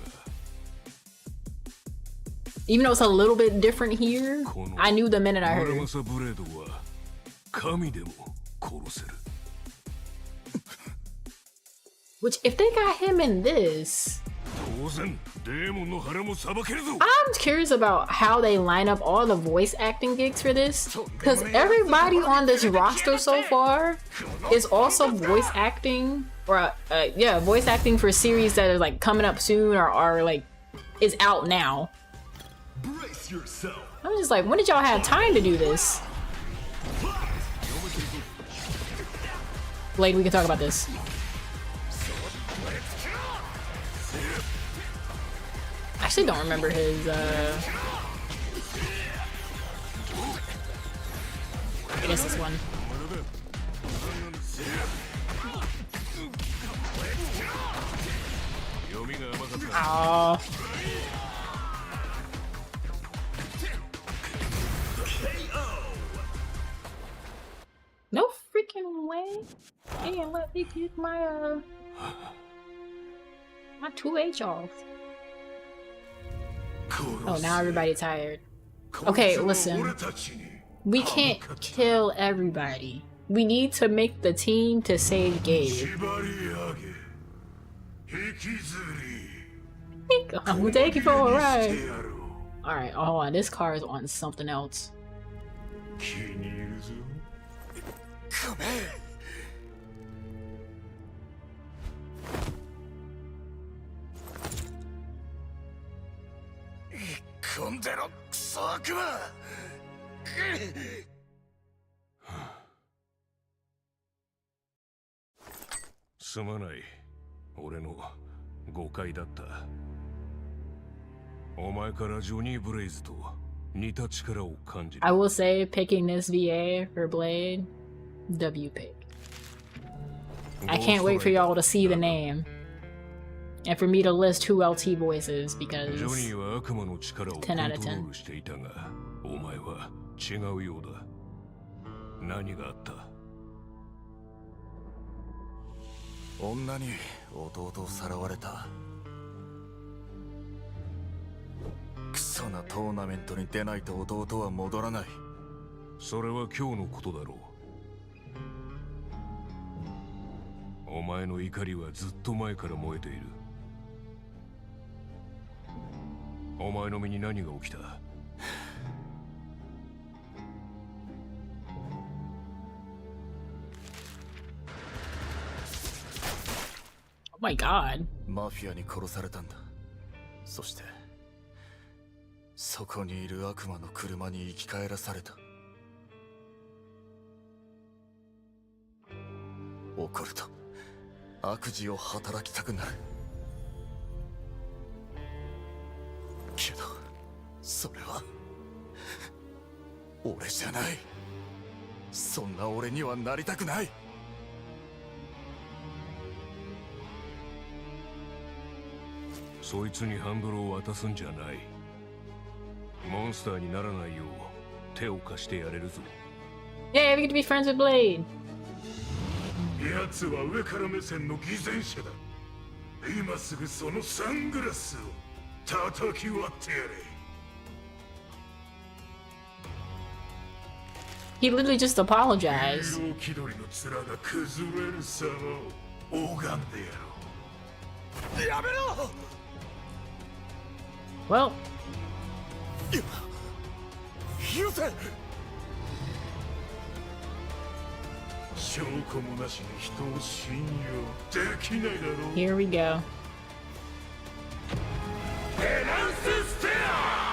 Even though it's a little bit different here, I knew the minute I heard it.
ブレードは神でも殺せる
Which, if they got him in this,
当然デーモンの腹も裁けるぞ
I'm curious about how they line up all the voice acting gigs for this. Because everybody on this roster so far is also voice acting, or yeah, voice acting for series that are like coming up soon or are like is out now.
Brace yourself.
I'm just like, when did y'all have time to do this? Blade, we can talk about this. I actually don't remember his, I guess this one. Aww. No freaking way. Hey, let me get my, my 2H off. Oh, now everybody tired. Okay, listen. We can't kill everybody. We need to make the team to save Gabe. I'm gonna take you for a ride. Alright, hold on. This car is on something else.
Come here.
I will say, picking this VA for Blade, W pick. I can't wait for y'all to see the name. And for me to list 2 LT voices, because 10 out of 10.
お前は違うようだ。何があった？
女に弟をさらわれた。クソなトーナメントに出ないと弟は戻らない。
それは今日のことだろう。お前の怒りはずっと前から燃えている。お前の身に何が起きた？
Oh my god.
マフィアに殺されたんだ。そしてそこにいる悪魔の車に生き返らされた。怒ると悪事を働きたくなる。けどそれは俺じゃない。そんな俺にはなりたくない。
そいつにハンドルを渡すんじゃない。モンスターにならないよう手を貸してやれるぞ。
Yeah, we get to be friends with Blade.
奴は上から目線の偽善者だ。今すぐそのサングラスを叩き割ってやれ。
He literally just apologized.
色気取りの面が崩れる様を拝んでやろう。やめろ！
Well,
許せ！証拠もなしに人を信用できないだろう。
here we go.
エナンスステア！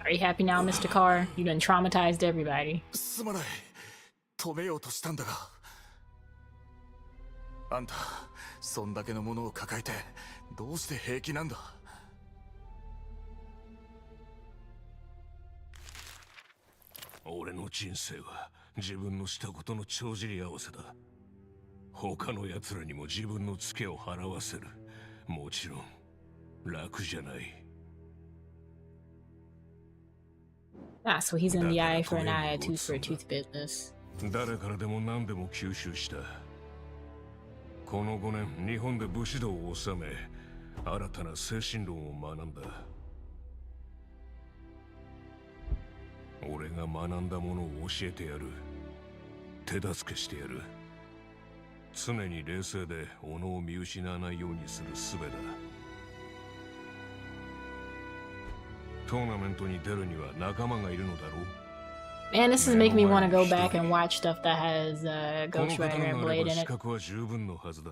Are you happy now, Mr. Carr? You done traumatized everybody.
すまない。止めようとしたんだが。あんた、そんだけのものを抱えてどうして平気なんだ？
俺の人生は自分のしたことの帳尻合わせだ。他の奴らにも自分のツケを払わせる。もちろん楽じゃない。
Ah, so he's in the eye for an eye, a tooth for a tooth business.
誰からでも何でも吸収した。この5年日本で武士道を収め、新たな精神論を学んだ。俺が学んだものを教えてやる。手助けしてやる。常に冷静で己を見失わないようにする術だ。トーナメントに出るには仲間がいるのだろう。
Man, this is making me want to go back and watch stuff that has Ghost Rider and Blade in it.
資格は十分のはずだ。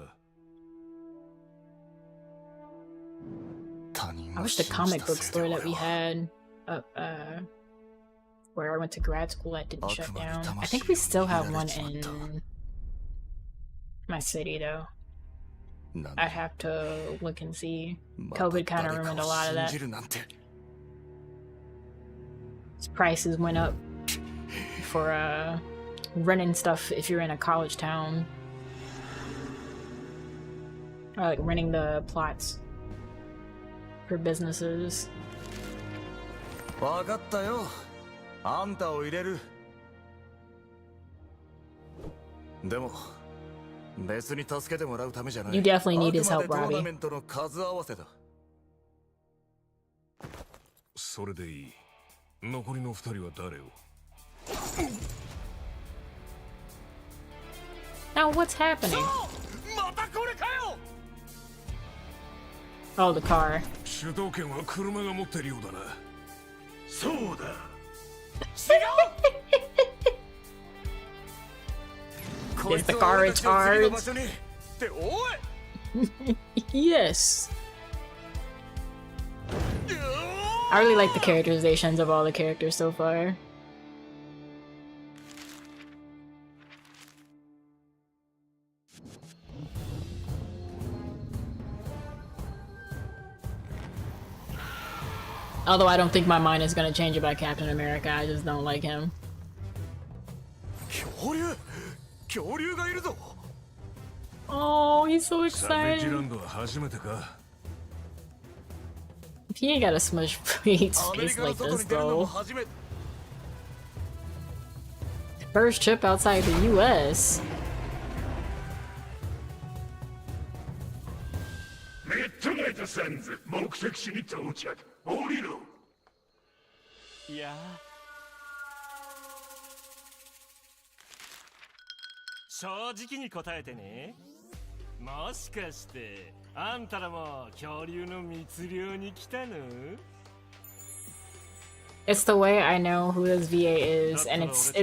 I wish the comic book store that we had up where I went to grad school that didn't shut down. I think we still have one in my city though. I'd have to look and see. COVID kind of ruined a lot of that. Prices went up for renting stuff if you're in a college town. Or like renting the plots for businesses.
わかったよ。あんたを入れる。でも別に助けてもらうためじゃない。
You definitely need his help,
トーナ
Robbie.
メントの数合わせだ。
それでいい。残りの2人は誰を？
Now what's happening? Oh, the car.
主導権は車が持ってるようだな。そうだ。
Is the car in charge? Yes. I really like the characterizations of all the characters so far. Although I don't think my mind is gonna change about Captain America, I just don't like him. Oh, he's so excited. He ain't gotta smush Pete's face like this though. First trip outside the US.
Yeah. 正直に答えてね。もしかしてあんたらも恐竜の密猟に来たの？
It's the way I know who this VA is, and it's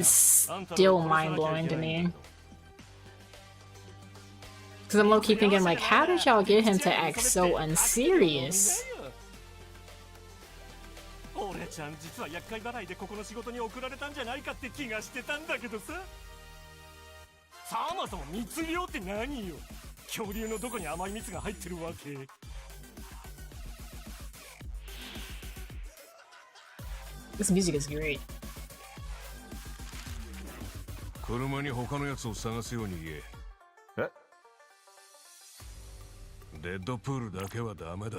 still mind-blowing to me. Because I'm low-key thinking, like, how did y'all get him to act so unserious?
俺ちゃん実は厄介払いでここの仕事に送られたんじゃないかって気がしてたんだけどさ。そもそも密猟って何よ。恐竜のどこに甘い蜜が入ってるわけ。
This music is great.
車に他のやつを探すように言え。え？デッドプールだけはダメだ。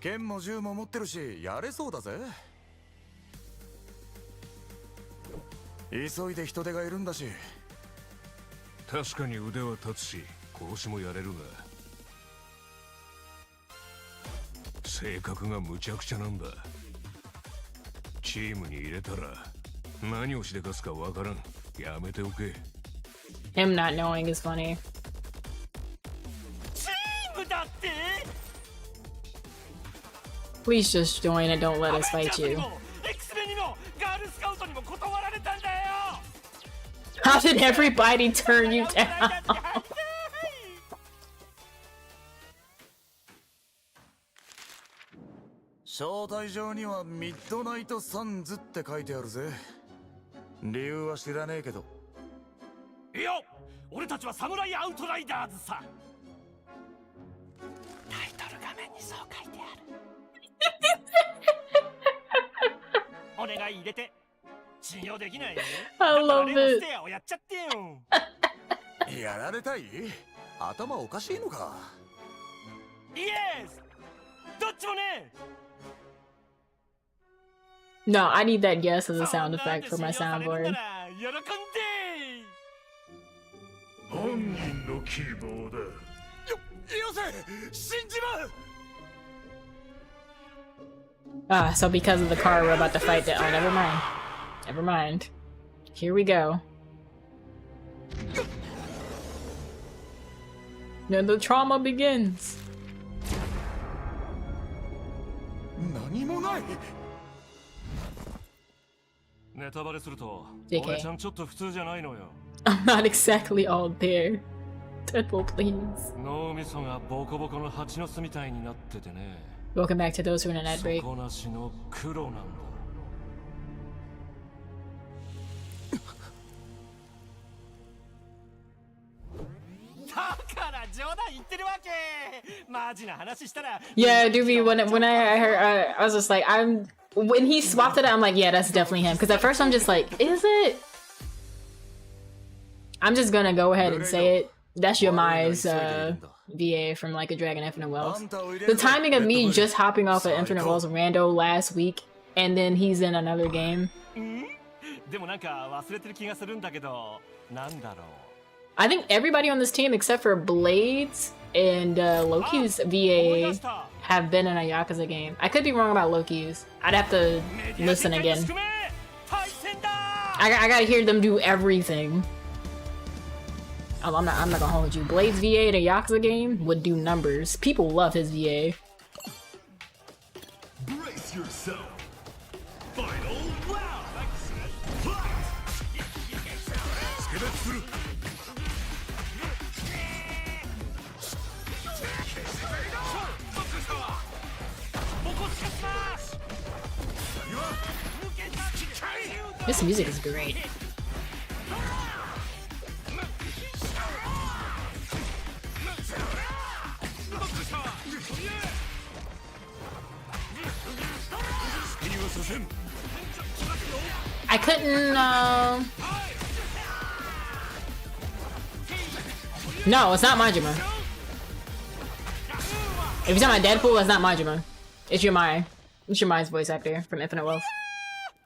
剣も銃も持ってるし、やれそうだぜ。急いで人手がいるんだし。
確かに腕は立つし、殺しもやれるが。性格がむちゃくちゃなんだ。チームに入れたら何をしでかすかわからん。やめておけ。
Him not knowing is funny.
チームだって？
Please just join and don't let us fight you. How did everybody turn you down?
招待状にはミッドナイトサンズって書いてあるぜ。理由は知らねえけど。
いや、俺たちはサムライアウトライダーズさ。タイトル画面にそう書いてある。お願い入れて。
I love it.
やられたい？頭おかしいのか？
Yes! どっちもね。
No, I need that yes as a sound effect for my soundboard.
喜んで。
本人の希望だ。
よせ、信じまう。
Ah, so because of the car we're about to fight that. Oh, never mind. Never mind. Here we go. Then the trauma begins.
何もない。
ネタバレすると、
JK.
俺ちゃんちょっと普通じゃないのよ。
I'm not exactly all there. Deadpool, please.
脳みそがボコボコの蜂の巣みたいになっててね。
Welcome back to those who are in an ad break.
底なしの黒なんだ。だから冗談言ってるわけ。マジな話したら。
Yeah, Doobie, when I heard, I was just like, when he swapped it out, I'm like, yeah, that's definitely him. Because at first I'm just like, is it? I'm just gonna go ahead and say it. That's Yamai's VA from Like a Dragon Infinite Wells. The timing of me just hopping off of Infinite Wells rando last week, and then he's in another game.
でもなんか忘れてる気がするんだけど、なんだろう。
I think everybody on this team except for Blades and Loki's VA have been in a Yakuza game. I could be wrong about Loki's. I'd have to listen again. I gotta hear them do everything. Oh, I'm not gonna hold you. Blades VA in a Yakuza game would do numbers. People love his VA.
Brace yourself. Final round.
This music is great. I couldn't, No, it's not Majima. If you're talking about Deadpool, it's not Majima. It's Yamai. It's Yamai's voice actor from Infinite Wealth.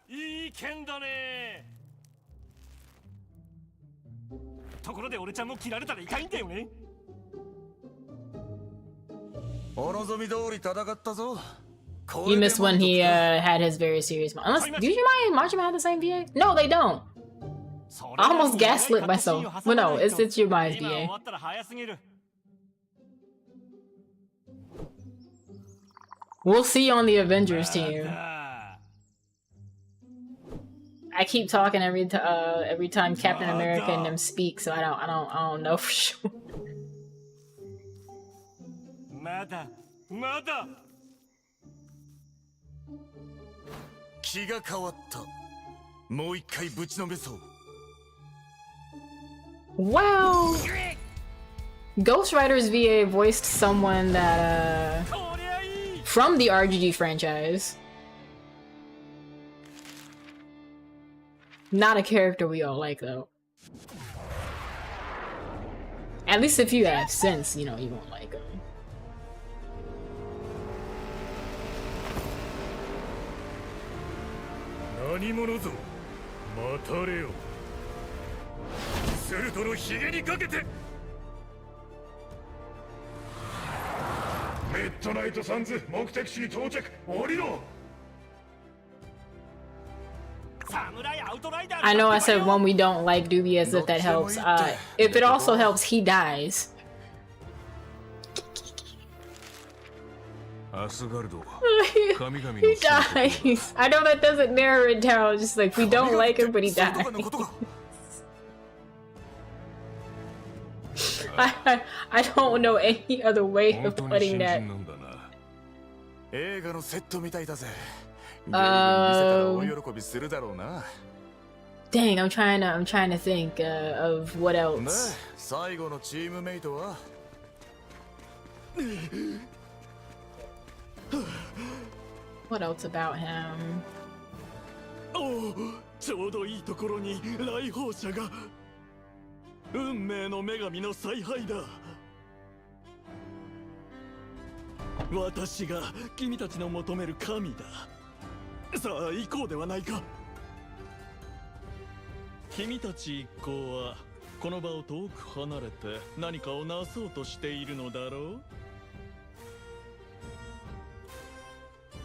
いい剣だね。ところで俺ちゃんも切られたら痛いんだよね。
お望み通り戦ったぞ。
You missed when he had his very serious. Unless do Yamai and Majima have the same VA? No, they don't. I almost gaslit myself. But no, it's Yamai's VA. We'll see on the Avengers team. I keep talking every time Captain America and them speak, so I don't know for sure.
まだまだ。
気が変わった。もう一回ぶちのめそう。
Wow. Ghost Rider's VA voiced someone that from the RGG franchise. Not a character we all like though. At least if you have sense, you know, you won't like him.
Nani mono zo? Matare yo. スルトのヒゲにかけて。
ミッドナイトサンズ目的地に到着。降りろ。
I know I said one we don't like dubious if that helps. If it also helps, he dies. He dies. I know that doesn't narrow it down. Just like we don't like him, but he dies. I don't know any other way of putting that. Dang, I'm trying to think of what else. What else about him?
ちょうどいいところに来訪者が。運命の女神の采配だ。私が君たちの求める神だ。さあ行こうではないか。君たち一行はこの場を遠く離れて何かをなそうとしているのだろう。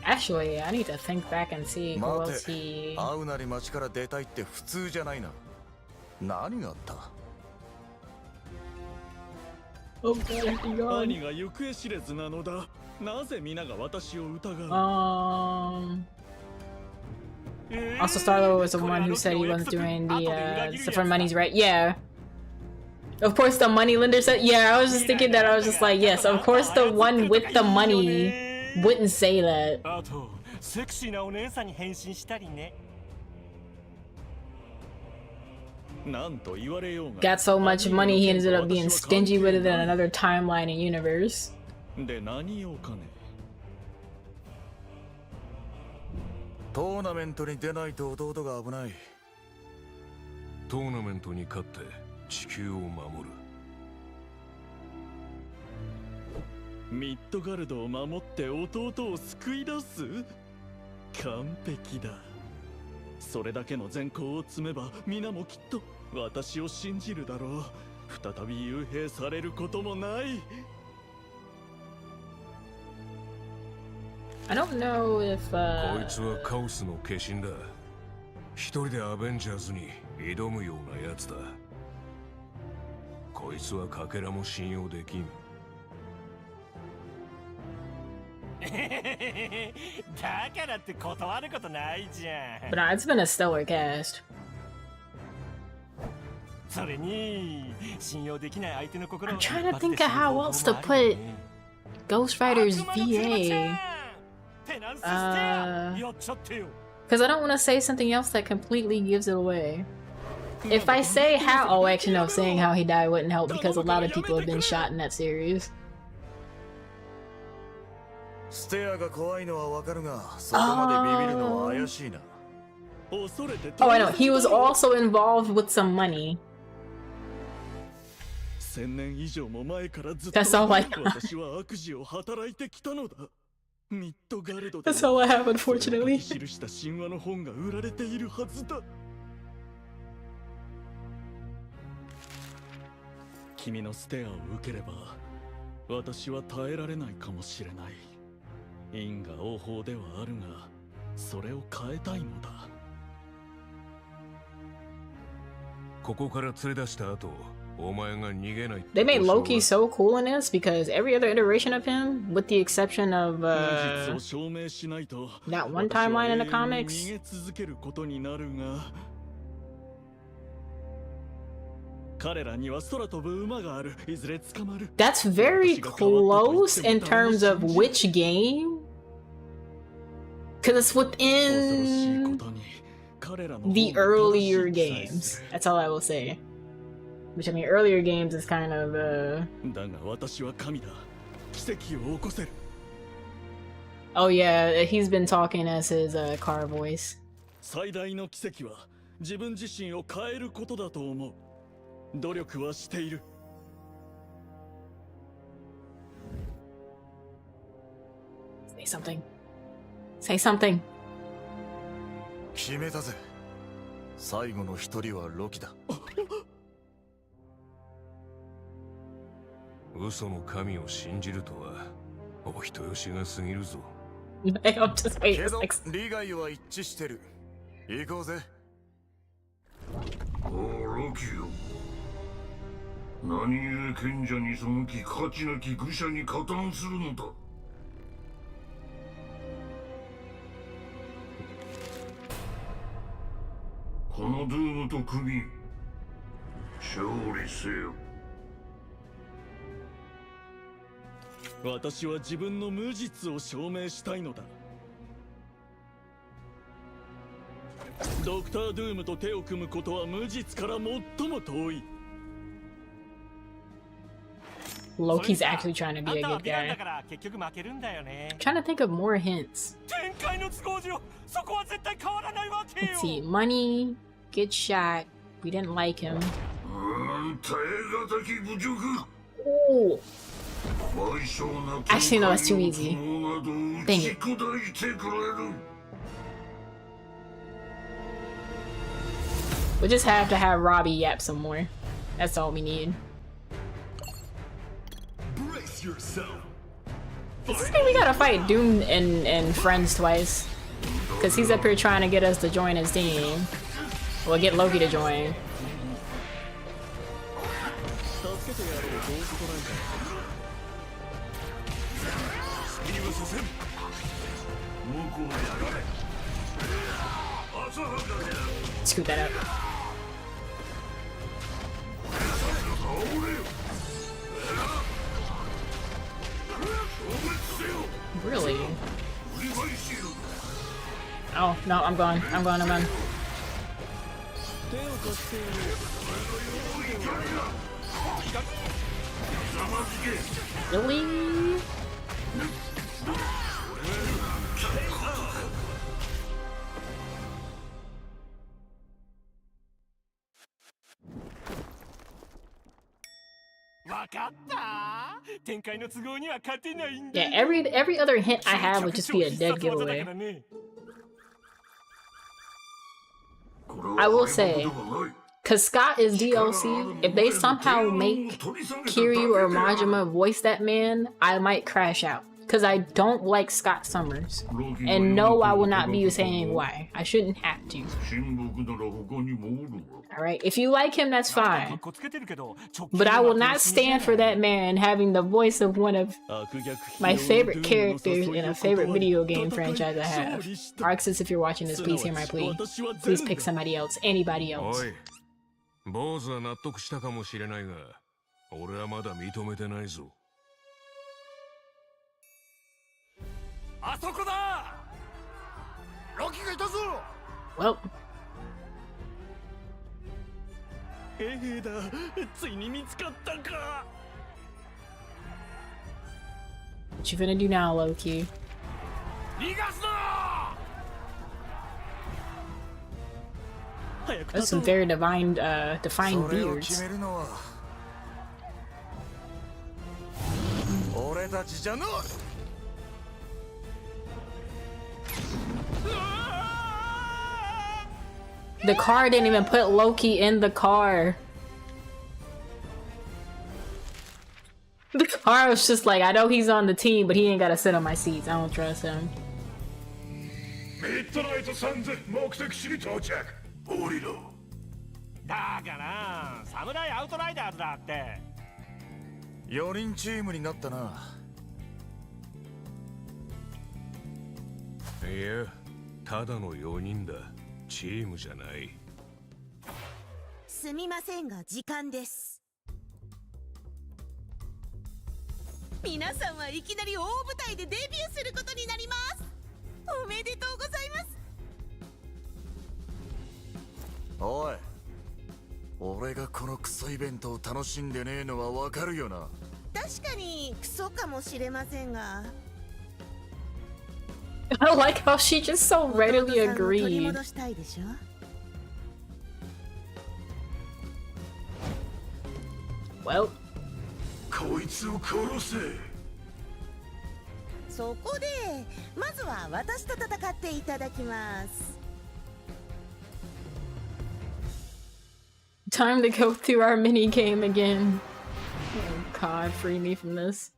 Actually, I need to think back and see who
待
else
て、
he.
会うなり町から出たいって普通じゃないな。何があった？
Oh God, he gone.
兄が行方知れずなのだ。なぜ皆が私を疑う？
Also, Starlo was the one who said he wasn't doing the stuff for money's right. Yeah. Of course, the money lender said. Yeah, I was just thinking that. I was just like, yes, of course, the one with the money wouldn't say that.
あと、セクシーなお姉さんに変身したりね。なんと言われようが。
Got so much money, he ended up being stingy with it in another timeline and universe.
で何をかね。
トーナメントに出ないと弟が危ない。
トーナメントに勝って地球を守る。
ミッドガルドを守って弟を救い出す。完璧だ。それだけの善行を積めば皆もきっと私を信じるだろう。再び幽閉されることもない。
I don't know if
こいつはカオスの化身だ。一人でアベンジャーズに挑むようなやつだ。こいつはかけらも信用できん。
だからって断ることないじゃん。
But it's been a stellar cast.
それに信用できない相手の心を。
I'm trying to think of how else to put Ghost Rider's VA. Because I don't want to say something else that completely gives it away. If I say how, oh, actually no, saying how he died wouldn't help because a lot of people have been shot in that series.
ステアが怖いのはわかるが、そこまでビビるのは怪しいな。
Oh, I know. He was also involved with some money. That's all I know. That's all I have, unfortunately. They made Loki so cool in this because every other iteration of him, with the exception of that one timeline in the comics, that's very close in terms of which game, because it's within the earlier games. That's all I will say. Which, I mean, earlier games is kind of, Oh yeah, he's been talking as his, car voice. Say something. Say something.
決めたぜ。最後の一人はロキだ。
嘘の神を信じるとはお人よしが過ぎるぞ。
けど利害は一致してる。行こうぜ。
おお、ロキよ。何故賢者に背き価値なき愚者に加担するのだ。このドゥームと組、勝利せよ。
私は自分の無実を証明したいのだ。ドクター・ドゥームと手を組むことは無実から最も遠い。
Loki's actually trying to be a good guy. I'm trying to think of more hints. Let's see. Money, get shot. We didn't like him. Oh. Actually, no, that's too easy. Dang it. We just have to have Robbie yap some more. That's all we need.
Brace yourself.
Does this mean we gotta fight Doom and Friends twice? Because he's up here trying to get us to join his team. Well, get Loki to join. Scoot that up. Really? Oh, no, I'm gone. I'm gone. Really? Yeah, every other hint I have would just be a dead giveaway. I will say, cause Scott is DLC, if they somehow make Kiryu or Majima voice that man, I might crash out. Cause I don't like Scott Summers. And no, I will not be saying why. I shouldn't have to. Alright, if you like him, that's fine. But I will not stand for that man having the voice of one of my favorite characters in a favorite video game franchise I have. Arxis, if you're watching this, please hear my plea. Please pick somebody else, anybody else.
坊主は納得したかもしれないが、俺はまだ認めてないぞ。あそこだ！ロキがいたぞ！
Well.
兵だ、ついに見つかったか。
What you gonna do now, Loki?
逃がすな！
That's some very defined beards.
俺たちじゃの。
The car didn't even put Loki in the car. The car was just like, I know he's on the team, but he ain't gotta sit on my seats. I don't trust him.
ミッドナイト3000目的地に到着。降りろ。
だからサムライアウトライダーズだって。
4人チームになったな。
いや、ただの4人だ。チームじゃない。
すみませんが時間です。皆さんはいきなり大舞台でデビューすることになります。おめでとうございます。
おい、俺がこのクソイベントを楽しんでねえのはわかるよな。
確かにクソかもしれませんが。
I like how she just so readily agreed. Well.
こいつを殺せ。
そこでまずは私と戦っていただきます。
Time to go through our mini game again. Oh God, free me from this.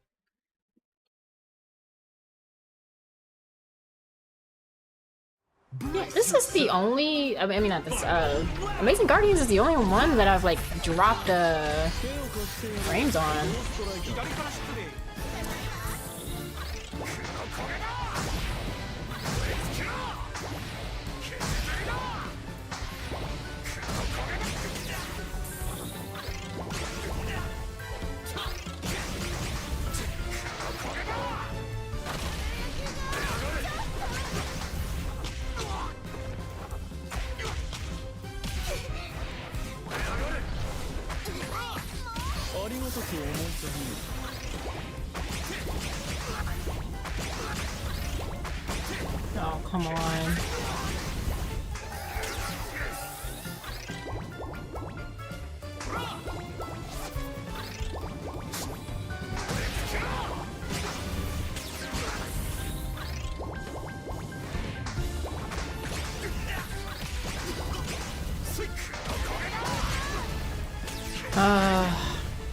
Yeah, this is the only. I mean, not this. Amazing Guardians is the only one that I've like dropped frames on. come on.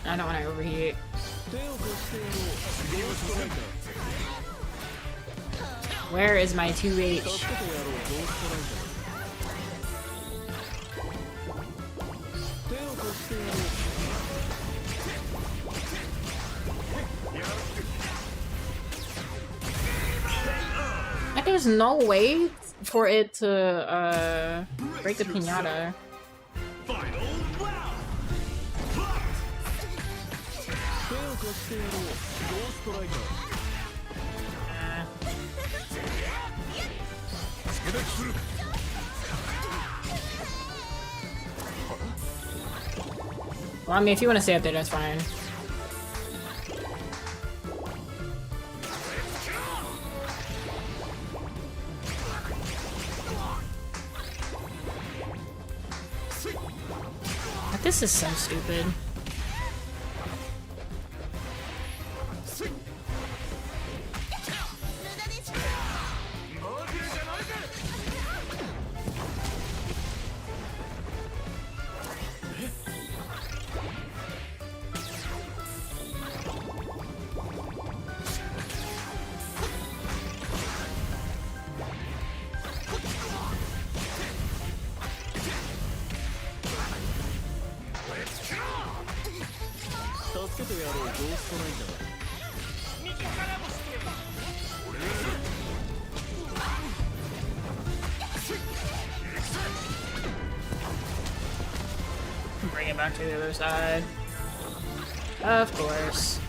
I don't want to overheat. Where is my 2H? Like, there's no way for it to break the piñata. Well, I mean, if you want to stay up there, that's fine. But this is so stupid. Bring it back to the other side. Of course.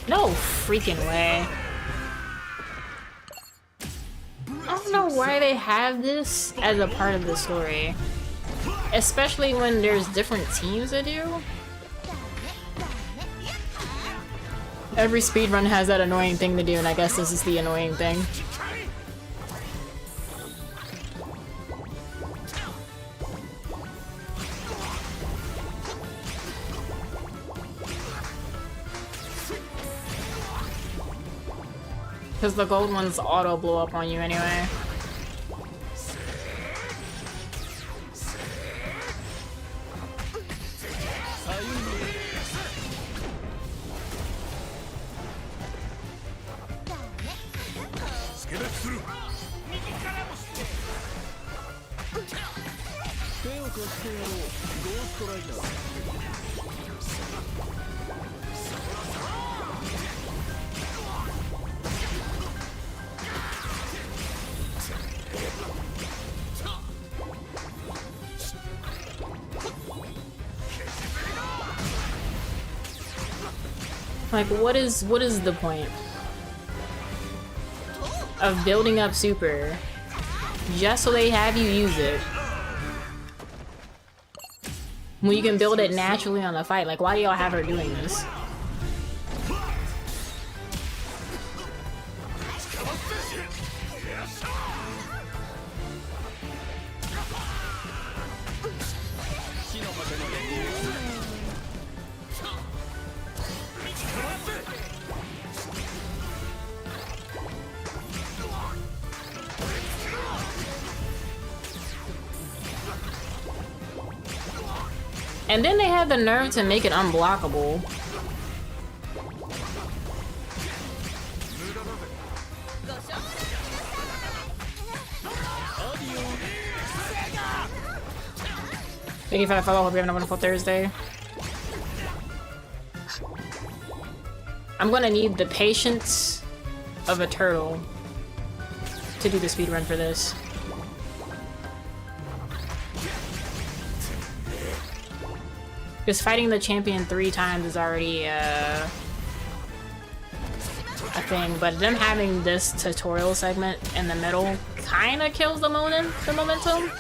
No freaking way. I don't know why they have this as a part of the story. Especially when there's different teams that do. Every speedrun has that annoying thing to do, and I guess this is the annoying thing. Because the gold ones auto blow up on you anyway. Like, what is the point of building up super just so they have you use it when you can build it naturally on the fight? Like, why do y'all have her doing this? And then they had the nerve to make it unblockable. Thank you for the follow. Hope you're having a wonderful Thursday. I'm gonna need the patience of a turtle to do the speedrun for this. Because fighting the champion 3 times is already, a thing, but them having this tutorial segment in the middle kind of kills the momentum.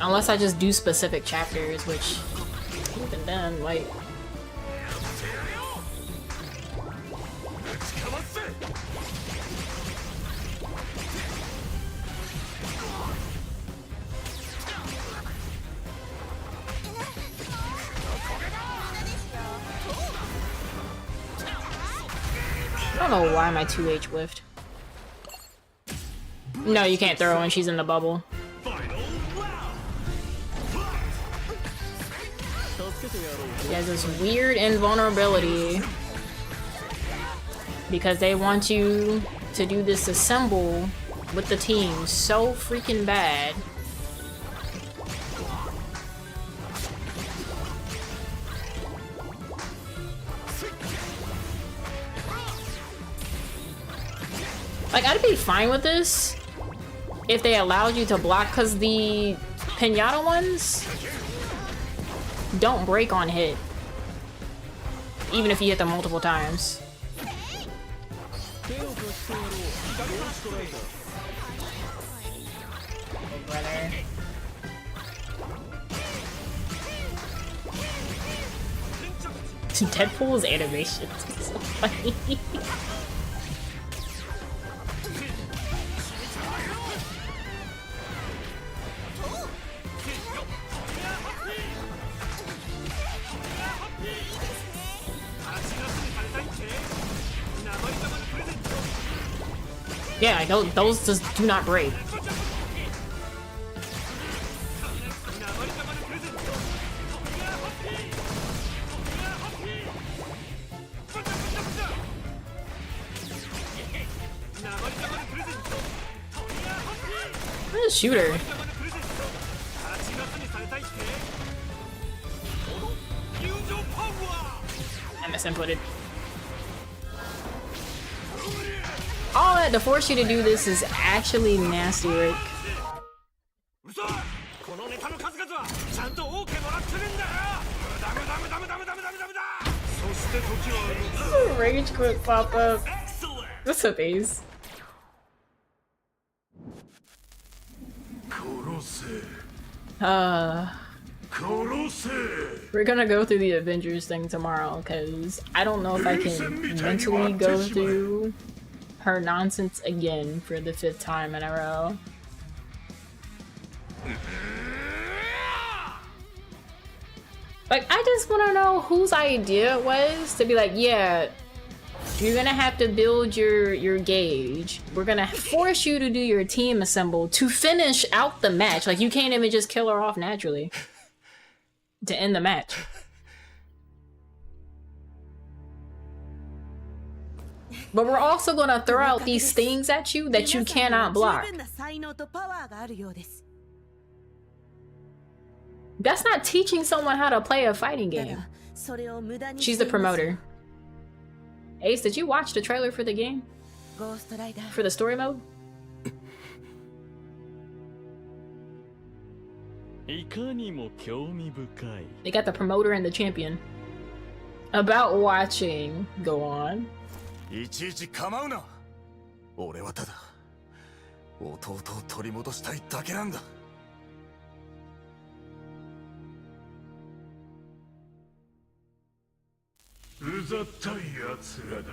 Unless I just do specific chapters, which even then, like. I don't know why my 2H whiffed. No, you can't throw when she's in the bubble. He has this weird invulnerability because they want you to do this assemble with the team so freaking bad. Like, I'd be fine with this if they allowed you to block, because the pinata ones don't break on hit, even if you hit them multiple times. Oh, brother. Deadpool's animations are so funny. Yeah, those just do not break. Shooter. I misinputted. All that to force you to do this is actually nasty, Rick. Rage quit pop up. What's up, Ace? We're gonna go through the Avengers thing tomorrow, because I don't know if I can mentally go through her nonsense again for the 5th time in a row. Like, I just want to know whose idea it was to be like, yeah, you're gonna have to build your gauge. We're gonna force you to do your team assemble to finish out the match. Like, you can't even just kill her off naturally to end the match. But we're also gonna throw out these things at you that you cannot block. That's not teaching someone how to play a fighting game. She's the promoter. Ace, did you watch the trailer for the game? For the story mode? They got the promoter and the champion. About watching. Go on.
いちいち構うな。俺はただ弟を取り戻したいだけなんだ。
うざったい奴らだ。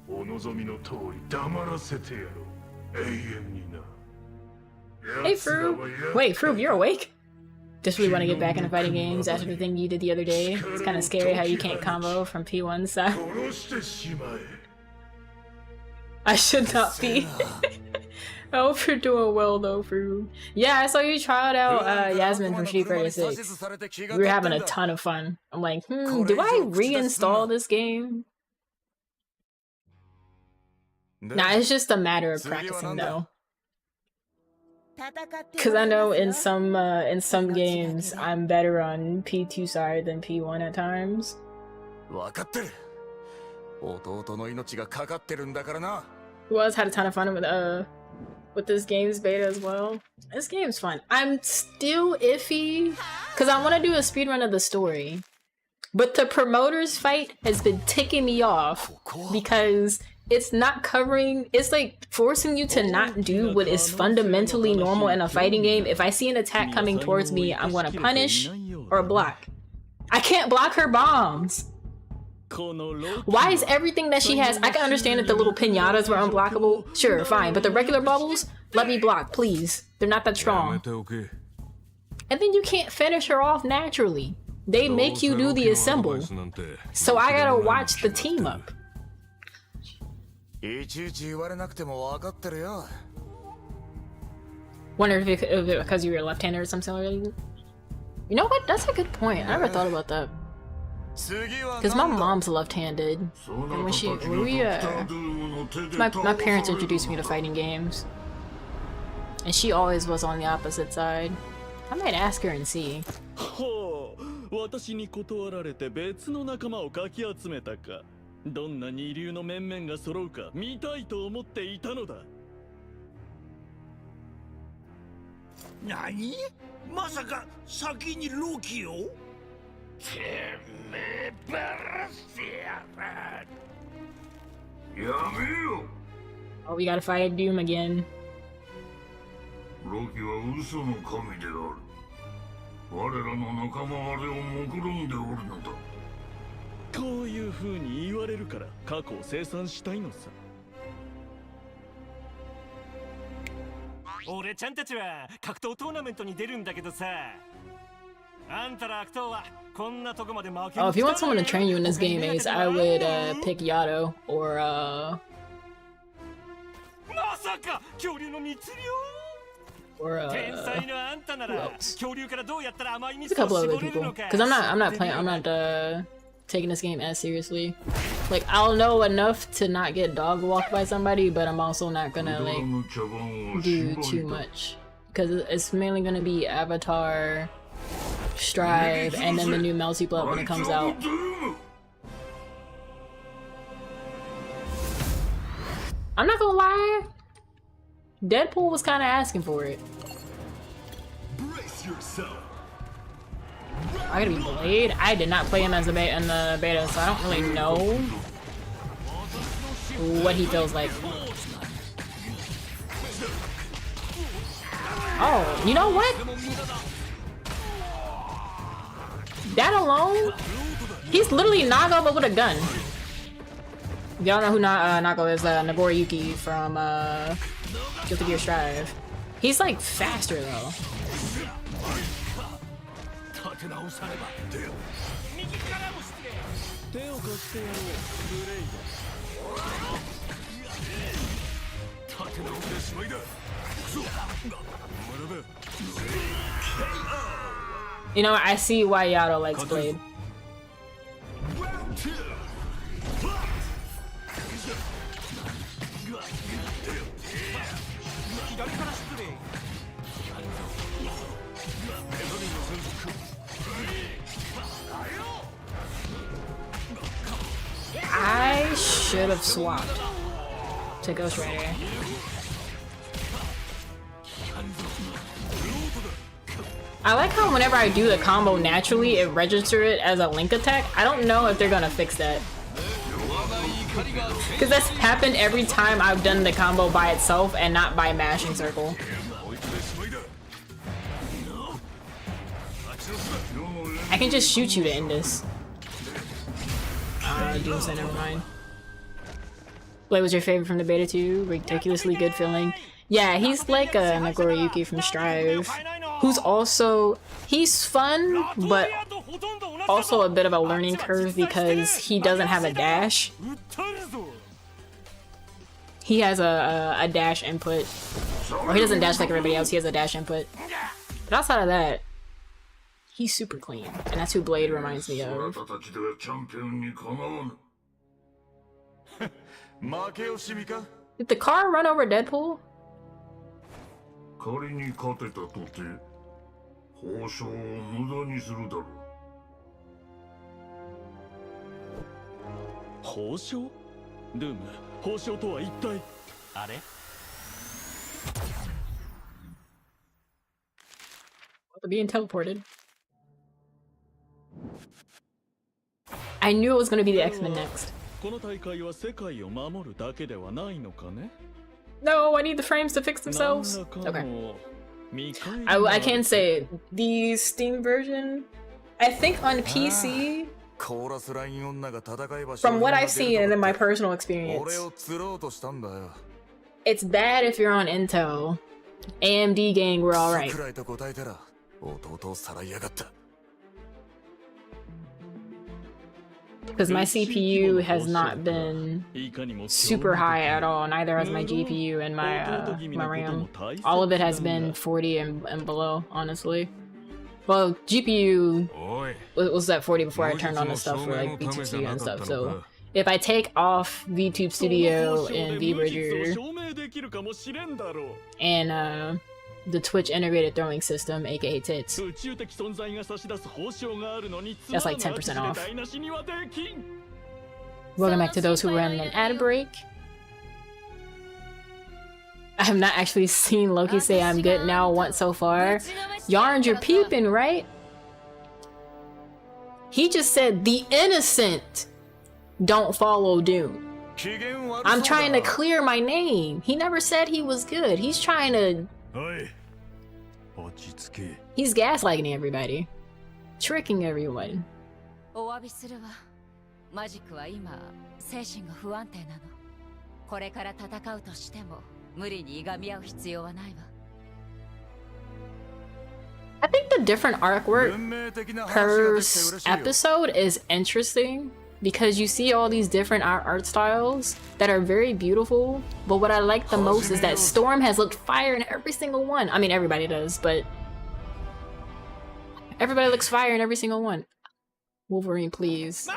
お望みの通り黙らせてやろう。永遠にな。
Hey, Fru. Wait, Fru, you're awake? Just really want to get back into fighting games after the thing you did the other day. It's kind of scary how you can't combo from P1 side. I should not be. I hope you're doing well though, Fru. Yeah, I saw you try out Yasmin from Street Fighter 6. We were having a ton of fun. I'm like, do I reinstall this game? Nah, it's just a matter of practicing though. Cause I know in some games I'm better on P2 side than P1 at times. Was had a ton of fun with this game's beta as well. This game's fun. I'm still iffy cause I want to do a speedrun of the story, But the promoters fight has been ticking me off because it's not covering, it's like forcing you to not do what is fundamentally normal in a fighting game. If I see an attack coming towards me, I'm gonna punish or block. I can't block her bombs. Why is everything that she has, I can understand that the little pinatas were unblockable, sure, fine, but the regular bubbles, let me block, please. They're not that strong. And then you can't finish her off naturally. They make you do the assemble. So I gotta watch the team up. Wonder if it because you were left-handed or something like that. You know what? That's a good point. I never thought about that. Because my mom's left-handed. And my parents introduced me to fighting games. And she always was on the opposite side. I might ask her and see.
私に断られて別の仲間をかき集めたか。どんな二流の面々が揃うか見たいと思っていたのだ。
何？まさか先にロキを？てめえバラしてやる。やめよ。
Oh, we gotta fight Doom again.
ロキは嘘の神である。我らの仲間あれを目論んでおるのだ。
こういう風に言われるから過去を清算したいのさ。
俺ちゃんたちは格闘トーナメントに出るんだけどさ。あんたら悪党はこんなとこまで負け。
Oh, if you want someone to train you in this game, Ace, I would pick Yato or
まさか恐竜の密漁？Or there's a
couple other people, because I'm not taking this game as seriously. Like, I'll know enough to not get dog walked by somebody, but I'm also not gonna like do too much because it's mainly gonna be Avatar, Strive, and then the new Melty Blood when it comes out. I'm not gonna lie. Deadpool was kind of asking for it. I gotta be Blade. I did not play him as in the beta, so I don't really know what he feels like. Oh, you know what? That alone, he's literally Nago but with a gun. Y'all know who Nago is? Nagoriyuki from Guilty Gear Strive. He's like faster though. You know, I see why Yato likes Blade. I should have swapped to Ghost Rider. I like how whenever I do the combo naturally, it registers it as a link attack. I don't know if they're gonna fix that. Because that's happened every time I've done the combo by itself and not by mashing circle. I can just shoot you to end this. Doomsday, never mind. Blade was your favorite from the beta too? Ridiculously good feeling. Yeah, he's like a Nagoriyuki from Strive, who's also, he's fun, but also a bit of a learning curve because he doesn't have a dash. He has a dash input, or he doesn't dash like everybody else, he has a dash input. But outside of that, he's super clean, and that's who Blade reminds me of. Did the car run over Deadpool?
仮に勝てたとて報奨を無駄にするだろう。
報奨？ドゥーム、報奨とは一体？あれ？
Being teleported. I knew it was gonna be the X-Men next.
この大会は世界を守るだけではないのかね?
No, I need the frames to fix themselves. Okay. I can say the Steam version. I think on PC, from what I've seen and in my personal experience, it's bad if you're on Intel. AMD gang, we're alright. Because my CPU has not been super high at all. Neither has my GPU and my RAM. All of it has been 40 and below, honestly. Well, GPU was at 40 before I turned on the stuff for like VTube Studio and stuff. So if I take off VTube Studio and VBridger and the Twitch integrated throwing system, aka TITS, that's like 10% off. Welcome back to those who ran an ad break. I have not actually seen Loki say I'm good now once so far. Yarn, you're peeping, right? He just said the innocent don't follow Doom. I'm trying to clear my name. He never said he was good. He's trying to... He's gaslighting everybody. Tricking everyone.
お詫びするわ。マジックは今、精神が不安定なの。これから戦うとしても、無理にいがみ合う必要はないわ。
I think the different artwork per episode is interesting because you see all these different art styles that are very beautiful, but what I like the most is that Storm has looked fire in every single one. I mean, everybody does, but everybody looks fire in every single one. Wolverine, please.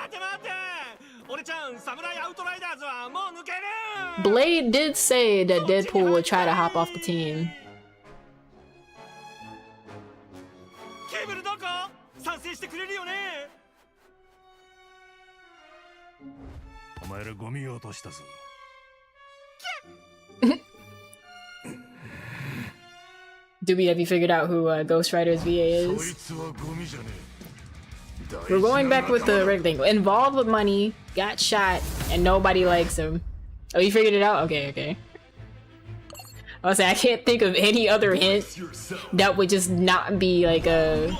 Blade did say that Deadpool would try to hop off the team. Doobie, have you figured out who Ghost Rider's VA is? We're going back with the rig thing. Involved with money, got shot, and nobody likes him. Oh, you figured it out? Okay, okay. I was saying, I can't think of any other hint that would just not be like a...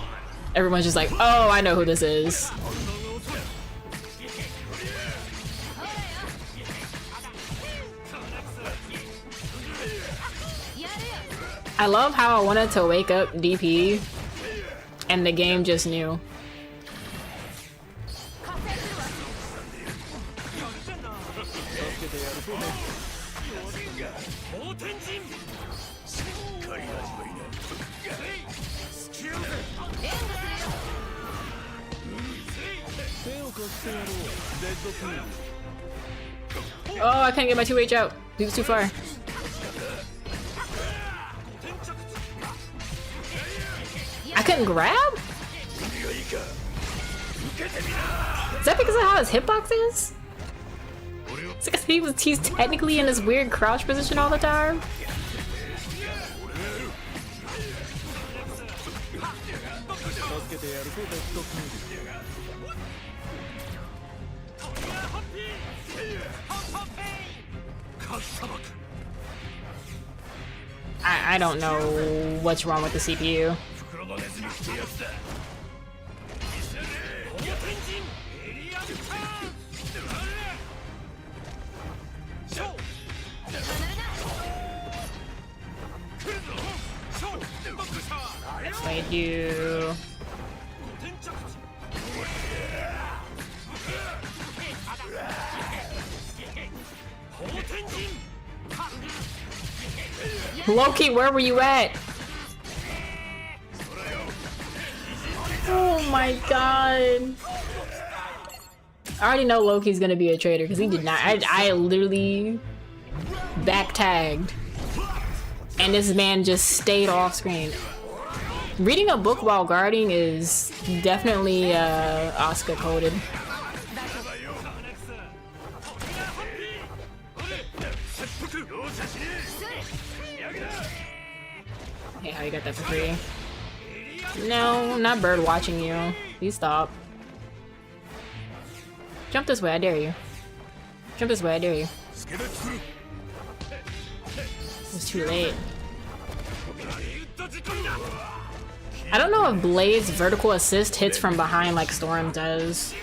Everyone's just like, oh, I know who this is. I love how I wanted to wake up DP, and the game just knew. Oh, I can't get my 2H out. He was too far. I couldn't grab? Is that because of how his hitbox is? It's because he's technically in this weird crouch position all the time. I don't know what's wrong with the CPU. I do. Loki, where were you at? Oh my god. I already know Loki's gonna be a traitor because he did not. I literally back tagged. And this man just stayed off screen. Reading a book while guarding is definitely Oscar coded. Hey, how you got that for free? No, I'm not bird watching you. Please stop. Jump this way, I dare you. Jump this way, I dare you. It's too late. I don't know if Blade's vertical assist hits from behind like Storm does.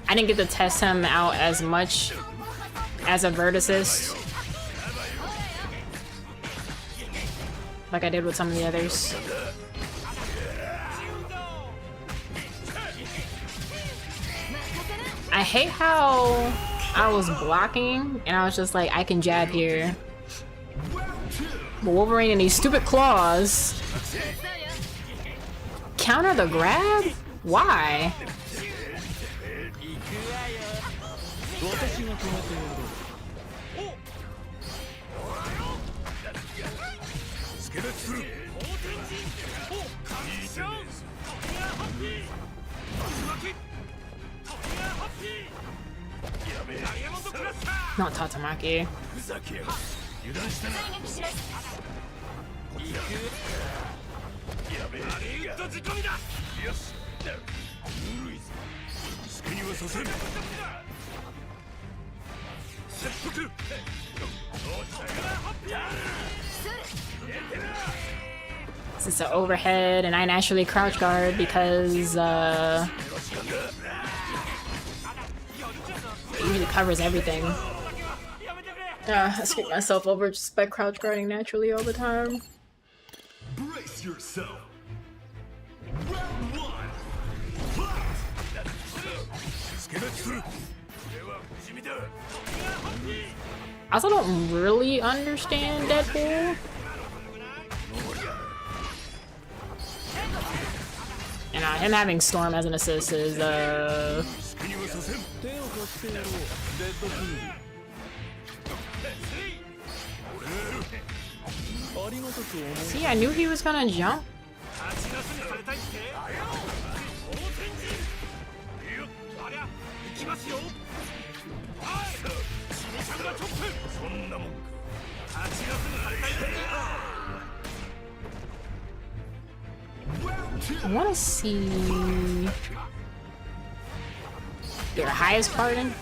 I didn't get to test him out as much as a vert assist like I did with some of the others. I hate how I was blocking and I was just like, I can jab here. But Wolverine and these stupid claws counter the grab? Why? Not Tatamaki. This is an overhead, and I naturally crouch guard because it usually covers everything. I screw myself over just by crouch guarding naturally all the time.
Brace yourself. Round one.
I also don't really understand Deadpool. And him having Storm as an assist is See, I knew he was gonna jump. I want to see their highest pardon.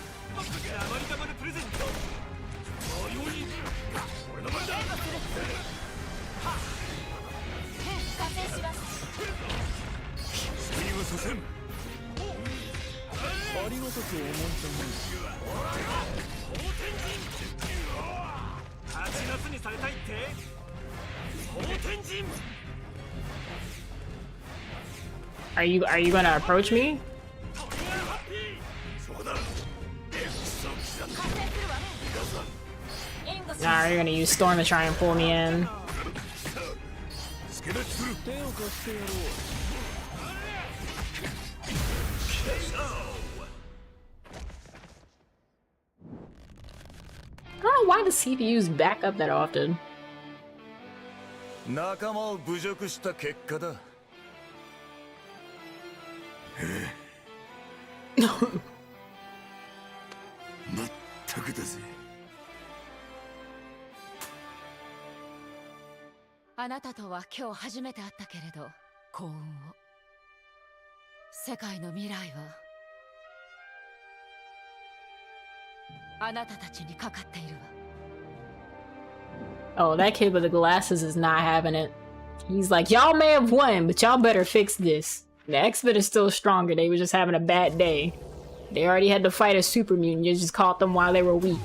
Are you gonna approach me? Nah, you're gonna use Storm to try and pull me in. I don't know why the CPUs back up that often.
仲間を侮辱した結果だ。
まったくだぜ。
あなたとは今日初めて会ったけれど、幸運を。世界の未来はあなたたちにかかっているわ。
Oh, that kid with the glasses is not having it. He's like, y'all may have won, but y'all better fix this. The X-Men is still stronger. They were just having a bad day. They already had to fight a super mutant. You just caught them while they were weak.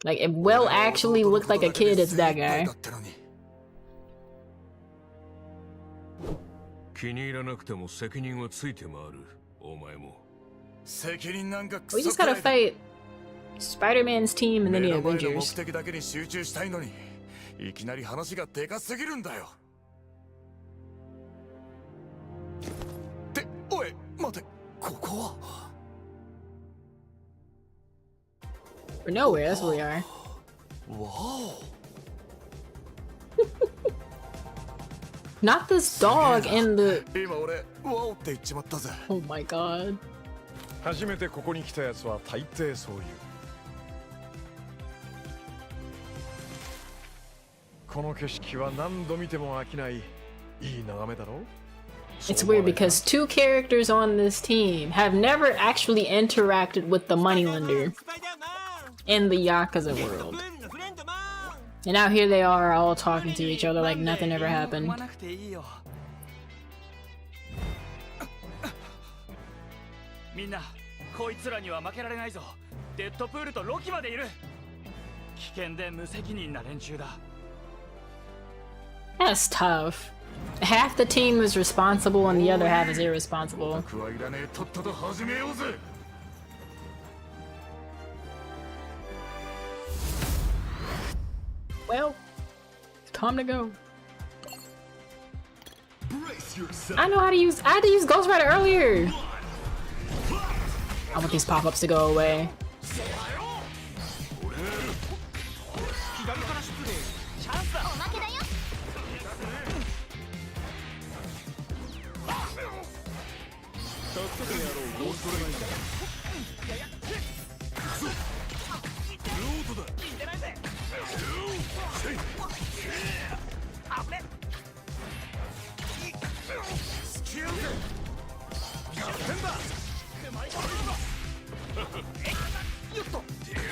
Like, if Will actually looked like a kid, it's that guy.
気に入らなくても責任はついて回る。お前も。
We just gotta fight Spider-Man's team and then the Avengers.
いきなり話がでかすぎるんだよ。っておい待てここは。
We're nowhere. That's where we are.
Wow.
Not this dog in the.
今俺ワオって言っちまったぜ。
Oh my god.
初めてここに来たやつは大抵そういう。この景色は何度見ても飽きないいい眺めだろ。
It's weird because two characters on this team have never actually interacted with the moneylender in the Yakuza world. And now here they are all talking to each other like nothing ever happened.
みんな、こいつらには負けられないぞ。デッドプールとロキまでいる。危険で無責任な連中だ。
That's tough. Half the team is responsible and the other half is irresponsible. Well, it's time to go. I know how to use. I had to use Ghost Rider earlier. I want these pop-ups to go away.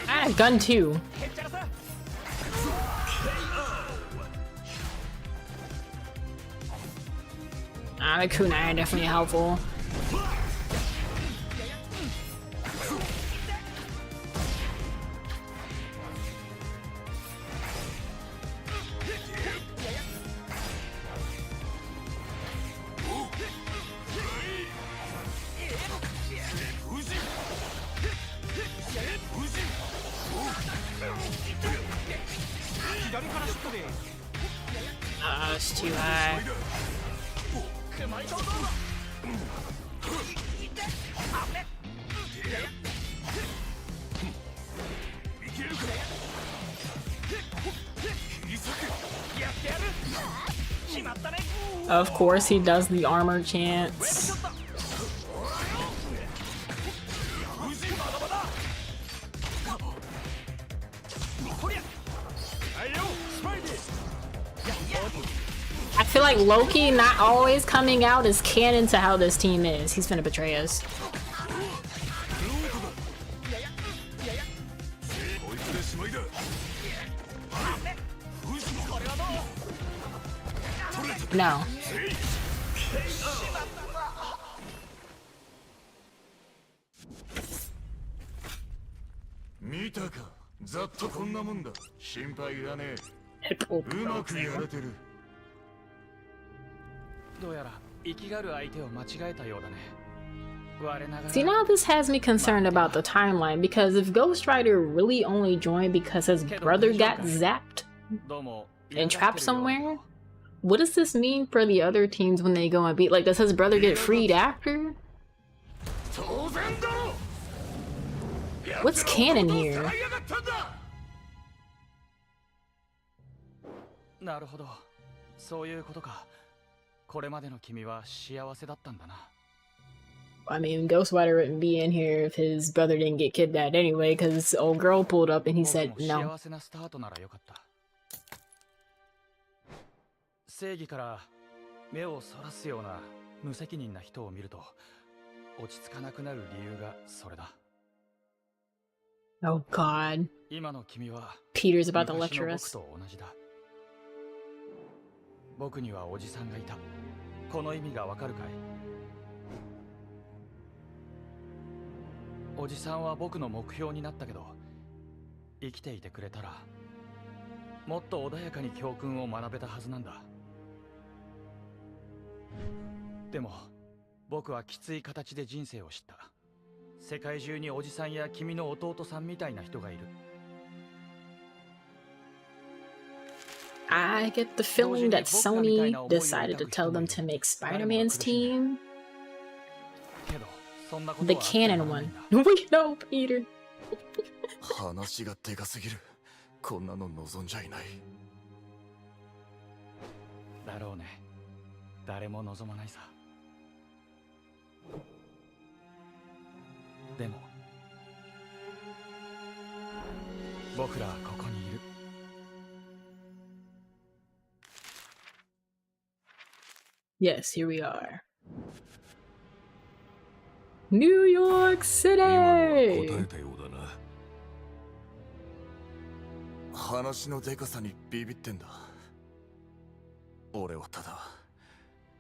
I had a gun too. The kunai are definitely helpful. It's too high. Of course he does the armor chants. I feel like Loki not always coming out is canon to how this team is. He's finna betray us. No. See, now this has me concerned about the timeline, because if Ghost Rider really only joined because his brother got zapped and trapped somewhere, what does this mean for the other teams when they go and beat? Like, does his brother get freed after? What's canon here?
なるほど。そういうことか。これまでの君は幸せだったんだな。
I mean, Ghost Rider wouldn't be in here if his brother didn't get kidnapped anyway, because old girl pulled up and he said no.
正義から目をそらすような無責任な人を見ると落ち着かなくなる理由がそれだ。
Oh God.
今の君は
Peter's about to lecture us.
僕と同じだ。僕にはおじさんがいた。この意味がわかるかい？おじさんは僕の目標になったけど、生きていてくれたらもっと穏やかに教訓を学べたはずなんだ。でも僕はきつい形で人生を知った。世界中におじさんや君の弟さんみたいな人がいる。
I get the feeling that Sony decided to tell them to make Spider-Man's team the canon one. Wait, no, Peter.
話がでかすぎる。こんなの望んじゃいない。
だろうね。誰も望まないさ。でも僕らはここにいる。
Yes, here we are. New York City!
話のでかさにビビってんだ。俺はただ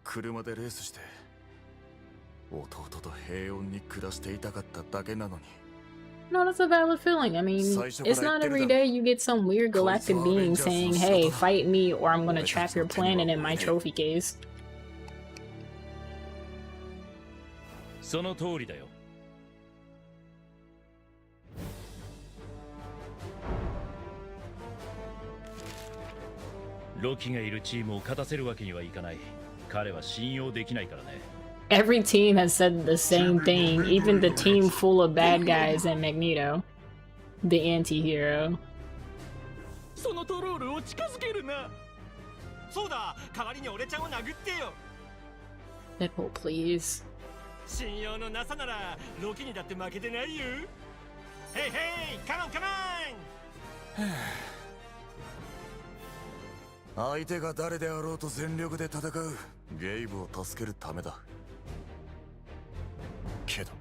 車でレースして弟と平穏に暮らしていたかっただけなのに。
No, that's a valid feeling. I mean, it's not every day you get some weird galactic being saying, hey, fight me or I'm gonna trap your planet in my trophy case.
その通りだよ。ロキがいるチームを勝たせるわけにはいかない。彼は信用できないからね。
Every team has said the same thing, even the team full of bad guys and Magneto, the anti-hero.
そのトロールを近づけるな。そうだ、代わりに俺ちゃんを殴ってよ。
Deadpool, please.
信用のなさならロキにだって負けてないよ。ヘイヘイ、カモンカモン。
相手が誰であろうと全力で戦うゲイブを助けるためだ。けど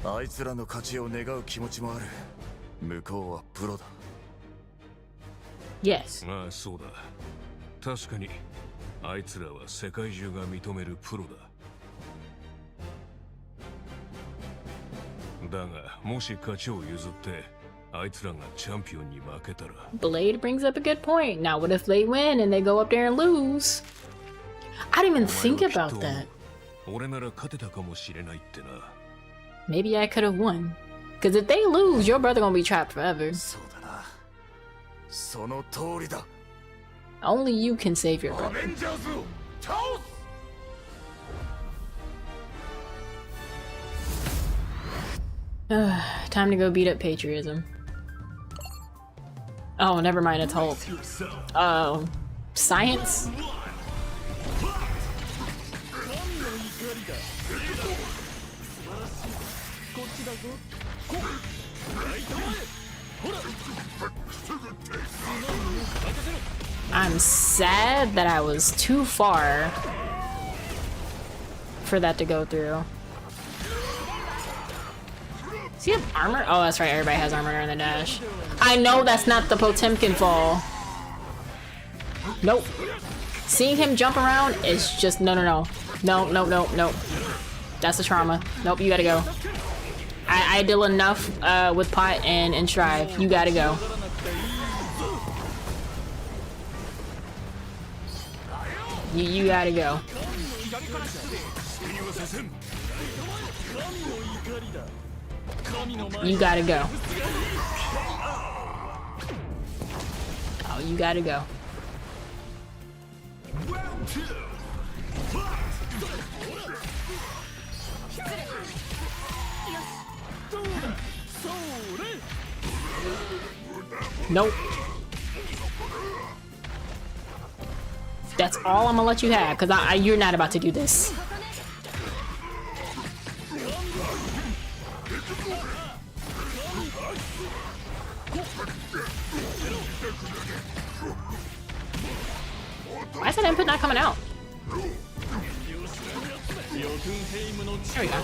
あいつらの勝ちを願う気持ちもある。向こうはプロだ。
Yes.
まあそうだ。確かにあいつらは世界中が認めるプロだ。だがもし勝ちを譲ってあいつらがチャンピオンに負けたら。
Blade brings up a good point. Now what if they win and they go up there and lose? I didn't even think about that.
俺なら勝てたかもしれないってな。
Maybe I could have won. Because if they lose, your brother gonna be trapped forever.
そうだな。その通りだ。
Only you can save your brother. Time to go beat up patriotism. Oh, never mind, it's Hulk. Oh, science? I'm sad that I was too far for that to go through. Does he have armor? Oh, that's right, everybody has armor during the dash. I know that's not the Potemkin fall. Nope. Seeing him jump around is just no. That's a trauma. Nope, you gotta go. I deal enough with Pot and Strive. You gotta go. You gotta go. You gotta go. Oh, you gotta go. Nope. That's all I'm gonna let you have, because you're not about to do this. Why is that input not coming out? There we go.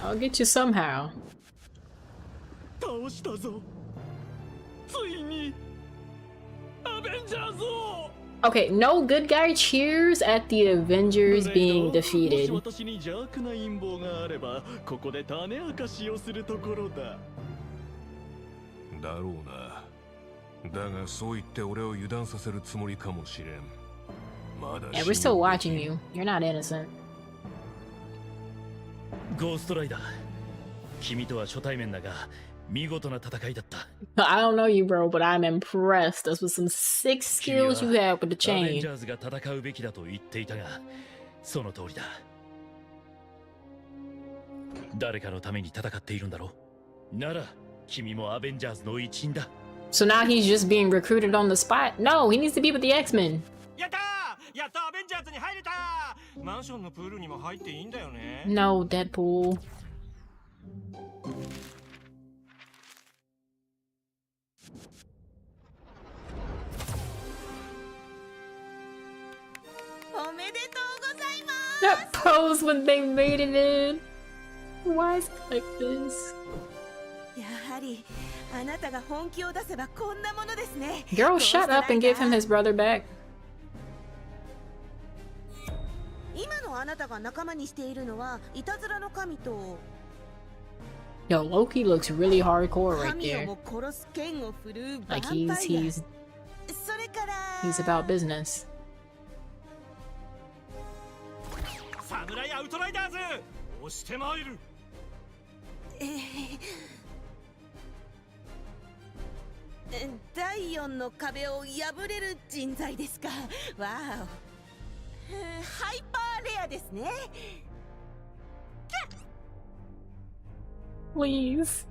I'll get you somehow. Okay, no good guy cheers at the Avengers being defeated.
私に邪悪な陰謀があればここで種明かしをするところだ。
だろうな。だがそう言って俺を油断させるつもりかもしれん。まだ
Yeah, we're still watching you. You're not innocent.
ゴーストライダー。君とは初対面だが、見事な戦いだった。
I don't know you, bro, but I'm impressed. Those were some sick skills you had with the chain.
アベンジャーズが戦うべきだと言っていたが、その通りだ。誰かのために戦っているんだろう。なら、君もアベンジャーズの一員だ。
So now he's just being recruited on the spot? No, he needs to be with the X-Men.
やったー！やっとアベンジャーズに入れたー！マンションのプールにも入っていいんだよね。
No, Deadpool. That pose when they made it in. Why is it like this?
やはりあなたが本気を出せばこんなものですね。
Girl, shut up and give him his brother back.
今のあなたが仲間にしているのはいたずらの神と
Yo, Loki looks really hardcore right
神
there.
をも殺す剣を振るうヴァンパ
Like
イア。
he's
それから
he's about business.
サムライアウトライダーズ押してまいる。
第4の壁を破れる人材ですか。わお。ハイパーレアですね。
Please.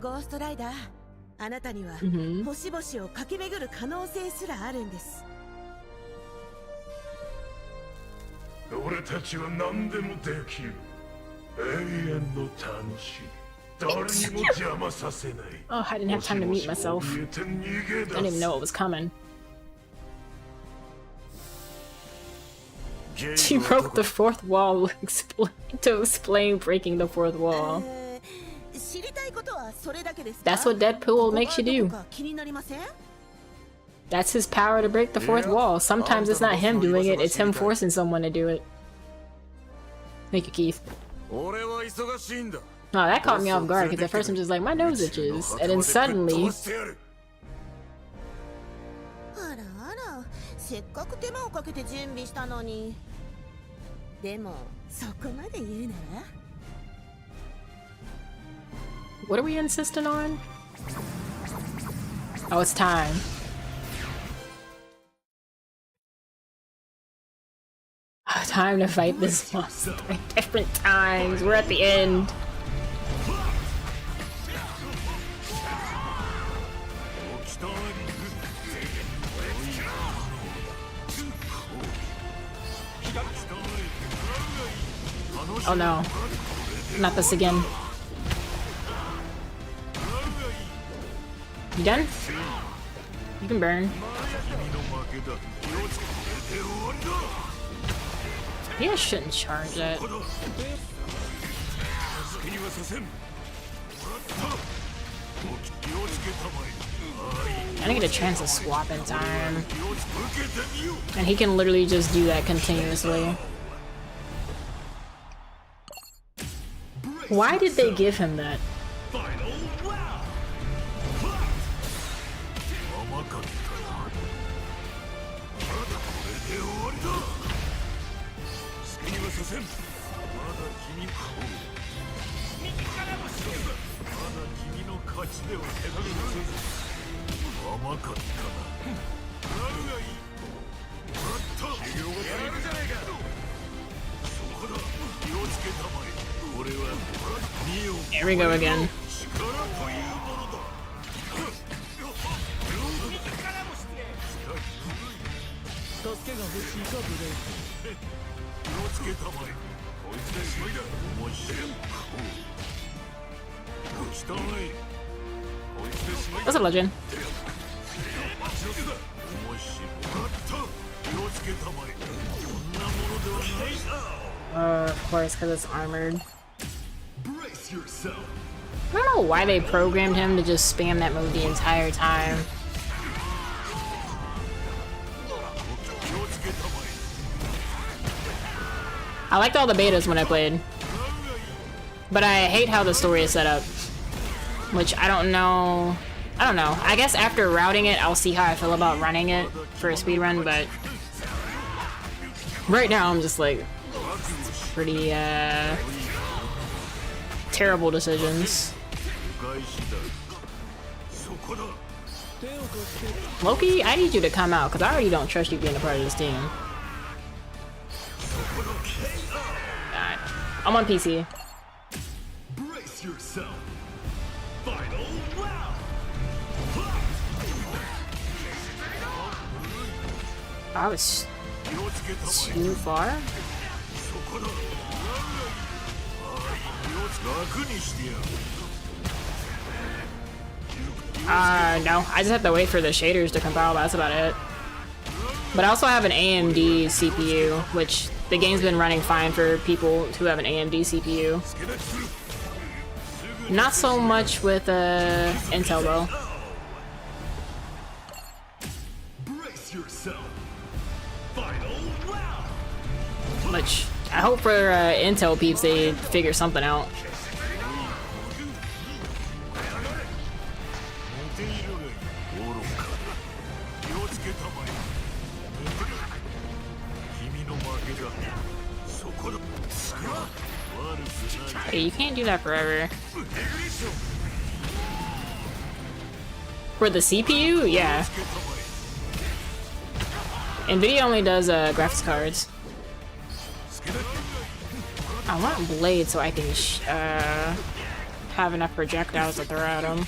ゴーストライダー、あなたには星々を駆け巡る可能性すらあるんです。
俺たちは何でもできる。永遠の楽しみ。誰にも邪魔させない。
Oh, I didn't have time to mute myself. I didn't even know it was coming. She broke the fourth wall to explain breaking the fourth wall.
知りたいことはそれだけですか。
That's what Deadpool makes you do.
気になりません？
That's his power to break the fourth wall. Sometimes it's not him doing it, it's him forcing someone to do it. Thank you, Keith. Oh, that caught me off guard because at first I'm just like, my nose itches. And then suddenly...
あらあら、せっかく手間をかけて準備したのに。でも、そこまで言うなら。
What are we insisting on? Oh, it's time. Time to fight this monster 3 different times. We're at the end. Oh no. Not this again. You done? You can burn. You guys shouldn't charge it. I didn't get a chance to swap in time. And he can literally just do that continuously. Why did they give him that? Here we go again. What's up, Legend? Of course, because it's armored. I don't know why they programmed him to just spam that move the entire time. I liked all the betas when I played, but I hate how the story is set up, which I don't know. I guess after routing it, I'll see how I feel about running it for a speedrun, but right now I'm just like, pretty, terrible decisions. Loki, I need you to come out, because I already don't trust you being a part of this team. Alright. I'm on PC.
Brace yourself.
I was too far. No, I just have to wait for the shaders to compile, that's about it. But I also have an AMD CPU, which the game's been running fine for people who have an AMD CPU. Not so much with Intel though. Which I hope for Intel peeps they figure something out. Hey, you can't do that forever. For the CPU, yeah. NVIDIA only does graphics cards. I want blade so I can have enough projectiles to throw at him.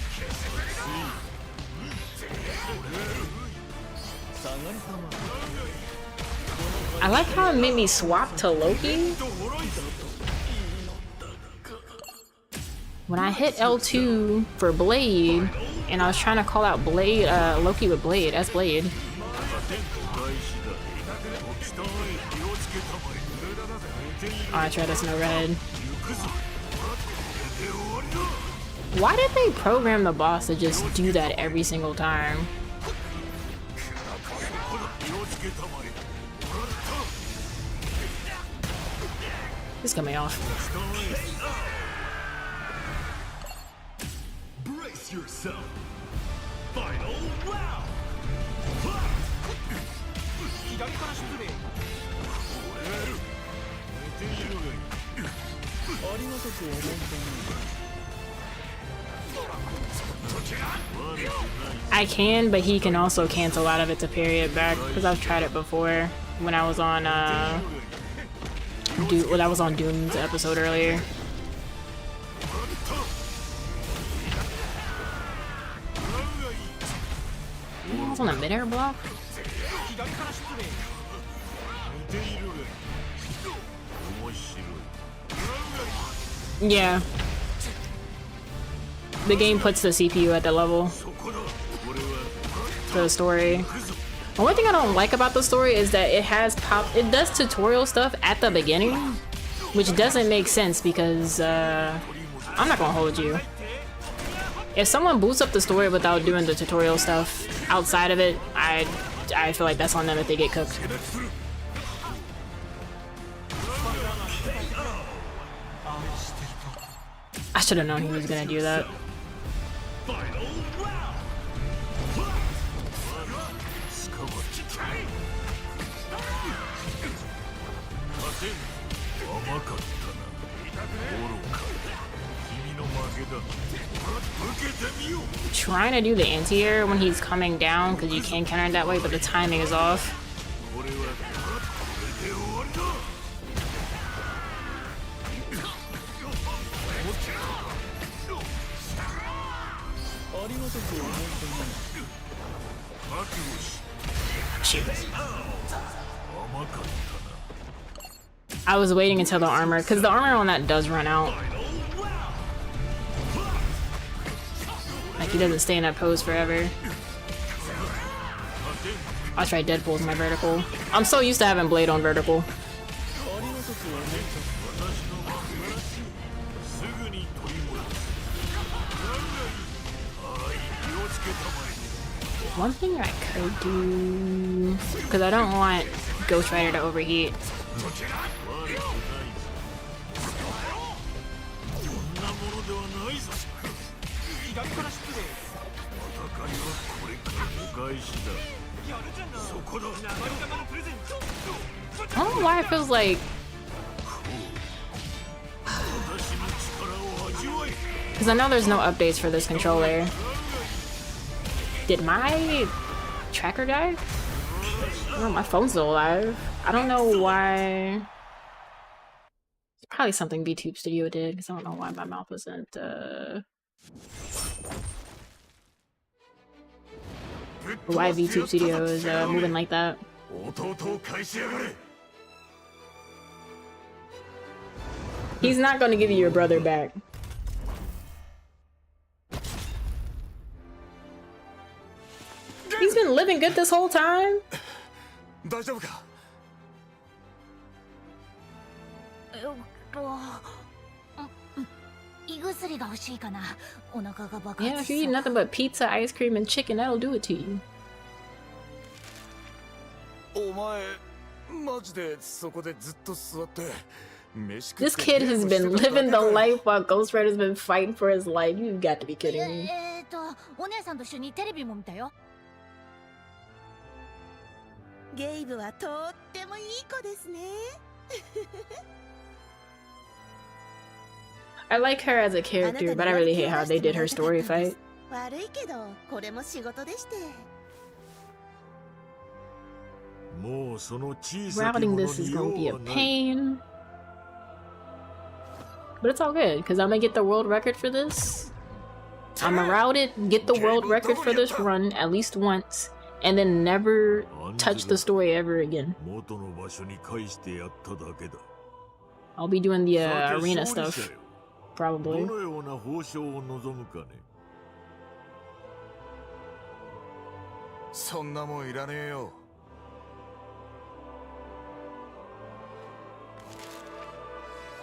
I like how it made me swap to Loki. When I hit L2 for Blade, and I was trying to call out Blade, Loki with Blade, as Blade. Oh, I tried this no red. Why did they program the boss to just do that every single time? This got me off.
Brace yourself. Final round.
I can, but he can also cancel out of it to parry it back, because I've tried it before when I was on Doom's episode earlier. I was on a mid-air block? Yeah. The game puts the CPU at the level for the story. The one thing I don't like about the story is that it does tutorial stuff at the beginning, which doesn't make sense because I'm not gonna hold you. If someone boots up the story without doing the tutorial stuff outside of it, I feel like that's on them if they get cooked. I should have known he was gonna do that. Trying to do the anti-air when he's coming down because you can counter it that way, but the timing is off. Shoot. I was waiting until the armor, because the armor on that does run out. Like, he doesn't stay in that pose forever. I'll try Deadpool with my vertical. I'm so used to having Blade on vertical. One thing I could do, because I don't want Ghost Rider to overheat. I don't know why it feels like... Because I know there's no updates for this controller. Did my tracker die? Oh, my phone's still alive. I don't know why. It's probably something VTube Studio did, because I don't know why my mouth wasn't, why VTube Studio is moving like that. He's not gonna give you your brother back. He's been living good this whole time.
大丈夫か？
胃薬が欲しいかな。お腹が爆
Yeah,
発
if
し
you
そう
eat nothing but pizza, ice cream, and chicken, that'll do it to you.
お前マジでそこでずっと座って飯食
This
って
kid
ゲー
has
ムして
been
ただけ
living the
かよ。
life while Ghost Rider's been fighting for his life. You've got to be kidding me.
お姉さんと一緒にテレビも見たよ。
ゲイブはとってもいい子ですね。
I like her as a character, but I really hate how they did her story fight.
悪いけどこれも仕事でして。
もうその小さき
Routing
もの
this is
に
gonna be
用
a
はない。
pain. But it's all good, because I'm gonna get the world record for this. I'm gonna route it, get the world record for this run at least once, and then never touch the story ever again.
元の場所に返してやっただけだ。
I'll be doing the
さて
arena
勝利
stuff,
者よ。
probably.
どのような報奨を望むかね。
そんなもんいらねえよ。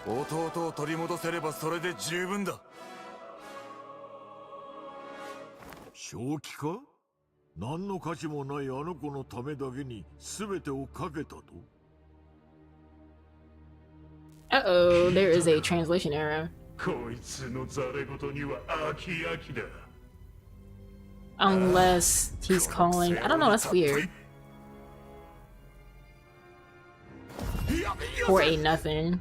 弟を取り戻せればそれで十分だ。
正気か？何の価値もないあの子のためだけに全てをかけたと？
Uh-oh, there is a translation error.
こいつのザレ言には飽き飽きだ。
Unless he's calling... I don't know, that's weird. For a nothing.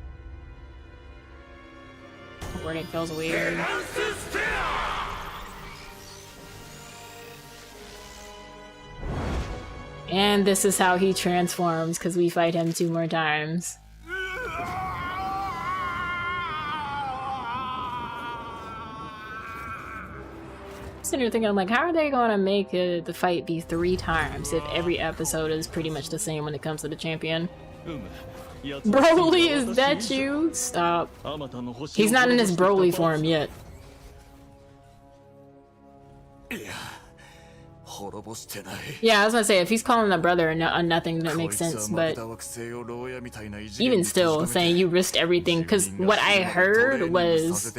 Wording feels weird. And this is how he transforms, because we fight him 2 more times. Sitting here thinking, I'm like, how are they going to make the fight be 3 times if every episode is pretty much the same when it comes to the champion? Broly, is that you? Stop. He's not in his Broly form yet. Yeah, I was gonna say, if he's calling a brother a nothing, that makes sense, but even still, saying you risked everything, because what I heard was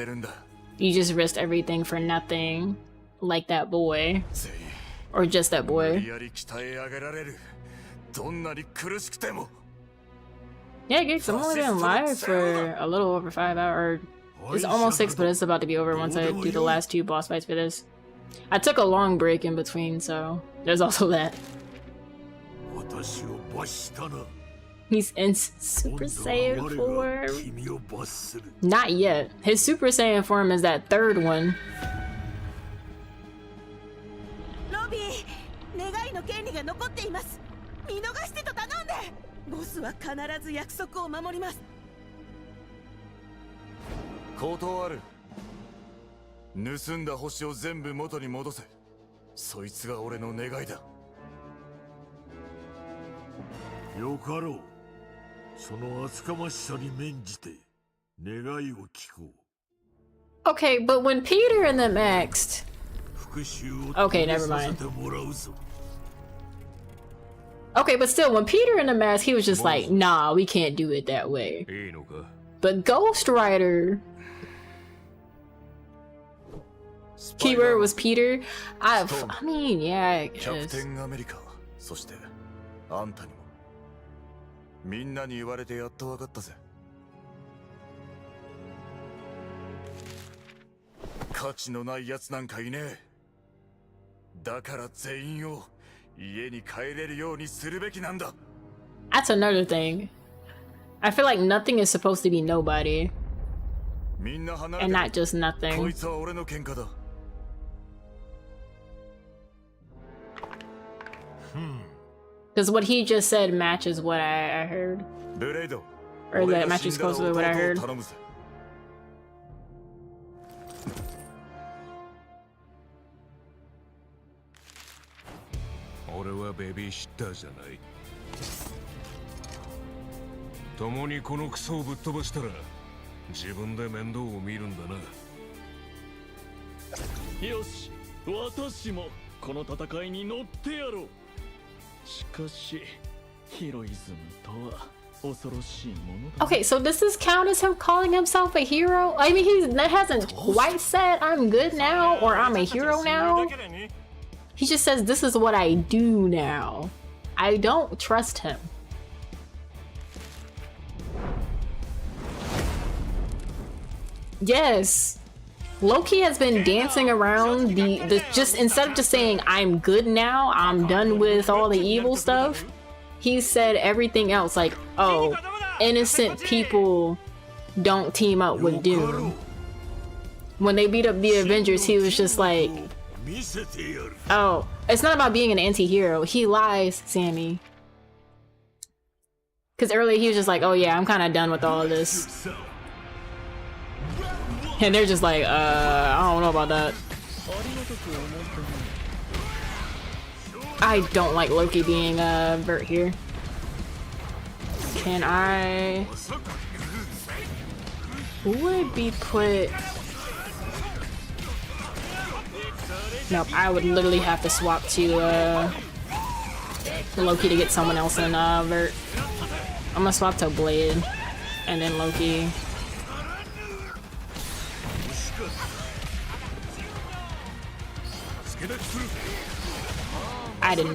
you just risked everything for nothing, like that boy. Or just that boy. Yeah, Geeks, I'm only been live for a little over 5 hours. It's almost 6, but it's about to be over once I do the last 2 boss fights for this. I took a long break in between, so there's also that. He's in Super Saiyan form. Not yet. His Super Saiyan form is that 3rd one.
ロビー、願いの権利が残っています。見逃してと頼んで。ボスは必ず約束を守ります。
断る。盗んだ星を全部元に戻せ。そいつが俺の願いだ。
よかろう。その厚かましさに免じて願いを聞こう。
Okay, but when Peter and them asked... Okay, never mind. Okay, but still, when Peter in the mask, he was just like, nah, we can't do it that way. But Ghost Rider... Keyword was Peter? I mean, yeah, I guess.
キャプテンアメリカ、そしてあんたにもみんなに言われてやっとわかったぜ。価値のないやつなんかいねえ。だから全員を家に帰れるようにするべきなんだ。
That's another thing. I feel like nothing is supposed to be nobody.
みんな離れ
And
て
not just nothing.
こいつは俺の喧嘩だ。
Because what he just said matches what I heard.
ブレイド。
Or that matches closely what I heard.
頼むぜ。
俺はベビーシッターじゃない。共にこのクソをぶっ飛ばしたら自分で面倒を見るんだな。
よし、私もこの戦いに乗ってやろう。しかし
Okay, so does this count as him calling himself a hero? I mean, he hasn't quite said I'm good now or I'm a hero now. He just says this is what I do now. I don't trust him. Yes. Loki has been dancing around the just instead of just saying I'm good now, I'm done with all the evil stuff, he said everything else like, oh, innocent people don't team up with Doom. When they beat up the Avengers, he was just like, oh, it's not about being an anti-hero. He lies, Sammy. Because earlier he was just like, oh yeah, I'm kind of done with all of this. And they're just like, I don't know about that. I don't like Loki being Vert here. Can I... Who would be put... Nope, I would literally have to swap to Loki to get someone else in Vert. I'm gonna swap to Blade and then Loki. I did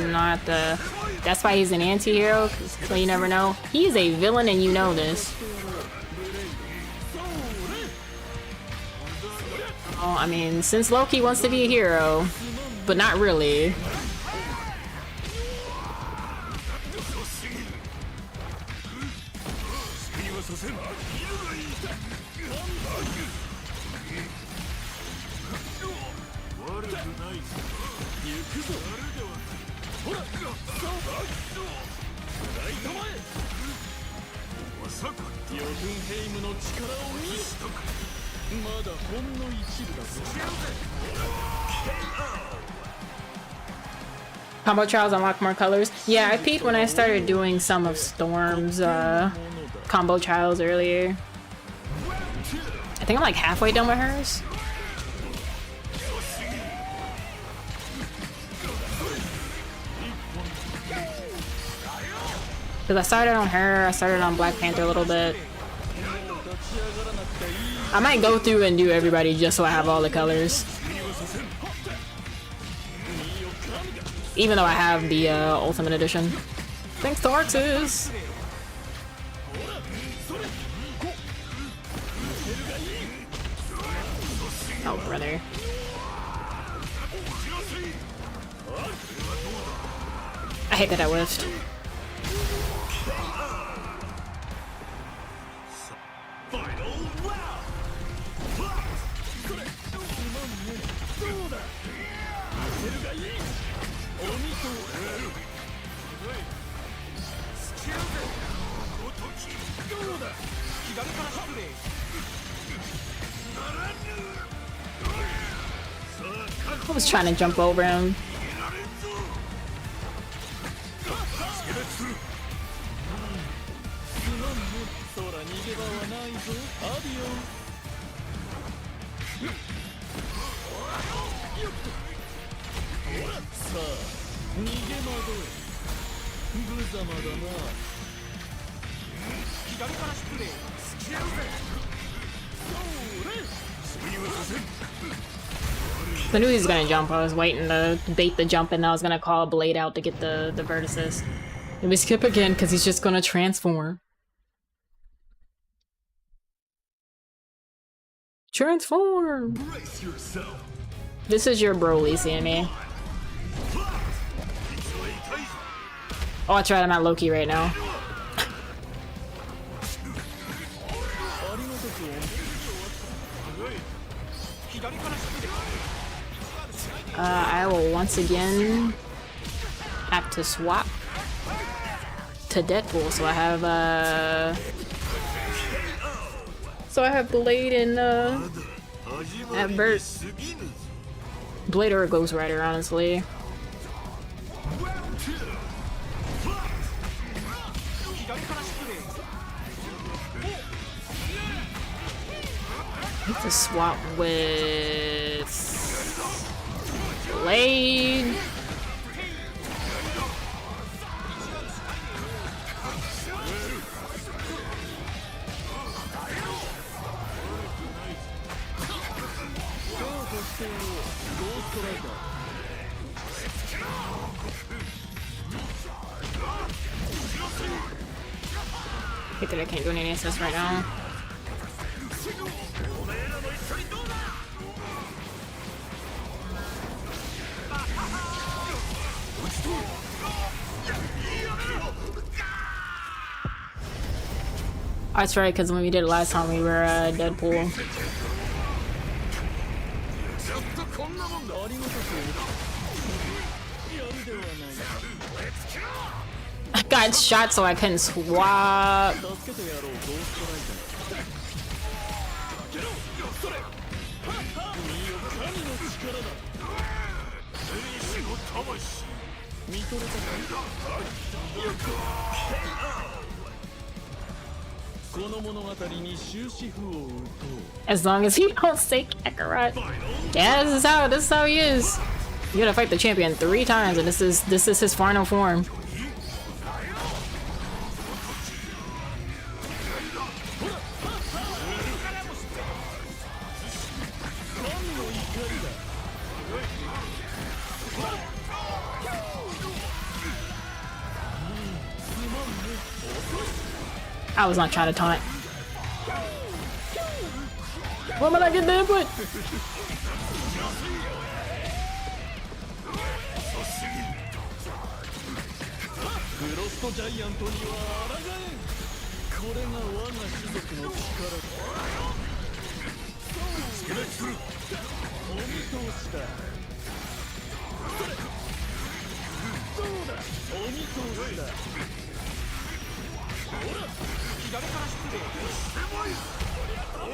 not that's why he's an anti-hero, so you never know. He's a villain and you know this. Oh, I mean, since Loki wants to be a hero, but not really. Combo trials unlock more colors. Yeah, I peeked when I started doing some of Storm's combo trials earlier. I think I'm like halfway done with hers. Because I started on her, I started on Black Panther a little bit. I might go through and do everybody just so I have all the colors. Even though I have the Ultimate Edition. Thanks to Arxis! Oh, brother. I hate that I whiffed. I was trying to jump over him. I knew he was gonna jump. I was waiting to bait the jump and I was gonna call Blade out to get the Vert assist. Let me skip again because he's just gonna transform. Transform! This is your Broly, Sammy. Oh, that's right, I'm at Loki right now. I will once again have to swap to Deadpool, so I have Blade and at Vert. Blade or a Ghost Rider, honestly. I have to swap with Blade. hate that I can't do any assist right now. Oh, that's right, because when we did it last time, we were Deadpool. I got shot so I couldn't swap. As long as he don't say Kakarot. Yeah, this is how he is. You gotta fight the champion 3 times, and this is his final form. I was not trying to taunt. Why am I not getting the input?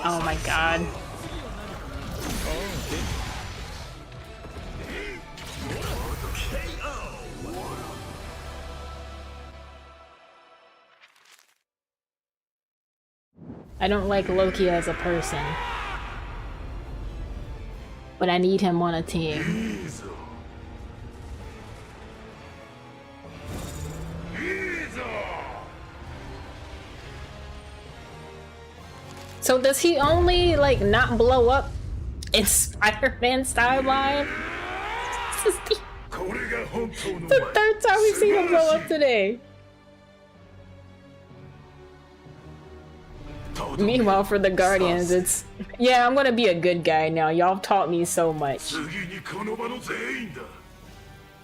Oh my god. I don't like Loki as a person, but I need him on a team. So does he only like not blow up in Spider-Man's timeline? This is the 3rd time we've seen him blow up today. Meanwhile, for the Guardians, it's yeah, I'm gonna be a good guy now. Y'all taught me so much.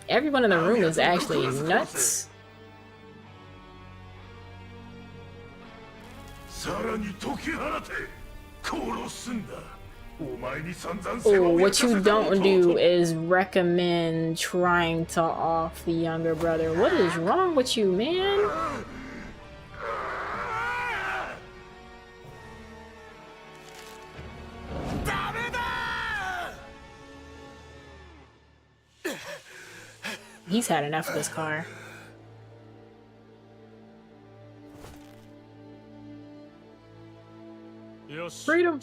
Everyone in the room is actually nuts. Oh, what you don't do is recommend trying to off the younger brother. What is wrong with you, man? He's had enough of this car. Freedom.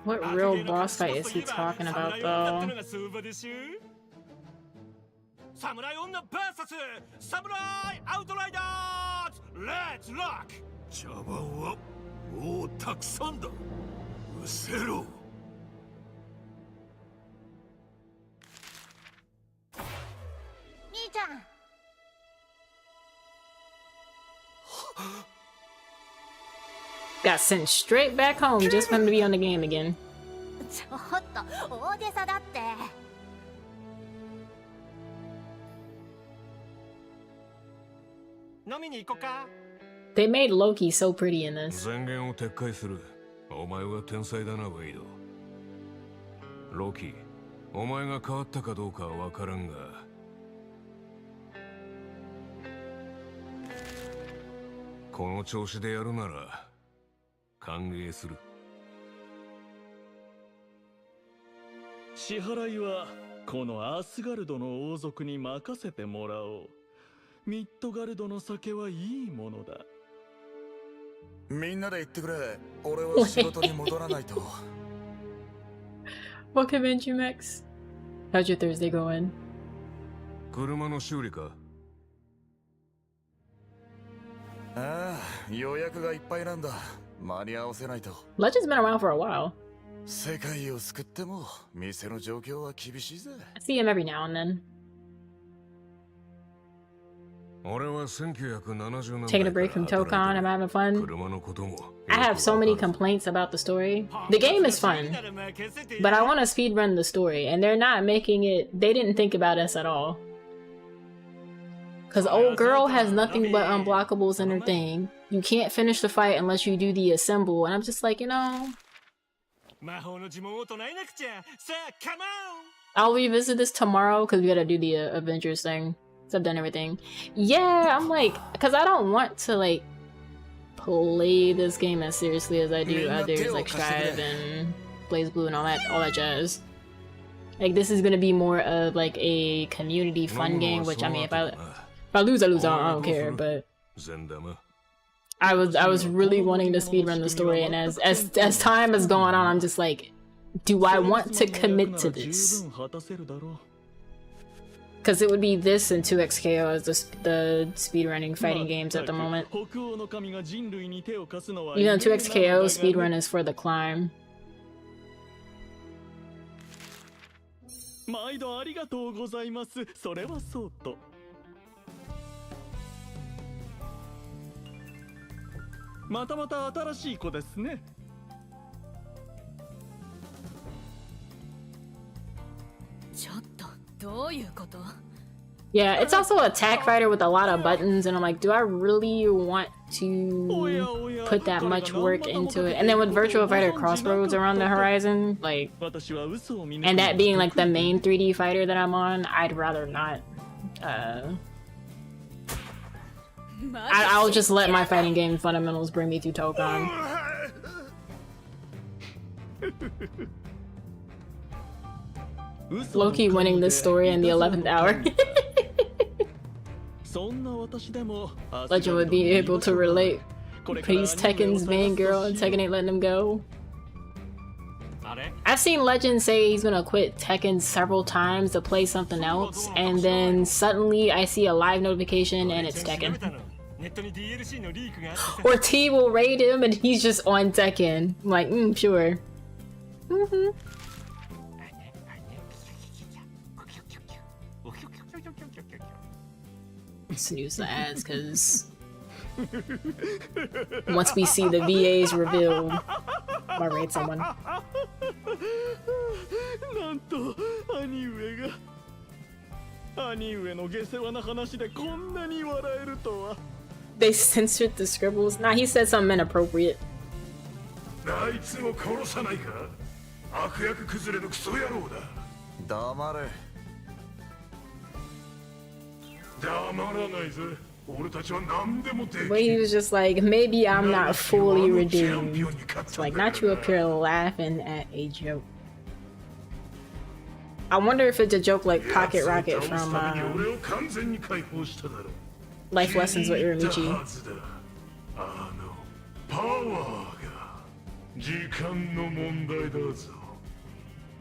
What real boss fight is he talking about, though?
Samurai versus Samurai Outriders! Let's rock!
茶番はもうたくさんだ。うせろ。
兄ちゃん。
Got sent straight back home just for him to be on the game again.
ちょっと大げさだって。
飲みに行こうか。
They made Loki so pretty in this.
前言を撤回する。お前は天才だな、ウェイド。ロキ、お前が変わったかどうかは分からんが。この調子でやるなら歓迎する。
支払いはこのアスガルドの王族に任せてもらおう。ミッドガルドの酒はいいものだ。
みんなで行ってくれ。俺は仕事に戻らないと。
Welcome in, Jumex. How's your Thursday going?
車の修理か。
ああ、予約がいっぱいなんだ。間に合わせないと。
Legend's been around for a while.
世界を救っても店の状況は厳しいぜ。
I see him every now and then.
俺は1970年
Taking a break from Tokon, I'm having fun. I have so many complaints about the story. The game is fun, but I want to speedrun the story, and they're not making it. They didn't think about us at all. Cause old girl has nothing but unblockables in her thing. You can't finish the fight unless you do the assemble, and I'm just like, you know. I'll revisit this tomorrow because we gotta do the Avengers thing. So I've done everything. Yeah, I'm like, cause I don't want to like play this game as seriously as I do others like Strive and Blaze Blue and all that jazz. Like this is gonna be more of like a community fun game, which I mean, if I lose, I lose. I don't care. But I was really wanting to speedrun the story, and as time is going on, I'm just like, do I want to commit to this? Because it would be this and 2XKO as the speedrunning fighting games at the moment. Even though 2XKO speedrun is for the climb.
毎度ありがとうございます。それはそうと。またまた新しい子ですね。
ちょっとどういうこと？
Yeah, it's also a attack fighter with a lot of buttons, and I'm like, do I really want to put that much work into it? And then with Virtual Fighter Crossroads around the horizon, like, and that being like the main 3D fighter that I'm on, I'd rather not. I'll just let my fighting game fundamentals bring me through Tokon. Low-key winning this story in the 11th hour. Legend would be able to relate. But he's Tekken's main girl and Tekken ain't letting him go. I've seen Legend say he's gonna quit Tekken several times to play something else, and then suddenly I see a live notification and it's Tekken. Or T will raid him and he's just on Tekken. I'm like, sure. Snooze the ads, because once we see the VAs revealed, I'll raid someone. They censored the scribbles. Nah, he said something inappropriate. But he was just like, maybe I'm not fully redeemed. It's like, not you up here laughing at a joke. I wonder if it's a joke like Pocket Rocket from Life Lessons with Uramichi.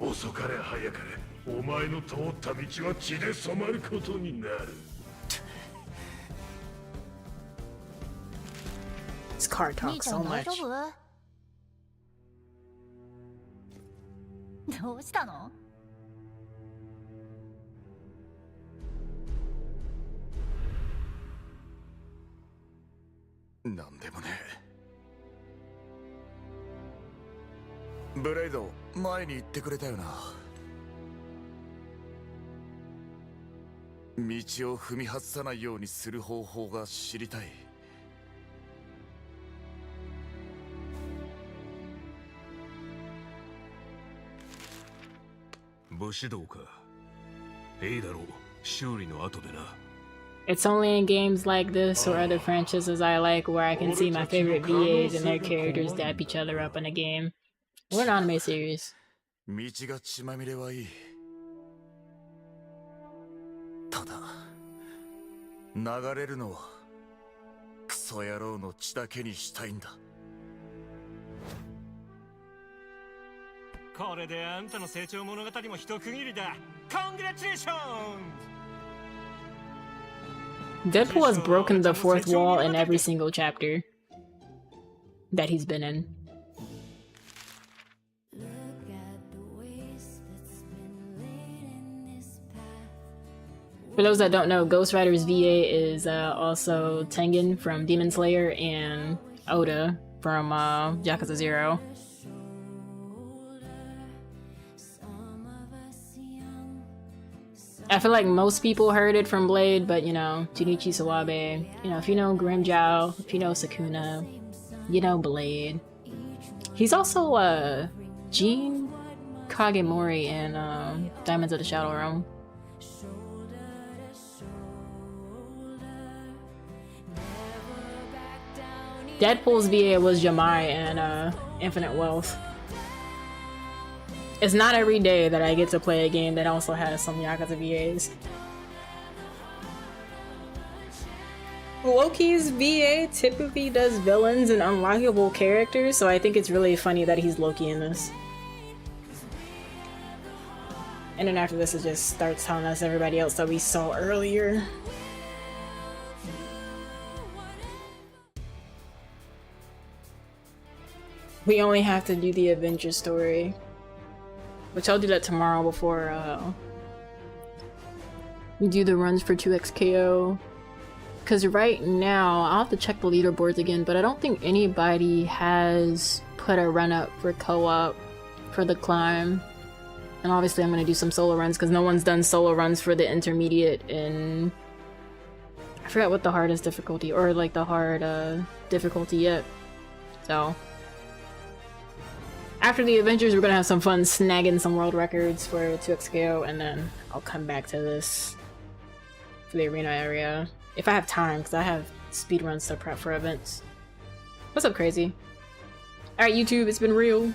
遅かれ早かれお前の通った道は血で染まることになる。
This car talks so much.
どうしたの？
なんでもね。ブレイド、前に言ってくれたよな。道を踏み外さないようにする方法が知りたい。
武士道か。いいだろう。修理の後でな。
It's only in games like this or other franchises I like where I can see my favorite VAs and their characters dap each other up in a game. Or an anime series.
道が血まみれはいい。ただ、流れるのはクソ野郎の血だけにしたいんだ。
これであんたの成長物語も一区切りだ。Congratulations!
Deadpool has broken the fourth wall in every single chapter that he's been in. For those that don't know, Ghost Rider's VA is also Tengen from Demon Slayer and Oda from Yakuza 0. I feel like most people heard it from Blade, but you know, Junichi Sawabe, you know, if you know Grimmjow, if you know Sukuna, you know Blade. He's also Jin Kagemori in Diamonds of the Shadow Realm. Deadpool's VA was Yamai and Infinite Wealth. It's not every day that I get to play a game that also has some Yakuza VAs. Loki's VA typically does villains and unlockable characters, so I think it's really funny that he's Loki in this. And then after this, it just starts telling us everybody else that we saw earlier. We only have to do the Avengers story, which I'll do that tomorrow before we do the runs for 2XKO. Because right now, I'll have to check the leaderboards again, but I don't think anybody has put a run up for co-op for the climb. And obviously I'm going to do some solo runs because no one's done solo runs for the intermediate in... I forgot what the hardest difficulty, or like the hard difficulty yet. So... after the Avengers, we're going to have some fun snagging some world records for 2XKO, and then I'll come back to this for the arena area. If I have time, because I have speedruns to prep for events. What's up, Crazy? Alright, YouTube, it's been real.